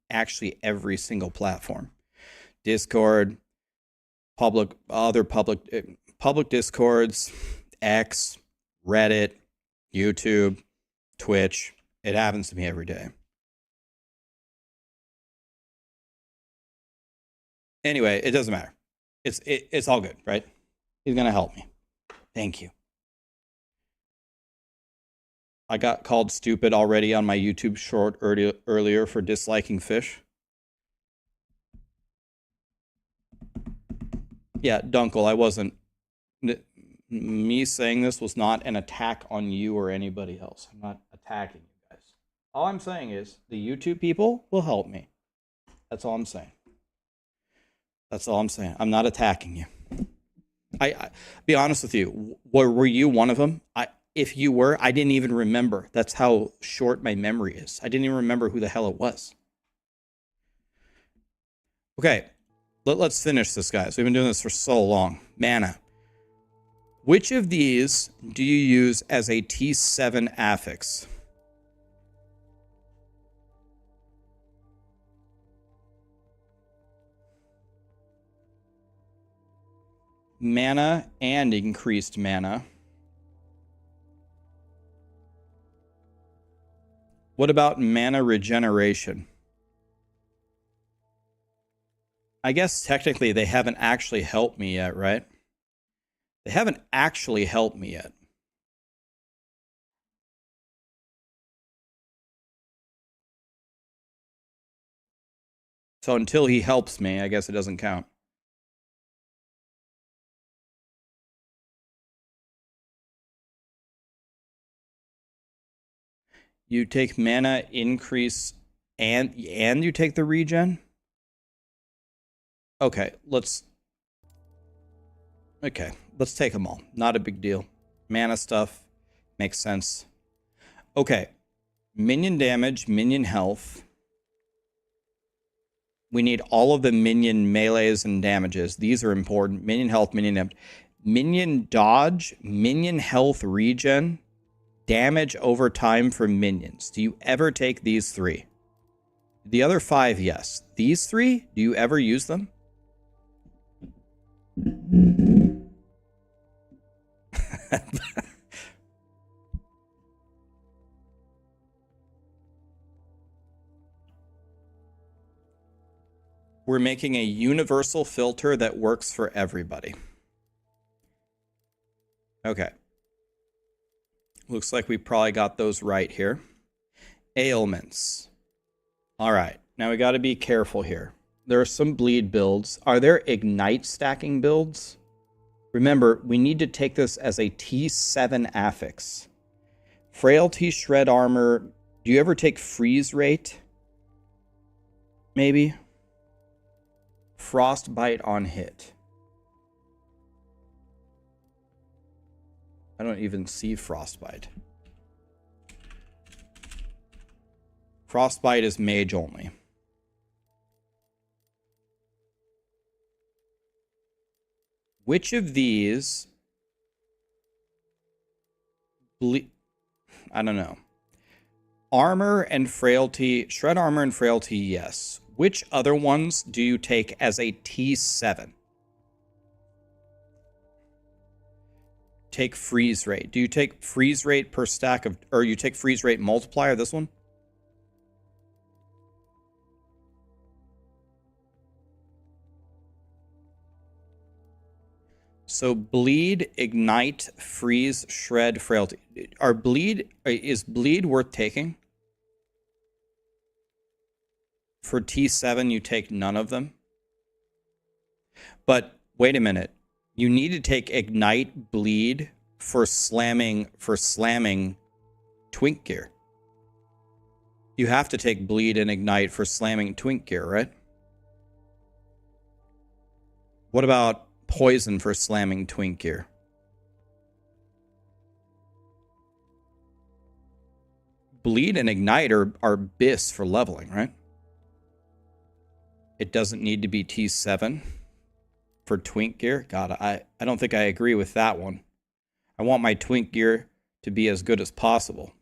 Speaker 1: actually every single platform. Discord, public discords, X, Reddit, YouTube, Twitch. It happens to me every day. Anyway, it doesn't matter. It's all good, right? He's gonna help me. Thank you. I got called stupid already on my YouTube short earlier for disliking fish. Yeah, Dunkel, I wasn't. Me saying this was not an attack on you or anybody else. I'm not attacking you guys. All I'm saying is the YouTube people will help me. That's all I'm saying. That's all I'm saying. I'm not attacking you. I be honest with you. Were you one of them? If you were, I didn't even remember. That's how short my memory is. I didn't even remember who the hell it was. Okay, let's finish this, guys. We've been doing this for so long. Mana. Which of these do you use as a T7 affix? Mana and increased mana. What about mana regeneration? I guess technically they haven't actually helped me yet, right? They haven't actually helped me yet. So until he helps me, I guess it doesn't count. You take mana increase and you take the regen? Okay, let's take them all. Not a big deal. Mana stuff makes sense. Okay. Minion damage, minion health. We need all of the minion melees and damages. These are important. Minion health, minion damage. Minion dodge, minion health regen, damage over time for minions. Do you ever take these 3? The other 5, yes. These 3, do you ever use them? We're making a universal filter that works for everybody. Okay. Looks like we probably got those right here. Ailments. All right. Now we got to be careful here. There are some bleed builds. Are there ignite stacking builds? Remember, we need to take this as a T7 affix. Frailty, shred armor. Do you ever take freeze rate? Maybe. Frostbite on hit. I don't even see frostbite. Frostbite is mage only. Which of these... I don't know. Armor and frailty... Shred armor and frailty, yes. Which other ones do you take as a T7? Take freeze rate. Do you take freeze rate per stack of... Or you take freeze rate multiplier, this one? So bleed, ignite, freeze, shred, frailty. Is bleed worth taking? For T7, you take none of them. But wait a minute. You need to take ignite, bleed for slamming twink gear. You have to take bleed and ignite for slamming twink gear, right? What about poison for slamming twink gear? Bleed and ignite are bis for leveling, right? It doesn't need to be T7 for twink gear. God, I don't think I agree with that one. I want my twink gear to be as good as possible.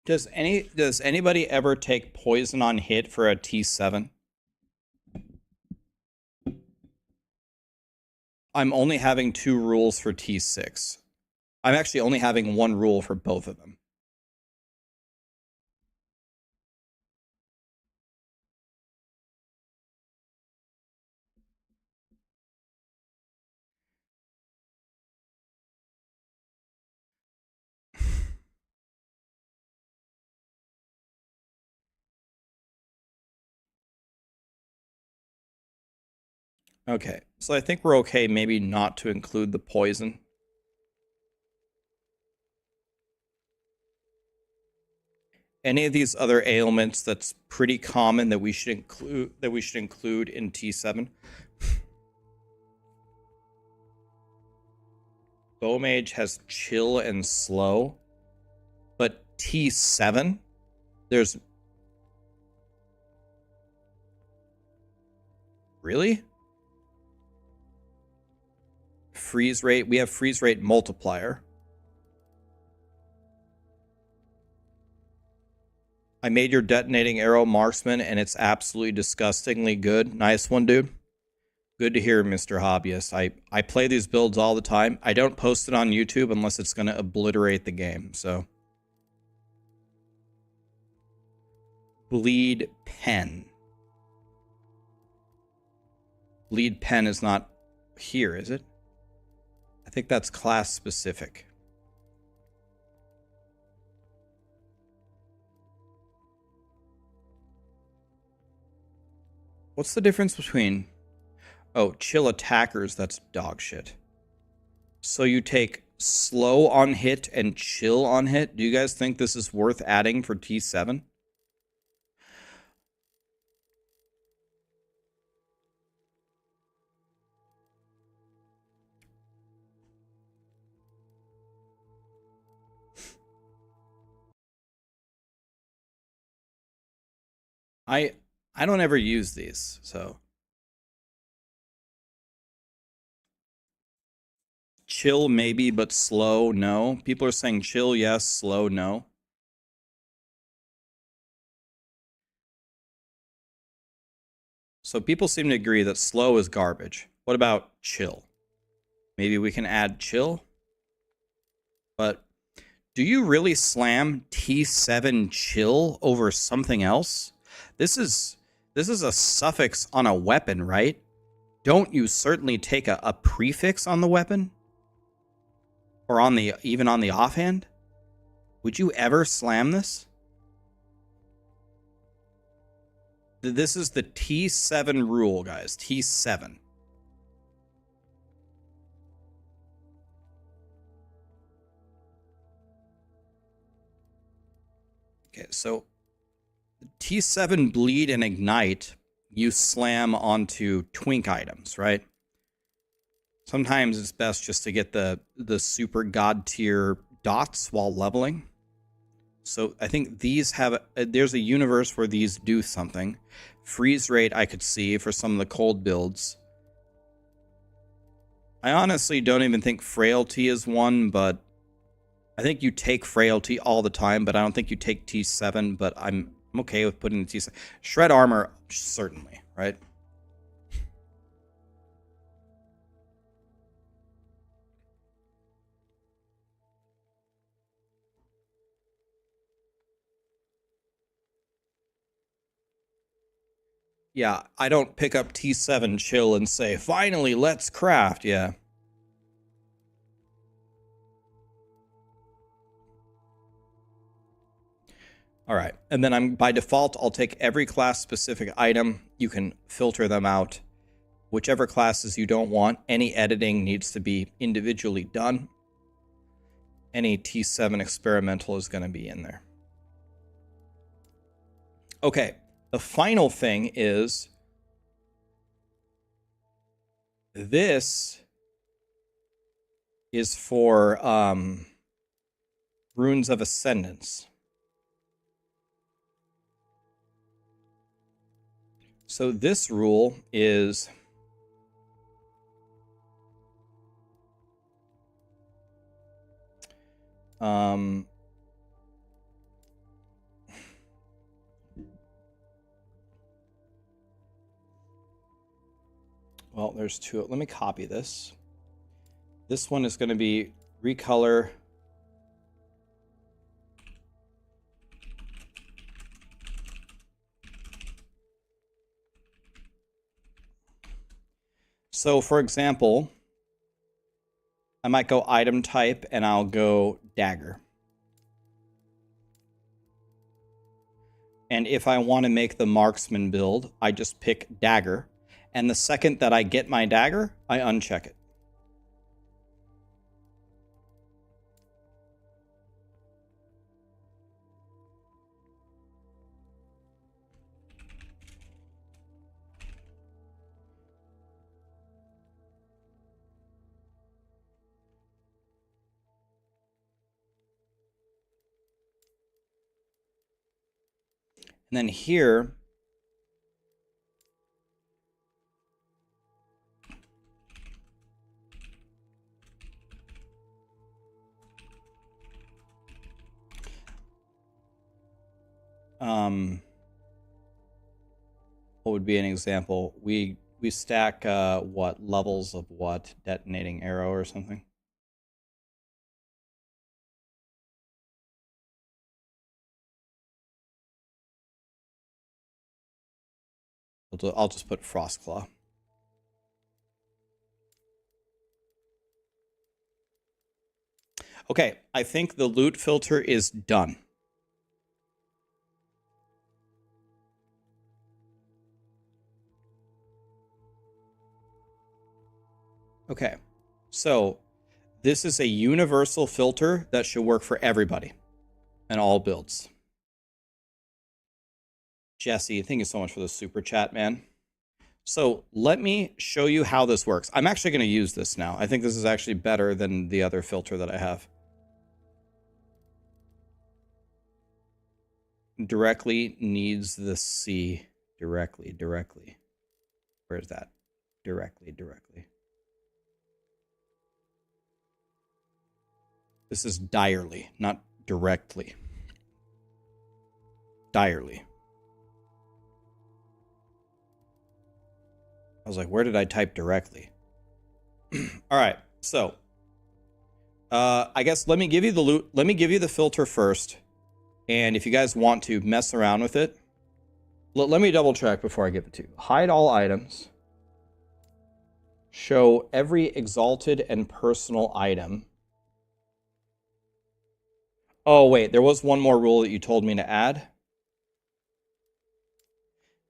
Speaker 1: Does anybody ever take poison on hit for a T7? I'm only having 2 rules for T6. I'm actually only having 1 rule for both of them. Okay, so I think we're okay maybe not to include the poison. Any of these other ailments that's pretty common that we should include in T7. Bowmage has chill and slow, but T7 there's really freeze rate. We have freeze rate multiplier. I made your detonating arrow marksman, and it's absolutely disgustingly good. Nice one, dude. Good to hear, Mr. Hobbyist. I play these builds all the time. I don't post it on YouTube unless it's going to obliterate the game, so. Bleed pen. Bleed pen is not here, is it? I think that's class specific. What's the difference between... Oh, chill attackers, that's dog shit. So you take slow on hit and chill on hit. Do you guys think this is worth adding for T7? I don't ever use these, so... Chill maybe, but slow no. People are saying chill yes, slow no. So people seem to agree that slow is garbage. What about chill? Maybe we can add chill? But do you really slam T7 chill over something else? This is a suffix on a weapon, right? Don't you certainly take a prefix on the weapon? Or on the even on the offhand? Would you ever slam this? This is the T7 rule, guys. T7. Okay, so T7 bleed and ignite, you slam onto twink items, right? Sometimes it's best just to get the super god tier dots while leveling. So I think these have, there's a universe where these do something. Freeze rate I could see for some of the cold builds. I honestly don't even think frailty is one, but I think you take frailty all the time, but I don't think you take T7, but I'm okay with putting the T7. Shred armor, certainly, right? Yeah, I don't pick up T7 chill and say, finally, let's craft. Yeah. All right. And then by default, I'll take every class specific item. You can filter them out. Whichever classes you don't want, any editing needs to be individually done. Any T7 experimental is going to be in there. Okay. The final thing is this is for Runes of Ascendance. So this rule is there's two. Let me copy this. This one is going to be recolor. So for example, I might go item type and I'll go dagger. And if I want to make the marksman build, I just pick dagger. And the second that I get my dagger, I uncheck it. And then here, what would be an example? We stack what levels of what detonating arrow or something. I'll just put Frostclaw. Okay, I think the loot filter is done. Okay, so this is a universal filter that should work for everybody and all builds. Jesse, thank you so much for the super chat, man. So let me show you how this works. I'm actually going to use this now. I think this is actually better than the other filter that I have. Directly needs the C. Directly. Where is that? Directly. This is direly, not directly. Direly. I was like, where did I type directly? All right, so I guess let me give you the loot. Let me give you the filter first. And if you guys want to mess around with it, let me double check before I give it to you. Hide all items. Show every exalted and personal item. Oh, wait, there was one more rule that you told me to add.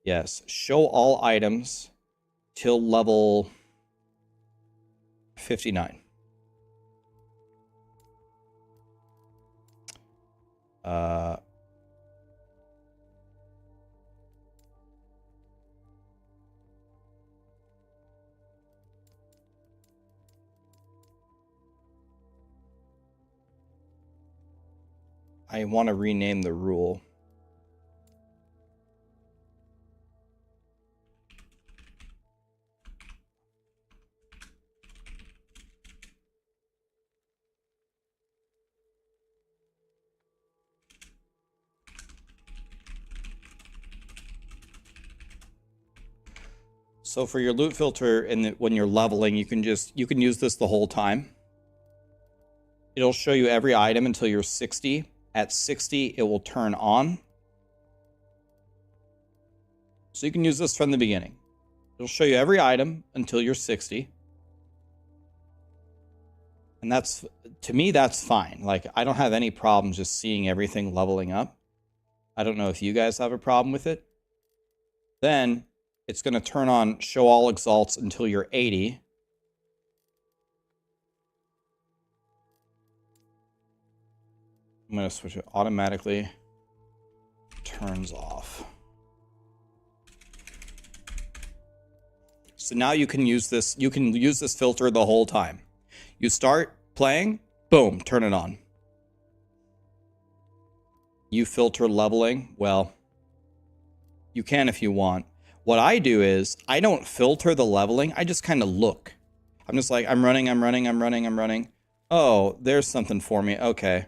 Speaker 1: Yes, show all items till level 59. I want to rename the rule. So for your loot filter, and when you're leveling, you can use this the whole time. It'll show you every item until you're 60. At 60, it will turn on. So you can use this from the beginning. It'll show you every item until you're 60. And that's, to me, that's fine. Like, I don't have any problem just seeing everything leveling up. I don't know if you guys have a problem with it. Then it's going to turn on show all exalts until you're 80. I'm going to switch it automatically. Turns off. So now you can use this. You can use this filter the whole time. You start playing, boom, turn it on. You filter leveling. Well, you can if you want. What I do is I don't filter the leveling. I just kind of look. I'm just like, I'm running. Oh, there's something for me. Okay.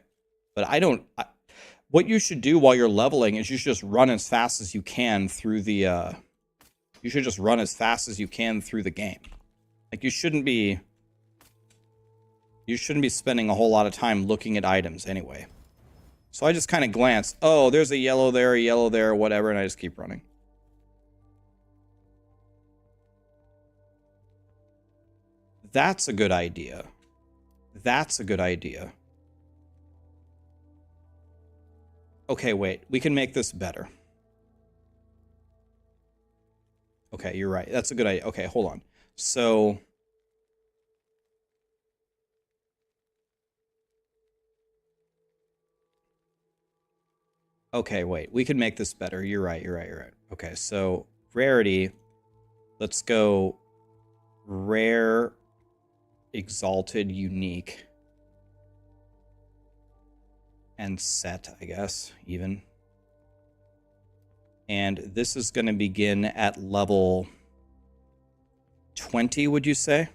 Speaker 1: But what you should do while you're leveling is you should just run as fast as you can through the, you should just run as fast as you can through the game. Like, you shouldn't be spending a whole lot of time looking at items anyway. So I just kind of glance. Oh, there's a yellow there, whatever, and I just keep running. That's a good idea. That's a good idea. Okay, wait. We can make this better. Okay, you're right. That's a good idea. Okay, hold on. So... Okay, wait. We can make this better. You're right. Okay, so rarity. Let's go rare, exalted, unique. And set, I guess, even. And this is going to begin at level 20, would you say?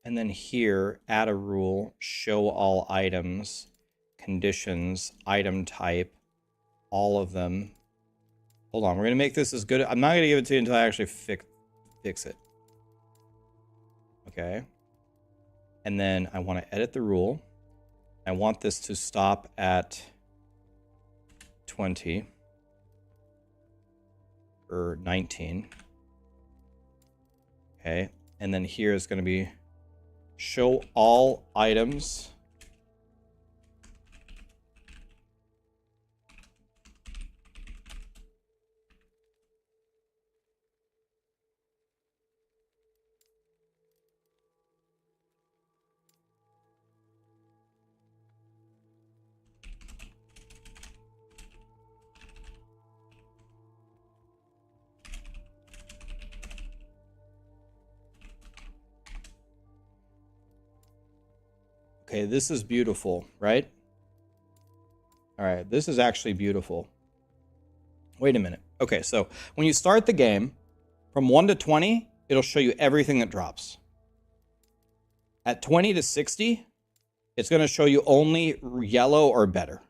Speaker 1: And then here, add a rule, show all items, conditions, item type, all of them. Hold on, we're going to make this as good. I'm not going to give it to you until I actually fix it. Okay. And then I want to edit the rule. I want this to stop at 20 or 19. Okay. And then here is going to be show all items. Okay, this is beautiful, right? All right, this is actually beautiful. Wait a minute. Okay, so when you start the game, from 1 to 20, it'll show you everything that drops. At 20 to 60, it's going to show you only yellow or better.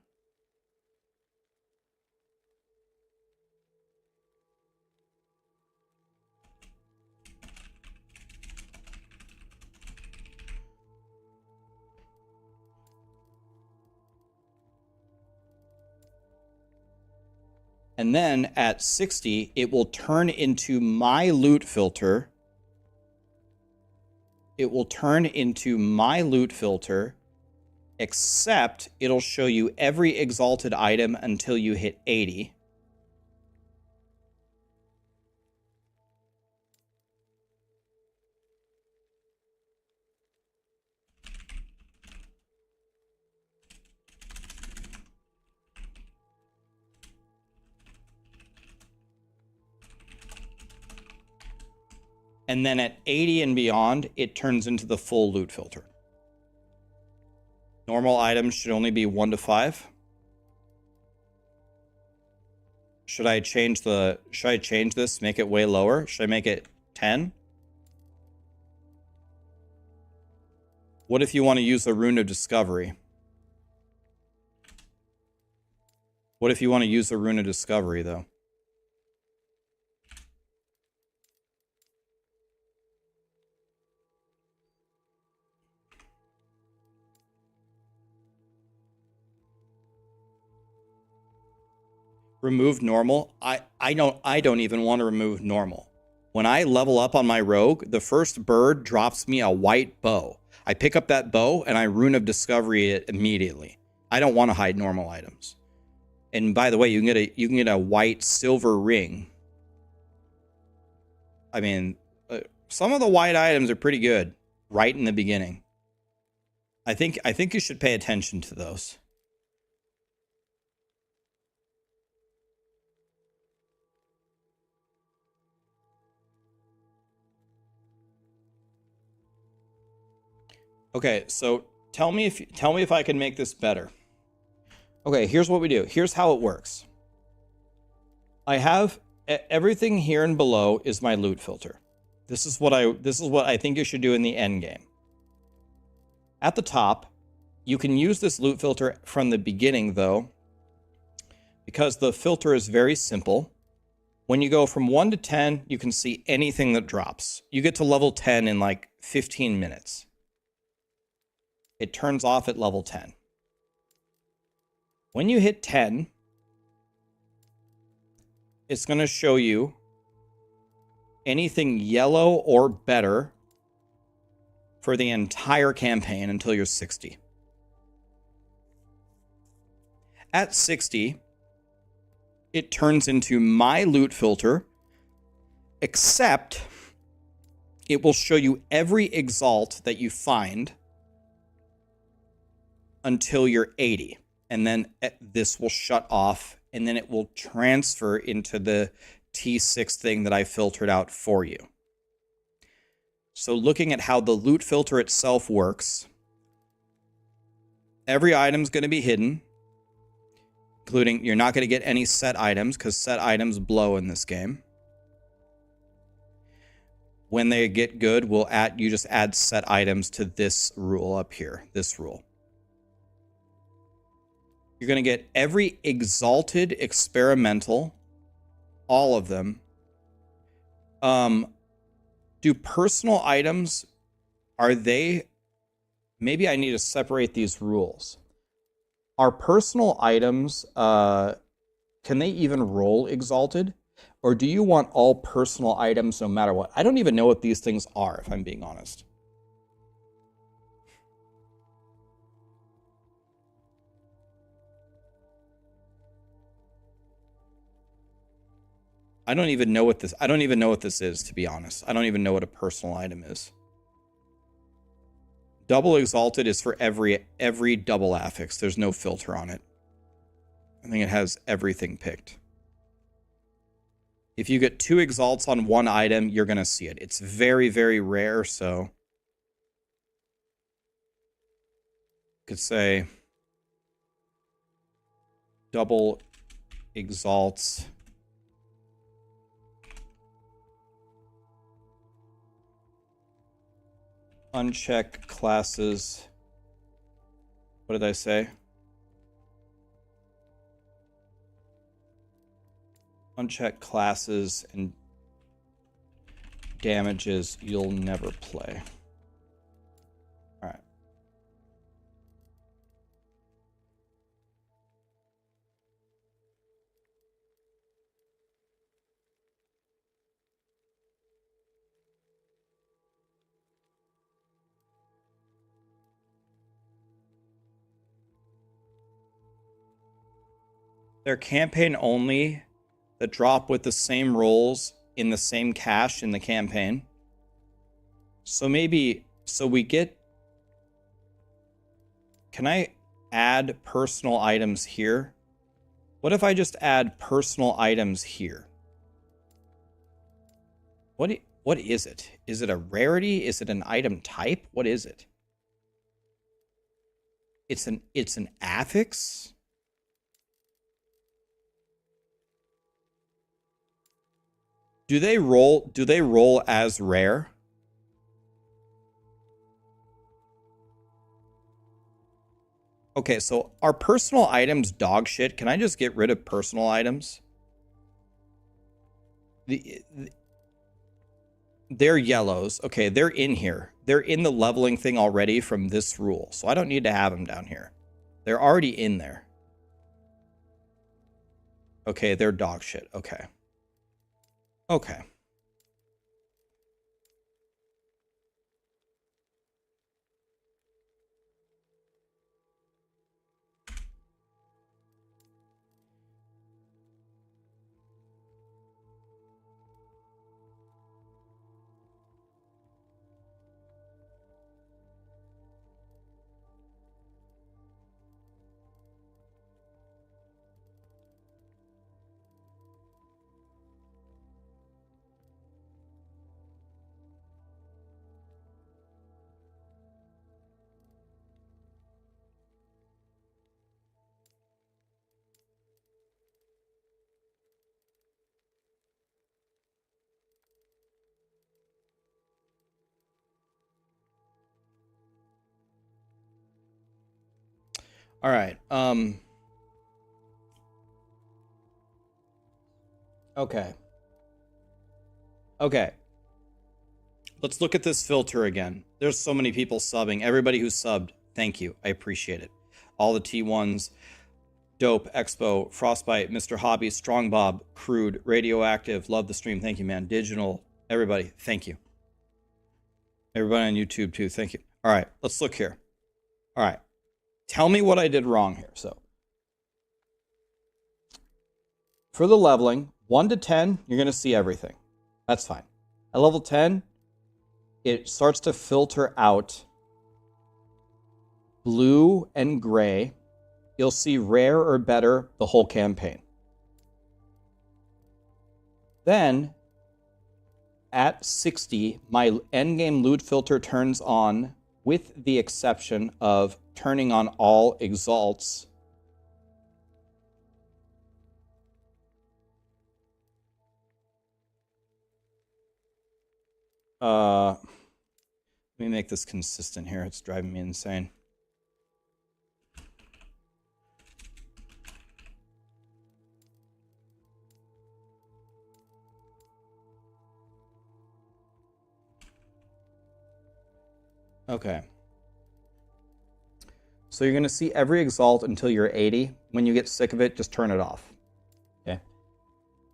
Speaker 1: And then at 60, it will turn into my loot filter. It will turn into my loot filter, except it'll show you every exalted item until you hit 80. And then at 80 and beyond, it turns into the full loot filter. Normal items should only be 1 to 5. Should I change this, make it way lower? Should I make it 10? What if you want to use a rune of discovery? What if you want to use a rune of discovery, though? Remove normal. I don't even want to remove normal. When I level up on my rogue, the first bird drops me a white bow. I pick up that bow and I rune of discovery it immediately. I don't want to hide normal items. And by the way, you can get a white silver ring. I mean, some of the white items are pretty good right in the beginning. I think you should pay attention to those. Okay, so tell me if I can make this better. Okay, here's what we do. Here's how it works. I have everything here and below is my loot filter. This is what I think you should do in the end game. At the top, you can use this loot filter from the beginning though, because the filter is very simple. When you go from 1 to 10, you can see anything that drops. You get to level 10 in like 15 minutes. It turns off at level 10. When you hit 10, it's going to show you anything yellow or better for the entire campaign until you're 60. At 60, it turns into my loot filter, except it will show you every exalt that you find until you're 80. And then this will shut off, and then it will transfer into the T6 thing that I filtered out for you. So looking at how the loot filter itself works, every item's going to be hidden, including you're not going to get any set items because set items blow in this game. When they get good, you just add set items to this rule up here, this rule. You're going to get every exalted experimental, all of them. Do personal items, are they... Maybe I need to separate these rules. Are personal items, can they even roll exalted? Or do you want all personal items no matter what? I don't even know what these things are, if I'm being honest. I don't even know what this is, to be honest. I don't even know what a personal item is. Double exalted is for every double affix. There's no filter on it. I think it has everything picked. If you get 2 exalts on one item, you're going to see it. It's very, very rare, so... Could say... Double exalts... Uncheck classes. What did I say? Uncheck classes and damages you'll never play. All right. They're campaign only that drop with the same rolls in the same cache in the campaign. So maybe, we get... Can I add personal items here? What if I just add personal items here? What is it? Is it a rarity? Is it an item type? What is it? It's an affix? Do they roll as rare? Okay, so are personal items dog shit? Can I just get rid of personal items? They're yellows. Okay, they're in here. They're in the leveling thing already from this rule. So I don't need to have them down here. They're already in there. Okay, they're dog shit. Okay. Okay. All right. Okay. Okay. Let's look at this filter again. There's so many people subbing. Everybody who subbed, thank you. I appreciate it. All the T1s, Dope, Expo, Frostbite, Mr. Hobby, Strong Bob, Crude, Radioactive, love the stream. Thank you, man. Digital, everybody, thank you. Everybody on YouTube too, thank you. All right, let's look here. All right. Tell me what I did wrong here. So, for the leveling, 1 to 10, you're going to see everything. That's fine. At level 10, it starts to filter out blue and gray. You'll see rare or better the whole campaign. Then, at 60, my endgame loot filter turns on, with the exception of turning on all exalts. Let me make this consistent here. It's driving me insane. Okay. So you're going to see every exalt until you're 80. When you get sick of it, just turn it off. Okay.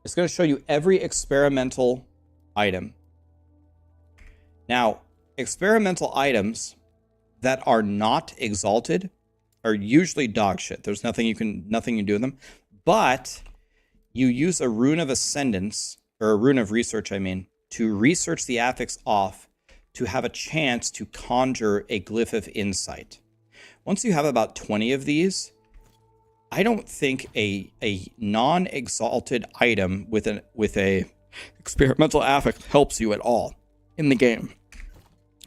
Speaker 1: It's going to show you every experimental item. Now, experimental items that are not exalted are usually dog shit. There's nothing you can do with them. But you use a rune of ascendance, or a rune of research, I mean, to research the affix off to have a chance to conjure a glyph of insight. Once you have about 20 of these, I don't think a non-exalted item with a experimental affix helps you at all in the game.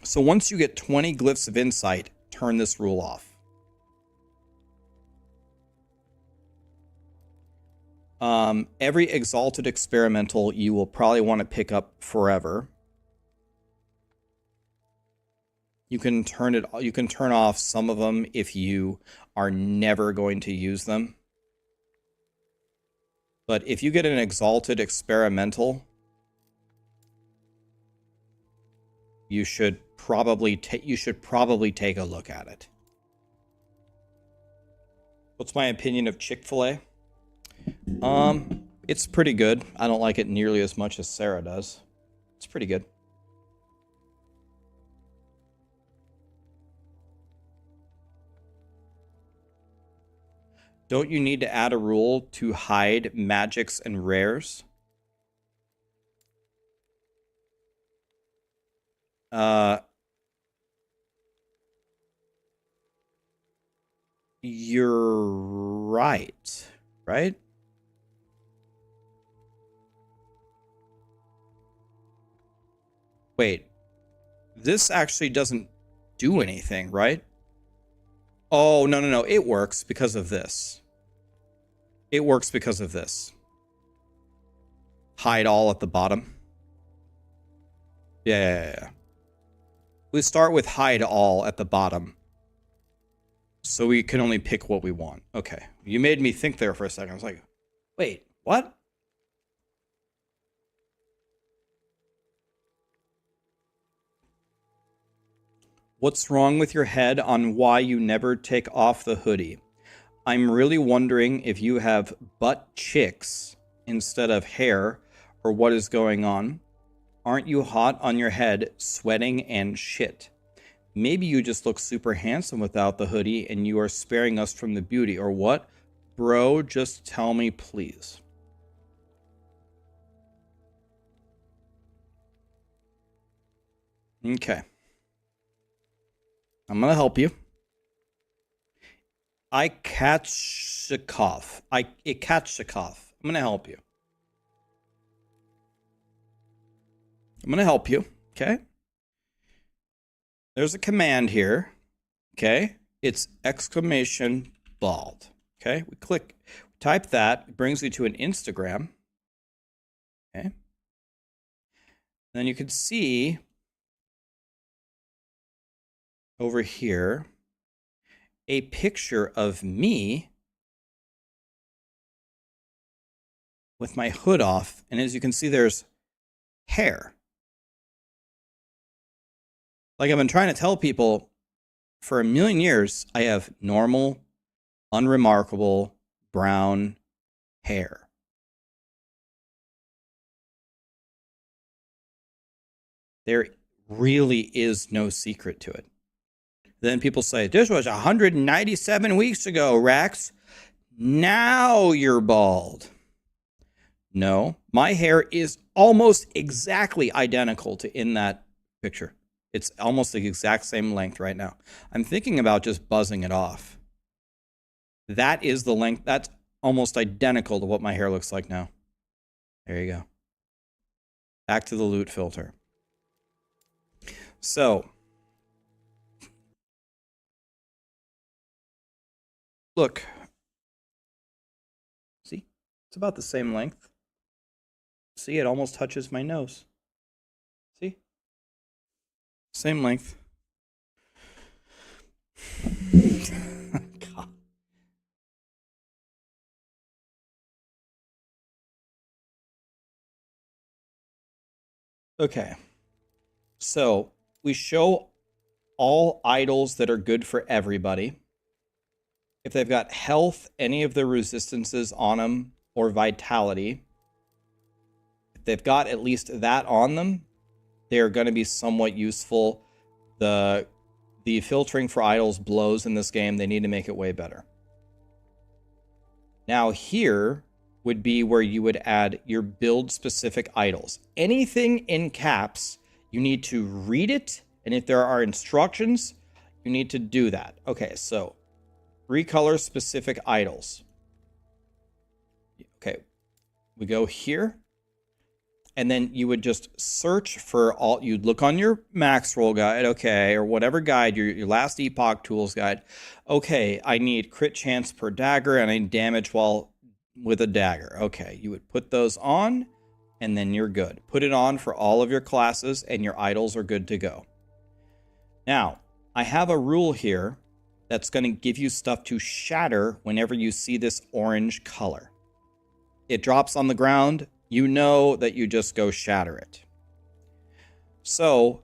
Speaker 1: So once you get 20 glyphs of insight, turn this rule off. Every exalted experimental you will probably want to pick up forever. You can turn off some of them if you are never going to use them. But if you get an exalted experimental, you should probably take a look at it. What's my opinion of Chick-fil-A? It's pretty good. I don't like it nearly as much as Sarah does. It's pretty good. Don't you need to add a rule to hide magics and rares? You're right, right? Wait, this actually doesn't do anything, right? Oh, no. It works because of this. It works because of this. Hide all at the bottom. Yeah. We start with hide all at the bottom. So we can only pick what we want. Okay. You made me think there for a second. I was like, wait, what? What's wrong with your head on why you never take off the hoodie? I'm really wondering if you have butt chicks instead of hair, or what is going on. Aren't you hot on your head, sweating and shit? Maybe you just look super handsome without the hoodie and you are sparing us from the beauty, or what? Bro, just tell me, please. Okay. I'm going to help you. I catch the cough. It catch the cough. I'm going to help you. I'm going to help you. Okay. There's a command here. Okay. It's exclamation bald. Okay. We type that. It brings you to an Instagram. Okay. Then you can see over here, a picture of me with my hood off. And as you can see, there's hair. Like I've been trying to tell people for a million years, I have normal, unremarkable brown hair. There really is no secret to it. Then people say, this was 197 weeks ago, Raxx. Now you're bald. No, my hair is almost exactly identical to in that picture. It's almost the exact same length right now. I'm thinking about just buzzing it off. That is the length. That's almost identical to what my hair looks like now. There you go. Back to the loot filter. So, look. See? It's about the same length. See, it almost touches my nose. See? Same length. God. Okay. So, we show all idols that are good for everybody. If they've got health, any of their resistances on them, or vitality, if they've got at least that on them, they're going to be somewhat useful. The filtering for idols blows in this game. They need to make it way better. Now here would be where you would add your build-specific idols. Anything in caps, you need to read it, and if there are instructions, you need to do that. Okay, so recolor specific idols. Okay, we go here. And then you would just search for all, you'd look on your Maxroll guide, okay, or whatever guide, your last Epoch tools guide. Okay, I need crit chance per dagger, and I need damage while with a dagger. Okay, you would put those on, and then you're good. Put it on for all of your classes, and your idols are good to go. Now, I have a rule here that's going to give you stuff to shatter whenever you see this orange color. It drops on the ground. You know that you just go shatter it. So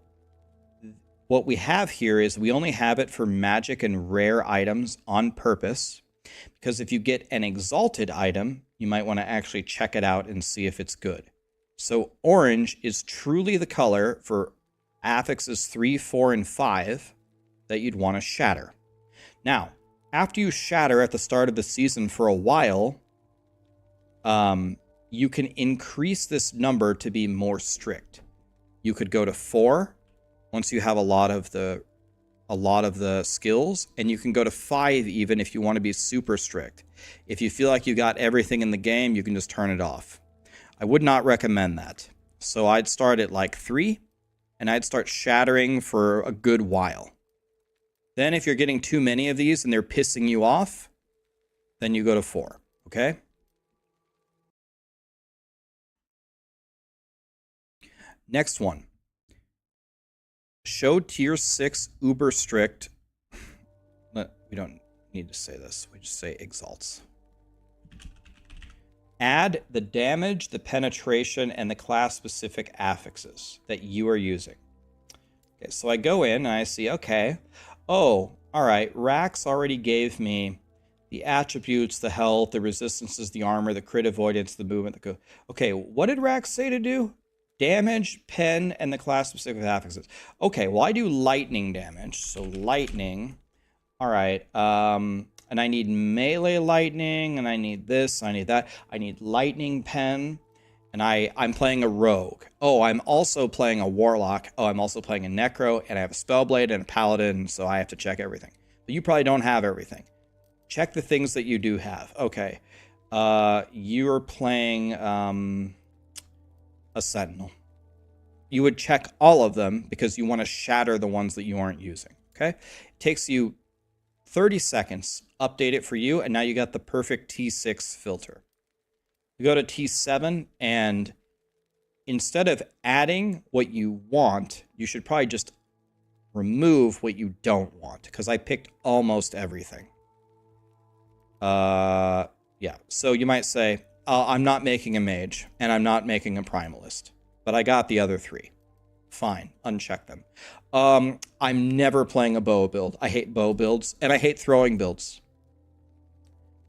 Speaker 1: what we have here is we only have it for magic and rare items on purpose, because if you get an exalted item, you might want to actually check it out and see if it's good. So orange is truly the color for affixes 3, 4, and 5 that you'd want to shatter. Now, after you shatter at the start of the season for a while, you can increase this number to be more strict. You could go to 4 once you have a lot of the skills, and you can go to 5 even if you want to be super strict. If you feel like you got everything in the game, you can just turn it off. I would not recommend that. So I'd start at like 3, and I'd start shattering for a good while. Then if you're getting too many of these and they're pissing you off, then you go to 4, okay? Next one. Show tier 6 uber strict. We don't need to say this. We just say exalts. Add the damage, the penetration, and the class-specific affixes that you are using. Okay, so I go in and I see, okay, oh, all right, Raxx already gave me the attributes, the health, the resistances, the armor, the crit avoidance, the movement. Okay, what did Raxx say to do? Damage, pen, and the class-specific affixes. Okay, well, I do lightning damage. So lightning. All right. And I need melee lightning, and I need this, I need that. I need lightning pen, and I'm playing a rogue. Oh, I'm also playing a warlock. Oh, I'm also playing a necro, and I have a spellblade and a paladin, so I have to check everything. But you probably don't have everything. Check the things that you do have. Okay. You're playing... a sentinel. You would check all of them because you want to shatter the ones that you aren't using. Okay? It takes you 30 seconds, update it for you, and now you got the perfect T6 filter. You go to T7, and instead of adding what you want, you should probably just remove what you don't want, because I picked almost everything. Yeah, so you might say, I'm not making a mage, and I'm not making a primalist, but I got the other 3. Fine, uncheck them. I'm never playing a bow build. I hate bow builds, and I hate throwing builds.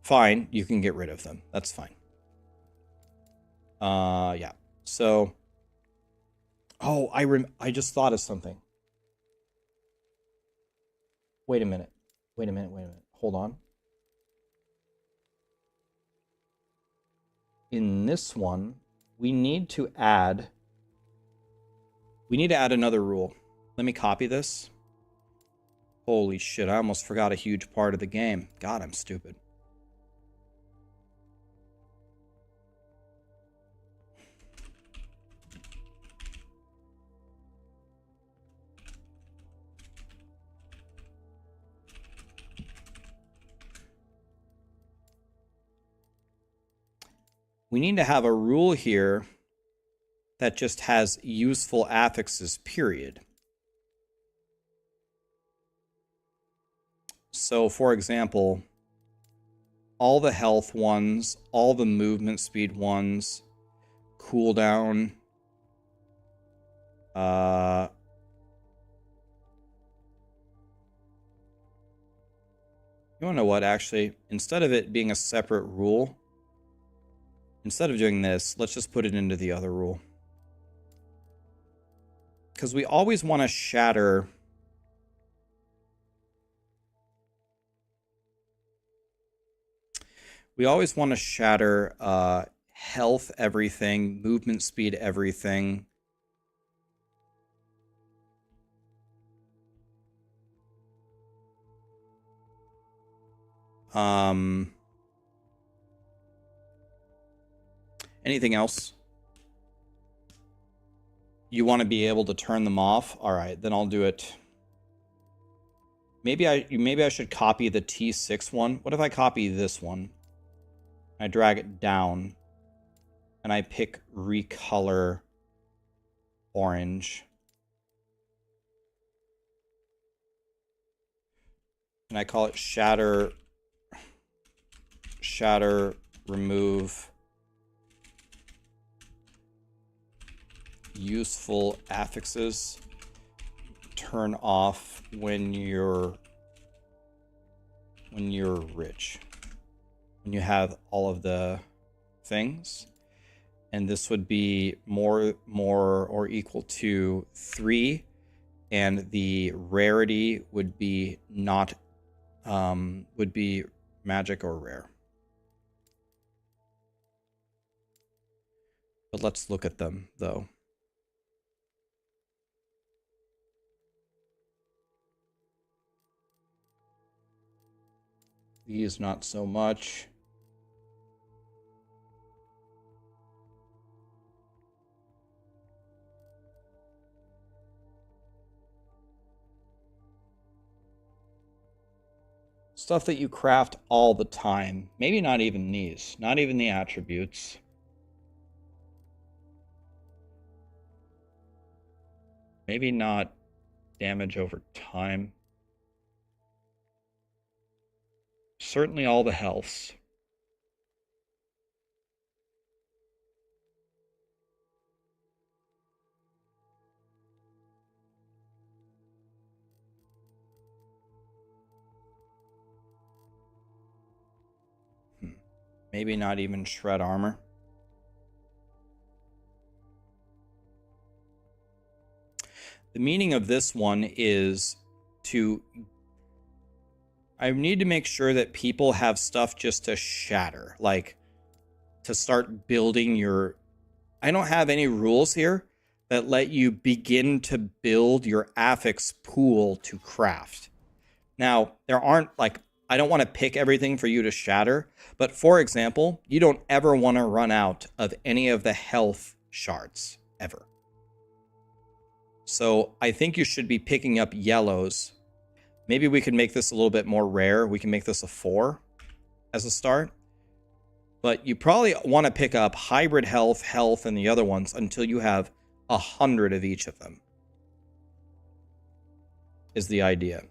Speaker 1: Fine, you can get rid of them. That's fine. Yeah. So, oh, I just thought of something. Wait a minute. Hold on. In this one, we need to add another rule. Let me copy this. Holy shit, I almost forgot a huge part of the game. God, I'm stupid. We need to have a rule here that just has useful affixes, period. So, for example, all the health ones, all the movement speed ones, cooldown, you wanna know what, actually? Instead of it being a separate rule, instead of doing this, let's just put it into the other rule. Because we always want to shatter... We always want to shatter health everything, movement speed everything. Anything else? You want to be able to turn them off? All right, then I'll do it. Maybe I should copy the T6 one. What if I copy this one? I drag it down and I pick recolor orange. And I call it shatter remove useful affixes, turn off when you're rich, when you have all of the things. And this would be more or equal to 3, and the rarity would be not would be magic or rare. But let's look at them though. These not so much. Stuff that you craft all the time. Maybe not even these. Not even the attributes. Maybe not damage over time. Certainly all the healths. Maybe not even shred armor. The meaning of this one is to... I need to make sure that people have stuff just to shatter. Like, to start building your... I don't have any rules here that let you begin to build your affix pool to craft. Now, there aren't, like... I don't want to pick everything for you to shatter, but for example, you don't ever want to run out of any of the health shards, ever. So I think you should be picking up yellows. Maybe we could make this a little bit more rare. We can make this a 4 as a start. But you probably want to pick up hybrid health, and the other ones until you have 100 of each of them. is the idea.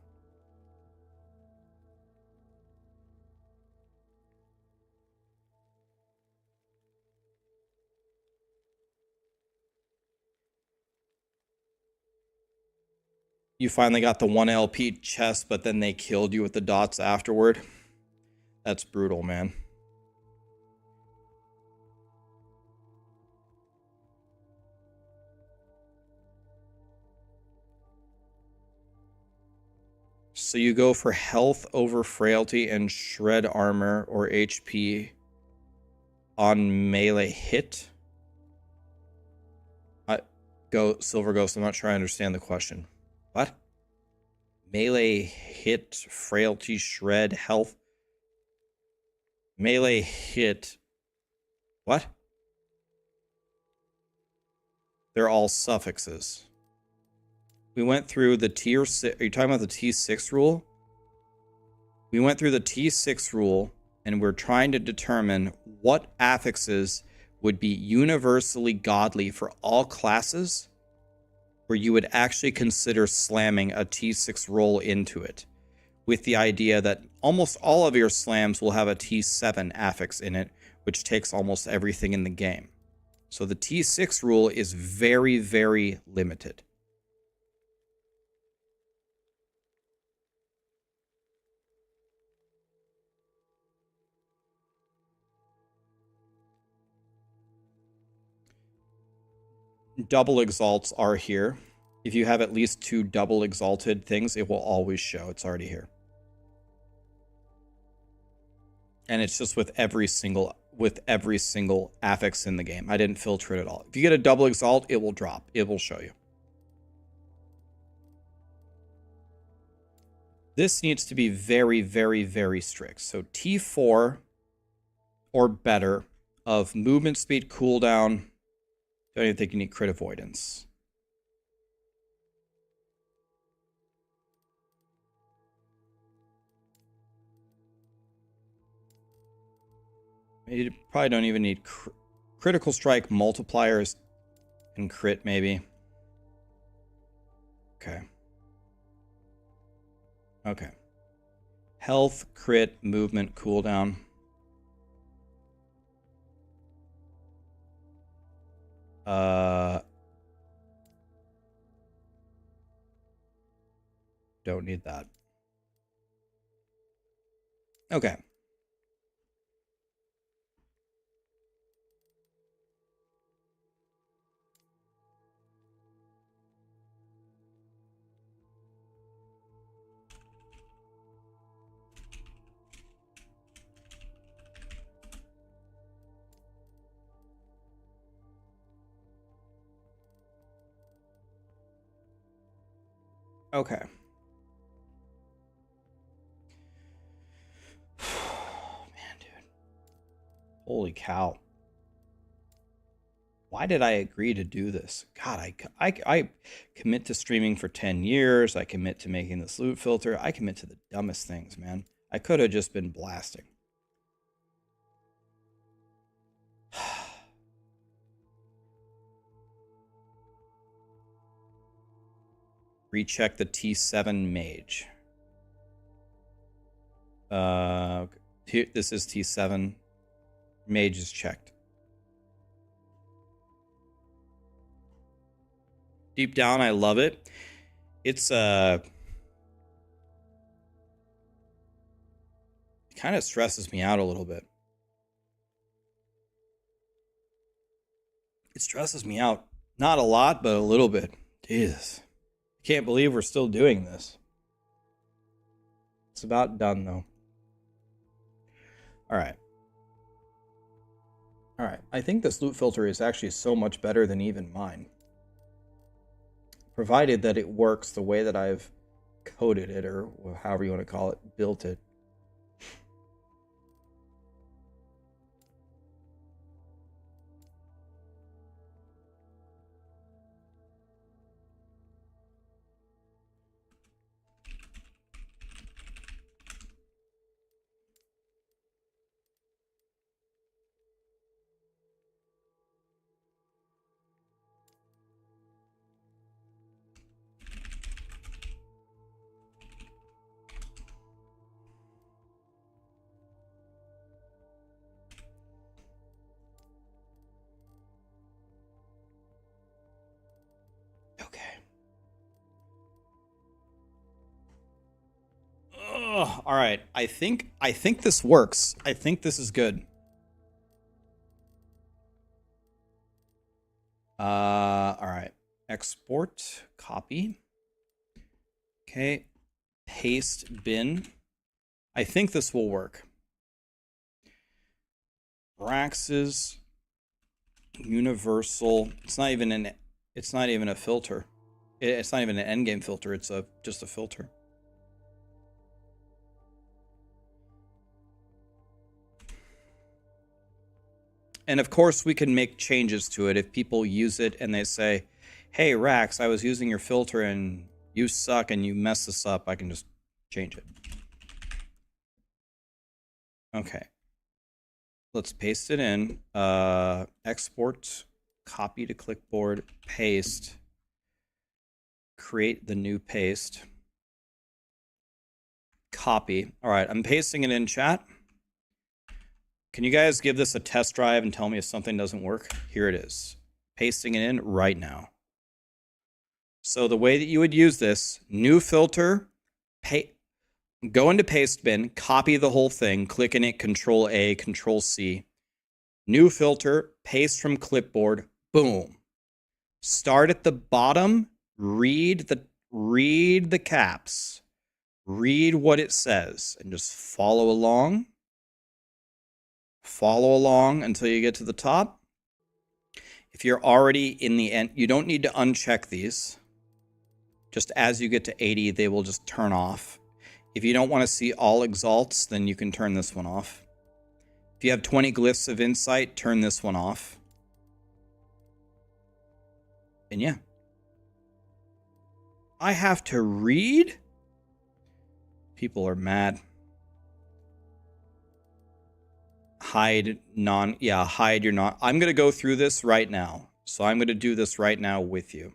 Speaker 1: You finally got the 1 LP chest, but then they killed you with the dots afterward. That's brutal, man. So you go for health over frailty and shred armor or HP on melee hit? Silver Ghost, I'm not sure I understand the question. What? Melee hit, frailty, shred, health. Melee hit. What? They're all suffixes. We went through the tier 6. Are you talking about the T6 rule? We went through the T6 rule and we're trying to determine what affixes would be universally godly for all classes where you would actually consider slamming a T6 roll into it, with the idea that almost all of your slams will have a T7 affix in it, which takes almost everything in the game. So the T6 rule is very, very limited. Double exalts are here. If you have at least 2 double exalted things, it will always show. It's already here. And it's just with every single affix in the game. I didn't filter it at all. If you get a double exalt, it will drop. It will show you. This needs to be very, very, very strict. So T4 or better of movement speed cooldown. Don't even think you need crit avoidance. You probably don't even need critical strike multipliers and crit, maybe. Okay. Okay. Health, crit, movement, cooldown. Don't need that. Okay. Okay. Man, dude. Holy cow. Why did I agree to do this? God, I commit to streaming for 10 years. I commit to making this loot filter. I commit to the dumbest things, man. I could have just been blasting. Recheck the T7 mage. This is T7. Mage is checked. Deep down, I love it. It's it kind of stresses me out a little bit. It stresses me out. Not a lot, but a little bit. Jesus. Can't believe we're still doing this. It's about done, though. Alright. Alright. I think this loot filter is actually so much better than even mine. Provided that it works the way that I've coded it, or however you want to call it, built it. Oh, all right. I think this works. I think this is good. All right. Export, copy. Okay. Paste bin. I think this will work. Raxx's universal. It's not even a filter. It's not even an endgame filter. It's just a filter. And of course, we can make changes to it if people use it and they say, "Hey, Raxx, I was using your filter and you suck and you mess this up." I can just change it. Okay. Let's paste it in. Export, copy to clipboard, paste. Create the new paste. Copy. All right, I'm pasting it in chat. Can you guys give this a test drive and tell me if something doesn't work? Here it is. Pasting it in right now. So the way that you would use this, new filter, go into paste bin, copy the whole thing, click in it, Control A, Control C. New filter, paste from clipboard, boom. Start at the bottom, read the caps. Read what it says and just follow along. Follow along until you get to the top. If you're already in the end, you don't need to uncheck these. Just as you get to 80, they will just turn off. If you don't want to see all exalts, then you can turn this one off. If you have 20 glyphs of insight, turn this one off. And yeah. I have to read? People are mad. Hide your non. I'm going to go through this right now. So I'm going to do this right now with you.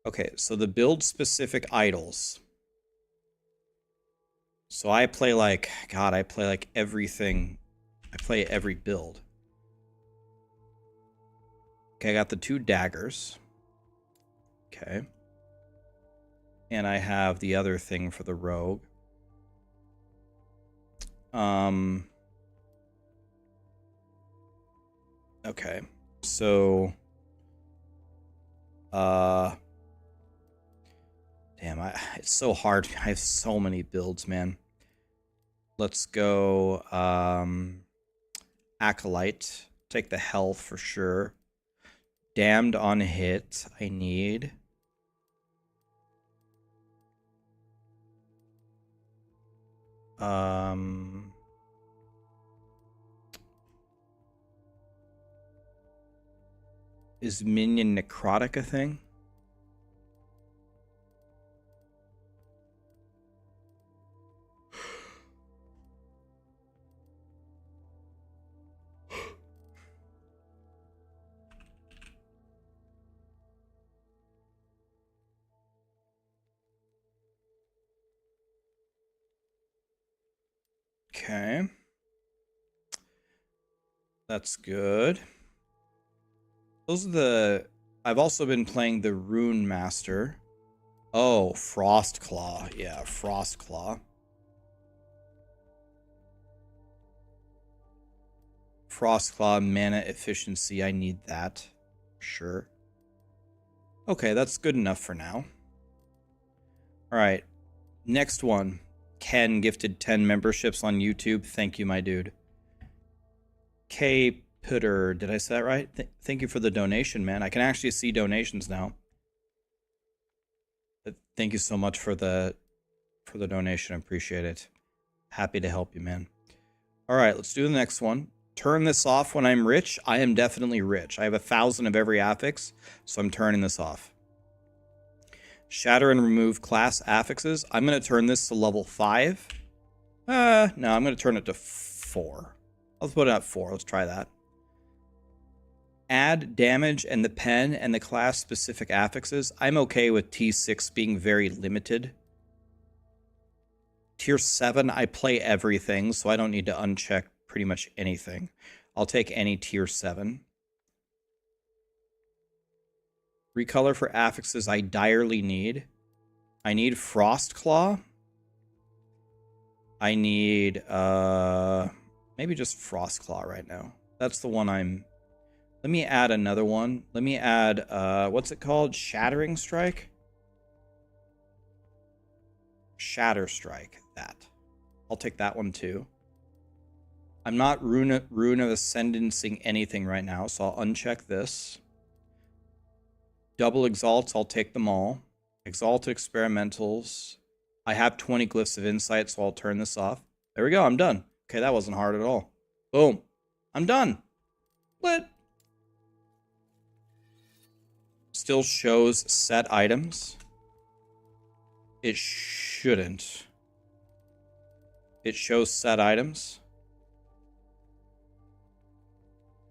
Speaker 1: Okay, so the build specific idols. So I play like, God, I play like everything. I play every build. Okay, I got the 2 daggers. Okay. And I have the other thing for the rogue. Okay. So damn, it's so hard. I have so many builds, man. Let's go Acolyte. Take the health for sure. Damned on hit. I need. Is minion necrotic a thing? Okay. That's good. Those are the... I've also been playing the Rune Master. Oh, Frostclaw. Yeah, Frostclaw. Frostclaw, mana efficiency. I need that. Sure. Okay, that's good enough for now. Alright. Next one. Ken gifted 10 memberships on YouTube. Thank you, my dude. K. Putter. Did I say that right? Thank you for the donation, man. I can actually see donations now. But thank you so much for the donation. I appreciate it. Happy to help you, man. Alright, let's do the next one. Turn this off when I'm rich. I am definitely rich. I have 1,000 of every affix, so I'm turning this off. Shatter and remove class affixes. I'm going to turn this to level 5. No, I'm going to turn it to 4. Let's put it at 4. Let's try that. Add damage and the pen and the class specific affixes. I'm okay with T6 being very limited. Tier 7, I play everything, so I don't need to uncheck pretty much anything. I'll take any tier 7. Recolor for affixes I direly need. I need Frostclaw. I need maybe just Frostclaw right now. That's the one I'm... Let me add another one. Let me add what's it called? Shattering Strike? Shatter Strike. That. I'll take that one too. I'm not Rune of Ascendancing anything right now, so I'll uncheck this. Double Exalts, I'll take them all. Exalted Experimentals. I have 20 Glyphs of Insight, so I'll turn this off. There we go, I'm done. Okay, that wasn't hard at all. Boom. I'm done. Lit. Still shows set items. It shouldn't. It shows set items.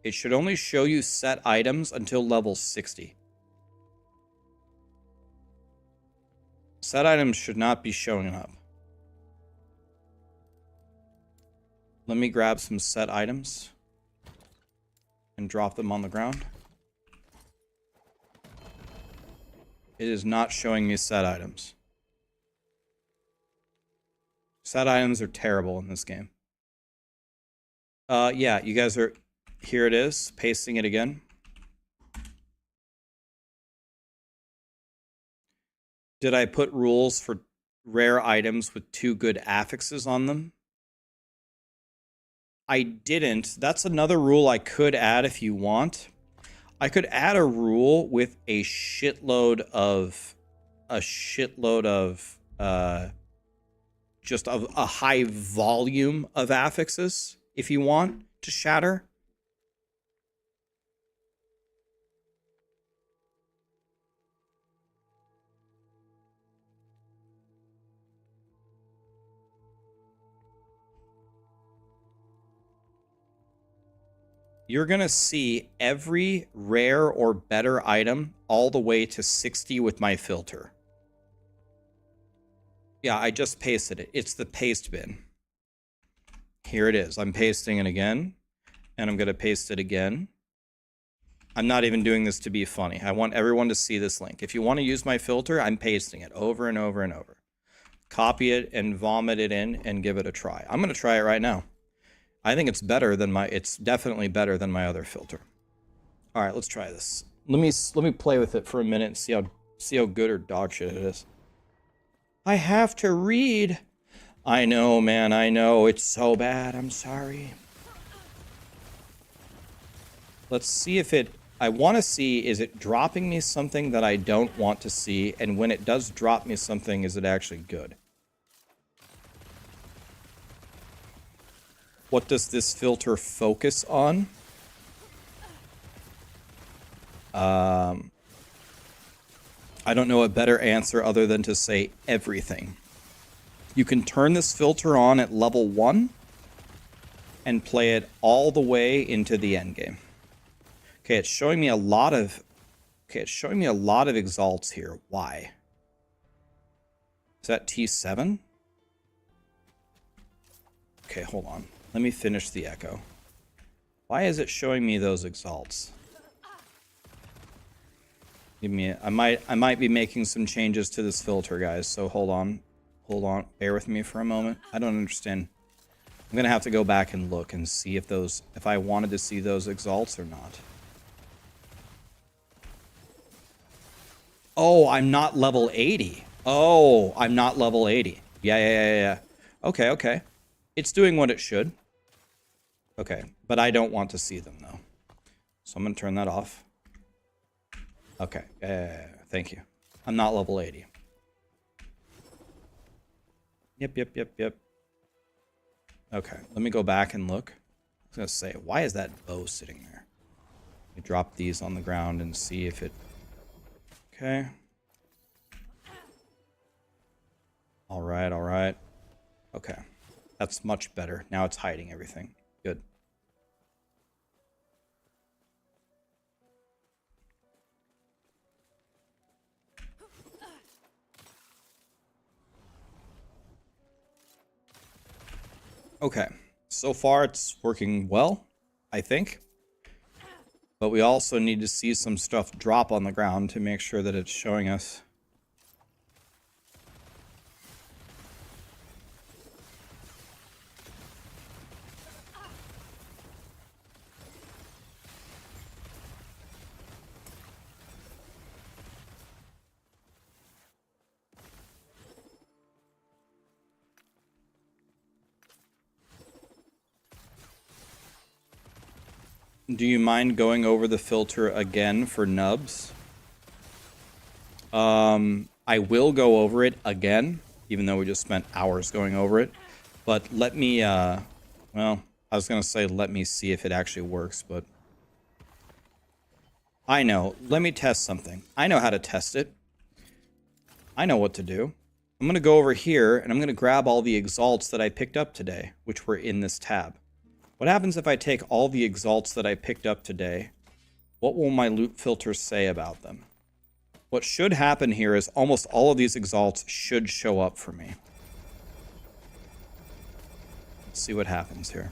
Speaker 1: It should only show you set items until level 60. Set items should not be showing up. Let me grab some set items and drop them on the ground. It is not showing me set items. Set items are terrible in this game. Yeah, you guys are... Here it is. Pasting it again. Did I put rules for rare items with 2 good affixes on them? I didn't. That's another rule I could add if you want. I could add a rule with a shitload of just of a high volume of affixes if you want to shatter. You're going to see every rare or better item all the way to 60 with my filter. Yeah, I just pasted it. It's the paste bin. Here it is. I'm pasting it again, and I'm going to paste it again. I'm not even doing this to be funny. I want everyone to see this link. If you want to use my filter, I'm pasting it over and over and over. Copy it and vomit it in and give it a try. I'm going to try it right now. I think it's better than it's definitely better than my other filter. All right, let's try this. Let me play with it for a minute and see how good or dog shit it is. I have to read. I know, man, I know. It's so bad. I'm sorry. Let's see if it... I want to see, is it dropping me something that I don't want to see? And when it does drop me something, is it actually good? What does this filter focus on? I don't know a better answer other than to say everything. You can turn this filter on at level 1 and play it all the way into the endgame. Okay, it's showing me a lot of... Okay, it's showing me a lot of exalts here. Why? Is that T7? Okay, hold on. Let me finish the echo. Why is it showing me those exalts? Give me I might be making some changes to this filter, guys, so hold on. Hold on. Bear with me for a moment. I don't understand. I'm gonna have to go back and look and see if I wanted to see those exalts or not. Oh, I'm not level 80. Oh, I'm not level 80. Yeah. Okay, okay. It's doing what it should. Okay, but I don't want to see them, though. So I'm going to turn that off. Okay, thank you. I'm not level 80. Yep. Okay, let me go back and look. I was going to say, why is that bow sitting there? Let me drop these on the ground and see if it... Okay. All right. Okay. That's much better. Now it's hiding everything. Good. Okay. So far it's working well, I think. But we also need to see some stuff drop on the ground to make sure that it's showing us. Do you mind going over the filter again for nubs? I will go over it again, even though we just spent hours going over it. But let me, well, I was going to say let me see if it actually works, but I know. Let me test something. I know how to test it. I know what to do. I'm going to go over here, and I'm going to grab all the exalts that I picked up today, which were in this tab. What happens if I take all the exalts that I picked up today? What will my loot filters say about them? What should happen here is almost all of these exalts should show up for me. Let's see what happens here.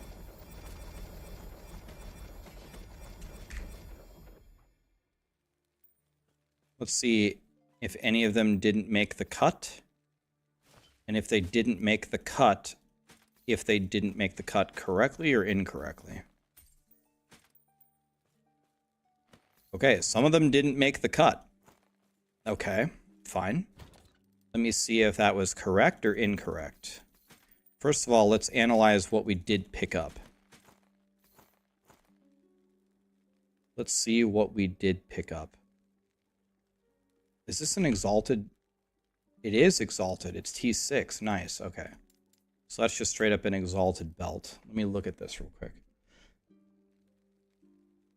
Speaker 1: Let's see if any of them didn't make the cut. And if they didn't make the cut, if they didn't make the cut correctly or incorrectly. Okay, some of them didn't make the cut. Okay, fine. Let me see if that was correct or incorrect. First of all, let's analyze what we did pick up. Let's see what we did pick up. Is this an exalted? It is exalted. It's T6. Nice. Okay. So that's just straight up an exalted belt. Let me look at this real quick.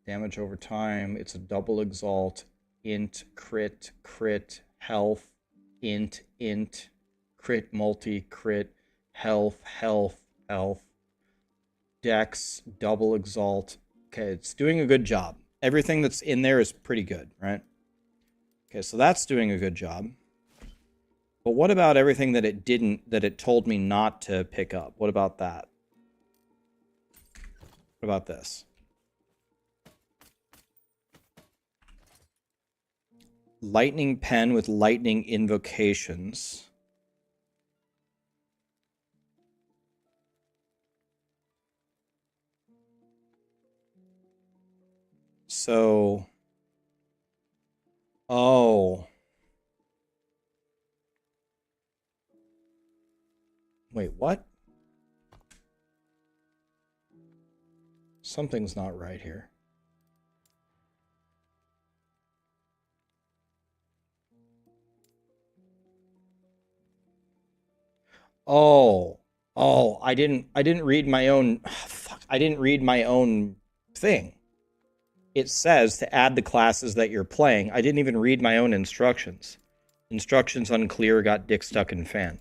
Speaker 1: Damage over time. It's a double exalt. Int, crit, crit, health, int, crit, multi, crit, health, health, health. Dex, double exalt. Okay, it's doing a good job. Everything that's in there is pretty good, right? Okay, so that's doing a good job. But what about everything that it didn't, that it told me not to pick up? What about that? What about this? Lightning pen with lightning invocations. So, oh. Wait, what? Something's not right here. Oh, I didn't read my own, fuck, I didn't read my own thing. It says to add the classes that you're playing. I didn't even read my own instructions. Instructions unclear, got dick stuck in fan.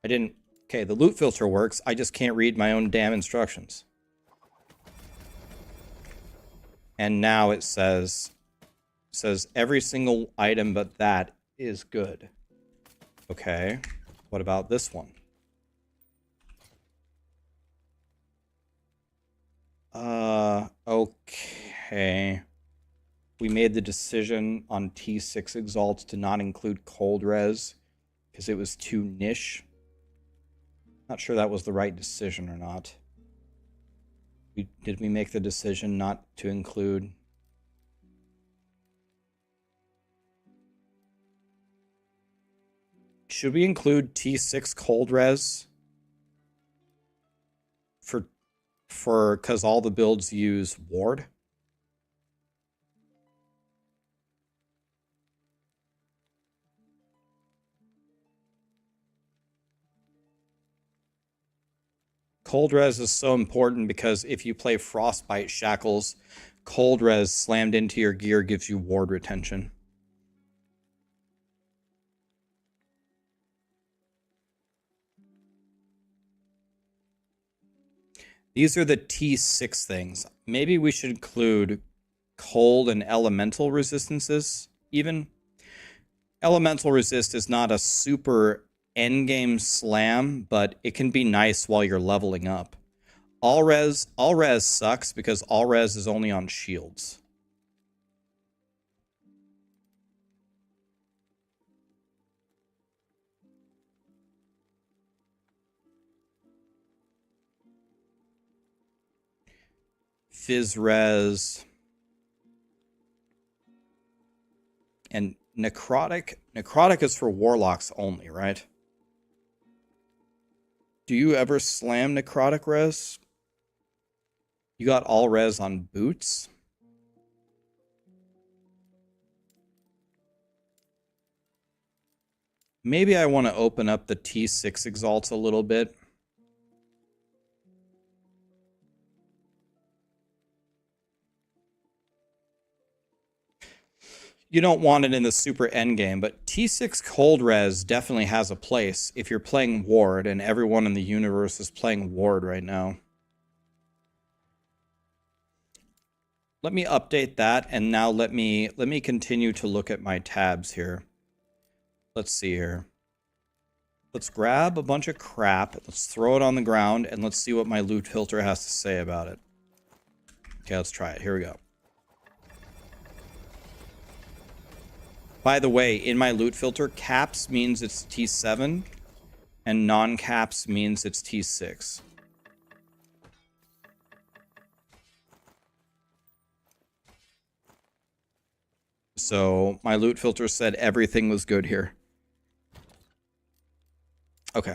Speaker 1: I didn't, okay, the loot filter works, I just can't read my own damn instructions. And now it says every single item but that is good. Okay, what about this one? Okay. We made the decision on T6 exalts to not include cold res because it was too niche. Not sure that was the right decision or not. Did we make the decision not to include? Should we include T6 cold res? For because all the builds use ward? Cold res is so important because if you play Frostbite Shackles, cold res slammed into your gear gives you ward retention. These are the T6 things. Maybe we should include cold and elemental resistances even. Elemental resist is not a super endgame slam, but it can be nice while you're leveling up. All res sucks because all res is only on shields. Fizz res and necrotic. Necrotic is for warlocks only, right? Do you ever slam necrotic res? You got all res on boots? Maybe I want to open up the T6 exalts a little bit. You don't want it in the super endgame, but T6 cold res definitely has a place if you're playing Ward, and everyone in the universe is playing Ward right now. Let me update that, and now let me continue to look at my tabs here. Let's see here. Let's grab a bunch of crap, let's throw it on the ground, and let's see what my loot filter has to say about it. Okay, let's try it. Here we go. By the way, in my loot filter, caps means it's T7, and non-caps means it's T6. So my loot filter said everything was good here. Okay.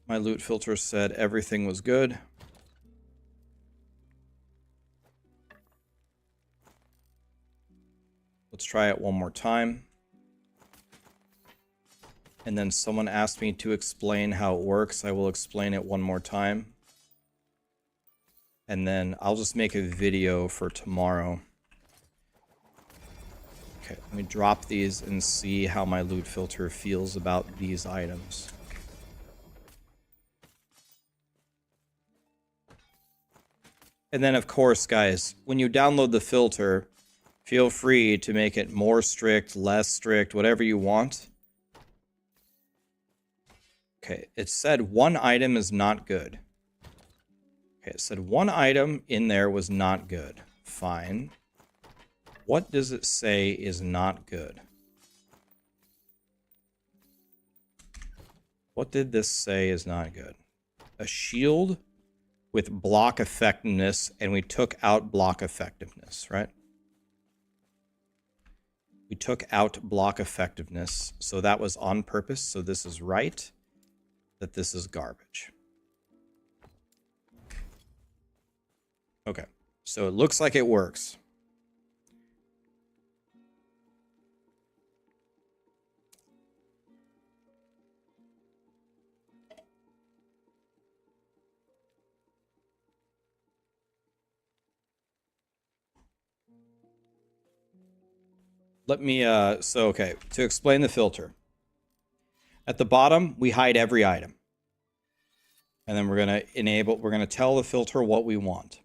Speaker 1: My loot filter said everything was good. Let's try it one more time. And then someone asked me to explain how it works. I will explain it one more time. And then I'll just make a video for tomorrow. Okay, let me drop these and see how my loot filter feels about these items. And then, of course, guys, when you download the filter, feel free to make it more strict, less strict, whatever you want. Okay, it said one item is not good. Okay, it said one item in there was not good. Fine. What does it say is not good? What did this say is not good? A shield with block effectiveness, and we took out block effectiveness, right? We took out block effectiveness, so that was on purpose, so this is right, that this is garbage. Okay, so it looks like it works. Let me, okay, to explain the filter. At the bottom, we hide every item. And then we're going to tell the filter what we want.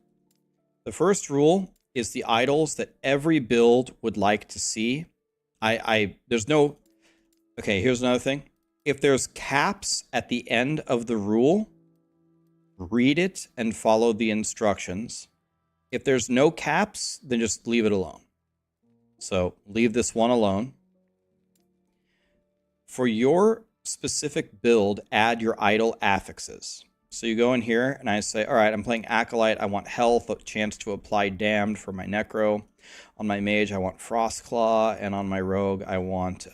Speaker 1: The first rule is the idols that every build would like to see. There's no, okay, here's another thing. If there's caps at the end of the rule, read it and follow the instructions. If there's no caps, then just leave it alone. So leave this one alone. For your specific build, add your idol affixes. So you go in here and I say, all right, I'm playing Acolyte. I want health, a chance to apply damned for my Necro. On my mage, I want Frostclaw. And on my rogue, I want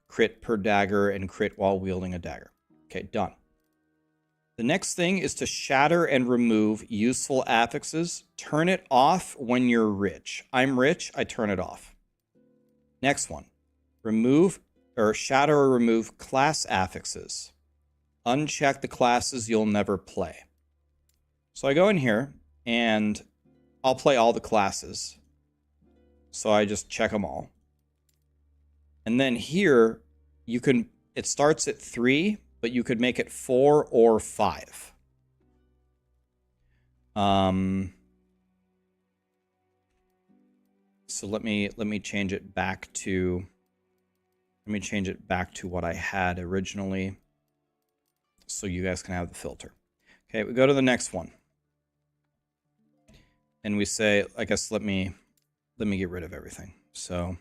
Speaker 1: crit per dagger and crit while wielding a dagger. Okay, done. The next thing is to shatter and remove useful affixes. Turn it off when you're rich. I'm rich, I turn it off. Next one. Remove or shatter or remove class affixes. Uncheck the classes you'll never play. So I go in here and I'll play all the classes. So I just check them all. And then here you can, it starts at 3, but you could make it 4 or 5. So let me change it back to what I had originally, so you guys can have the filter. Okay, we go to the next one, and we say, I guess let me get rid of everything. So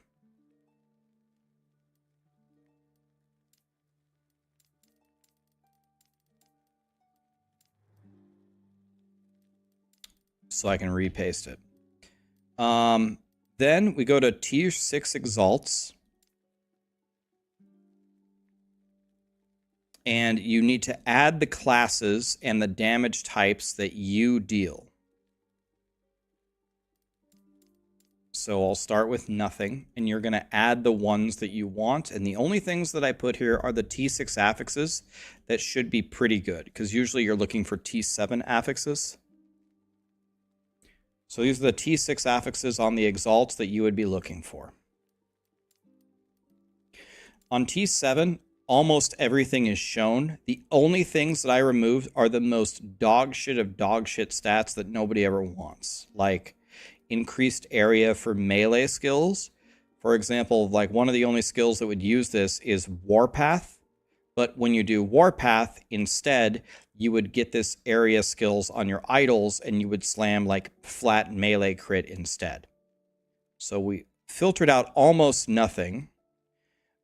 Speaker 1: I can repaste it. Then we go to tier 6 exalts. And you need to add the classes and the damage types that you deal. So I'll start with nothing, and you're going to add the ones that you want. And the only things that I put here are the T6 affixes that should be pretty good, because usually you're looking for T7 affixes. So these are the T6 affixes on the exalts that you would be looking for. On T7, almost everything is shown. The only things that I removed are the most dog shit of dog shit stats that nobody ever wants. Like increased area for melee skills. For example, like one of the only skills that would use this is Warpath. But when you do Warpath, instead, you would get this area skills on your idols and you would slam like flat melee crit instead. So we filtered out almost nothing.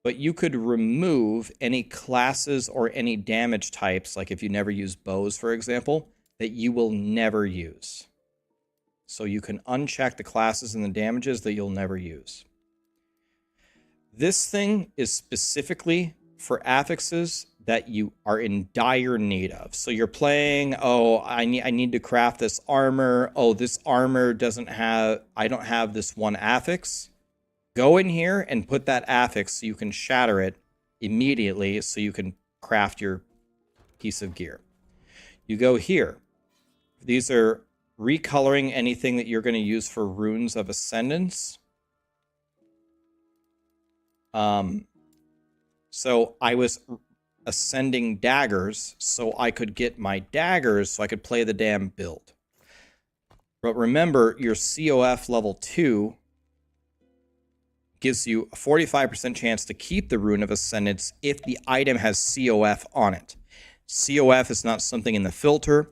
Speaker 1: But you could remove any classes or any damage types, like if you never use bows, for example, that you will never use. So you can uncheck the classes and the damages that you'll never use. This thing is specifically for affixes that you are in dire need of. So you're playing, oh, I need to craft this armor. Oh, this armor I don't have this one affix. Go in here and put that affix so you can shatter it immediately so you can craft your piece of gear. You go here. These are recoloring anything that you're going to use for runes of ascendance. So I was ascending daggers so I could get my daggers so I could play the damn build. But remember, your COF level 2 gives you a 45% chance to keep the Rune of Ascendance if the item has COF on it. COF is not something in the filter.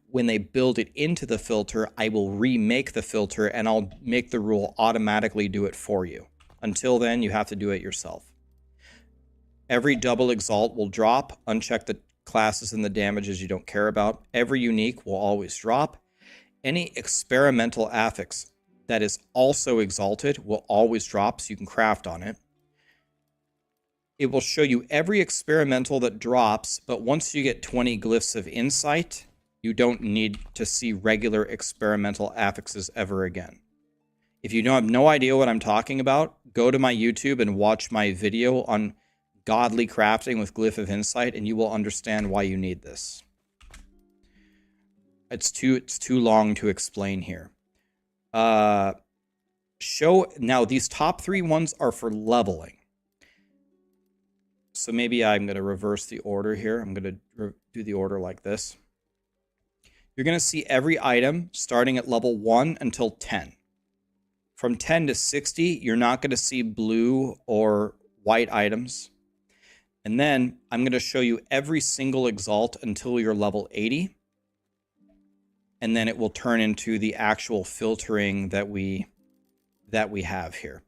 Speaker 1: When they build it into the filter, I will remake the filter and I'll make the rule automatically do it for you. Until then, you have to do it yourself. Every double exalt will drop. Uncheck the classes and the damages you don't care about. Every unique will always drop. Any experimental affix that is also exalted will always drop, so you can craft on it. It will show you every experimental that drops, but once you get 20 glyphs of insight, you don't need to see regular experimental affixes ever again. If you have no idea what I'm talking about, go to my YouTube and watch my video on godly crafting with Glyph of Insight, and you will understand why you need this. It's too long to explain here. Now these top 3 ones are for leveling. So maybe I'm going to reverse the order here. I'm going to do the order like this. You're going to see every item starting at level 1 until 10. From 10 to 60, you're not going to see blue or white items. And then I'm going to show you every single exalt until you're level 80. And then it will turn into the actual filtering that we have here.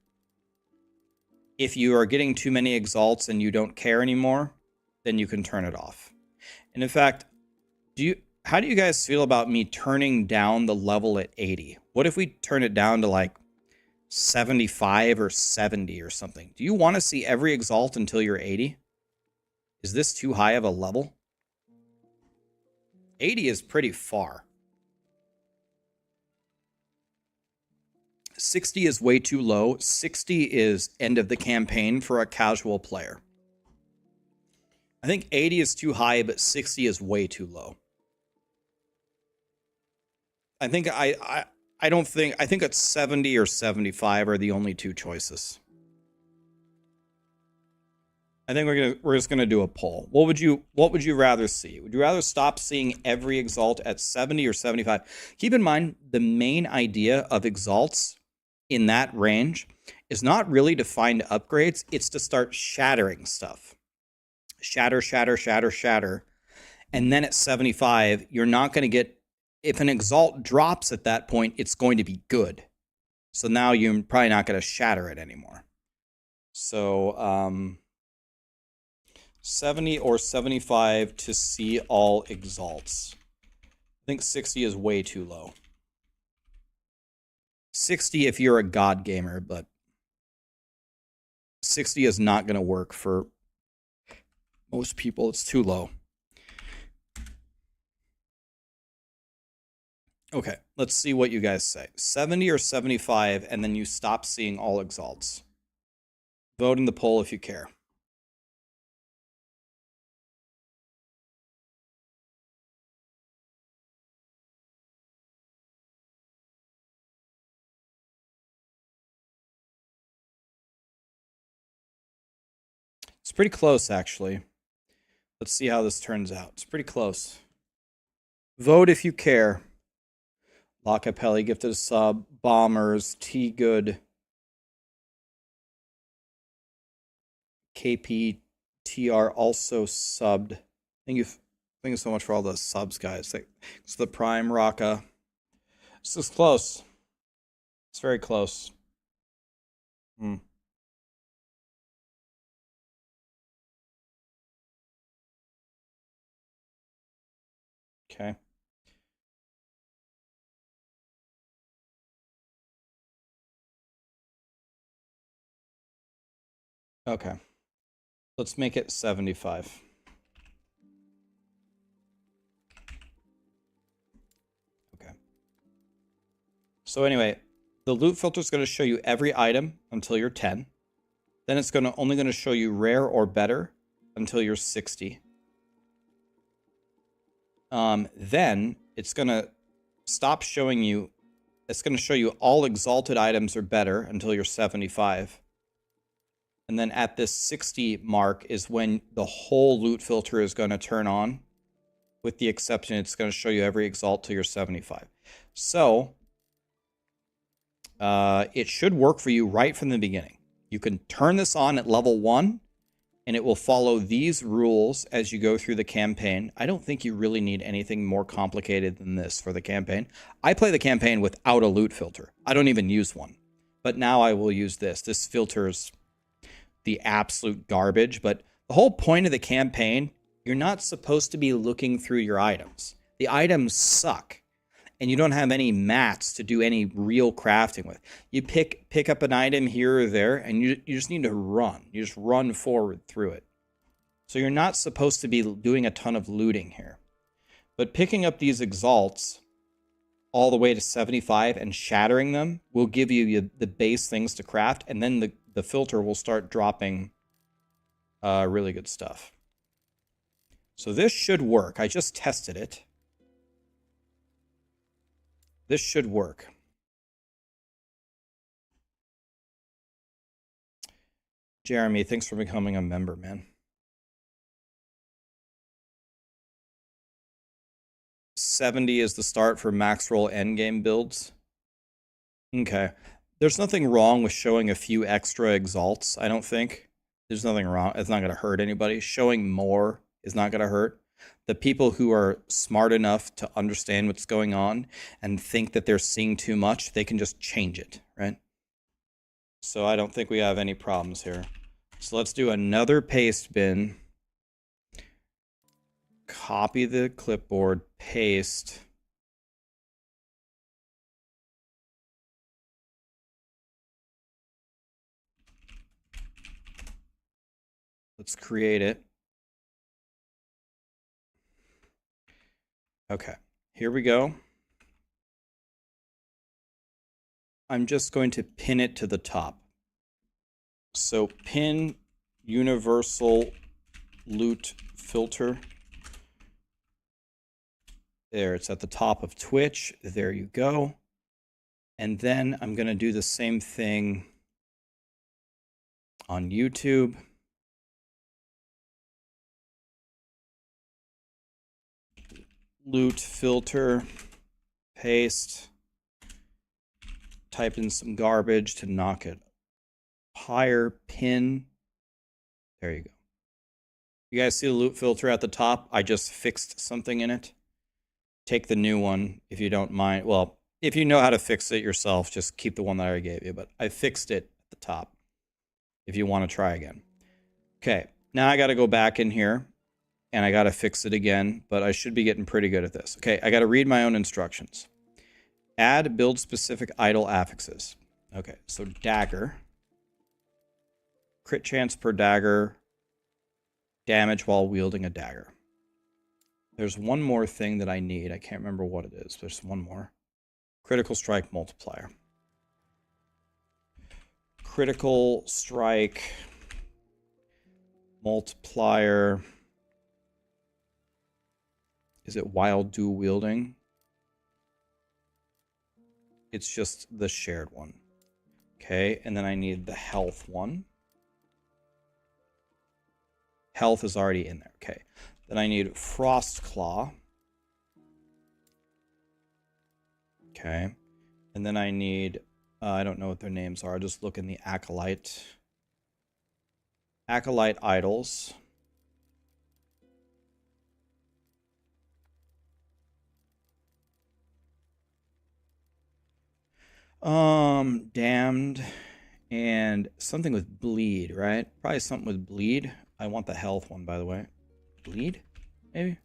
Speaker 1: If you are getting too many exalts and you don't care anymore, then you can turn it off. And in fact, how do you guys feel about me turning down the level at 80? What if we turn it down to like 75 or 70 or something? Do you want to see every exalt until you're 80? Is this too high of a level? 80 is pretty far. 60 is way too low. 60 is end of the campaign for a casual player. I think 80 is too high, but 60 is way too low. I think it's 70 or 75 are the only two choices. I think we're just gonna do a poll. What would you rather see? Would you rather stop seeing every exalt at 70 or 75? Keep in mind, the main idea of exalts in that range is not really to find upgrades, it's to start shattering stuff. Shatter, shatter, shatter, shatter. And then at 75, you're not going to get, if an exalt drops at that point, it's going to be good. So now you're probably not going to shatter it anymore. So 70 or 75 to see all exalts. I think 60 is way too low. 60 if you're a god gamer, but 60 is not going to work for most people. It's too low. Okay, let's see what you guys say. 70 or 75, and then you stop seeing all exalts. Vote in the poll if you care. It's pretty close, actually. Let's see how this turns out. It's pretty close. Vote if you care. Lacapelli gifted a sub. Bombers. T Good. KPTR also subbed. Thank you so much for all the subs, guys. Thanks to the Prime Raka. This is close. It's very close. Okay. Okay. Let's make it 75. Okay. So anyway, the loot filter is going to show you every item until you're 10. Then it's only going to show you rare or better until you're 60. Then it's going to stop showing you. It's going to show you all exalted items or better until you're 75. And then at this 60 mark is when the whole loot filter is going to turn on. With the exception, it's going to show you every exalt till you're 75. So, it should work for you right from the beginning. You can turn this on at level 1, and it will follow these rules as you go through the campaign. I don't think you really need anything more complicated than this for the campaign. I play the campaign without a loot filter. I don't even use one. But now I will use this. This filters the absolute garbage, but the whole point of the campaign, you're not supposed to be looking through your items. The items suck, and you don't have any mats to do any real crafting with. You pick up an item here or there, and you just need to run. You just run forward through it. So you're not supposed to be doing a ton of looting here. But picking up these exalts all the way to 75 and shattering them will give you the base things to craft, and then the filter will start dropping really good stuff. So this should work. I just tested it. This should work. Jeremy, thanks for becoming a member, man. 70 is the start for Maxroll Endgame builds. Okay. There's nothing wrong with showing a few extra exalts, I don't think. There's nothing wrong. It's not going to hurt anybody. Showing more is not going to hurt. The people who are smart enough to understand what's going on and think that they're seeing too much, they can just change it, right? So I don't think we have any problems here. So let's do another paste bin. Copy the clipboard, paste. Let's create it. Okay, here we go. I'm just going to pin it to the top. So pin universal loot filter. There, it's at the top of Twitch. There you go. And then I'm going to do the same thing on YouTube. Loot filter, paste, type in some garbage to knock it higher, pin. There you go. You guys see the loot filter at the top? I just fixed something in it. Take the new one if you don't mind. Well, if you know how to fix it yourself, just keep the one that I gave you. But I fixed it at the top if you want to try again. Okay, now I got to go back in here. And I got to fix it again, but I should be getting pretty good at this. Okay, I got to read my own instructions. Add build-specific idle affixes. Okay, so dagger. Crit chance per dagger. Damage while wielding a dagger. There's one more thing that I need. I can't remember what it is. There's one more. Critical strike multiplier. Critical strike multiplier. Is it while dual wielding? It's just the shared one. Okay, and then I need the health one. Health is already in there. Okay. Then I need Frost Claw. Okay. And then I need, I don't know what their names are. I'll just look in the Acolyte. Acolyte Idols. Damned. And something with bleed, right? Probably something with bleed. I want the health one, by the way. Bleed? Maybe?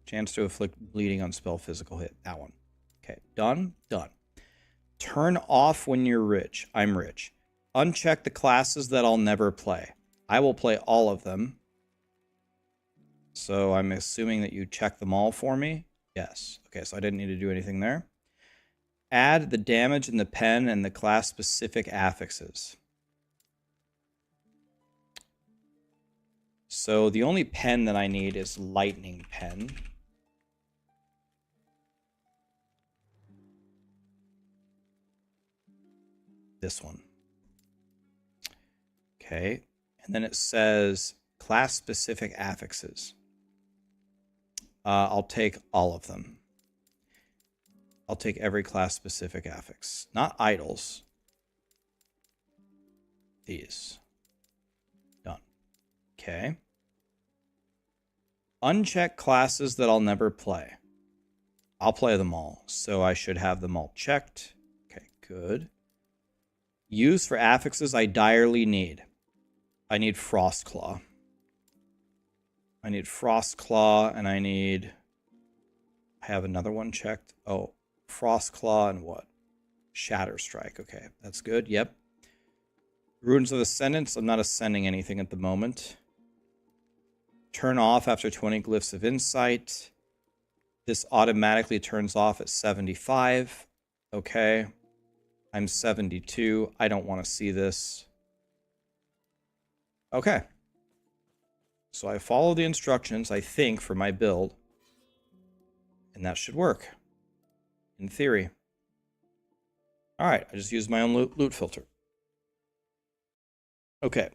Speaker 1: Chance to inflict bleeding on spell physical hit. That one. Okay, done. Done. Turn off when you're rich. I'm rich. Uncheck the classes that I'll never play. I will play all of them. So I'm assuming that you check them all for me. Yes. Okay, so I didn't need to do anything there. Add the damage in the pen and the class-specific affixes. So the only pen that I need is Lightning Pen. This one. Okay. And then it says class-specific affixes. I'll take all of them. I'll take every class-specific affix. Not idols. These. Done. Okay. Uncheck classes that I'll never play. I'll play them all, so I should have them all checked. Okay, good. Use for affixes I direly need. I need Frostclaw. I need Frostclaw, and I need... I have another one checked. Oh, Frostclaw and what? Shatter Strike. Okay, that's good. Yep. Runes of Ascendance. I'm not ascending anything at the moment. Turn off after 20 Glyphs of Insight. This automatically turns off at 75. Okay. I'm 72. I don't want to see this. Okay. So I follow the instructions, I think, for my build. And that should work. In theory. Alright, I just used my own loot filter. Okay.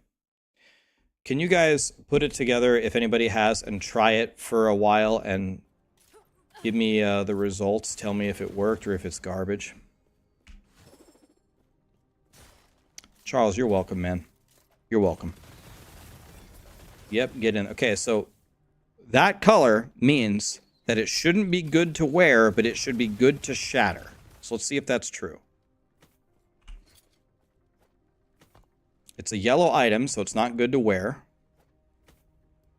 Speaker 1: Can you guys put it together, if anybody has, and try it for a while and give me the results? Tell me if it worked or if it's garbage. Charles, you're welcome, man. You're welcome. Yep, get in. Okay, so that color means that it shouldn't be good to wear, but it should be good to shatter. So let's see if that's true. It's a yellow item, so it's not good to wear.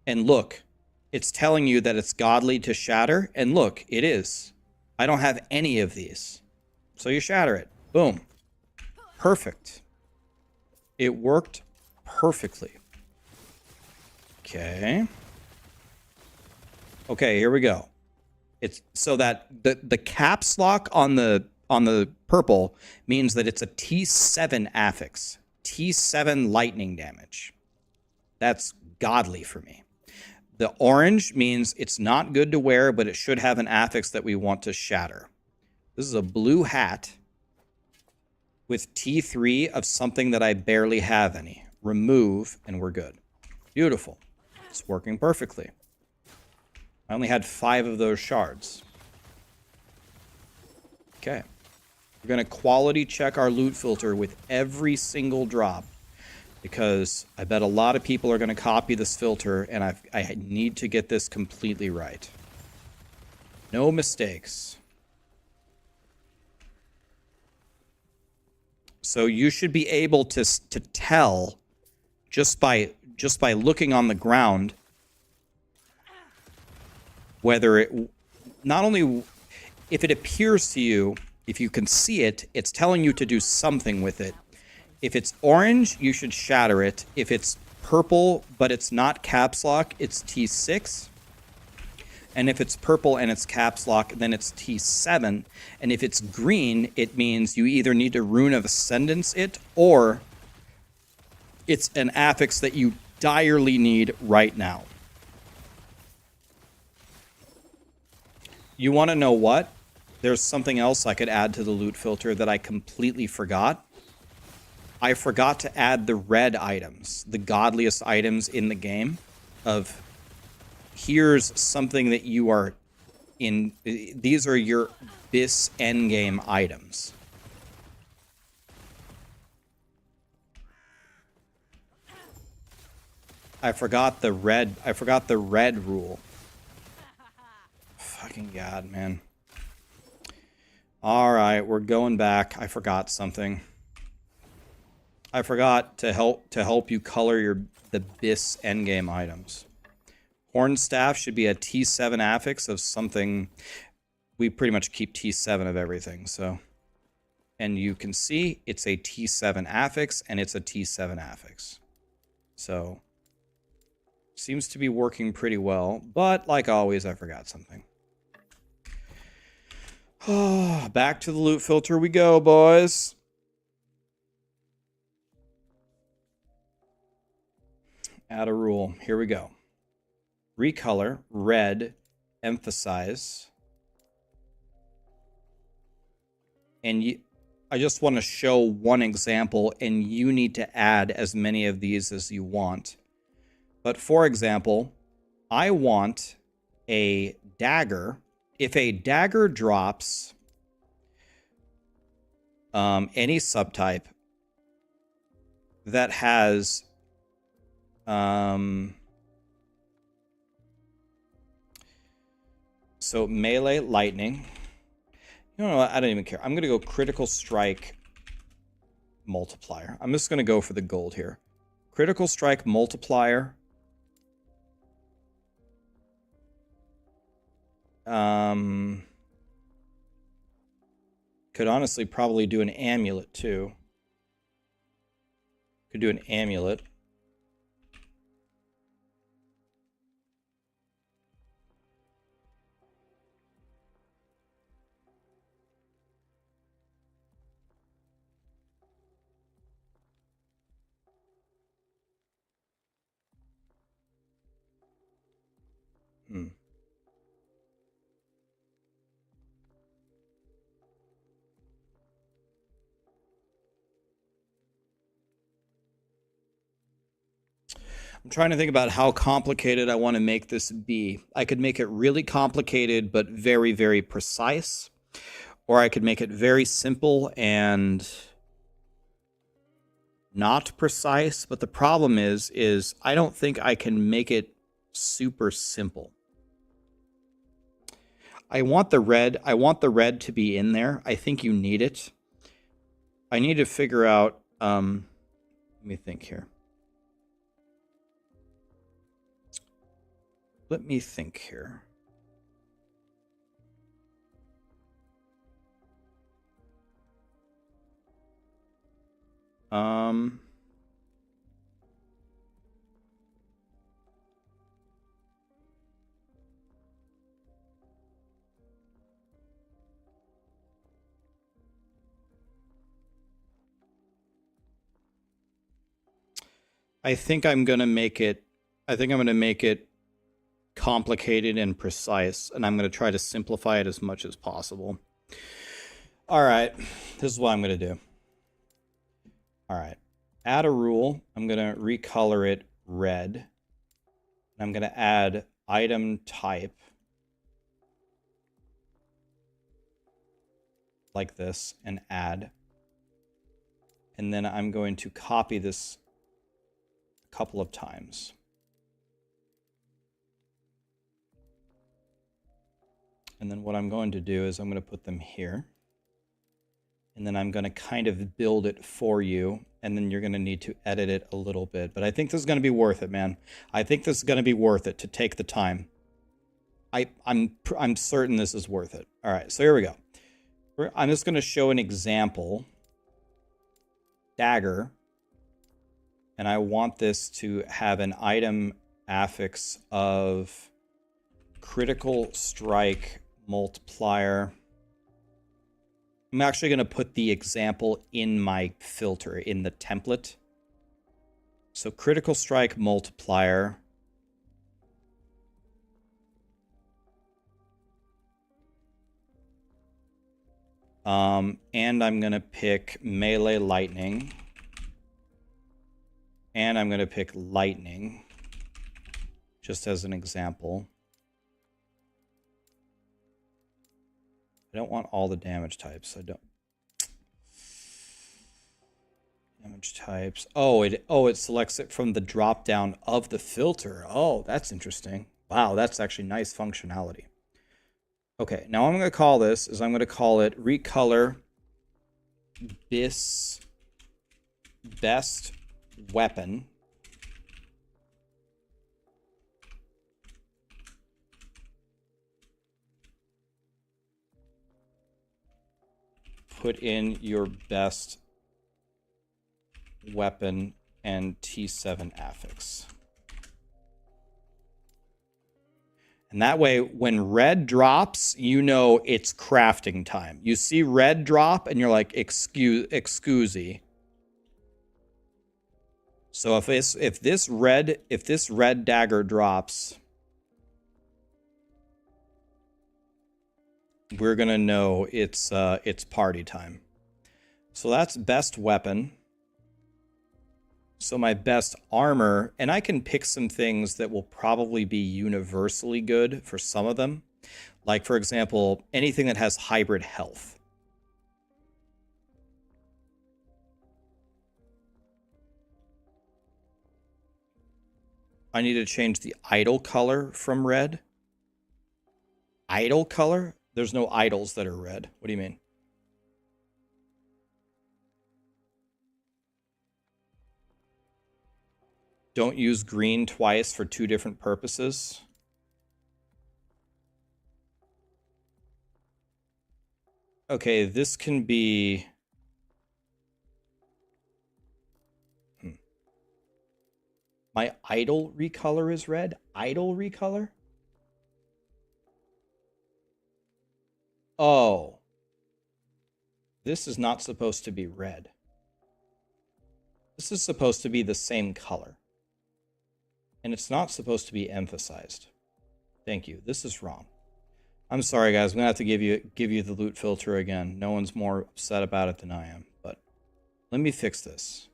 Speaker 1: And look, it's telling you that it's godly to shatter. And look, it is. I don't have any of these. So you shatter it. Boom. Perfect. It worked perfectly. Okay. Okay, here we go. It's so that the caps lock on the purple means that it's a T7 affix. T7 lightning damage. That's godly for me. The orange means it's not good to wear, but it should have an affix that we want to shatter. This is a blue hat with T3 of something that I barely have any. Remove, and we're good. Beautiful. It's working perfectly. I only had 5 of those shards. Okay. We're going to quality check our loot filter with every single drop, because I bet a lot of people are going to copy this filter, and I need to get this completely right. No mistakes. So you should be able to tell just by looking on the ground whether it not only if it appears to you, if you can see it, it's telling you to do something with it. If it's orange, you should shatter it. If it's purple, but it's not caps lock, it's T6. And if it's purple and it's caps lock, then it's T7. And if it's green, it means you either need to Rune of Ascendance it, or it's an affix that you direly need right now. You want to know what? There's something else I could add to the loot filter that I completely forgot. I forgot to add the red items, the godliest items in the game of here's something that you are in. These are your bis endgame items. I forgot the red rule. Fucking God, man. All right, we're going back. I forgot something. I forgot to help you color the bis endgame items. Horn staff should be a T7 affix of something. We pretty much keep T7 of everything, so. And you can see it's a T7 affix and it's a T7 affix. So seems to be working pretty well, but like always, I forgot something. Back to the loot filter we go, boys. Add a rule. Here we go. Recolor, red, emphasize. And I just want to show one example, and you need to add as many of these as you want. But for example, I want a dagger. If a dagger drops any subtype that has so melee lightning. You know what? I don't even care. I'm going to go critical strike multiplier. I'm just going to go for the gold here. Critical strike multiplier. Could honestly probably do an amulet too. Could do an amulet. I'm trying to think about how complicated I want to make this be. I could make it really complicated, but very, very precise. Or I could make it very simple and not precise. But the problem is I don't think I can make it super simple. I want the red to be in there. I think you need it. I need to figure out, let me think here. Let me think here. I think I'm going to make it complicated and precise, and I'm going to try to simplify it as much as possible. All right, this is what I'm going to do. All right, add a rule. I'm going to recolor it red. I'm going to add item type like this and add. And then I'm going to copy this a couple of times. And then what I'm going to do is I'm going to put them here. And then I'm going to kind of build it for you. And then you're going to need to edit it a little bit. But I think this is going to be worth it, man. I think this is going to be worth it to take the time. I'm certain this is worth it. All right, so here we go. I'm just going to show an example. Dagger. And I want this to have an item affix of critical strike multiplier. I'm actually going to put the example in my filter, in the template. So critical strike multiplier. And I'm going to pick melee lightning. And I'm going to pick lightning, just as an example. I don't want all the damage types. I don't. Damage types. Oh, it selects it from the drop down of the filter. Oh, that's interesting. Wow, that's actually nice functionality. Okay, now I'm going to call this is I'm going to call it recolor this best weapon. Put in your best weapon and T7 affix. And that way, when red drops, you know it's crafting time. You see red drop, and you're like, excusey. So if this red dagger drops, we're gonna know it's party time. So that's best weapon. So my best armor, and I can pick some things that will probably be universally good for some of them. Like, for example, anything that has hybrid health. I need to change the idle color from red. Idle color? There's no idols that are red. What do you mean? Don't use green twice for two different purposes. Okay, this can be... My idle recolor is red? Idle recolor? Oh. This is not supposed to be red. This is supposed to be the same color. And it's not supposed to be emphasized. Thank you. This is wrong. I'm sorry, guys. I'm going to have to give you the loot filter again. No one's more upset about it than I am. But let me fix this.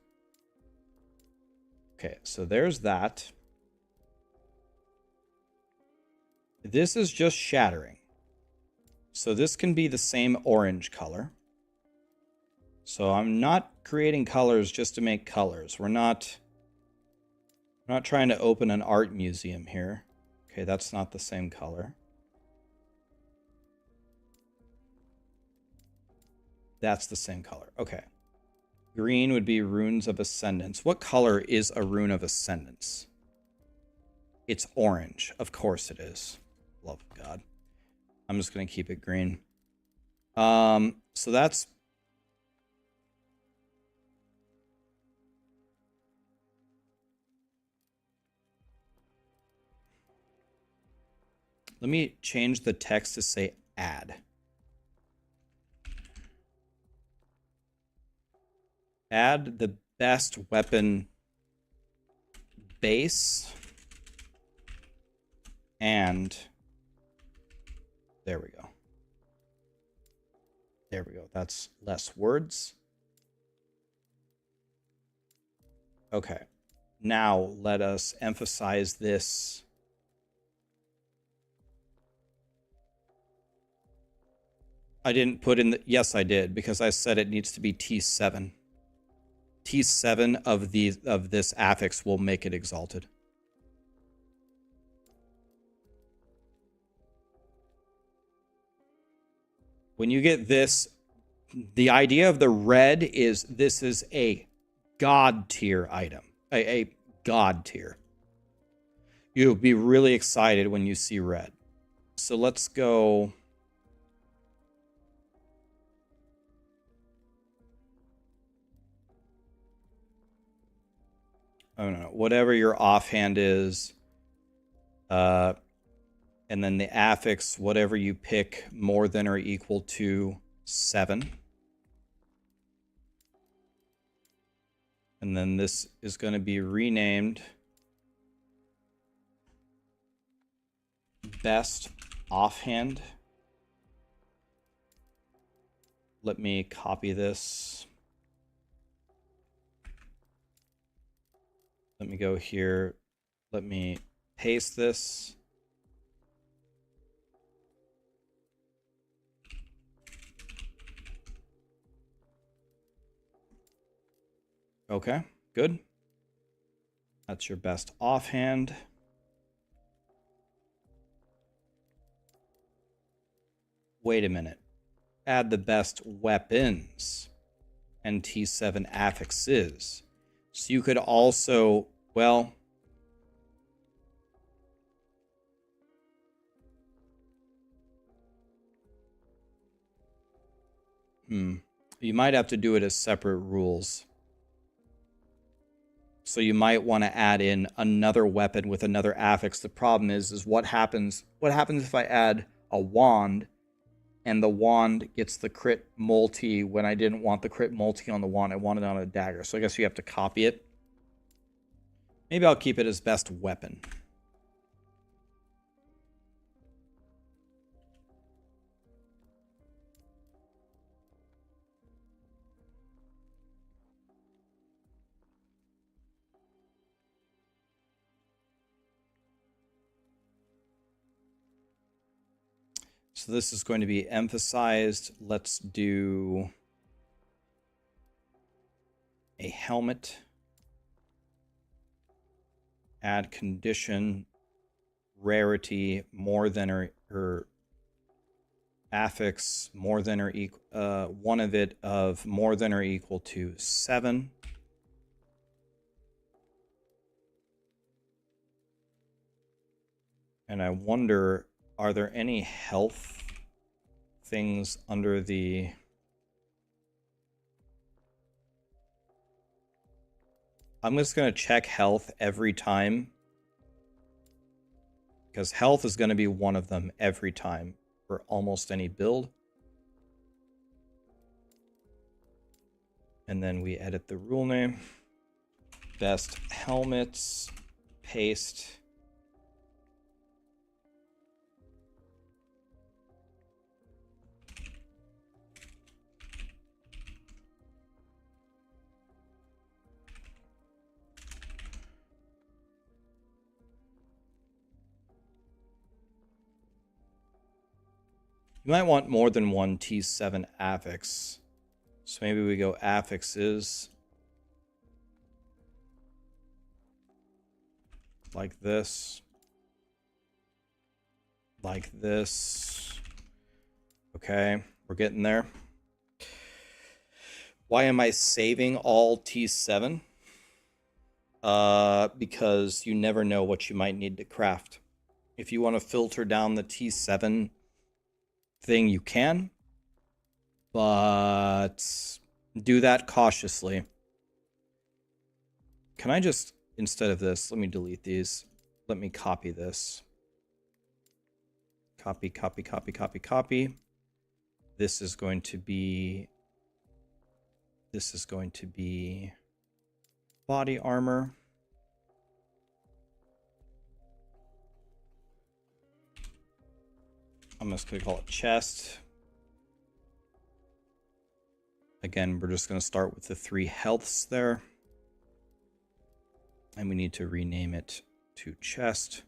Speaker 1: Okay, so there's that. This is just shattering. So this can be the same orange color. So I'm not creating colors just to make colors. We're not trying to open an art museum here. Okay, that's not the same color. That's the same color. Okay. Green would be Runes of Ascendance. What color is a Rune of Ascendance? It's orange. Of course it is. Love of God. I'm just going to keep it green. So that's... Let me change the text to say add. Add the best weapon base. And there we go. There we go. That's less words. Okay. Now let us emphasize this. I didn't put in the... Yes, I did, because I said it needs to be T7. T7 of this affix will make it exalted. When you get this, the idea of the red is this is a God tier item. A God tier. You'll be really excited when you see red. So let's go. I don't know, whatever your offhand is. And then the affix, whatever you pick, more than or equal to 7. And then this is going to be renamed best offhand. Let me copy this. Let me go here. Let me paste this. Okay, good. That's your best offhand. Wait a minute. Add the best weapons and T7 affixes. So you could also, well, you might have to do it as separate rules. So you might want to add in another weapon with another affix. The problem is what happens if I add a wand and the wand gets the crit multi when I didn't want the crit multi on the wand. I wanted it on a dagger. So I guess you have to copy it. Maybe I'll keep it as best weapon. So this is going to be emphasized. Let's do a helmet. Add condition, rarity, more than or affix, more than or equal, one of it of more than or equal to 7. And I wonder, are there any health things under the... I'm just going to check health every time. Because health is going to be one of them every time for almost any build. And then we edit the rule name. Best helmets. Paste. You might want more than one T7 affix. So maybe we go affixes. Like this. Like this. Okay, we're getting there. Why am I saving all T7? Because you never know what you might need to craft. If you want to filter down the T7 thing, you can, but do that cautiously. Can I just, instead of this, let me delete these. Let me copy this. Copy, copy, copy, copy, copy. This is going to be body armor. I'm just going to call it chest. Again, we're just going to start with the 3 healths there. And we need to rename it to chest.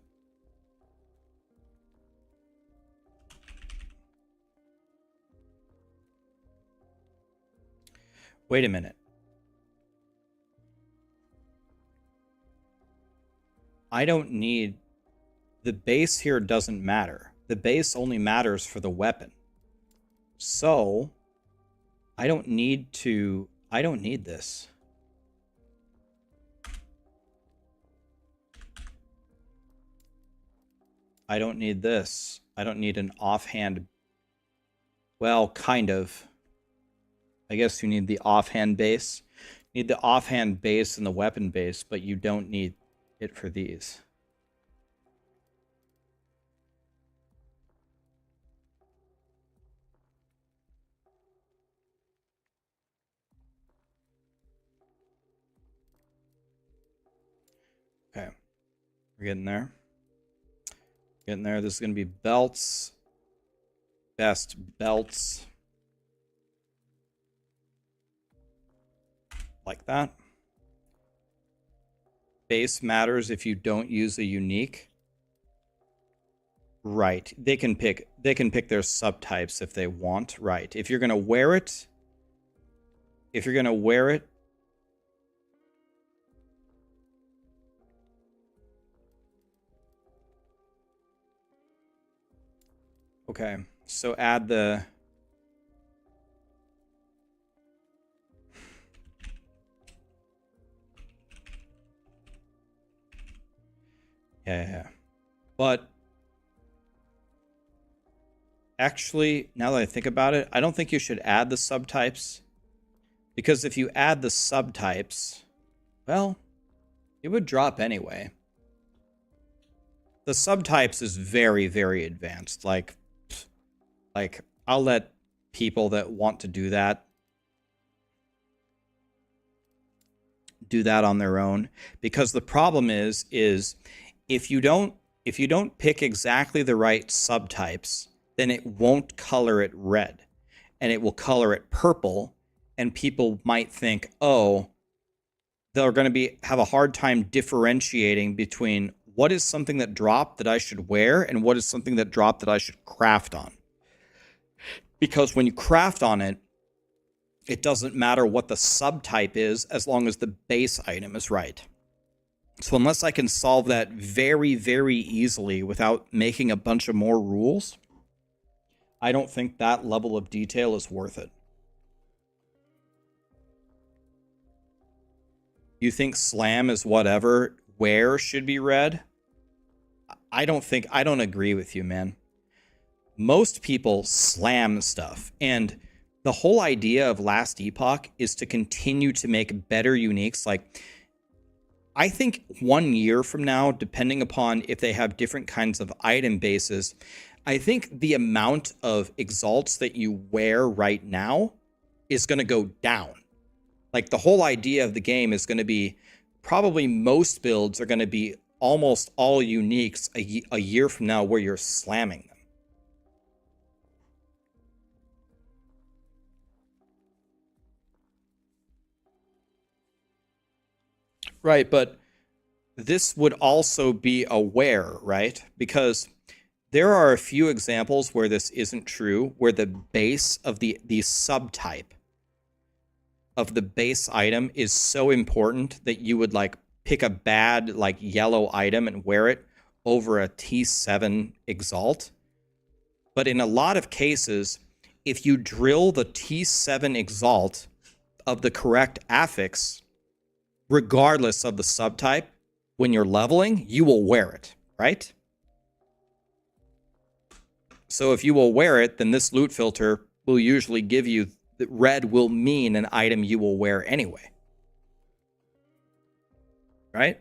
Speaker 1: Wait a minute. I don't need... The base here doesn't matter. The base only matters for the weapon. So, I don't need this. I don't need this. I don't need an offhand. Well, kind of. I guess you need the offhand base. You need the offhand base and the weapon base, but you don't need it for these. Okay. We're getting there. Getting there. This is going to be belts. Best belts. Like that. Base matters if you don't use a unique. Right. They can pick their subtypes if they want. Right. If you're going to wear it. Okay. So add the Yeah. But actually, now that I think about it, I don't think you should add the subtypes. Because if you add the subtypes, well, it would drop anyway. The subtypes is very, very advanced. Like I'll let people that want to do that on their own. Because the problem is if you don't pick exactly the right subtypes, then it won't color it red. And it will color it purple. And people might think, oh, they're going to have a hard time differentiating between what is something that dropped that I should wear and what is something that dropped that I should craft on. Because when you craft on it, it doesn't matter what the subtype is as long as the base item is right. So unless I can solve that very, very easily without making a bunch of more rules, I don't think that level of detail is worth it. You think slam is whatever, where should be red? I don't agree with you, man. Most people slam stuff. And the whole idea of Last Epoch is to continue to make better uniques. Like, I think 1 year from now, depending upon if they have different kinds of item bases, I think the amount of exalts that you wear right now is going to go down. Like, the whole idea of the game is going to be probably most builds are going to be almost all uniques a year from now where you're slamming them. Right, but this would also be aware, right? Because there are a few examples where this isn't true, where the base of the subtype of the base item is so important that you would like pick a bad like yellow item and wear it over a T7 exalt. But in a lot of cases, if you drill the T7 exalt of the correct affix, regardless of the subtype, when you're leveling, you will wear it, right? So if you will wear it, then this loot filter will usually give you that red will mean an item you will wear anyway. Right?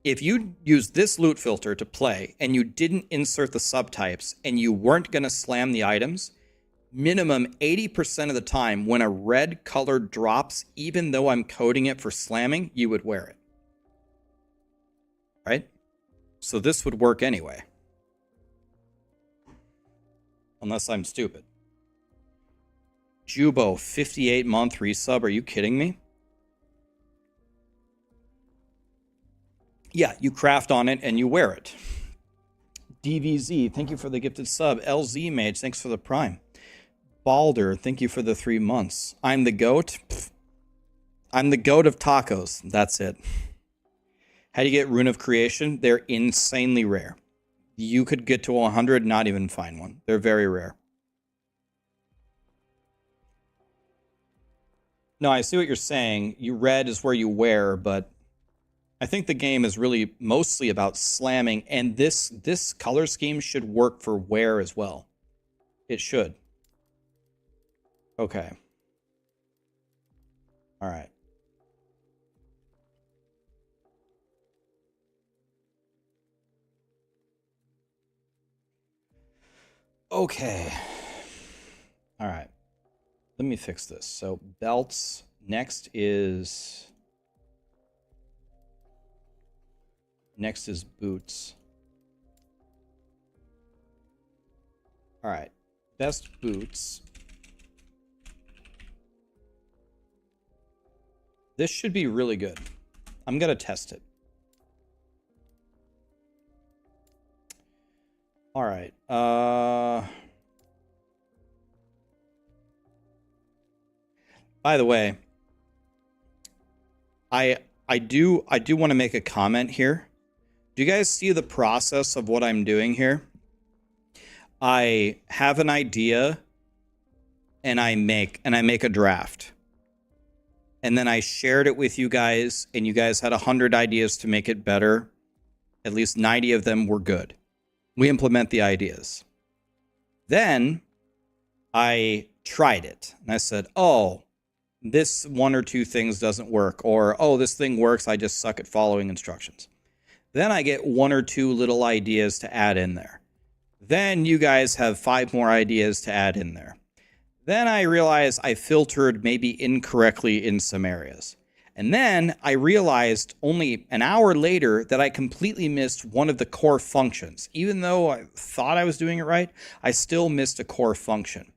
Speaker 1: If you use this loot filter to play and you didn't insert the subtypes and you weren't going to slam the items, minimum 80% of the time when a red color drops, even though I'm coding it for slamming, you would wear it. Right? So this would work anyway. Unless I'm stupid. Jubo, 58-month resub. Are you kidding me? Yeah, you craft on it and you wear it. DVZ, thank you for the gifted sub. LZ Mage, thanks for the prime. Balder, thank you for the 3 months. I'm the goat. Pfft. I'm the goat of tacos. That's it. How do you get Rune of Creation? They're insanely rare. You could get to 100, not even find one. They're very rare. No, I see what you're saying. You red is where you wear, but I think the game is really mostly about slamming, and this color scheme should work for wear as well. It should. Okay. All right. Okay. All right. Let me fix this. So belts. Next is boots. All right. Best boots. This should be really good. I'm going to test it. All right. By the way, I do want to make a comment here. Do you guys see the process of what I'm doing here? I have an idea and I make a draft. And then I shared it with you guys, and you guys had 100 ideas to make it better. At least 90 of them were good. We implement the ideas. Then I tried it, and I said, oh, this one or two things doesn't work, or, oh, this thing works, I just suck at following instructions. Then I get one or two little ideas to add in there. Then you guys have 5 more ideas to add in there. Then I realized I filtered maybe incorrectly in some areas. And then I realized only an hour later that I completely missed one of the core functions. Even though I thought I was doing it right, I still missed a core function.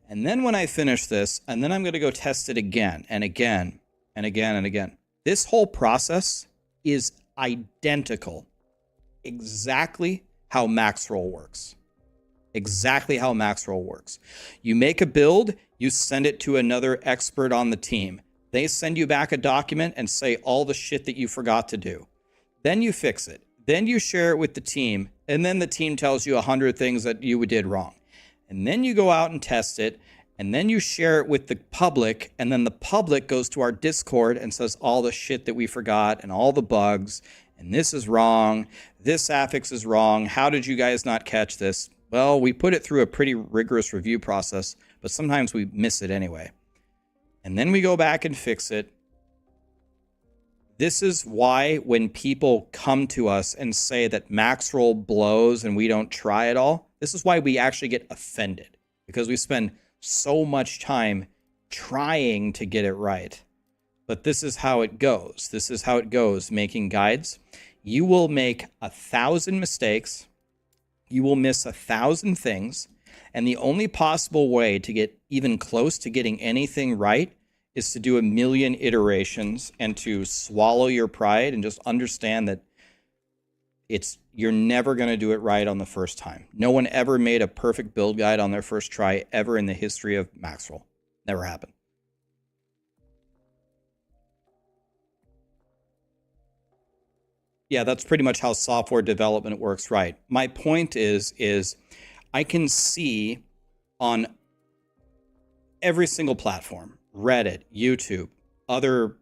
Speaker 1: And then when I finish this, and then I'm going to go test it again and again and again and again. This whole process is identical. Exactly how Maxroll works. Exactly how Maxroll works. You make a build, you send it to another expert on the team. They send you back a document and say all the shit that you forgot to do. Then you fix it. Then you share it with the team, and then the team tells you 100 things that you did wrong. And then you go out and test it, and then you share it with the public, and then the public goes to our Discord and says all the shit that we forgot and all the bugs, and this is wrong, this affix is wrong, how did you guys not catch this? Well, we put it through a pretty rigorous review process, but sometimes we miss it anyway. And then we go back and fix it. This is why when people come to us and say that Maxroll blows and we don't try at all, this is why we actually get offended, because we spend so much time trying to get it right. But this is how it goes. This is how it goes making guides. You will make 1,000 mistakes. You will miss 1,000 things. And the only possible way to get even close to getting anything right is to do 1,000,000 iterations and to swallow your pride and just understand that you're never going to do it right on the first time. No one ever made a perfect build guide on their first try ever in the history of Maxroll. Never happened. Yeah, that's pretty much how software development works, right? My point is I can see on every single platform, Reddit, YouTube, other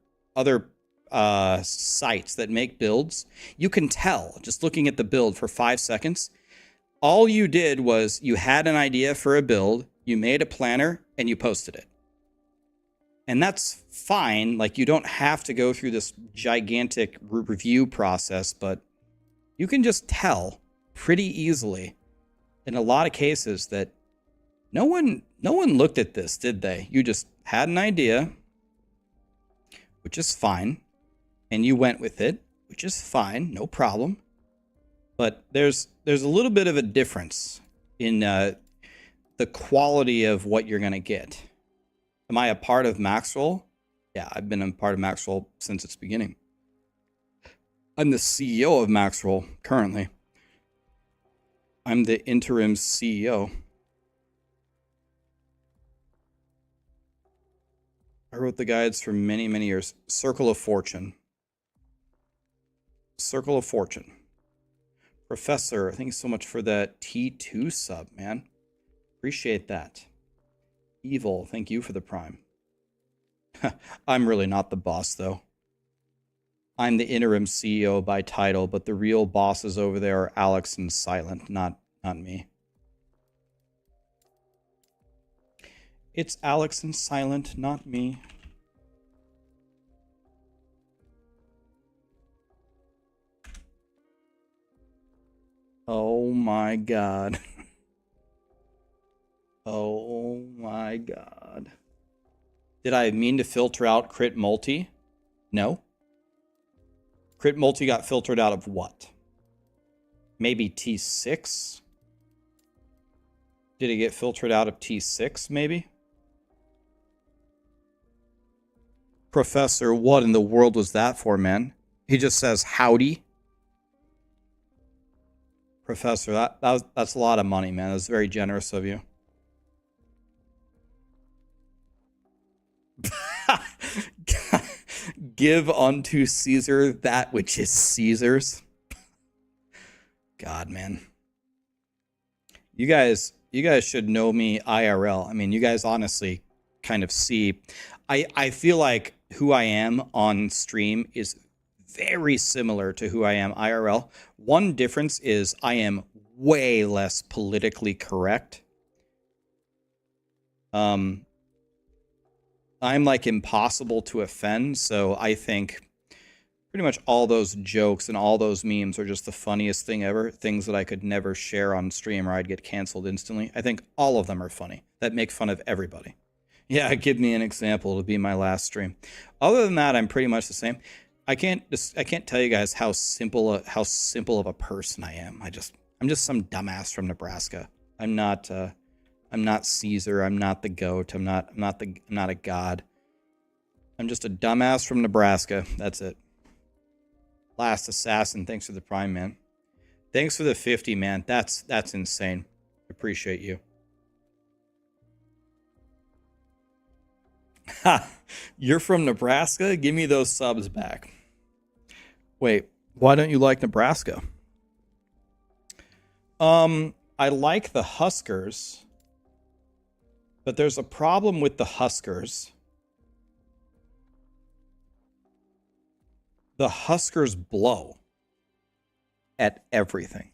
Speaker 1: sites that make builds, you can tell just looking at the build for 5 seconds. All you did was you had an idea for a build, you made a planner, and you posted it. And that's fine. Like, you don't have to go through this gigantic review process, but you can just tell pretty easily in a lot of cases that no one looked at this, did they? You just had an idea, which is fine, and you went with it, which is fine, no problem. But there's a little bit of a difference in the quality of what you're going to get. Am I a part of Maxroll? Yeah, I've been a part of Maxroll since its beginning. I'm the CEO of Maxroll currently. I'm the interim CEO. I wrote the guides for many, many years. Circle of Fortune. Circle of Fortune. Professor, thank you so much for that T2 sub, man. Appreciate that. Evil, thank you for the prime. I'm really not the boss, though. I'm the interim CEO by title, but the real bosses over there are Alex and Silent, not me. It's Alex and Silent, not me. Oh my god. Oh my god. Did I mean to filter out crit multi? No. Crit multi got filtered out of what? Maybe T6? Did it get filtered out of T6, maybe? Professor, what in the world was that for, man? He just says howdy. Professor, that's a lot of money, man. That's very generous of you. Give unto Caesar that which is Caesar's. God, man. You guys should know me IRL. I mean, you guys honestly kind of see. I feel like who I am on stream is very similar to who I am IRL. One difference is I am way less politically correct. I'm like impossible to offend, so I think pretty much all those jokes and all those memes are just the funniest thing ever. Things that I could never share on stream or I'd get canceled instantly. I think all of them are funny, that make fun of everybody. Yeah, give me an example to be my last stream. Other than that, I'm pretty much the same. I can't tell you guys how simple of a person I am. I'm just some dumbass from Nebraska. I'm not Caesar. I'm not the goat. I'm not a god. I'm just a dumbass from Nebraska. That's it. Last assassin. Thanks for the prime, man. Thanks for the 50, man. That's insane. Appreciate you. Ha! You're from Nebraska? Give me those subs back. Wait, why don't you like Nebraska? I like the Huskers, but there's a problem with the Huskers. The Huskers blow at everything.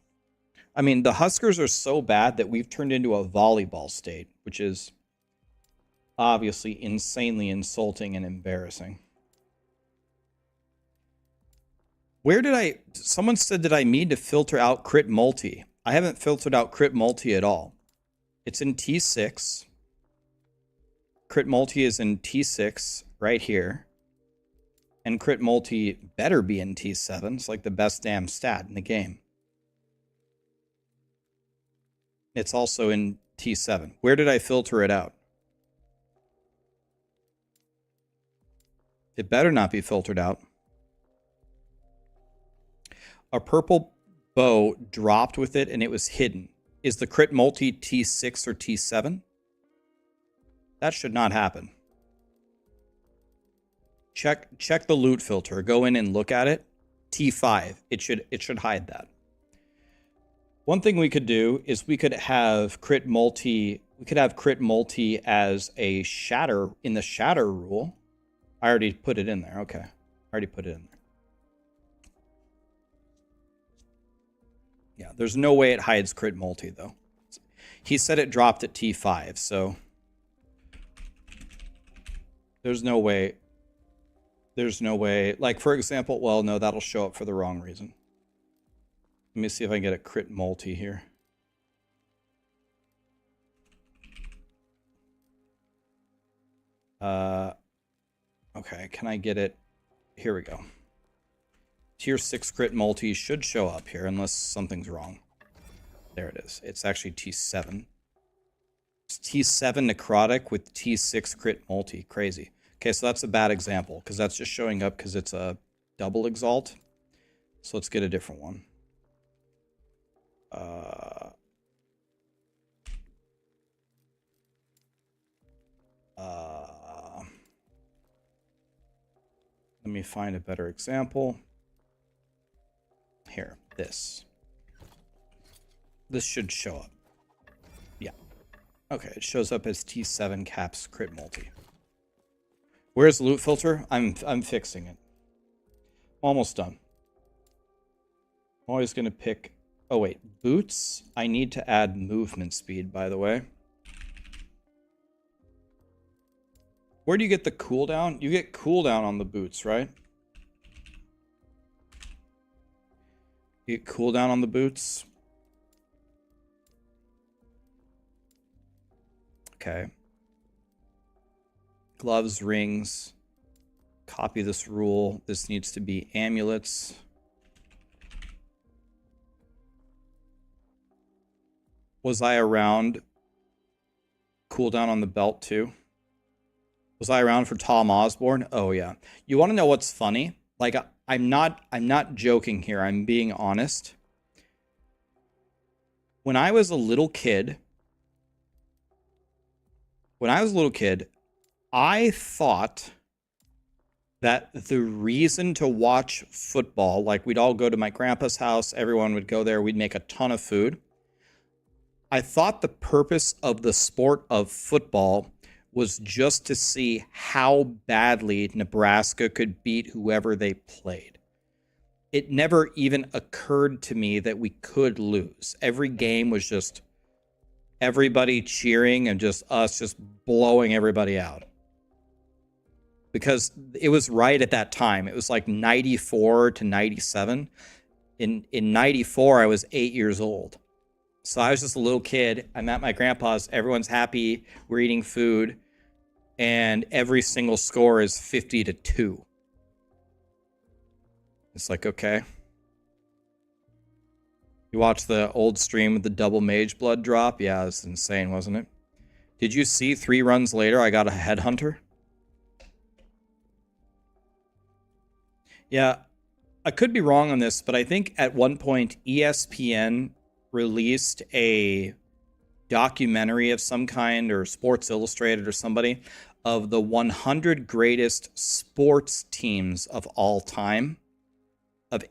Speaker 1: I mean, the Huskers are so bad that we've turned into a volleyball state, which is obviously insanely insulting and embarrassing. Someone said that I need to filter out crit multi. I haven't filtered out crit multi at all. It's in T6. Crit multi is in T6 right here. And crit multi better be in T7. It's like the best damn stat in the game. It's also in T7. Where did I filter it out? It better not be filtered out. A purple bow dropped with it and it was hidden. Is the crit multi T6 or T7? That should not happen. Check the loot filter. Go in and look at it. T5. It should hide that. One thing we could do is we could have crit multi. We could have crit multi as a shatter in the shatter rule. I already put it in there. Okay. I already put it in there. Yeah, there's no way it hides crit multi, though. He said it dropped at T5, so there's no way. There's no way. Like, for example, well, no, that'll show up for the wrong reason. Let me see if I can get a crit multi here. Okay, can I get it? Here we go. Tier 6 crit multi should show up here unless something's wrong. There it is. It's actually T7. It's T7 necrotic with T6 crit multi. Crazy. Okay, so that's a bad example because that's just showing up because it's a double exalt. So let's get a different one. Let me find a better example. Here, this. This should show up. Yeah. Okay, it shows up as T7 caps crit multi. Where's the loot filter? I'm fixing it. Almost done. I'm always going to pick... Oh, wait. Boots? I need to add movement speed, by the way. Where do you get the cooldown? You get cooldown on the boots, right? You get cooldown on the boots. Okay. Gloves, rings. Copy this rule. This needs to be amulets. Was I around? Cooldown on the belt too. Was I around for Tom Osborne? Oh yeah. You want to know what's funny? Like I'm not joking here. I'm being honest. When I was a little kid, I thought that the reason to watch football, like we'd all go to my grandpa's house, everyone would go there, we'd make a ton of food. I thought the purpose of the sport of football was just to see how badly Nebraska could beat whoever they played. It never even occurred to me that we could lose. Every game was just everybody cheering and just us just blowing everybody out. Because it was right at that time. It was like 94 to 97. In 94, I was 8 years old. So I was just a little kid. I'm at my grandpa's. Everyone's happy. We're eating food. And every single score is 50-2. It's like, okay. You watched the old stream with the double mage blood drop? Yeah, it was insane, wasn't it? Did you see 3 runs later I got a headhunter? Yeah, I could be wrong on this, but I think at one point ESPN released a documentary of some kind, or Sports Illustrated or somebody, of the 100 greatest sports teams of all time, of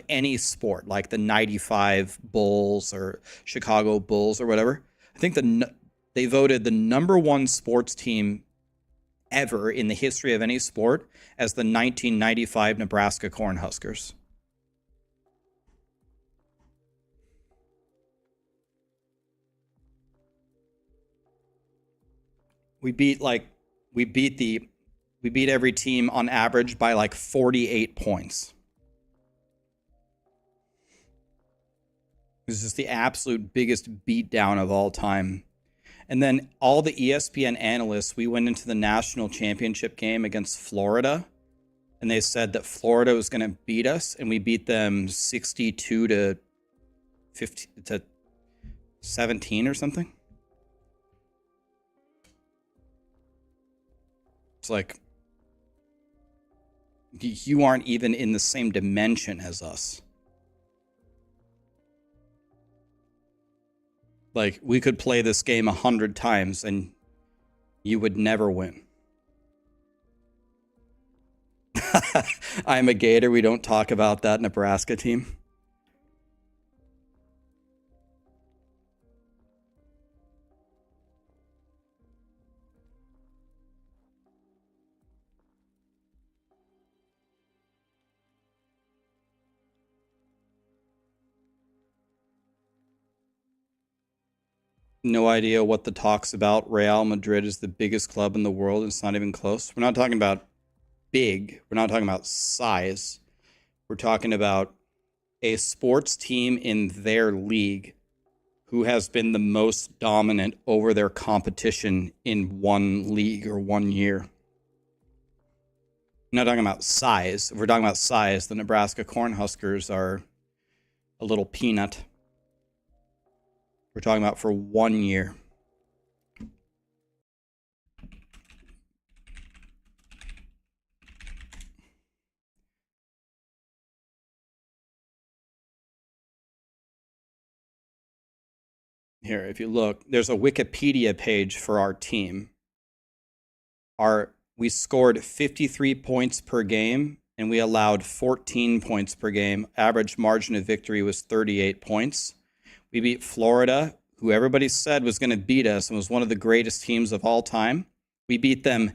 Speaker 1: any sport, like the 95 Bulls or Chicago Bulls or whatever. I think they voted the #1 sports team ever in the history of any sport as the 1995 Nebraska Cornhuskers. We beat every team on average by like 48 points. It was just the absolute biggest beatdown of all time. And then all the ESPN analysts, we went into the national championship game against Florida, and they said that Florida was going to beat us, and we beat them 62-17 or something. It's like, you aren't even in the same dimension as us. Like, we could play this game 100 times and you would never win. I'm a Gator. We don't talk about that Nebraska team. No idea what the talk's about. Real Madrid is the biggest club in the world. It's not even close. We're not talking about big. We're not talking about size. We're talking about a sports team in their league who has been the most dominant over their competition in one league or 1 year. We're not talking about size. If we're talking about size, the Nebraska Cornhuskers are a little peanut. We're talking about for 1 year. Here, if you look, there's a Wikipedia page for our team. We scored 53 points per game, and we allowed 14 points per game. Average margin of victory was 38 points. We beat Florida, who everybody said was going to beat us and was one of the greatest teams of all time. We beat them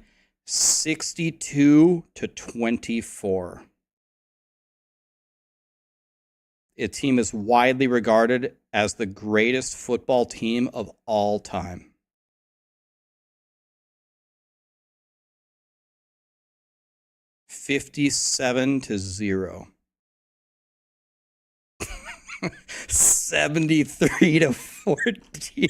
Speaker 1: 62-24. a team is widely regarded as the greatest football team of all time. $57-0. 73-14.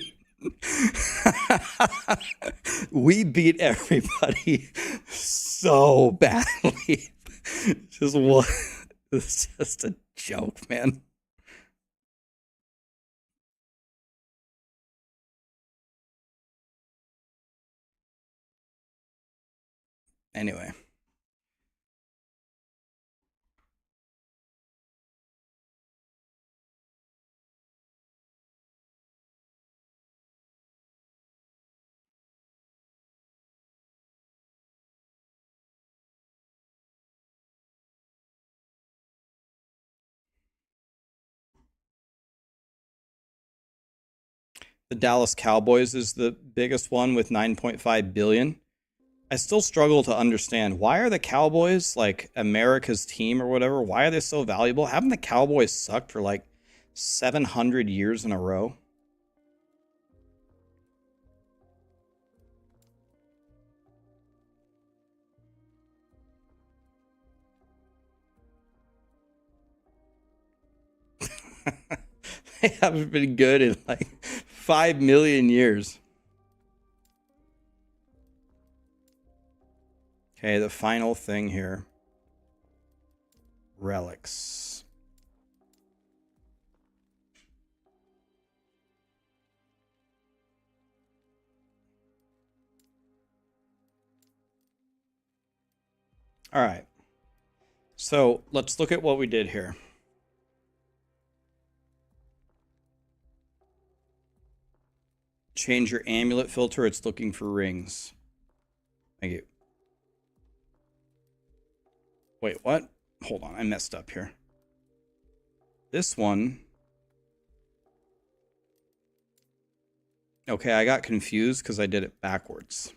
Speaker 1: We beat everybody so badly. Just what? It's just a joke, man. Anyway. The Dallas Cowboys is the biggest one with 9.5 billion. I still struggle to understand, why are the Cowboys like America's team or whatever? Why are they so valuable? Haven't the Cowboys sucked for like 700 years in a row? They haven't been good in like 5 million years. Okay, the final thing here. Relics. All right. So let's look at what we did here. Change your amulet filter. It's looking for rings. Thank you. Wait, what? Hold on, I messed up here. This one. Okay, I got confused because I did it backwards.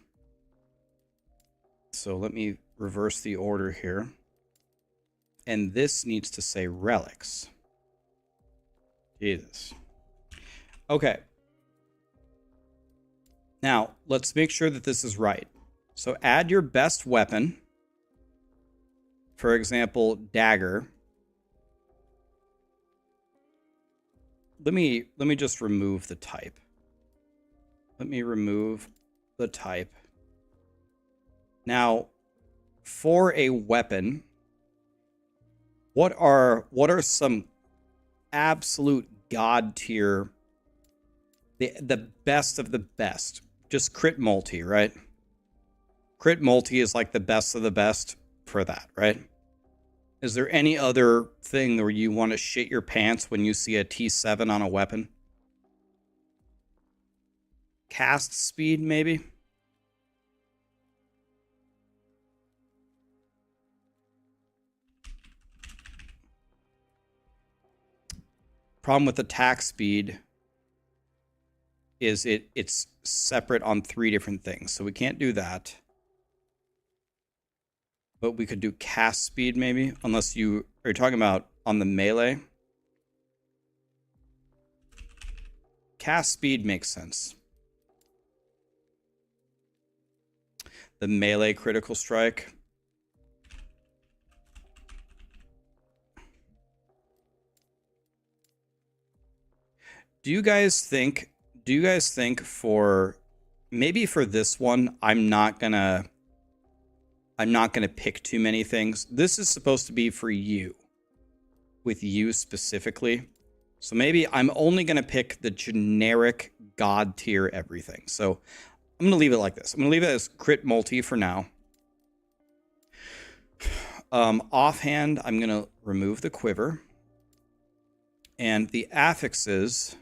Speaker 1: So let me reverse the order here. And this needs to say relics. Jesus. Okay. Now, let's make sure that this is right. So add your best weapon. For example, dagger. Let me just remove the type. Let me remove the type. Now, for a weapon, what are some absolute god tier, the best of the best? Just crit multi, right? Crit multi is like the best of the best for that, right? Is there any other thing where you want to shit your pants when you see a T7 on a weapon? Cast speed, maybe? Problem with attack speed is it's separate on 3 different things. So we can't do that. But we could do cast speed maybe, unless you are talking about on the melee. Cast speed makes sense. The melee critical strike. Do you guys think for maybe for this one, I'm not gonna pick too many things. This is supposed to be for you, with you specifically. So maybe I'm only gonna pick the generic god tier everything. So I'm gonna leave it like this. I'm gonna leave it as crit multi for now. Offhand, I'm gonna remove the quiver. And the affixes.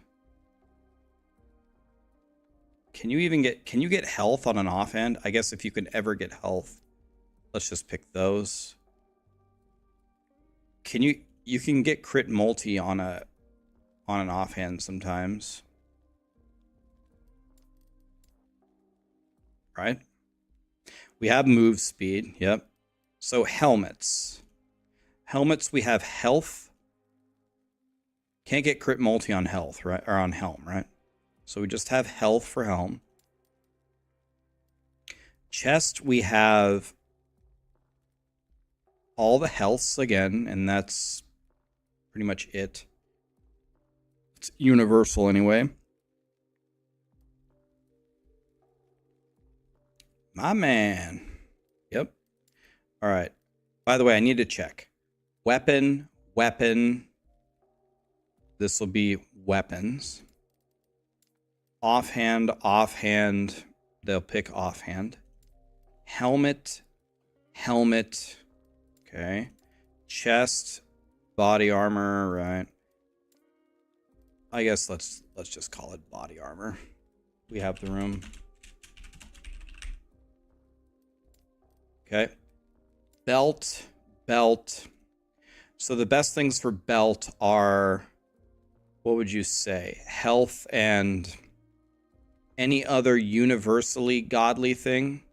Speaker 1: Can you get health on an offhand? I guess if you can ever get health. Let's just pick those. You can get crit multi on an offhand sometimes. Right? We have move speed, yep. So helmets. Helmets, we have health. Can't get crit multi on health, right? Or on helm, right? So we just have health for helm. Chest, we have all the healths again, and that's pretty much it. It's universal anyway. My man. Yep. All right. By the way, I need to check. Weapon. This will be weapons. Offhand. They'll pick offhand. Helmet. Okay. Chest. Body armor, right. I guess let's just call it body armor. We have the room. Okay. Belt. So the best things for belt are, what would you say? Health and any other universally godly thing?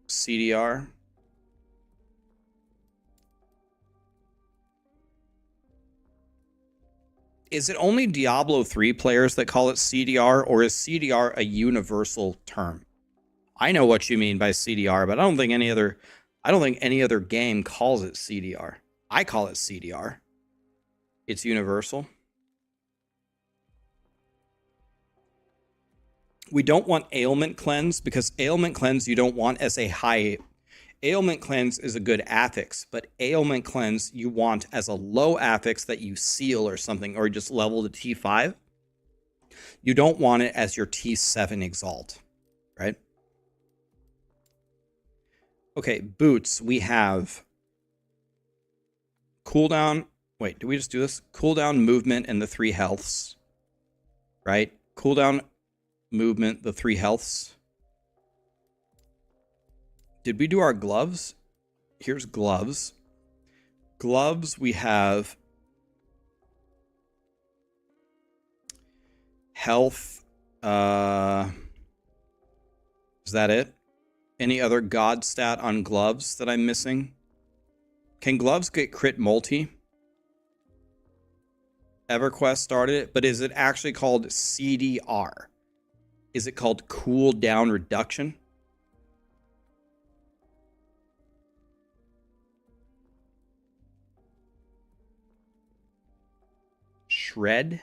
Speaker 1: CDR. Is it only Diablo 3 players that call it CDR, or is CDR a universal term? I know what you mean by CDR, but I don't think any other game calls it CDR. I call it CDR. It's universal. We don't want ailment cleanse, because ailment cleanse you don't want as a high. Ailment cleanse is a good affix, but ailment cleanse you want as a low affix that you seal or something, or just level to T5. You don't want it as your T7 exalt, right? Okay, boots, we have cooldown. Wait, do we just do this? Cooldown, movement, and the 3 healths, right? Cooldown, movement, the 3 healths. Did we do our gloves? Here's gloves. Gloves, we have health. Is that it? Any other god stat on gloves that I'm missing? Can gloves get crit multi? EverQuest started it, but is it actually called CDR? Is it called cooldown reduction? Shred?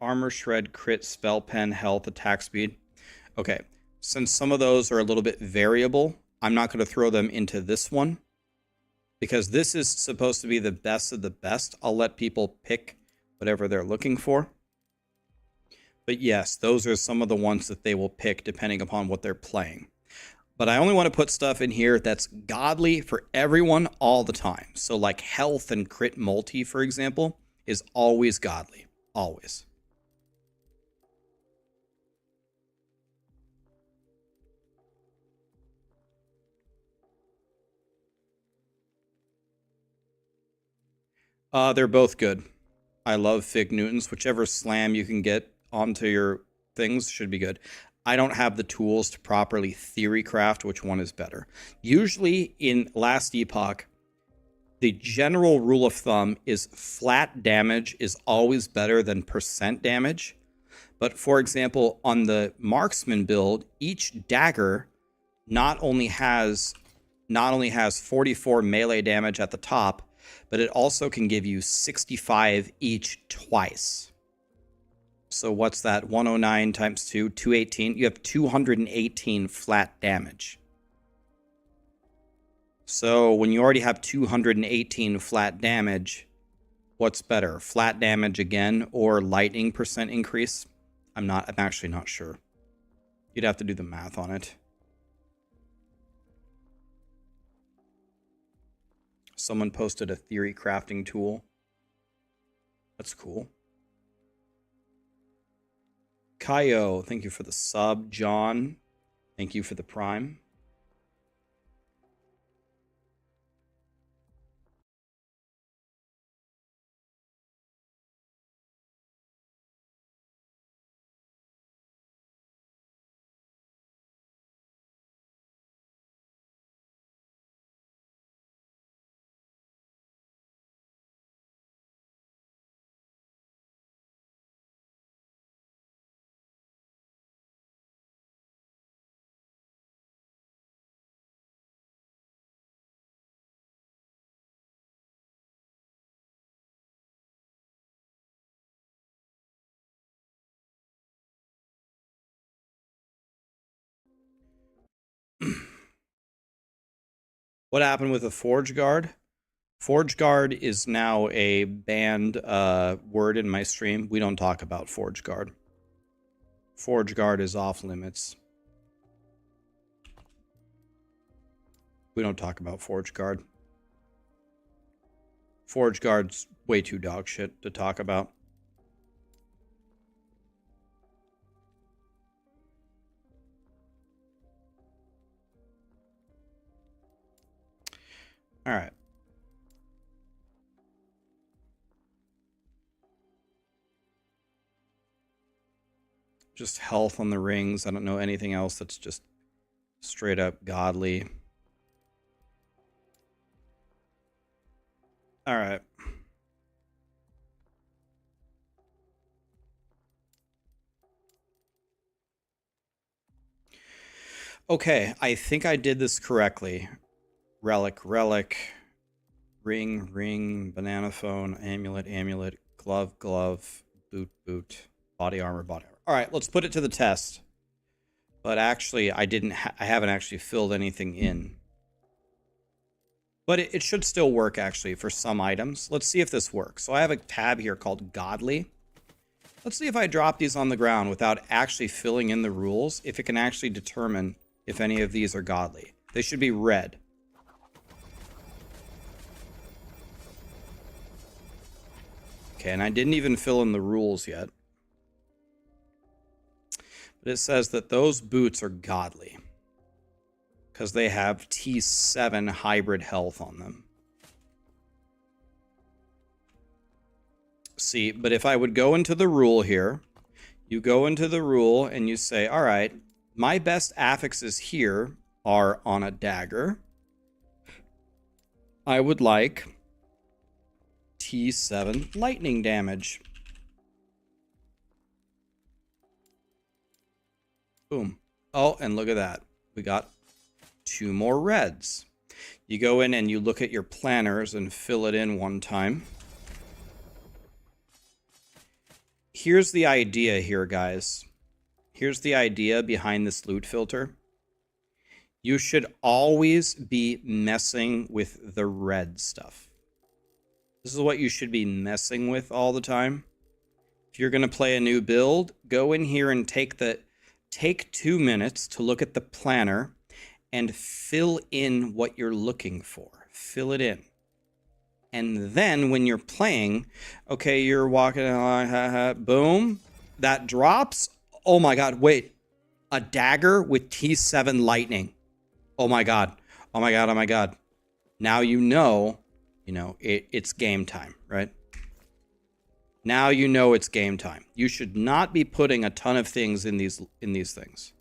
Speaker 1: Armor shred, crit, spell pen, health, attack speed. Okay, since some of those are a little bit variable, I'm not going to throw them into this one, because this is supposed to be the best of the best. I'll let people pick whatever they're looking for. But yes, those are some of the ones that they will pick depending upon what they're playing. But I only want to put stuff in here that's godly for everyone all the time. So like health and crit multi, for example, is always godly. Always. They're both good. I love Fig Newtons. Whichever slam you can get onto your things should be good. I don't have the tools to properly theory craft which one is better. Usually in Last Epoch, the general rule of thumb is flat damage is always better than percent damage. But for example, on the marksman build, each dagger not only has 44 melee damage at the top, but it also can give you 65 each twice. So what's that? 109 times 2, 218. You have 218 flat damage. So when you already have 218 flat damage, what's better? Flat damage again or lightning percent increase? I'm actually not sure. You'd have to do the math on it. Someone posted a theory crafting tool. That's cool. Kaio, thank you for the sub. John, thank you for the prime. What happened with the Forge Guard? Forge Guard is now a banned word in my stream. We don't talk about Forge Guard. Forge Guard is off limits. We don't talk about Forge Guard. Forge Guard's way too dog shit to talk about. All right. Just health on the rings. I don't know anything else that's just straight up godly. All right. Okay, I think I did this correctly. Relic, relic, ring, ring, banana phone, amulet, amulet, glove, glove, boot, boot, body armor, body armor. All right, let's put it to the test. But actually, I haven't actually filled anything in. But it should still work, actually, for some items. Let's see if this works. So I have a tab here called Godly. Let's see if I drop these on the ground without actually filling in the rules, if it can actually determine if any of these are godly. They should be red. Okay, and I didn't even fill in the rules yet. But it says that those boots are godly, because they have T7 hybrid health on them. See, but if I would go into the rule here, you go into the rule and you say, all right, my best affixes here are on a dagger. I would like T7 lightning damage. Boom. Oh, and look at that. We got 2 more reds. You go in and you look at your planners and fill it in one time. Here's the idea here, guys. Here's the idea behind this loot filter. You should always be messing with the red stuff. This is what you should be messing with all the time. If you're going to play a new build, go in here and take 2 minutes to look at the planner and fill in what you're looking for. Fill it in. And then when you're playing, okay, you're walking along, boom, that drops. Oh my God, wait, a dagger with T7 lightning. Oh my God, oh my God, oh my God. Now you know it's game time, right? Now you know it's game time. You should not be putting a ton of things in these things.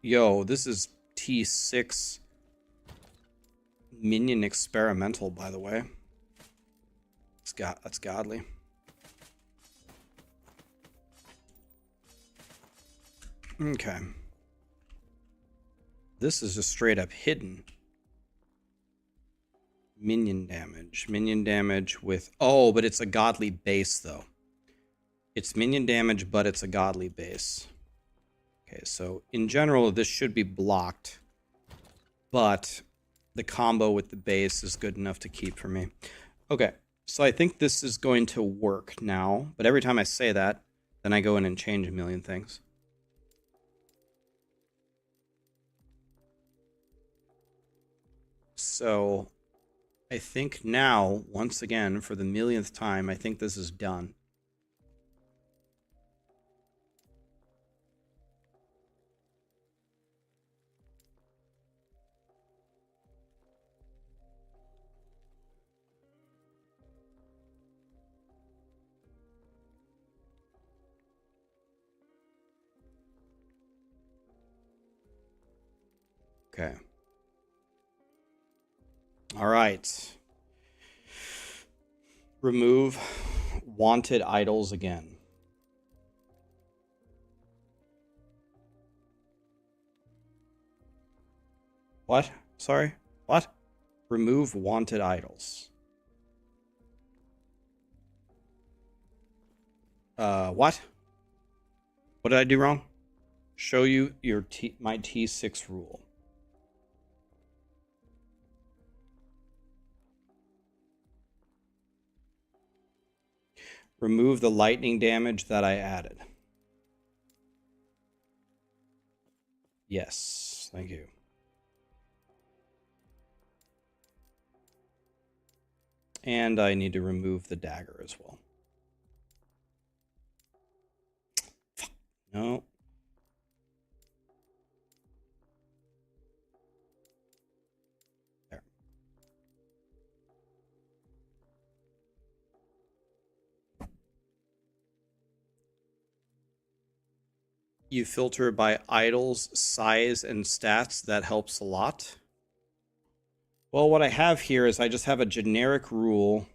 Speaker 1: Yo, this is T6 minion experimental, by the way. That's godly. Okay. This is just straight up hidden. Minion damage. Minion damage with... Oh, but it's a godly base, though. It's minion damage, but it's a godly base. Okay, so in general, this should be blocked. But the combo with the base is good enough to keep for me. Okay, so I think this is going to work now. But every time I say that, then I go in and change a million things. So I think now, once again, for the millionth time, I think this is done. Okay. All right. Remove wanted idols again. What? Sorry? What? Remove wanted idols. What? What did I do wrong? Show you your my T6 rule. Remove the lightning damage that I added. Yes, thank you. And I need to remove the dagger as well. Fuck. No. There. You filter by idols, size, and stats. That helps a lot. Well, what I have here is I just have a generic rule.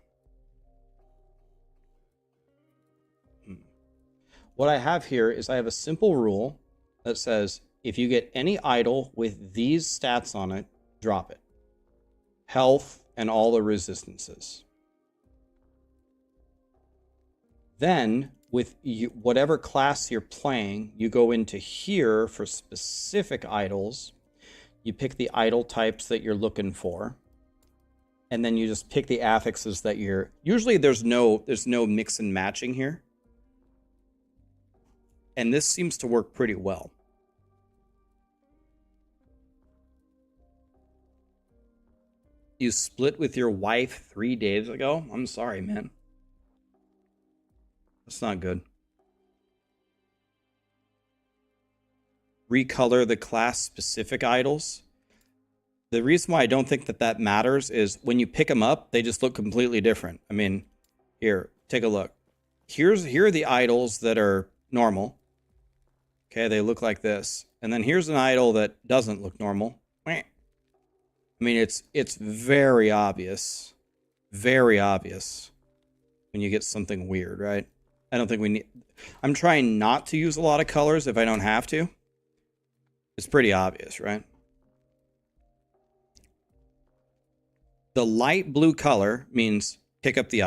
Speaker 1: What I have here is I have a simple rule that says if you get any idol with these stats on it, drop it. Health and all the resistances. Then, with whatever class you're playing, you go into here for specific idols. You pick the idol types that you're looking for. And then you just pick the affixes that you're... Usually there's no mix and matching here. And this seems to work pretty well. You split with your wife 3 days ago? I'm sorry, man. That's not good. Recolor the class-specific idols. The reason why I don't think that that matters is when you pick them up, they just look completely different. I mean, here, take a look. Here are the idols that are normal. Okay, they look like this. And then here's an idol that doesn't look normal. I mean, it's very obvious. Very obvious when you get something weird, right? I don't think we need... I'm trying not to use a lot of colors if I don't have to. It's pretty obvious, right? The light blue color means pick up the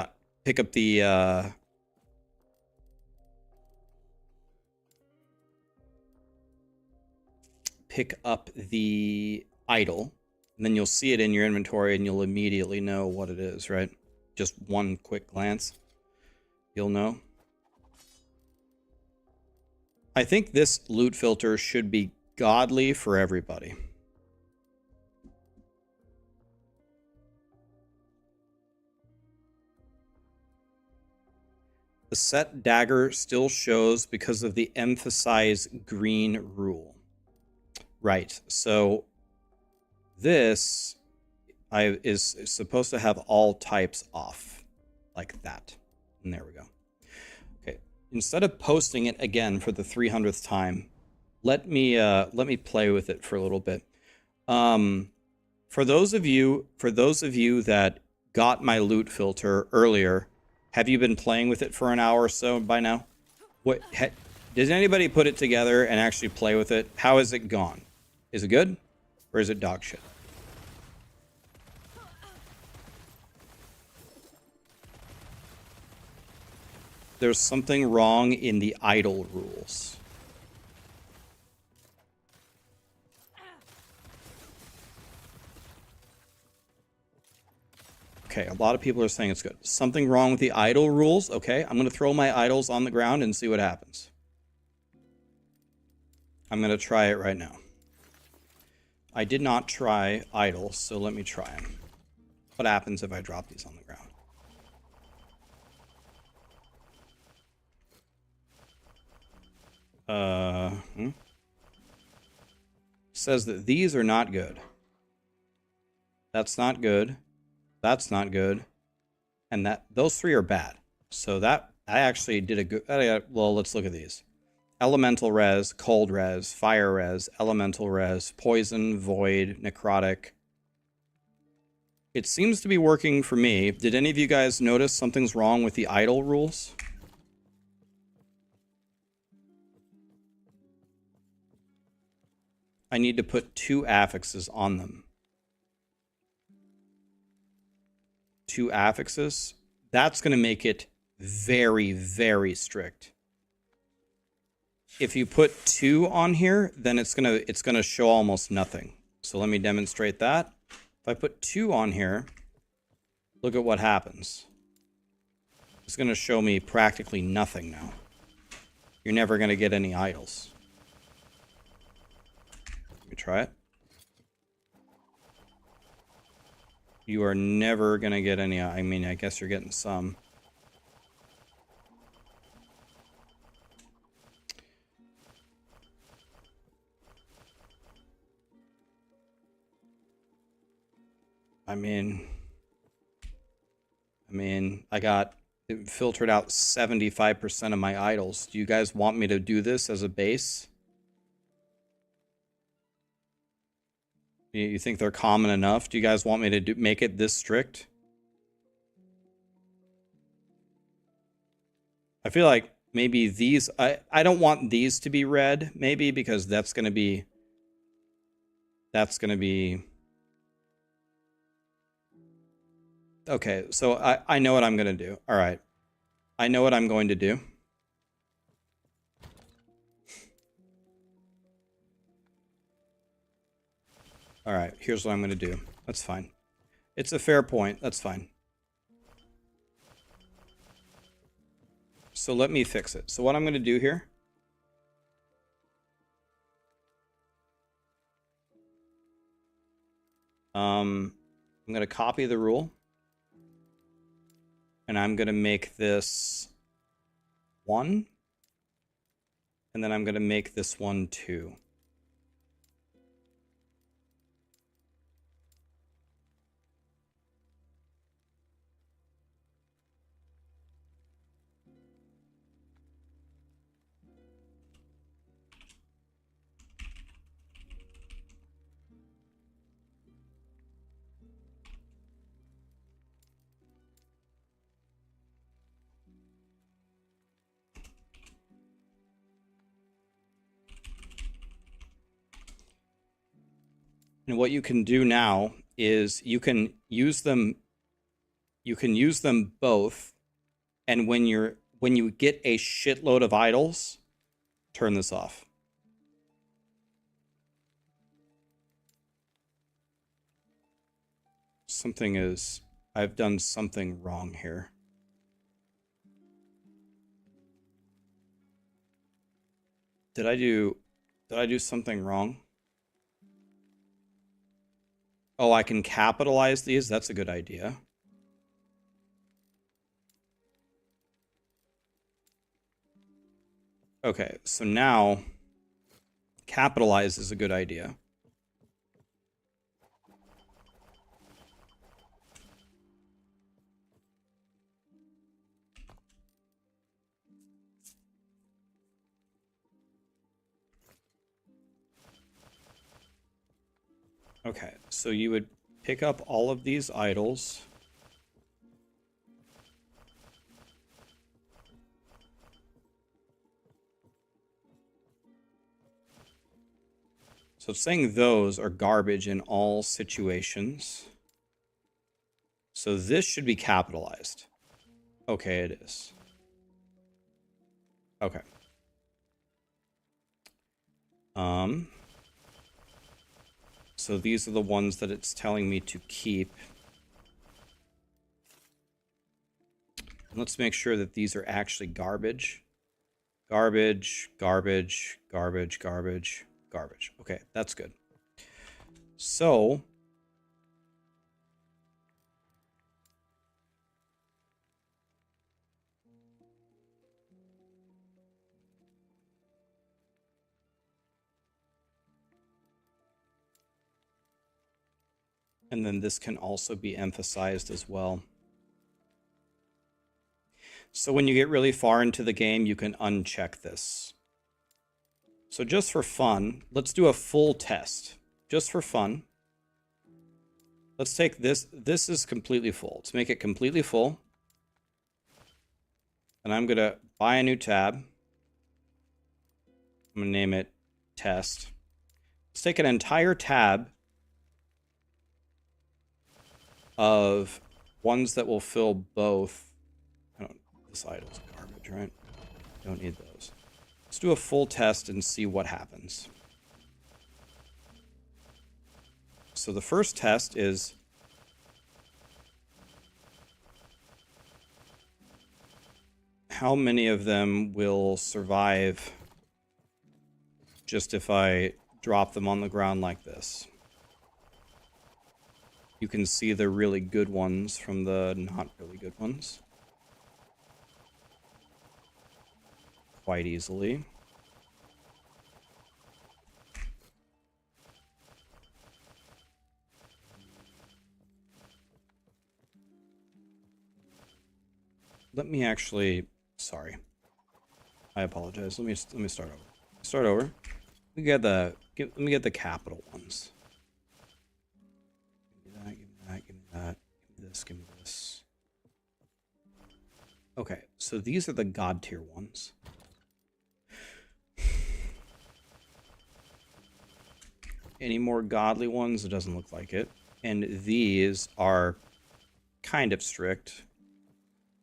Speaker 1: idol, and then you'll see it in your inventory and you'll immediately know what it is, right? Just one quick glance, you'll know. I think this loot filter should be godly for everybody. The set dagger still shows because of the emphasize green rule. Right, so this is supposed to have all types off, like that. And there we go. Okay, instead of posting it again for the 300th time, let me play with it for a little bit. For those of you that got my loot filter earlier, have you been playing with it for an hour or so by now? Does anybody put it together and actually play with it? How has it gone? Is it good? Or is it dog shit? There's something wrong in the idol rules. Okay, a lot of people are saying it's good. Something wrong with the idol rules. Okay, I'm going to throw my idols on the ground and see what happens. I'm going to try it right now. I did not try idols, so let me try them. What happens if I drop these on the ground? Says that these are not good. That's not good. That's not good. And those three are bad. So that I actually did a good... well, let's look at these. Elemental res, cold res, fire res, elemental res, poison, void, necrotic. It seems to be working for me. Did any of you guys notice something's wrong with the idol rules? I need to put 2 affixes on them. 2 affixes. That's going to make it very, very strict. If you put 2 on here, then it's gonna show almost nothing. So let me demonstrate that. If I put 2 on here, look at what happens. It's gonna show me practically nothing now. You're never gonna get any idols. Let me try it. You are never gonna get any. I mean, I guess you're getting some. I mean, I got it filtered out 75% of my idols. Do you guys want me to do this as a base? You think they're common enough? Do you guys want me to make it this strict? I feel like maybe these... I don't want these to be red, maybe, because that's going to be... That's going to be... Okay, so I know what I'm going to do. All right. I know what I'm going to do. All right, here's what I'm going to do. That's fine. It's a fair point. That's fine. So let me fix it. So what I'm going to do here... I'm going to copy the rule. And I'm going to make this 1. And then I'm going to make this one 2. And what you can do now is you can use them both, and when you get a shitload of idols, turn this off. I've done something wrong here. Did I do something wrong? Oh, I can capitalize these? That's a good idea. Okay, so now capitalize is a good idea. Okay, so you would pick up all of these idols. So it's saying those are garbage in all situations. So this should be capitalized. Okay, it is. Okay. So these are the ones that it's telling me to keep. Let's make sure that these are actually garbage. Garbage, garbage, garbage, garbage, garbage. Okay, that's good. So... and then this can also be emphasized as well. So when you get really far into the game, you can uncheck this. So just for fun, let's do a full test. Just for fun. Let's take this. This is completely full. Let's make it completely full. And I'm going to buy a new tab. I'm going to name it test. Let's take an entire tab of ones that will fill both. This idol's garbage, right? Don't need those. Let's do a full test and see what happens. So the first test is how many of them will survive just if I drop them on the ground like this. You can see the really good ones from the not really good ones quite easily. Let me actually, sorry. I apologize. Let me start over. Start over. Let me get the capital ones. Give me that, give me that, give me that, give me this, give me this. Okay, so these are the god tier ones. Any more godly ones? It doesn't look like it. And these are kind of strict.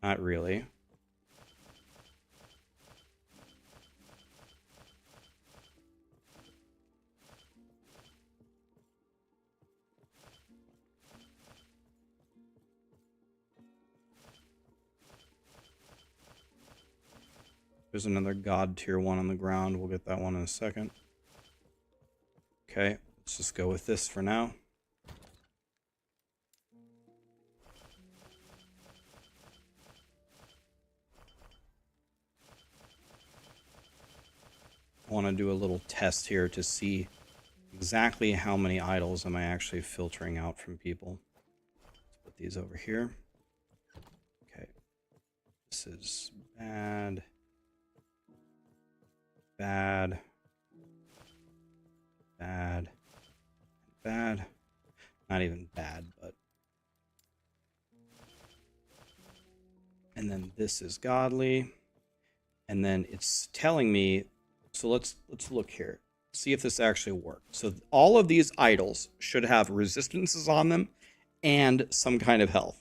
Speaker 1: Not really. There's another god tier one on the ground. We'll get that one in a second. Okay, let's just go with this for now. I want to do a little test here to see exactly how many idols am I actually filtering out from people. Let's put these over here. Okay. This is bad. Bad. Bad. Bad. Not even bad, but... And then this is godly. And then it's telling me... So let's look here. See if this actually works. So all of these idols should have resistances on them and some kind of health.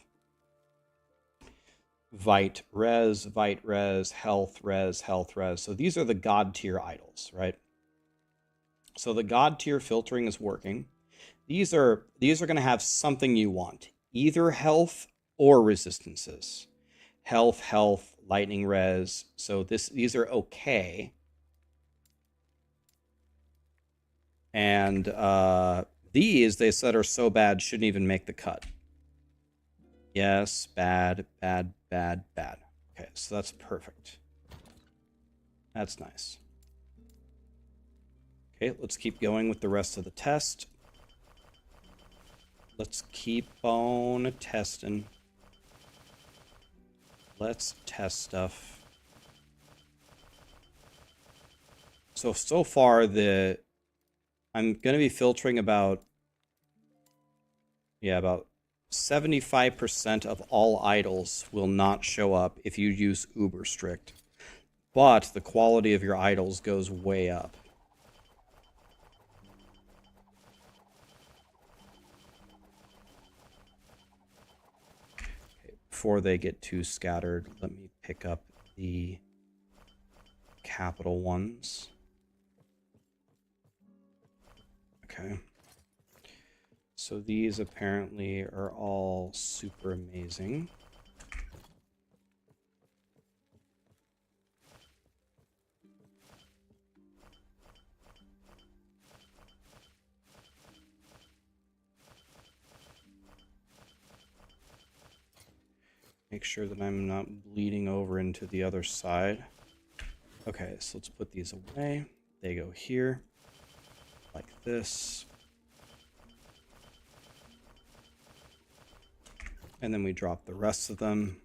Speaker 1: Vite res, health res, health res. So these are the god tier idols, right? So the god tier filtering is working. These are going to have something you want, either health or resistances. Health, lightning res. So these are okay. And these, they said, are so bad, shouldn't even make the cut. Yes, bad. Okay, so that's perfect. That's nice. Okay, let's keep going with the rest of the test. Let's keep on testing. Let's test stuff. So far, I'm going to be filtering about 75% of all idols will not show up if you use uber strict. But the quality of your idols goes way up. Okay, before they get too scattered, let me pick up the capital ones. Okay. So these apparently are all super amazing. Make sure that I'm not bleeding over into the other side. Okay, so let's put these away. They go here, like this. And then we drop the rest of them.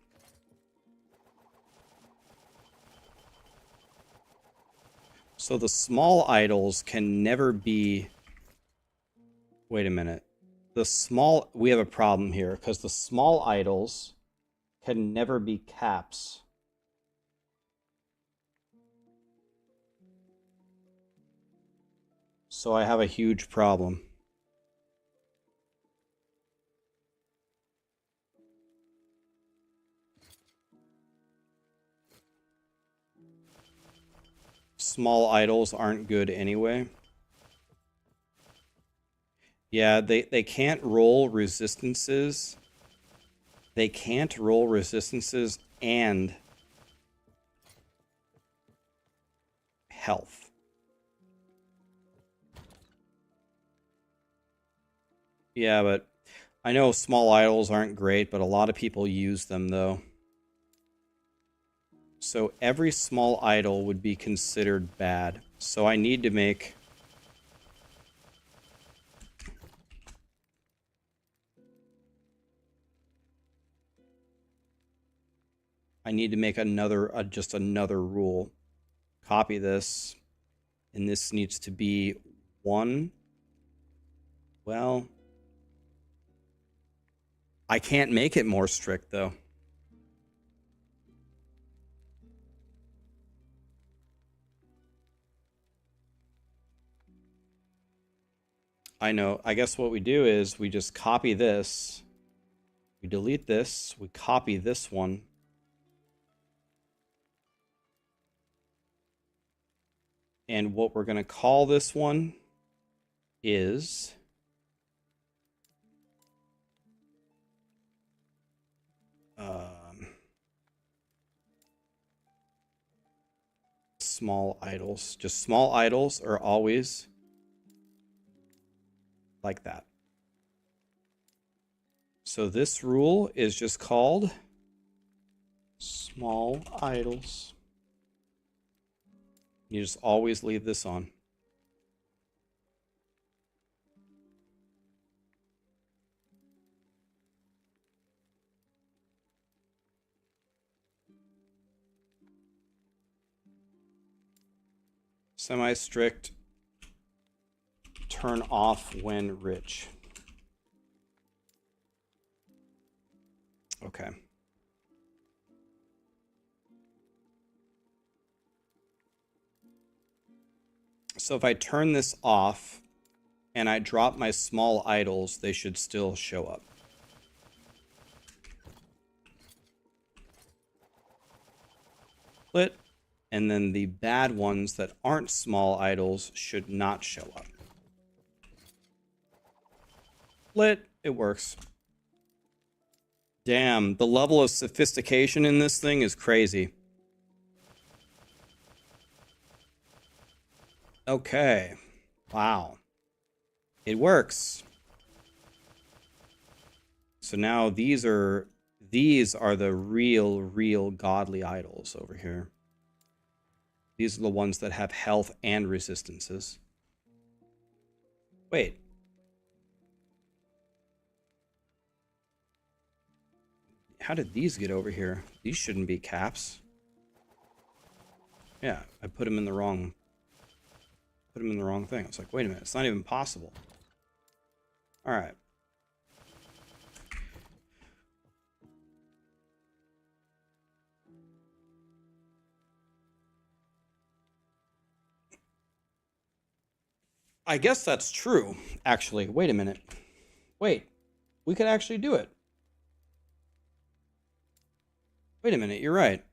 Speaker 1: So the small idols can never be... Wait a minute. We have a problem here, because the small idols can never be caps. So I have a huge problem. small idols aren't good anyway. Yeah, they can't roll resistances. They can't roll resistances and health. Yeah, but I know small idols aren't great, but a lot of people use them though. So every small idol would be considered bad. So I need to make... another, just another rule. Copy this. And this needs to be 1. Well, I can't make it more strict though. I know. I guess what we do is we just copy this. We delete this. We copy this one. And what we're going to call this one is... small idols. Just small idols are always like that. So this rule is just called small idols. You just always leave this on. Semi-strict, turn off when rich. Okay. So if I turn this off and I drop my small idols, they should still show up. Split. And then the bad ones that aren't small idols should not show up. Split. It works. Damn, the level of sophistication in this thing is crazy. Okay. Wow. It works. So now these are the real godly idols over here. These are the ones that have health and resistances. Wait. How did these get over here? These shouldn't be caps. Yeah, I put them in the wrong thing. I was like, wait a minute, it's not even possible. All right. I guess that's true, actually. Wait a minute. Wait, we could actually do it. Wait a minute, you're right.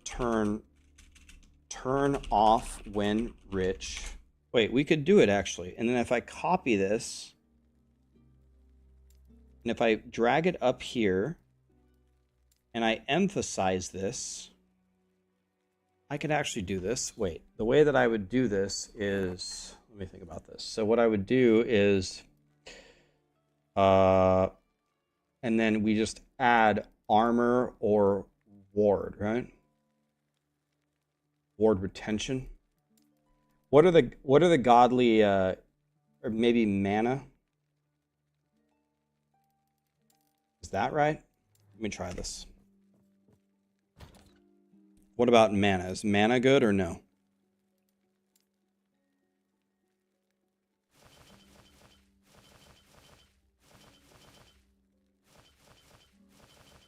Speaker 1: Turn off when rich. Wait, we could do it actually. And then if I copy this, and if I drag it up here, and I emphasize this, I could actually do this. Wait, the way that I would do this is, let me think about this. So what I would do is, and then we just add armor or ward, right? Ward retention. What are the godly, or maybe mana? Is that right? Let me try this. What about mana? Is mana good or no?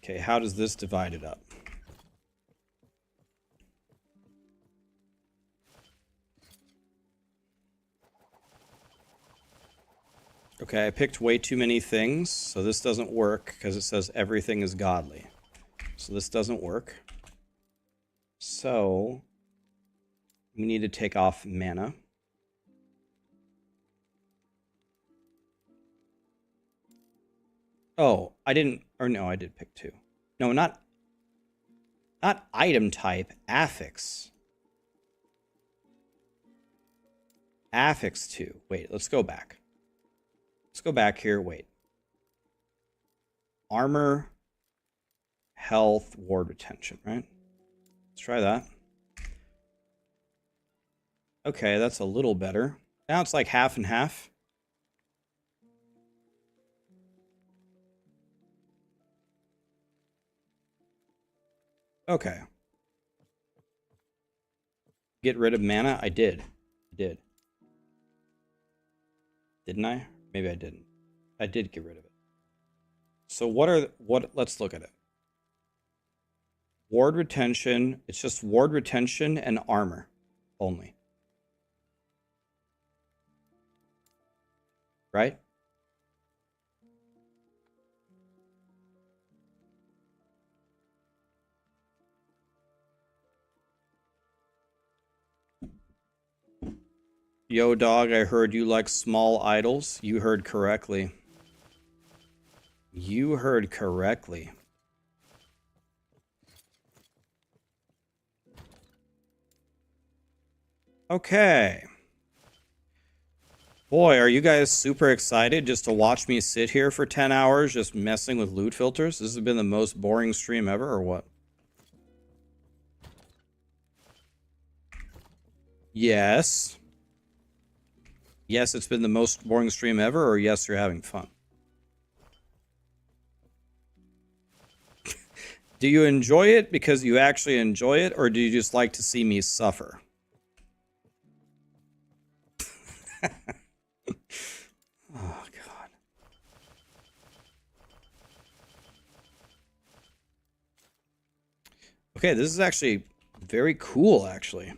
Speaker 1: Okay, how does this divide it up? Okay, I picked way too many things, so this doesn't work because it says everything is godly. So this doesn't work. So we need to take off mana. Oh, I didn't, or no, I did pick 2. No, not item type, affix. Affix 2. Wait, let's go back. Let's go back here. Wait. Armor, health, ward retention, right? Let's try that. Okay, that's a little better. Now it's like half and half. Okay. Get rid of mana? I did. I did. Didn't I? Maybe I didn't. I did get rid of it. So let's look at it. Ward retention. It's just ward retention and armor only. Right? Yo, dog, I heard you like small idols. You heard correctly. You heard correctly. Okay. Boy, are you guys super excited just to watch me sit here for 10 hours just messing with loot filters? This has been the most boring stream ever, or what? Yes. Yes, it's been the most boring stream ever, or yes, you're having fun. Do you enjoy it because you actually enjoy it, or do you just like to see me suffer? Oh, God. Okay, this is actually very cool, actually.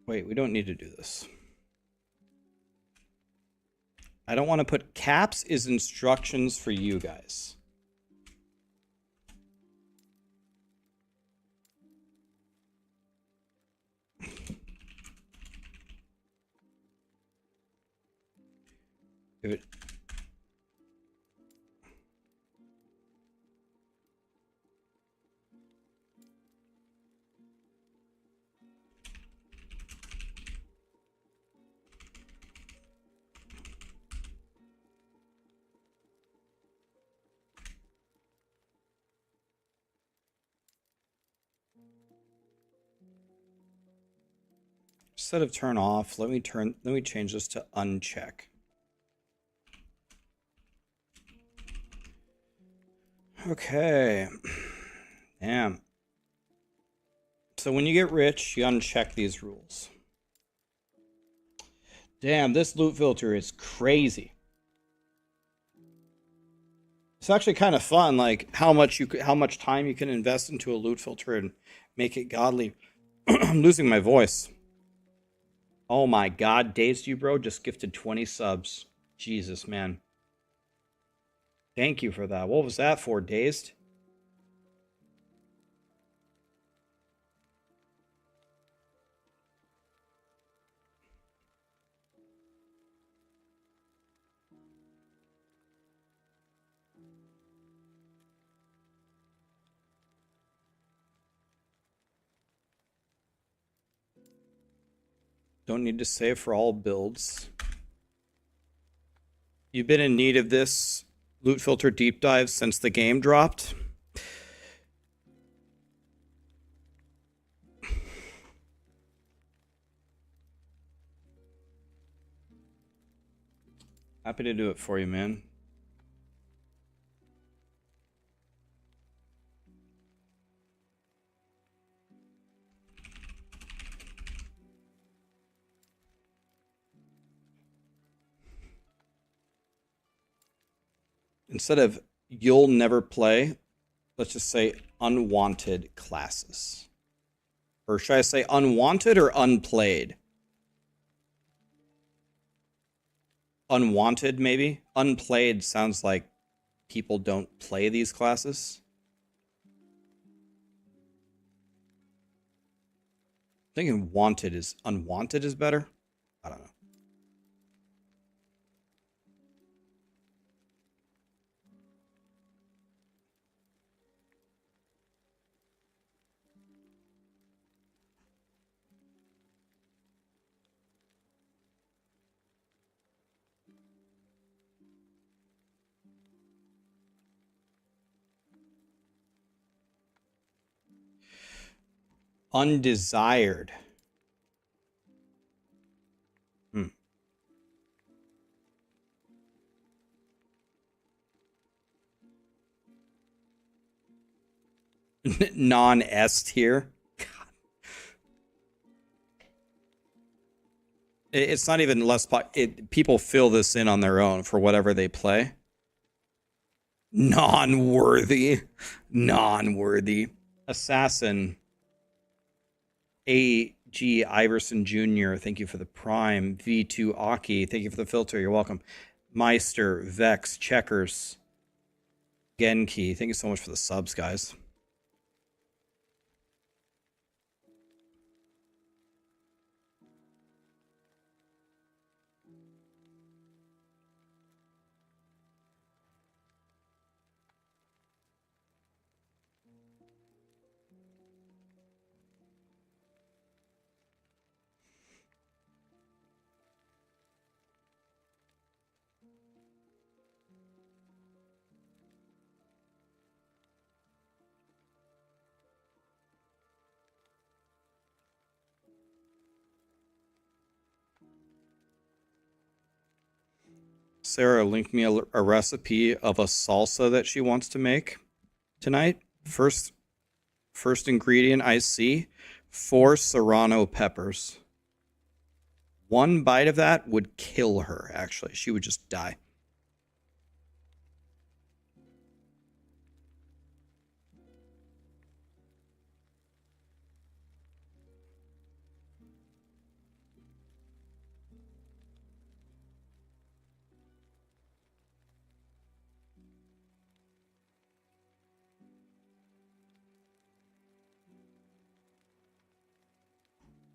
Speaker 1: Wait, we don't need to do this. I don't want to put caps as instructions for you guys. If it... Instead of turn off, let me change this to uncheck. Okay. Damn. So when you get rich, you uncheck these rules. Damn, this loot filter is crazy. It's actually kind of fun, like how much time you can invest into a loot filter and make it godly. I'm losing my voice. Oh my God, Dazed You Bro just gifted 20 subs. Jesus, man. Thank you for that. What was that for, Dazed? Don't need to save for all builds. You've been in need of this loot filter deep dive since the game dropped. Happy to do it for you, man. Instead of you'll never play, let's just say unwanted classes. Or should I say unwanted or unplayed? Unwanted, maybe? Unplayed sounds like people don't play these classes. Thinking wanted is unwanted is better. I don't know. Undesired. Non-S tier. It's not even less. People fill this in on their own for whatever they play. Non-worthy. Non-worthy. Assassin. A.G. Iverson Jr., thank you for the Prime. V2 Aki, thank you for the filter. You're welcome. Meister, Vex, Checkers, Genki, thank you so much for the subs, guys. Sarah linked me a recipe of a salsa that she wants to make tonight. First ingredient I see, 4 serrano peppers. One bite of that would kill her, actually. She would just die.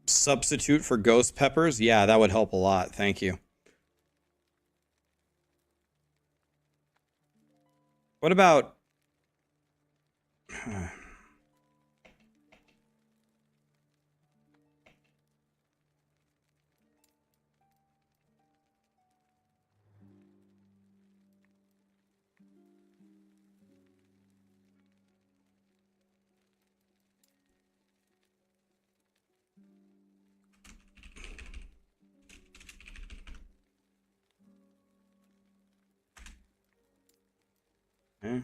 Speaker 1: Substitute for ghost peppers? Yeah, that would help a lot. Thank you. What about... Okay.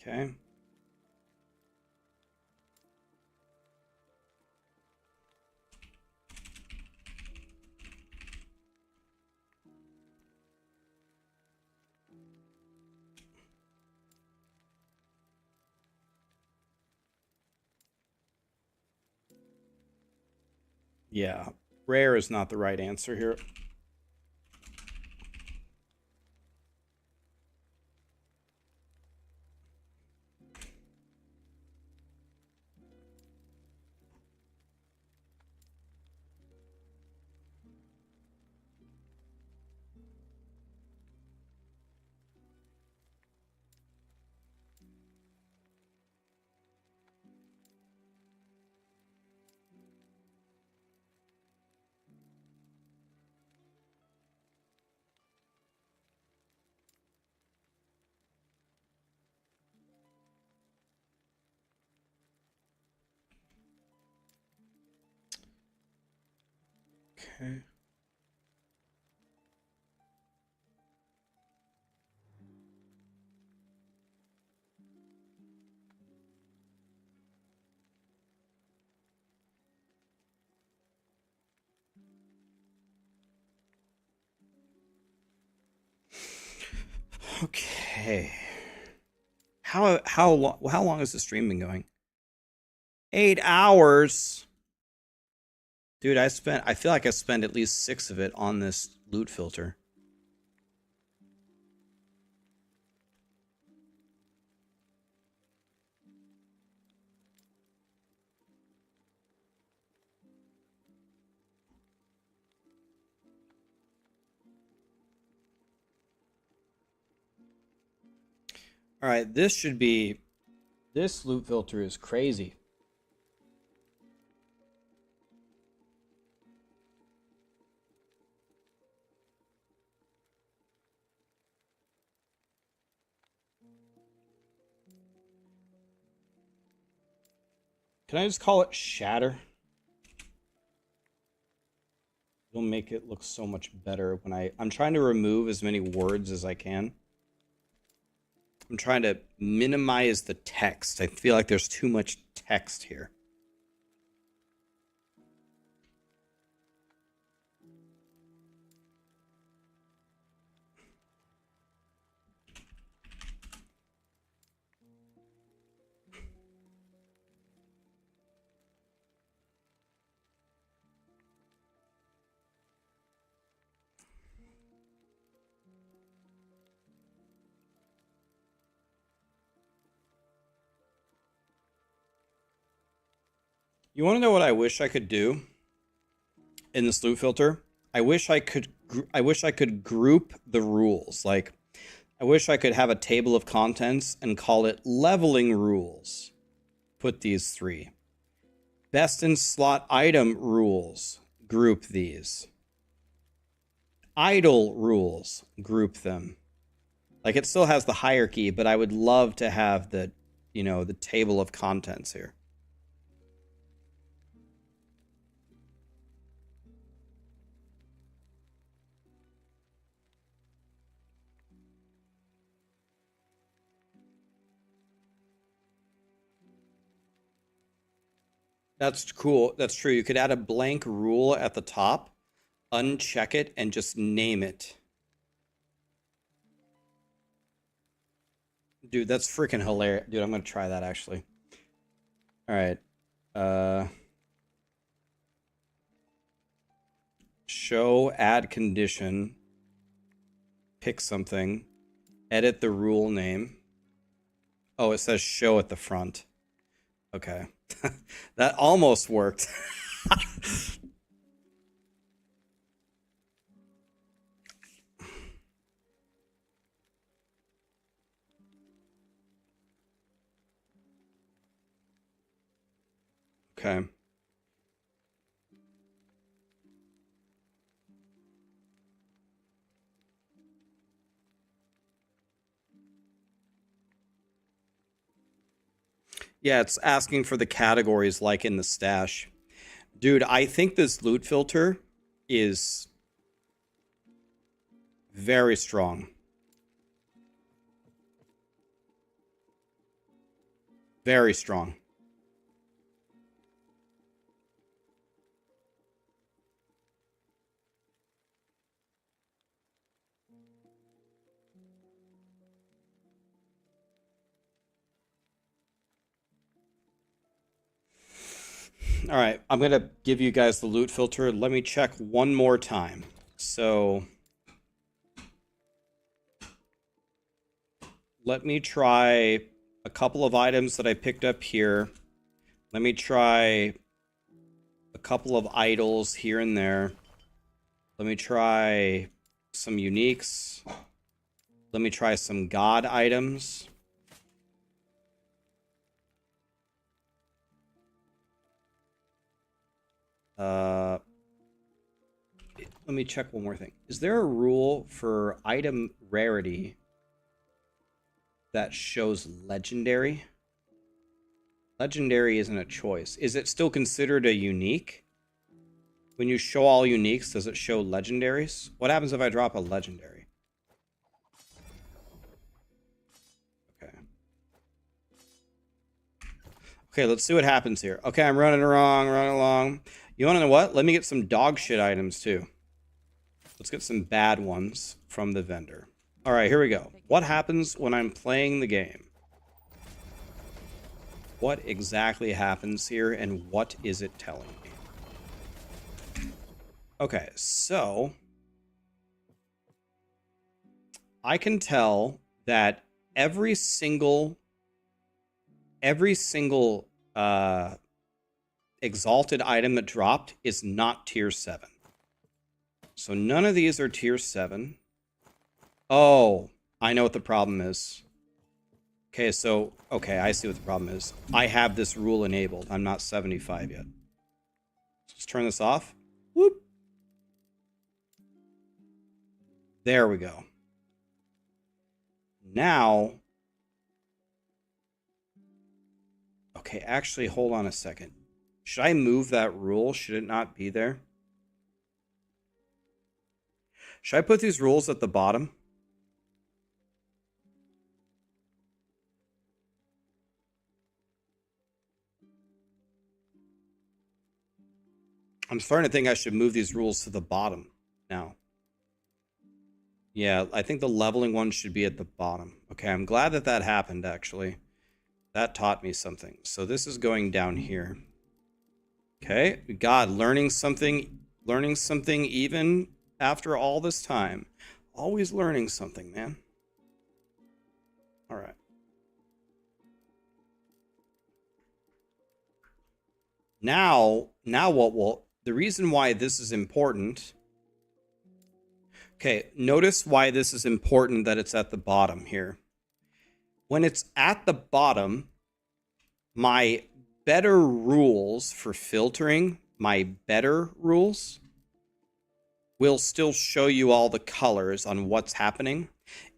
Speaker 1: Okay. Yeah, rare is not the right answer here. Okay. Okay. How long has the stream been going? 8 hours. Dude, I feel like I spent at least 6 of it on this loot filter. All right, this loot filter is crazy. Can I just call it shatter? It'll make it look so much better when I'm trying to remove as many words as I can. I'm trying to minimize the text. I feel like there's too much text here. You want to know what I wish I could do in this loot filter? I wish I could group the rules. Like, I wish I could have a table of contents and call it leveling rules. Put these 3. Best in slot item rules. Group these. Idle rules. Group them. Like, it still has the hierarchy, but I would love to have the table of contents here. That's cool. That's true. You could add a blank rule at the top, uncheck it, and just name it. Dude, that's freaking hilarious. Dude, I'm going to try that, actually. All right. Show, add condition. Pick something. Edit the rule name. Oh, it says show at the front. Okay. That almost worked. Okay. Yeah, it's asking for the categories like in the stash. Dude, I think this loot filter is very strong. Very strong. All right, I'm going to give you guys the loot filter. Let me check one more time. So let me try a couple of items that I picked up here. Let me try a couple of idols here and there. Let me try some uniques. Let me try some god items. Let me check one more thing. Is there a rule for item rarity that shows legendary? Legendary isn't a choice. Is it still considered a unique? When you show all uniques, does it show legendaries? What happens if I drop a legendary? Okay. Okay, let's see what happens here. Okay, I'm running along. You want to know what? Let me get some dog shit items too. Let's get some bad ones from the vendor. All right, here we go. What happens when I'm playing the game? What exactly happens here, and what is it telling me? Okay, so I can tell that every single exalted item that dropped is not tier 7. So none of these are tier 7. Oh, I know what the problem is. Okay, so, okay, I see what the problem is. I have this rule enabled. I'm not 75 yet. Let's turn this off. Whoop. There we go. Now, okay, actually, hold on a second. Should I move that rule? Should it not be there? Should I put these rules at the bottom? I'm starting to think I should move these rules to the bottom now. Yeah, I think the leveling one should be at the bottom. Okay, I'm glad that that happened, actually. That taught me something. So this is going down here. Okay, God, learning something even after all this time. Always learning something, man. All right. Now what will... The reason why this is important... Okay, notice why this is important that it's at the bottom here. When it's at the bottom, my better rules for filtering, my better rules, will still show you all the colors on what's happening.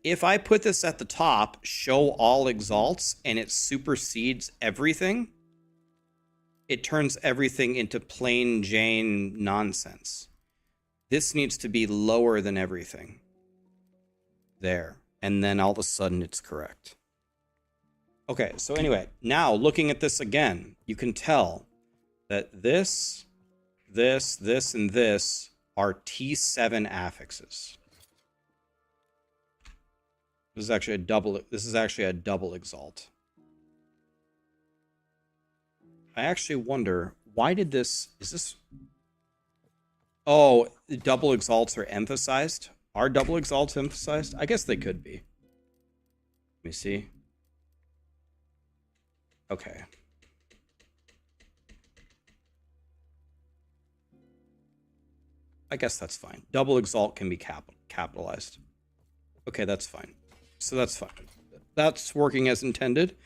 Speaker 1: If I put this at the top, show all exalts, and it supersedes everything, it turns everything into plain Jane nonsense. This needs to be lower than everything. There. And then all of a sudden it's correct. Okay, so anyway, now looking at this again, you can tell that this, and this are T7 affixes. This is actually a double exalt. I actually wonder, why did this... Is this... Oh, the double exalts are emphasized? Are double exalts emphasized? I guess they could be. Let me see. Okay. I guess that's fine. Double exalt can be capitalized. Okay, that's fine. So that's fine. That's working as intended.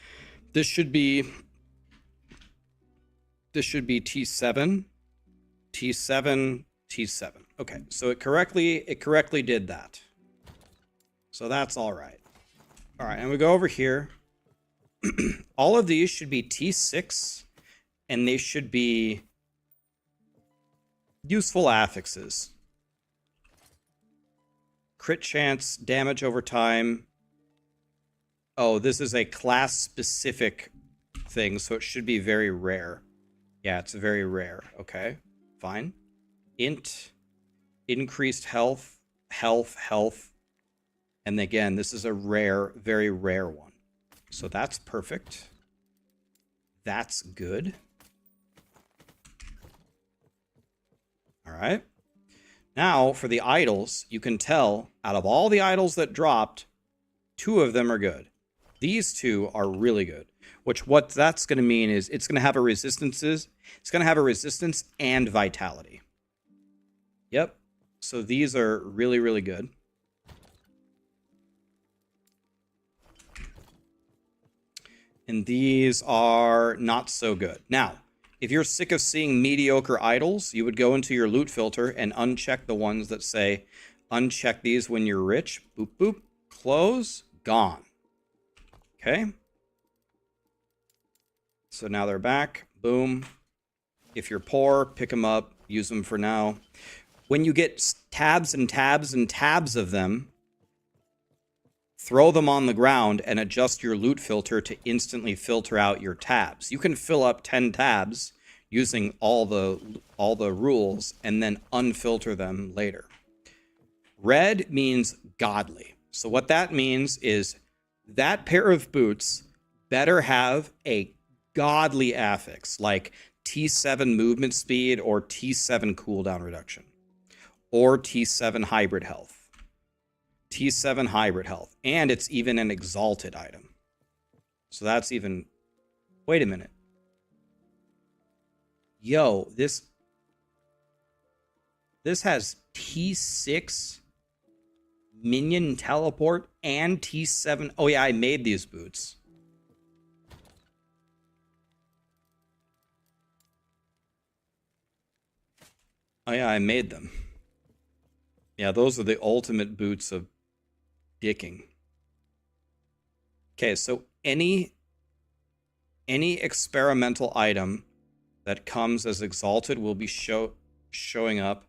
Speaker 1: This should be T7, T7, T7. Okay, so it correctly did that. So that's all right. All right, and we go over here. All of these should be T6, and they should be useful affixes. Crit chance, damage over time. Oh, this is a class-specific thing, so it should be very rare. Yeah, it's very rare. Okay, fine. Int, increased health. And again, this is a rare, very rare one. So that's perfect. That's good. right. Now, for the idols, you can tell out of all the idols that dropped, 2 of them are good. These 2 are really good. What that's going to mean is it's going to have a resistances. It's going to have a resistance and vitality. Yep. So these are really, really good. And these are not so good. Now, if you're sick of seeing mediocre idols, you would go into your loot filter and uncheck the ones that say, uncheck these when you're rich. Boop, boop. Close. Gone. Okay. So now they're back. Boom. If you're poor, pick them up. Use them for now. When you get tabs and tabs and tabs of them, throw them on the ground and adjust your loot filter to instantly filter out your tabs. You can fill up 10 tabs using all the rules and then unfilter them later. Red means godly. So what that means is that pair of boots better have a godly affix, like T7 movement speed or T7 cooldown reduction or T7 hybrid health. T7 hybrid health. And it's even an exalted item. So that's even... Wait a minute. Yo, this has T6 minion teleport and T7... Oh yeah, I made these boots. Oh yeah, I made them. Yeah, those are the ultimate boots of dicking. Okay, so any experimental item that comes as exalted will be showing up.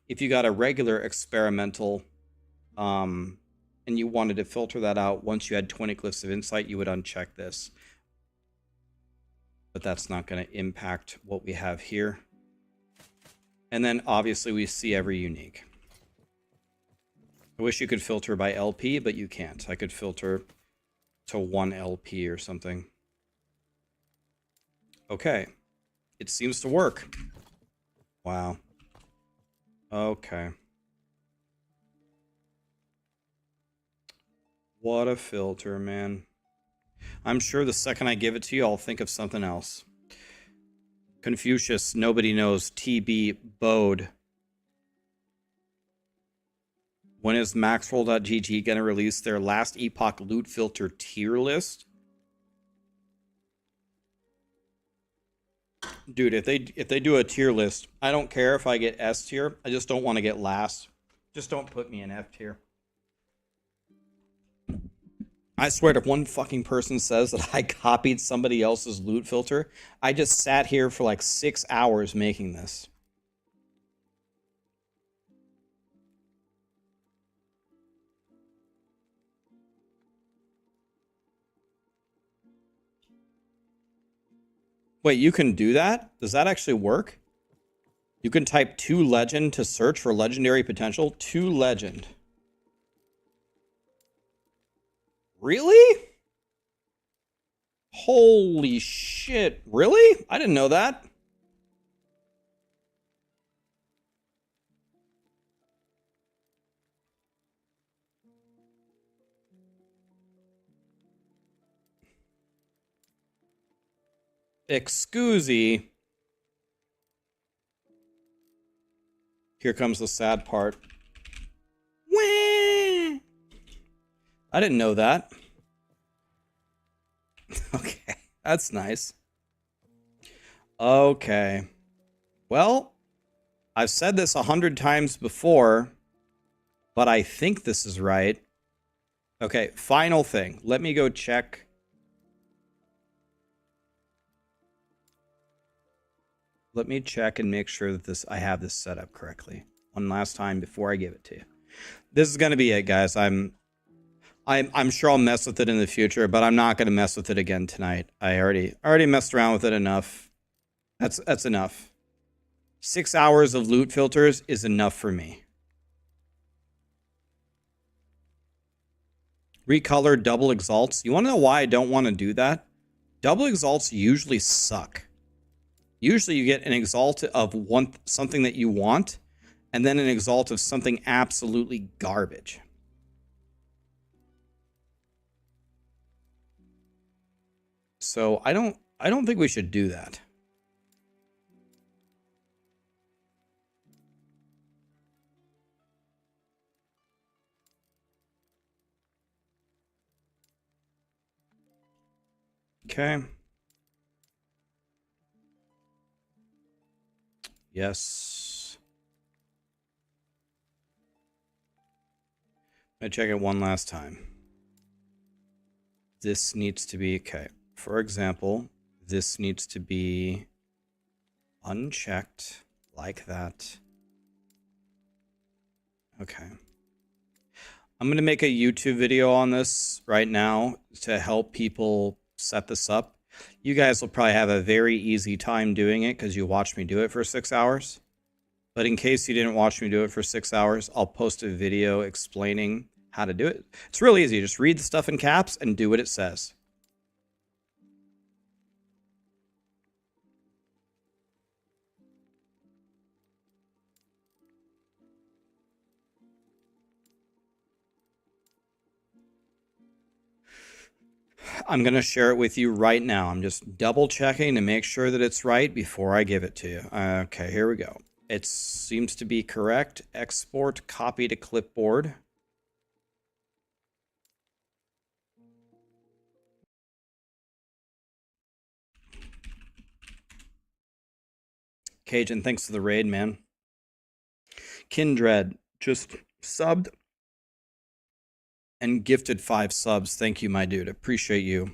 Speaker 1: If you got a regular experimental and you wanted to filter that out, once you had 20 glyphs of insight, you would uncheck this. But that's not going to impact what we have here. And then obviously we see every unique. I wish you could filter by LP, but you can't. I could filter to 1 LP or something. Okay. It seems to work. Wow. Okay. What a filter, man. I'm sure the second I give it to you, I'll think of something else. Confucius, nobody knows. TB Bode. When is Maxroll.gg going to release their last Epoch loot filter tier list? Dude, if they do a tier list, I don't care if I get S tier. I just don't want to get last. Just don't put me in F tier. I swear, if one fucking person says that I copied somebody else's loot filter, I just sat here for like 6 hours making this. Wait, you can do that? Does that actually work? You can type 2 legend to search for legendary potential. 2 legend. Really? Holy shit. Really? I didn't know that. Excusey. Here comes the sad part. Wah! I didn't know that. Okay, that's nice. Okay. Well, I've said this 100 times before, but I think this is right. Okay, final thing. Let me go check. Let me check and make sure that I have this set up correctly. One last time before I give it to you. This is going to be it, guys. I'm sure I'll mess with it in the future, but I'm not going to mess with it again tonight. I already messed around with it enough. That's enough. 6 hours of loot filters is enough for me. Recolor double exalts. You want to know why I don't want to do that? Double exalts usually suck. Usually you get an exalt of something that you want, and then an exalt of something absolutely garbage. So I don't think we should do that. Okay. Yes. I check it one last time. This needs to be, okay. For example, this needs to be unchecked like that. Okay. I'm going to make a YouTube video on this right now to help people set this up. You guys will probably have a very easy time doing it because you watched me do it for 6 hours. But in case you didn't watch me do it for 6 hours, I'll post a video explaining how to do it. It's really easy. Just read the stuff in caps and do what it says. I'm going to share it with you right now. I'm just double checking to make sure that it's right before I give it to you. Okay, here we go. It seems to be correct. Export, copy to clipboard. Cajun, thanks for the raid, man. Kindred just subbed and gifted 5 subs. Thank you, my dude. Appreciate you.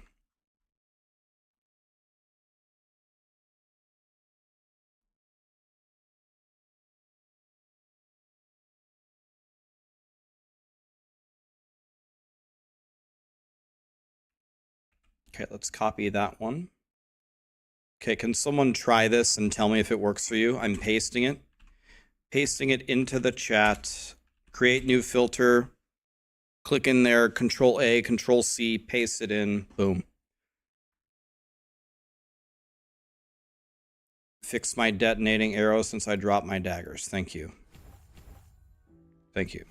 Speaker 1: Okay, let's copy that one. Okay, can someone try this and tell me if it works for you? I'm pasting it. Pasting it into the chat. Create new filter. Click in there, Control A, Control C, paste it in, boom. Fix my detonating arrow since I dropped my daggers. Thank you. Thank you.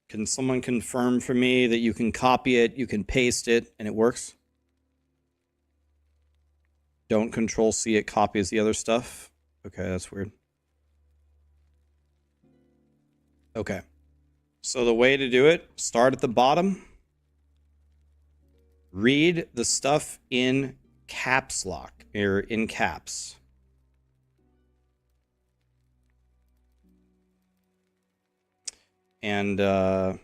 Speaker 1: Can someone confirm for me that you can copy it, you can paste it, and it works? Don't Control C, it copies the other stuff. Okay, that's weird. Okay. So the way to do it, start at the bottom. Read the stuff in caps lock, or in caps. And that's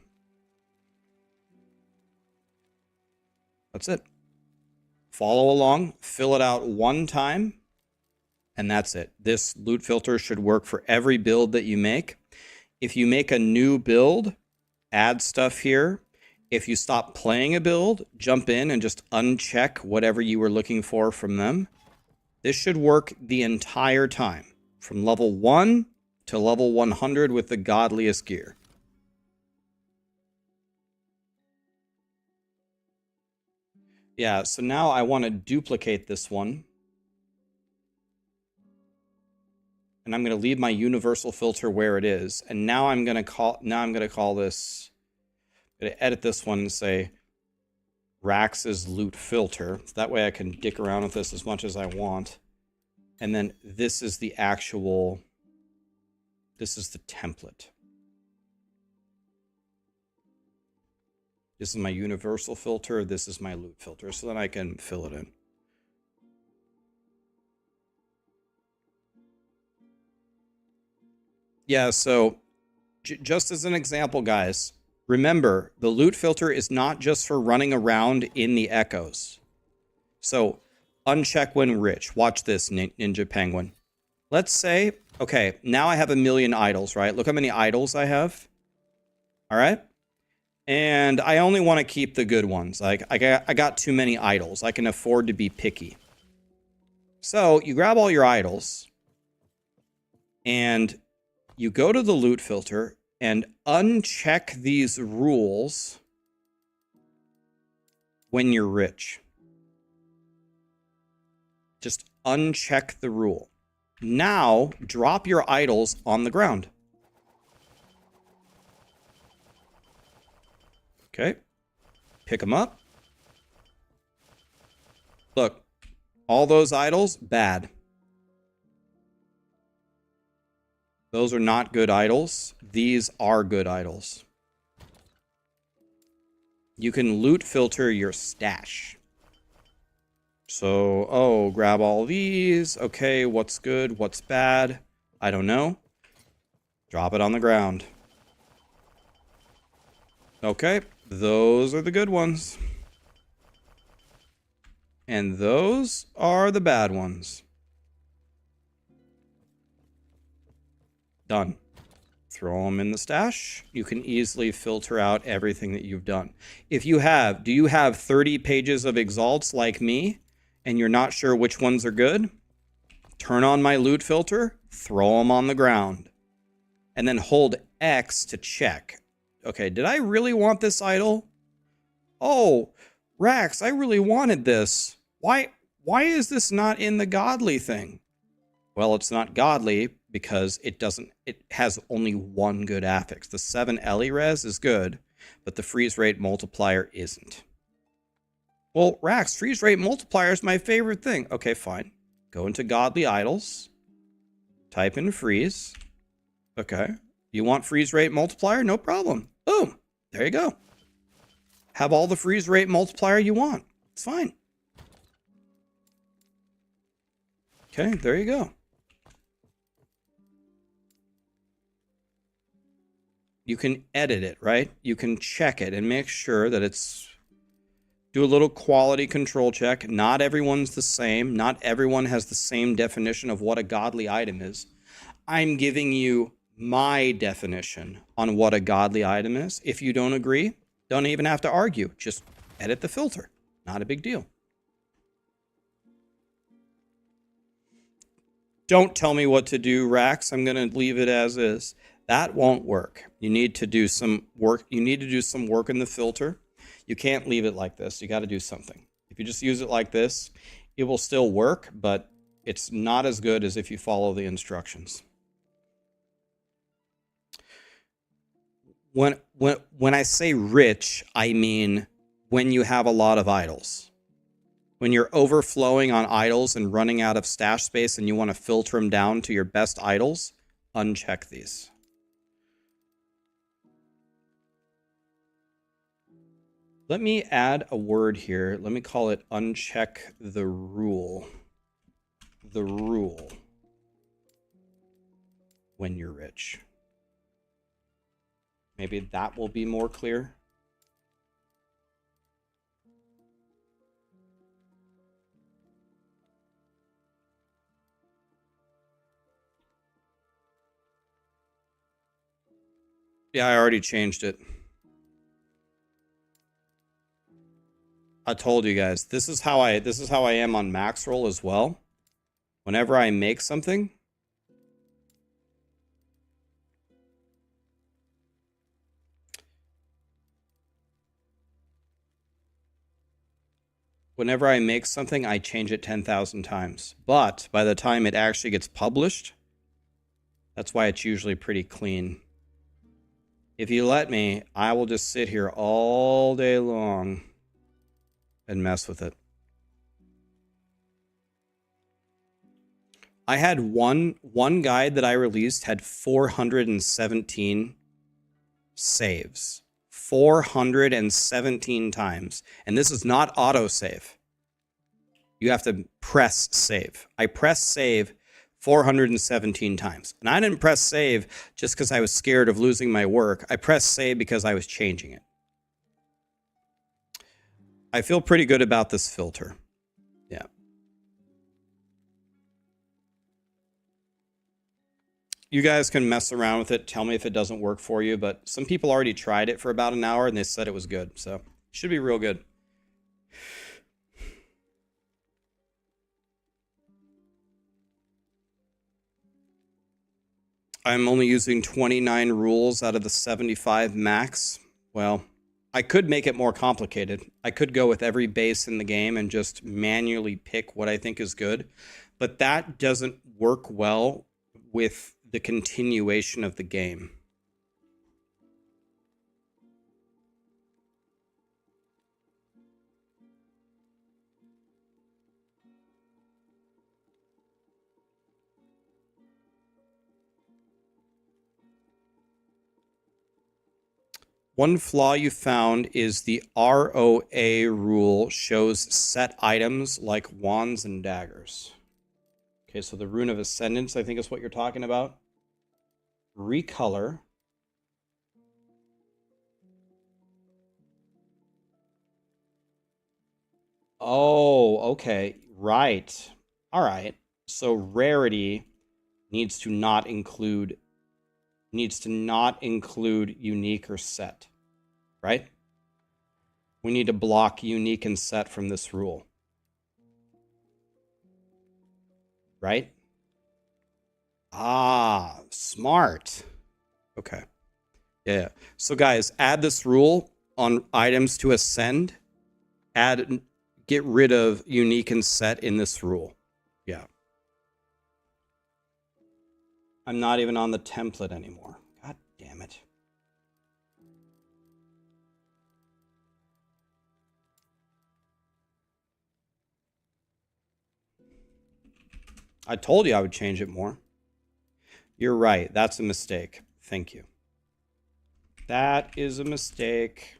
Speaker 1: it. Follow along, fill it out one time, and that's it. This loot filter should work for every build that you make. If you make a new build, add stuff here. If you stop playing a build, jump in and just uncheck whatever you were looking for from them. This should work the entire time, from level 1 to level 100 with the godliest gear. Yeah, so now I want to duplicate this one. And I'm going to leave my universal filter where it is. And now I'm going to call this, I'm going to edit this one and say Raxx's loot filter. So that way I can dick around with this as much as I want. And then this is the actual, this is the template. This is my universal filter. This is my loot filter. So then I can fill it in. Yeah, so just as an example, guys, remember the loot filter is not just for running around in the echoes. So uncheck when rich. Watch this, Ninja Penguin. Let's say, okay, now I have 1 million idols, right? Look how many idols I have. All right. And I only want to keep the good ones. Like I got too many idols. I can afford to be picky. So you grab all your idols and you go to the loot filter and uncheck these rules when you're rich. Just uncheck the rule. Now, drop your idols on the ground. Okay. Pick them up. Look, all those idols, bad. Those are not good idols. These are good idols. You can loot filter your stash. So, oh, grab all these. Okay, what's good? What's bad? I don't know. Drop it on the ground. Okay, those are the good ones. And those are the bad ones. Done. Throw them in the stash. You can easily filter out everything that you've done. If you have, do you have 30 pages of exalts like me, and you're not sure which ones are good? Turn on my loot filter, throw them on the ground, and then hold X to check. Okay, did I really want this idol? Oh, Raxx, I really wanted this. Why is this not in the godly thing? Well, it's not godly because it has only one good affix. The 7 Ellie res is good, but the freeze rate multiplier isn't. Well, Raxx, freeze rate multiplier is my favorite thing. Okay, fine. Go into godly idols. Type in freeze. Okay. You want freeze rate multiplier? No problem. Boom. There you go. Have all the freeze rate multiplier you want. It's fine. Okay, there you go. You can edit it, right? You can check it and make sure that it's... Do a little quality control check. Not everyone's the same. Not everyone has the same definition of what a godly item is. I'm giving you my definition on what a godly item is. If you don't agree, don't even have to argue. Just edit the filter. Not a big deal. Don't tell me what to do, Raxx. I'm going to leave it as is. That won't work. You need to do some work. You need to do some work in the filter. You can't leave it like this. You got to do something. If you just use it like this, it will still work, but it's not as good as if you follow the instructions. When I say rich, I mean when you have a lot of idols. When you're overflowing on idols and running out of stash space and you want to filter them down to your best idols, uncheck these. Let me add a word here. Let me call it uncheck the rule. The rule. When you're rich. Maybe that will be more clear. Yeah, I already changed it. I told you guys, this is how I am on Maxroll as well. Whenever I make something, I change it 10,000 times. But by the time it actually gets published, that's why it's usually pretty clean. If you let me, I will just sit here all day long and mess with it. I had one guide that I released had 417 saves. 417 times. And this is not autosave. You have to press save. I pressed save 417 times. And I didn't press save just because I was scared of losing my work. I pressed save because I was changing it. I feel pretty good about this filter. Yeah. You guys can mess around with it. Tell me if it doesn't work for you. But some people already tried it for about an hour and they said it was good. So it should be real good. I'm only using 29 rules out of the 75 max. Well, I could make it more complicated. I could go with every base in the game and just manually pick what I think is good.
Speaker 7: but that doesn't work well with the continuation of the game. One flaw you found is the ROA rule shows set items like wands and daggers. Okay, so the Rune of Ascendance, I think is what you're talking about. Recolor. Oh, okay. Right. All right. So rarity needs to not include unique or set, right? We need to block unique and set from this rule. Right? Ah, smart. Okay. Yeah. So guys, add this rule on items to ascend. Get rid of unique and set in this rule. Yeah. I'm not even on the template anymore. God damn it. I told you I would change it more. You're right. That's a mistake. Thank you. That is a mistake.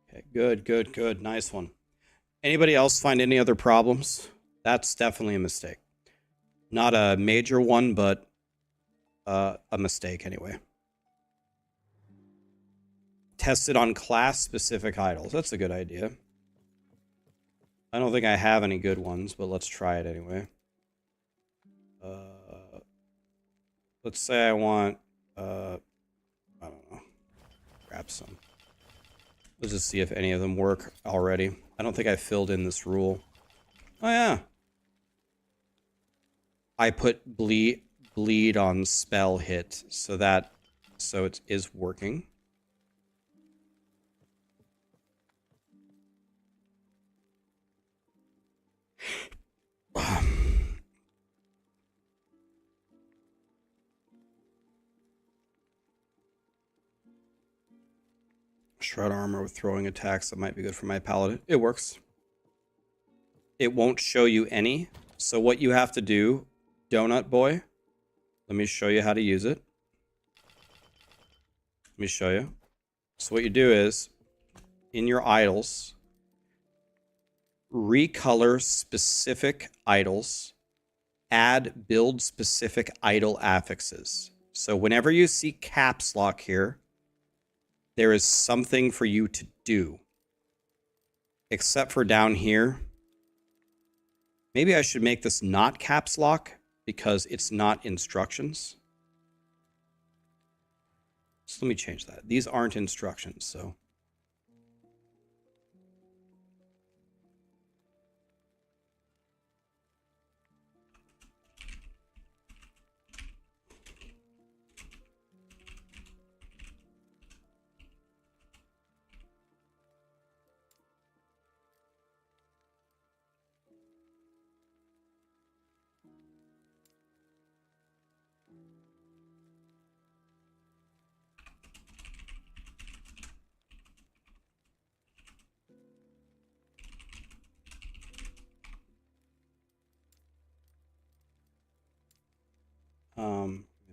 Speaker 7: Okay, good, good, good. Nice one. Anybody else find any other problems? That's definitely a mistake. Not a major one, but a mistake anyway. Test it on class-specific idols. That's a good idea. I don't think I have any good ones, but let's try it anyway. Let's say I want, I don't know, grab some. Let's just see if any of them work already. I don't think I filled in this rule. Oh yeah. I put bleed on spell hit, so it is working. Shroud armor with throwing attacks, that might be good for my paladin. It works. It won't show you any. So what you have to do, Donut Boy, let me show you how to use it. Let me show you. So what you do is, in your idols, recolor specific idols, add build specific idol affixes. So whenever you see caps lock here, there is something for you to do. Except for down here. Maybe I should make this not caps lock because it's not instructions. So let me change that. These aren't instructions, so.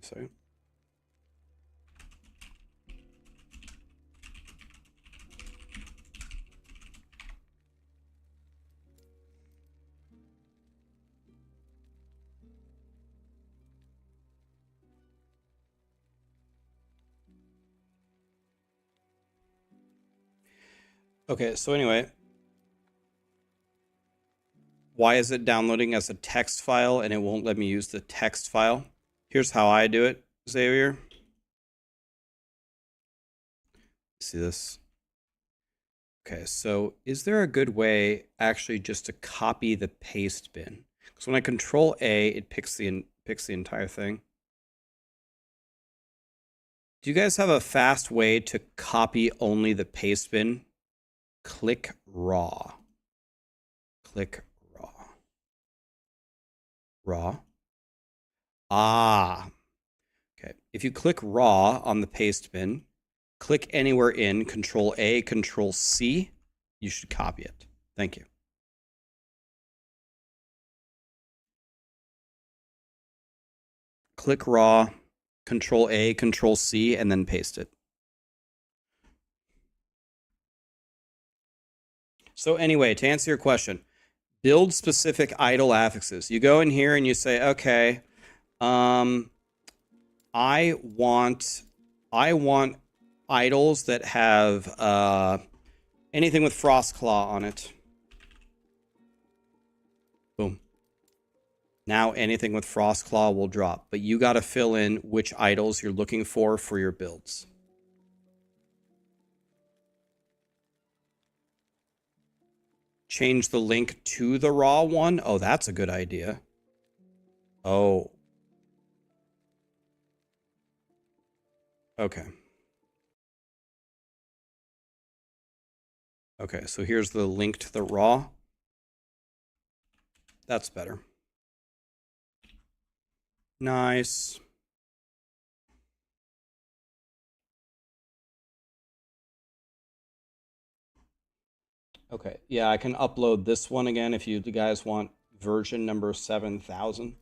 Speaker 7: Sorry. Okay, so anyway, Why is it downloading as a text file and it won't let me use the text file? Here's how I do it, Xavier. See this? Okay, so is there a good way actually just to copy the paste bin? Because when I control A, it picks the entire thing. Do you guys have a fast way to copy only the paste bin? Click raw. Click raw. Raw. Ah. Okay. If you click raw on the paste bin, click anywhere in Control A, Control C, you should copy it. Thank you. Click raw, Control A, Control C, and then paste it. So anyway, to answer your question, build specific idle affixes. You go in here and you say, okay, I want idols that have anything with Frostclaw on it. Boom. Now anything with Frostclaw will drop, but you got to fill in which idols you're looking for your builds. Change the link to the raw one. Oh, that's a good idea. Oh. Okay. Okay, so here's the link to the raw. That's better. Nice. Okay, yeah, I can upload this one again if you guys want version number 7000.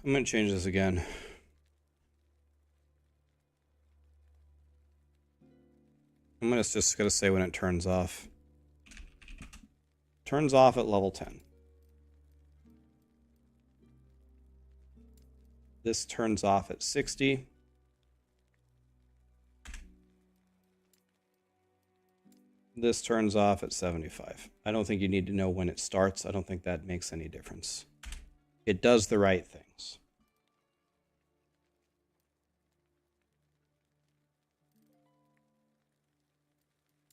Speaker 7: I'm going to change this again. I'm just going to say when it turns off. Turns off at level 10. This turns off at 60. This turns off at 75. I don't think you need to know when it starts. I don't think that makes any difference. It does the right things.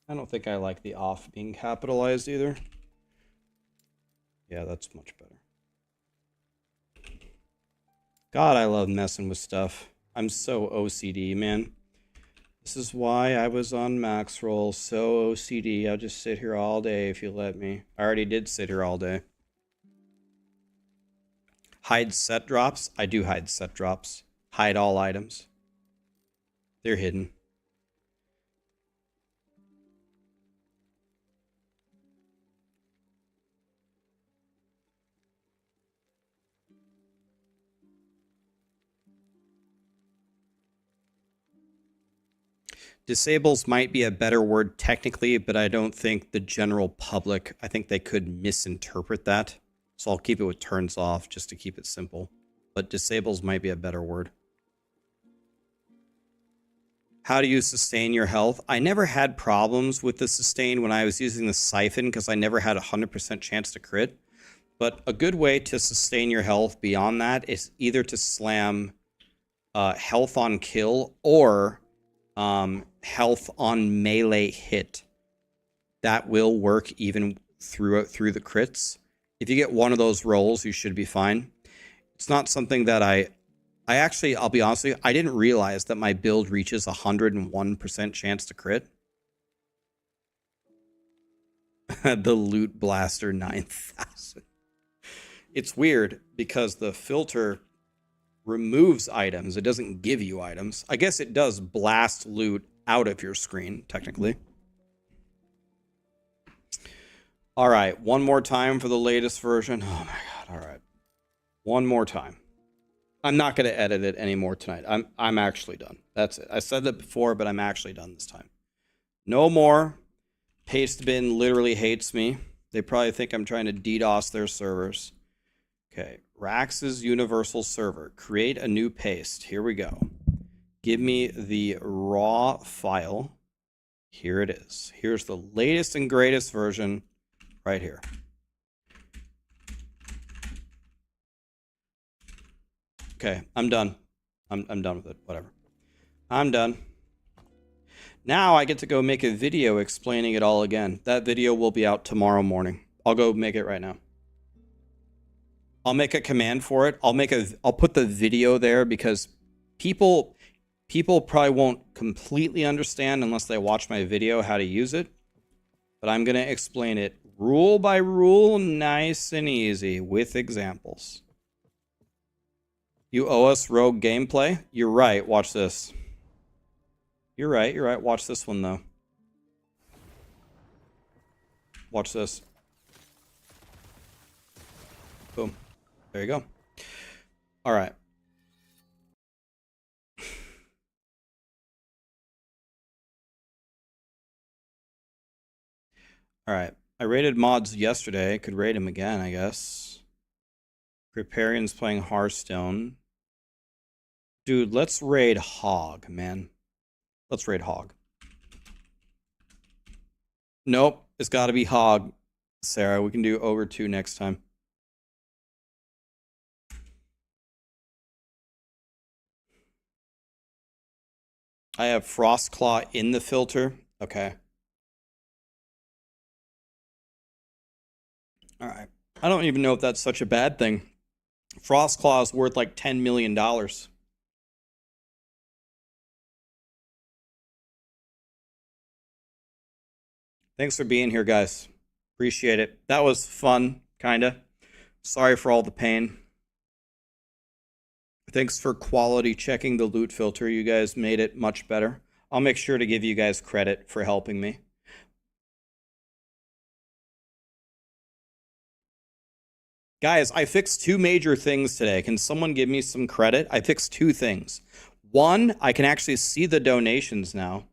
Speaker 7: I don't think I like the off being capitalized either. Yeah, that's much better. God, I love messing with stuff. I'm so OCD, man. This is why I was on Maxroll. So OCD. I'll just sit here all day if you let me. I already did sit here all day. Hide set drops. I do hide set drops. Hide all items. They're hidden. Disables might be a better word technically, but I don't think the general public, I think they could misinterpret that. So I'll keep it with turns off just to keep it simple. But disables might be a better word. How do you sustain your health? I never had problems with the sustain when I was using the siphon because I never had a 100% chance to crit. But a good way to sustain your health beyond that is either to slam health on kill or health on melee hit. That will work even through the crits. If you get one of those rolls, you should be fine. It's not something that I actually, I'll be honest with you, I didn't realize that my build reaches 101% chance to crit. The Loot Blaster 9000. It's weird because the filter removes items. It doesn't give you items. I guess it does blast loot out of your screen, technically. All right, one more time for the latest version. Oh my god, all right. One more time. I'm not going to edit it anymore tonight. I'm actually done. That's it. I said that before, but I'm actually done this time. No more. Pastebin literally hates me. They probably think I'm trying to DDoS their servers. Okay, Raxx's universal server. Create a new paste. Here we go. Give me the raw file. Here it is. Here's the latest and greatest version right here. Okay, I'm done. I'm done with it. Whatever. I'm done. Now I get to go make a video explaining it all again. That video will be out tomorrow morning. I'll go make it right now. I'll make a command for it. I'll put the video there because people probably won't completely understand unless they watch my video how to use it. But I'm going to explain it rule by rule, nice and easy with examples. You owe us rogue gameplay? You're right. Watch this. You're right. You're right. Watch this one, though. Watch this. Boom. There you go. All right. All right. I rated mods yesterday. I could rate him again, I guess. Creparian's playing Hearthstone. Dude, let's raid Hog, man. Let's raid Hog. Nope. It's got to be Hog, Sarah. We can do over 2 next time. I have Frostclaw in the filter. Okay. All right. I don't even know if that's such a bad thing. Frostclaw is worth like $10 million. Thanks for being here, guys. Appreciate it. That was fun, kinda. Sorry for all the pain. Thanks for quality checking the loot filter. You guys made it much better. I'll make sure to give you guys credit for helping me. Guys, I fixed 2 major things today. Can someone give me some credit? I fixed 2 things. One, I can actually see the donations now.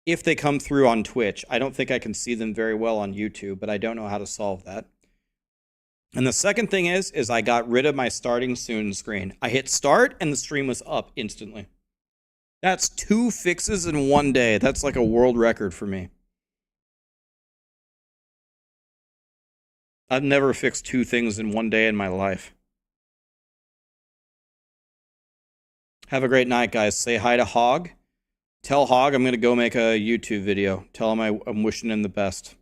Speaker 7: If they come through on Twitch. I don't think I can see them very well on YouTube, but I don't know how to solve that. And the second thing is I got rid of my starting soon screen. I hit start and the stream was up instantly. That's 2 fixes in 1 day. That's like a world record for me. I've never fixed 2 things in 1 day in my life. Have a great night, guys. Say hi to Hog. Tell Hog I'm going to go make a YouTube video. Tell him I'm wishing him the best.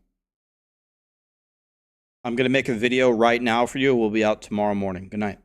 Speaker 7: I'm going to make a video right now for you. It will be out tomorrow morning. Good night.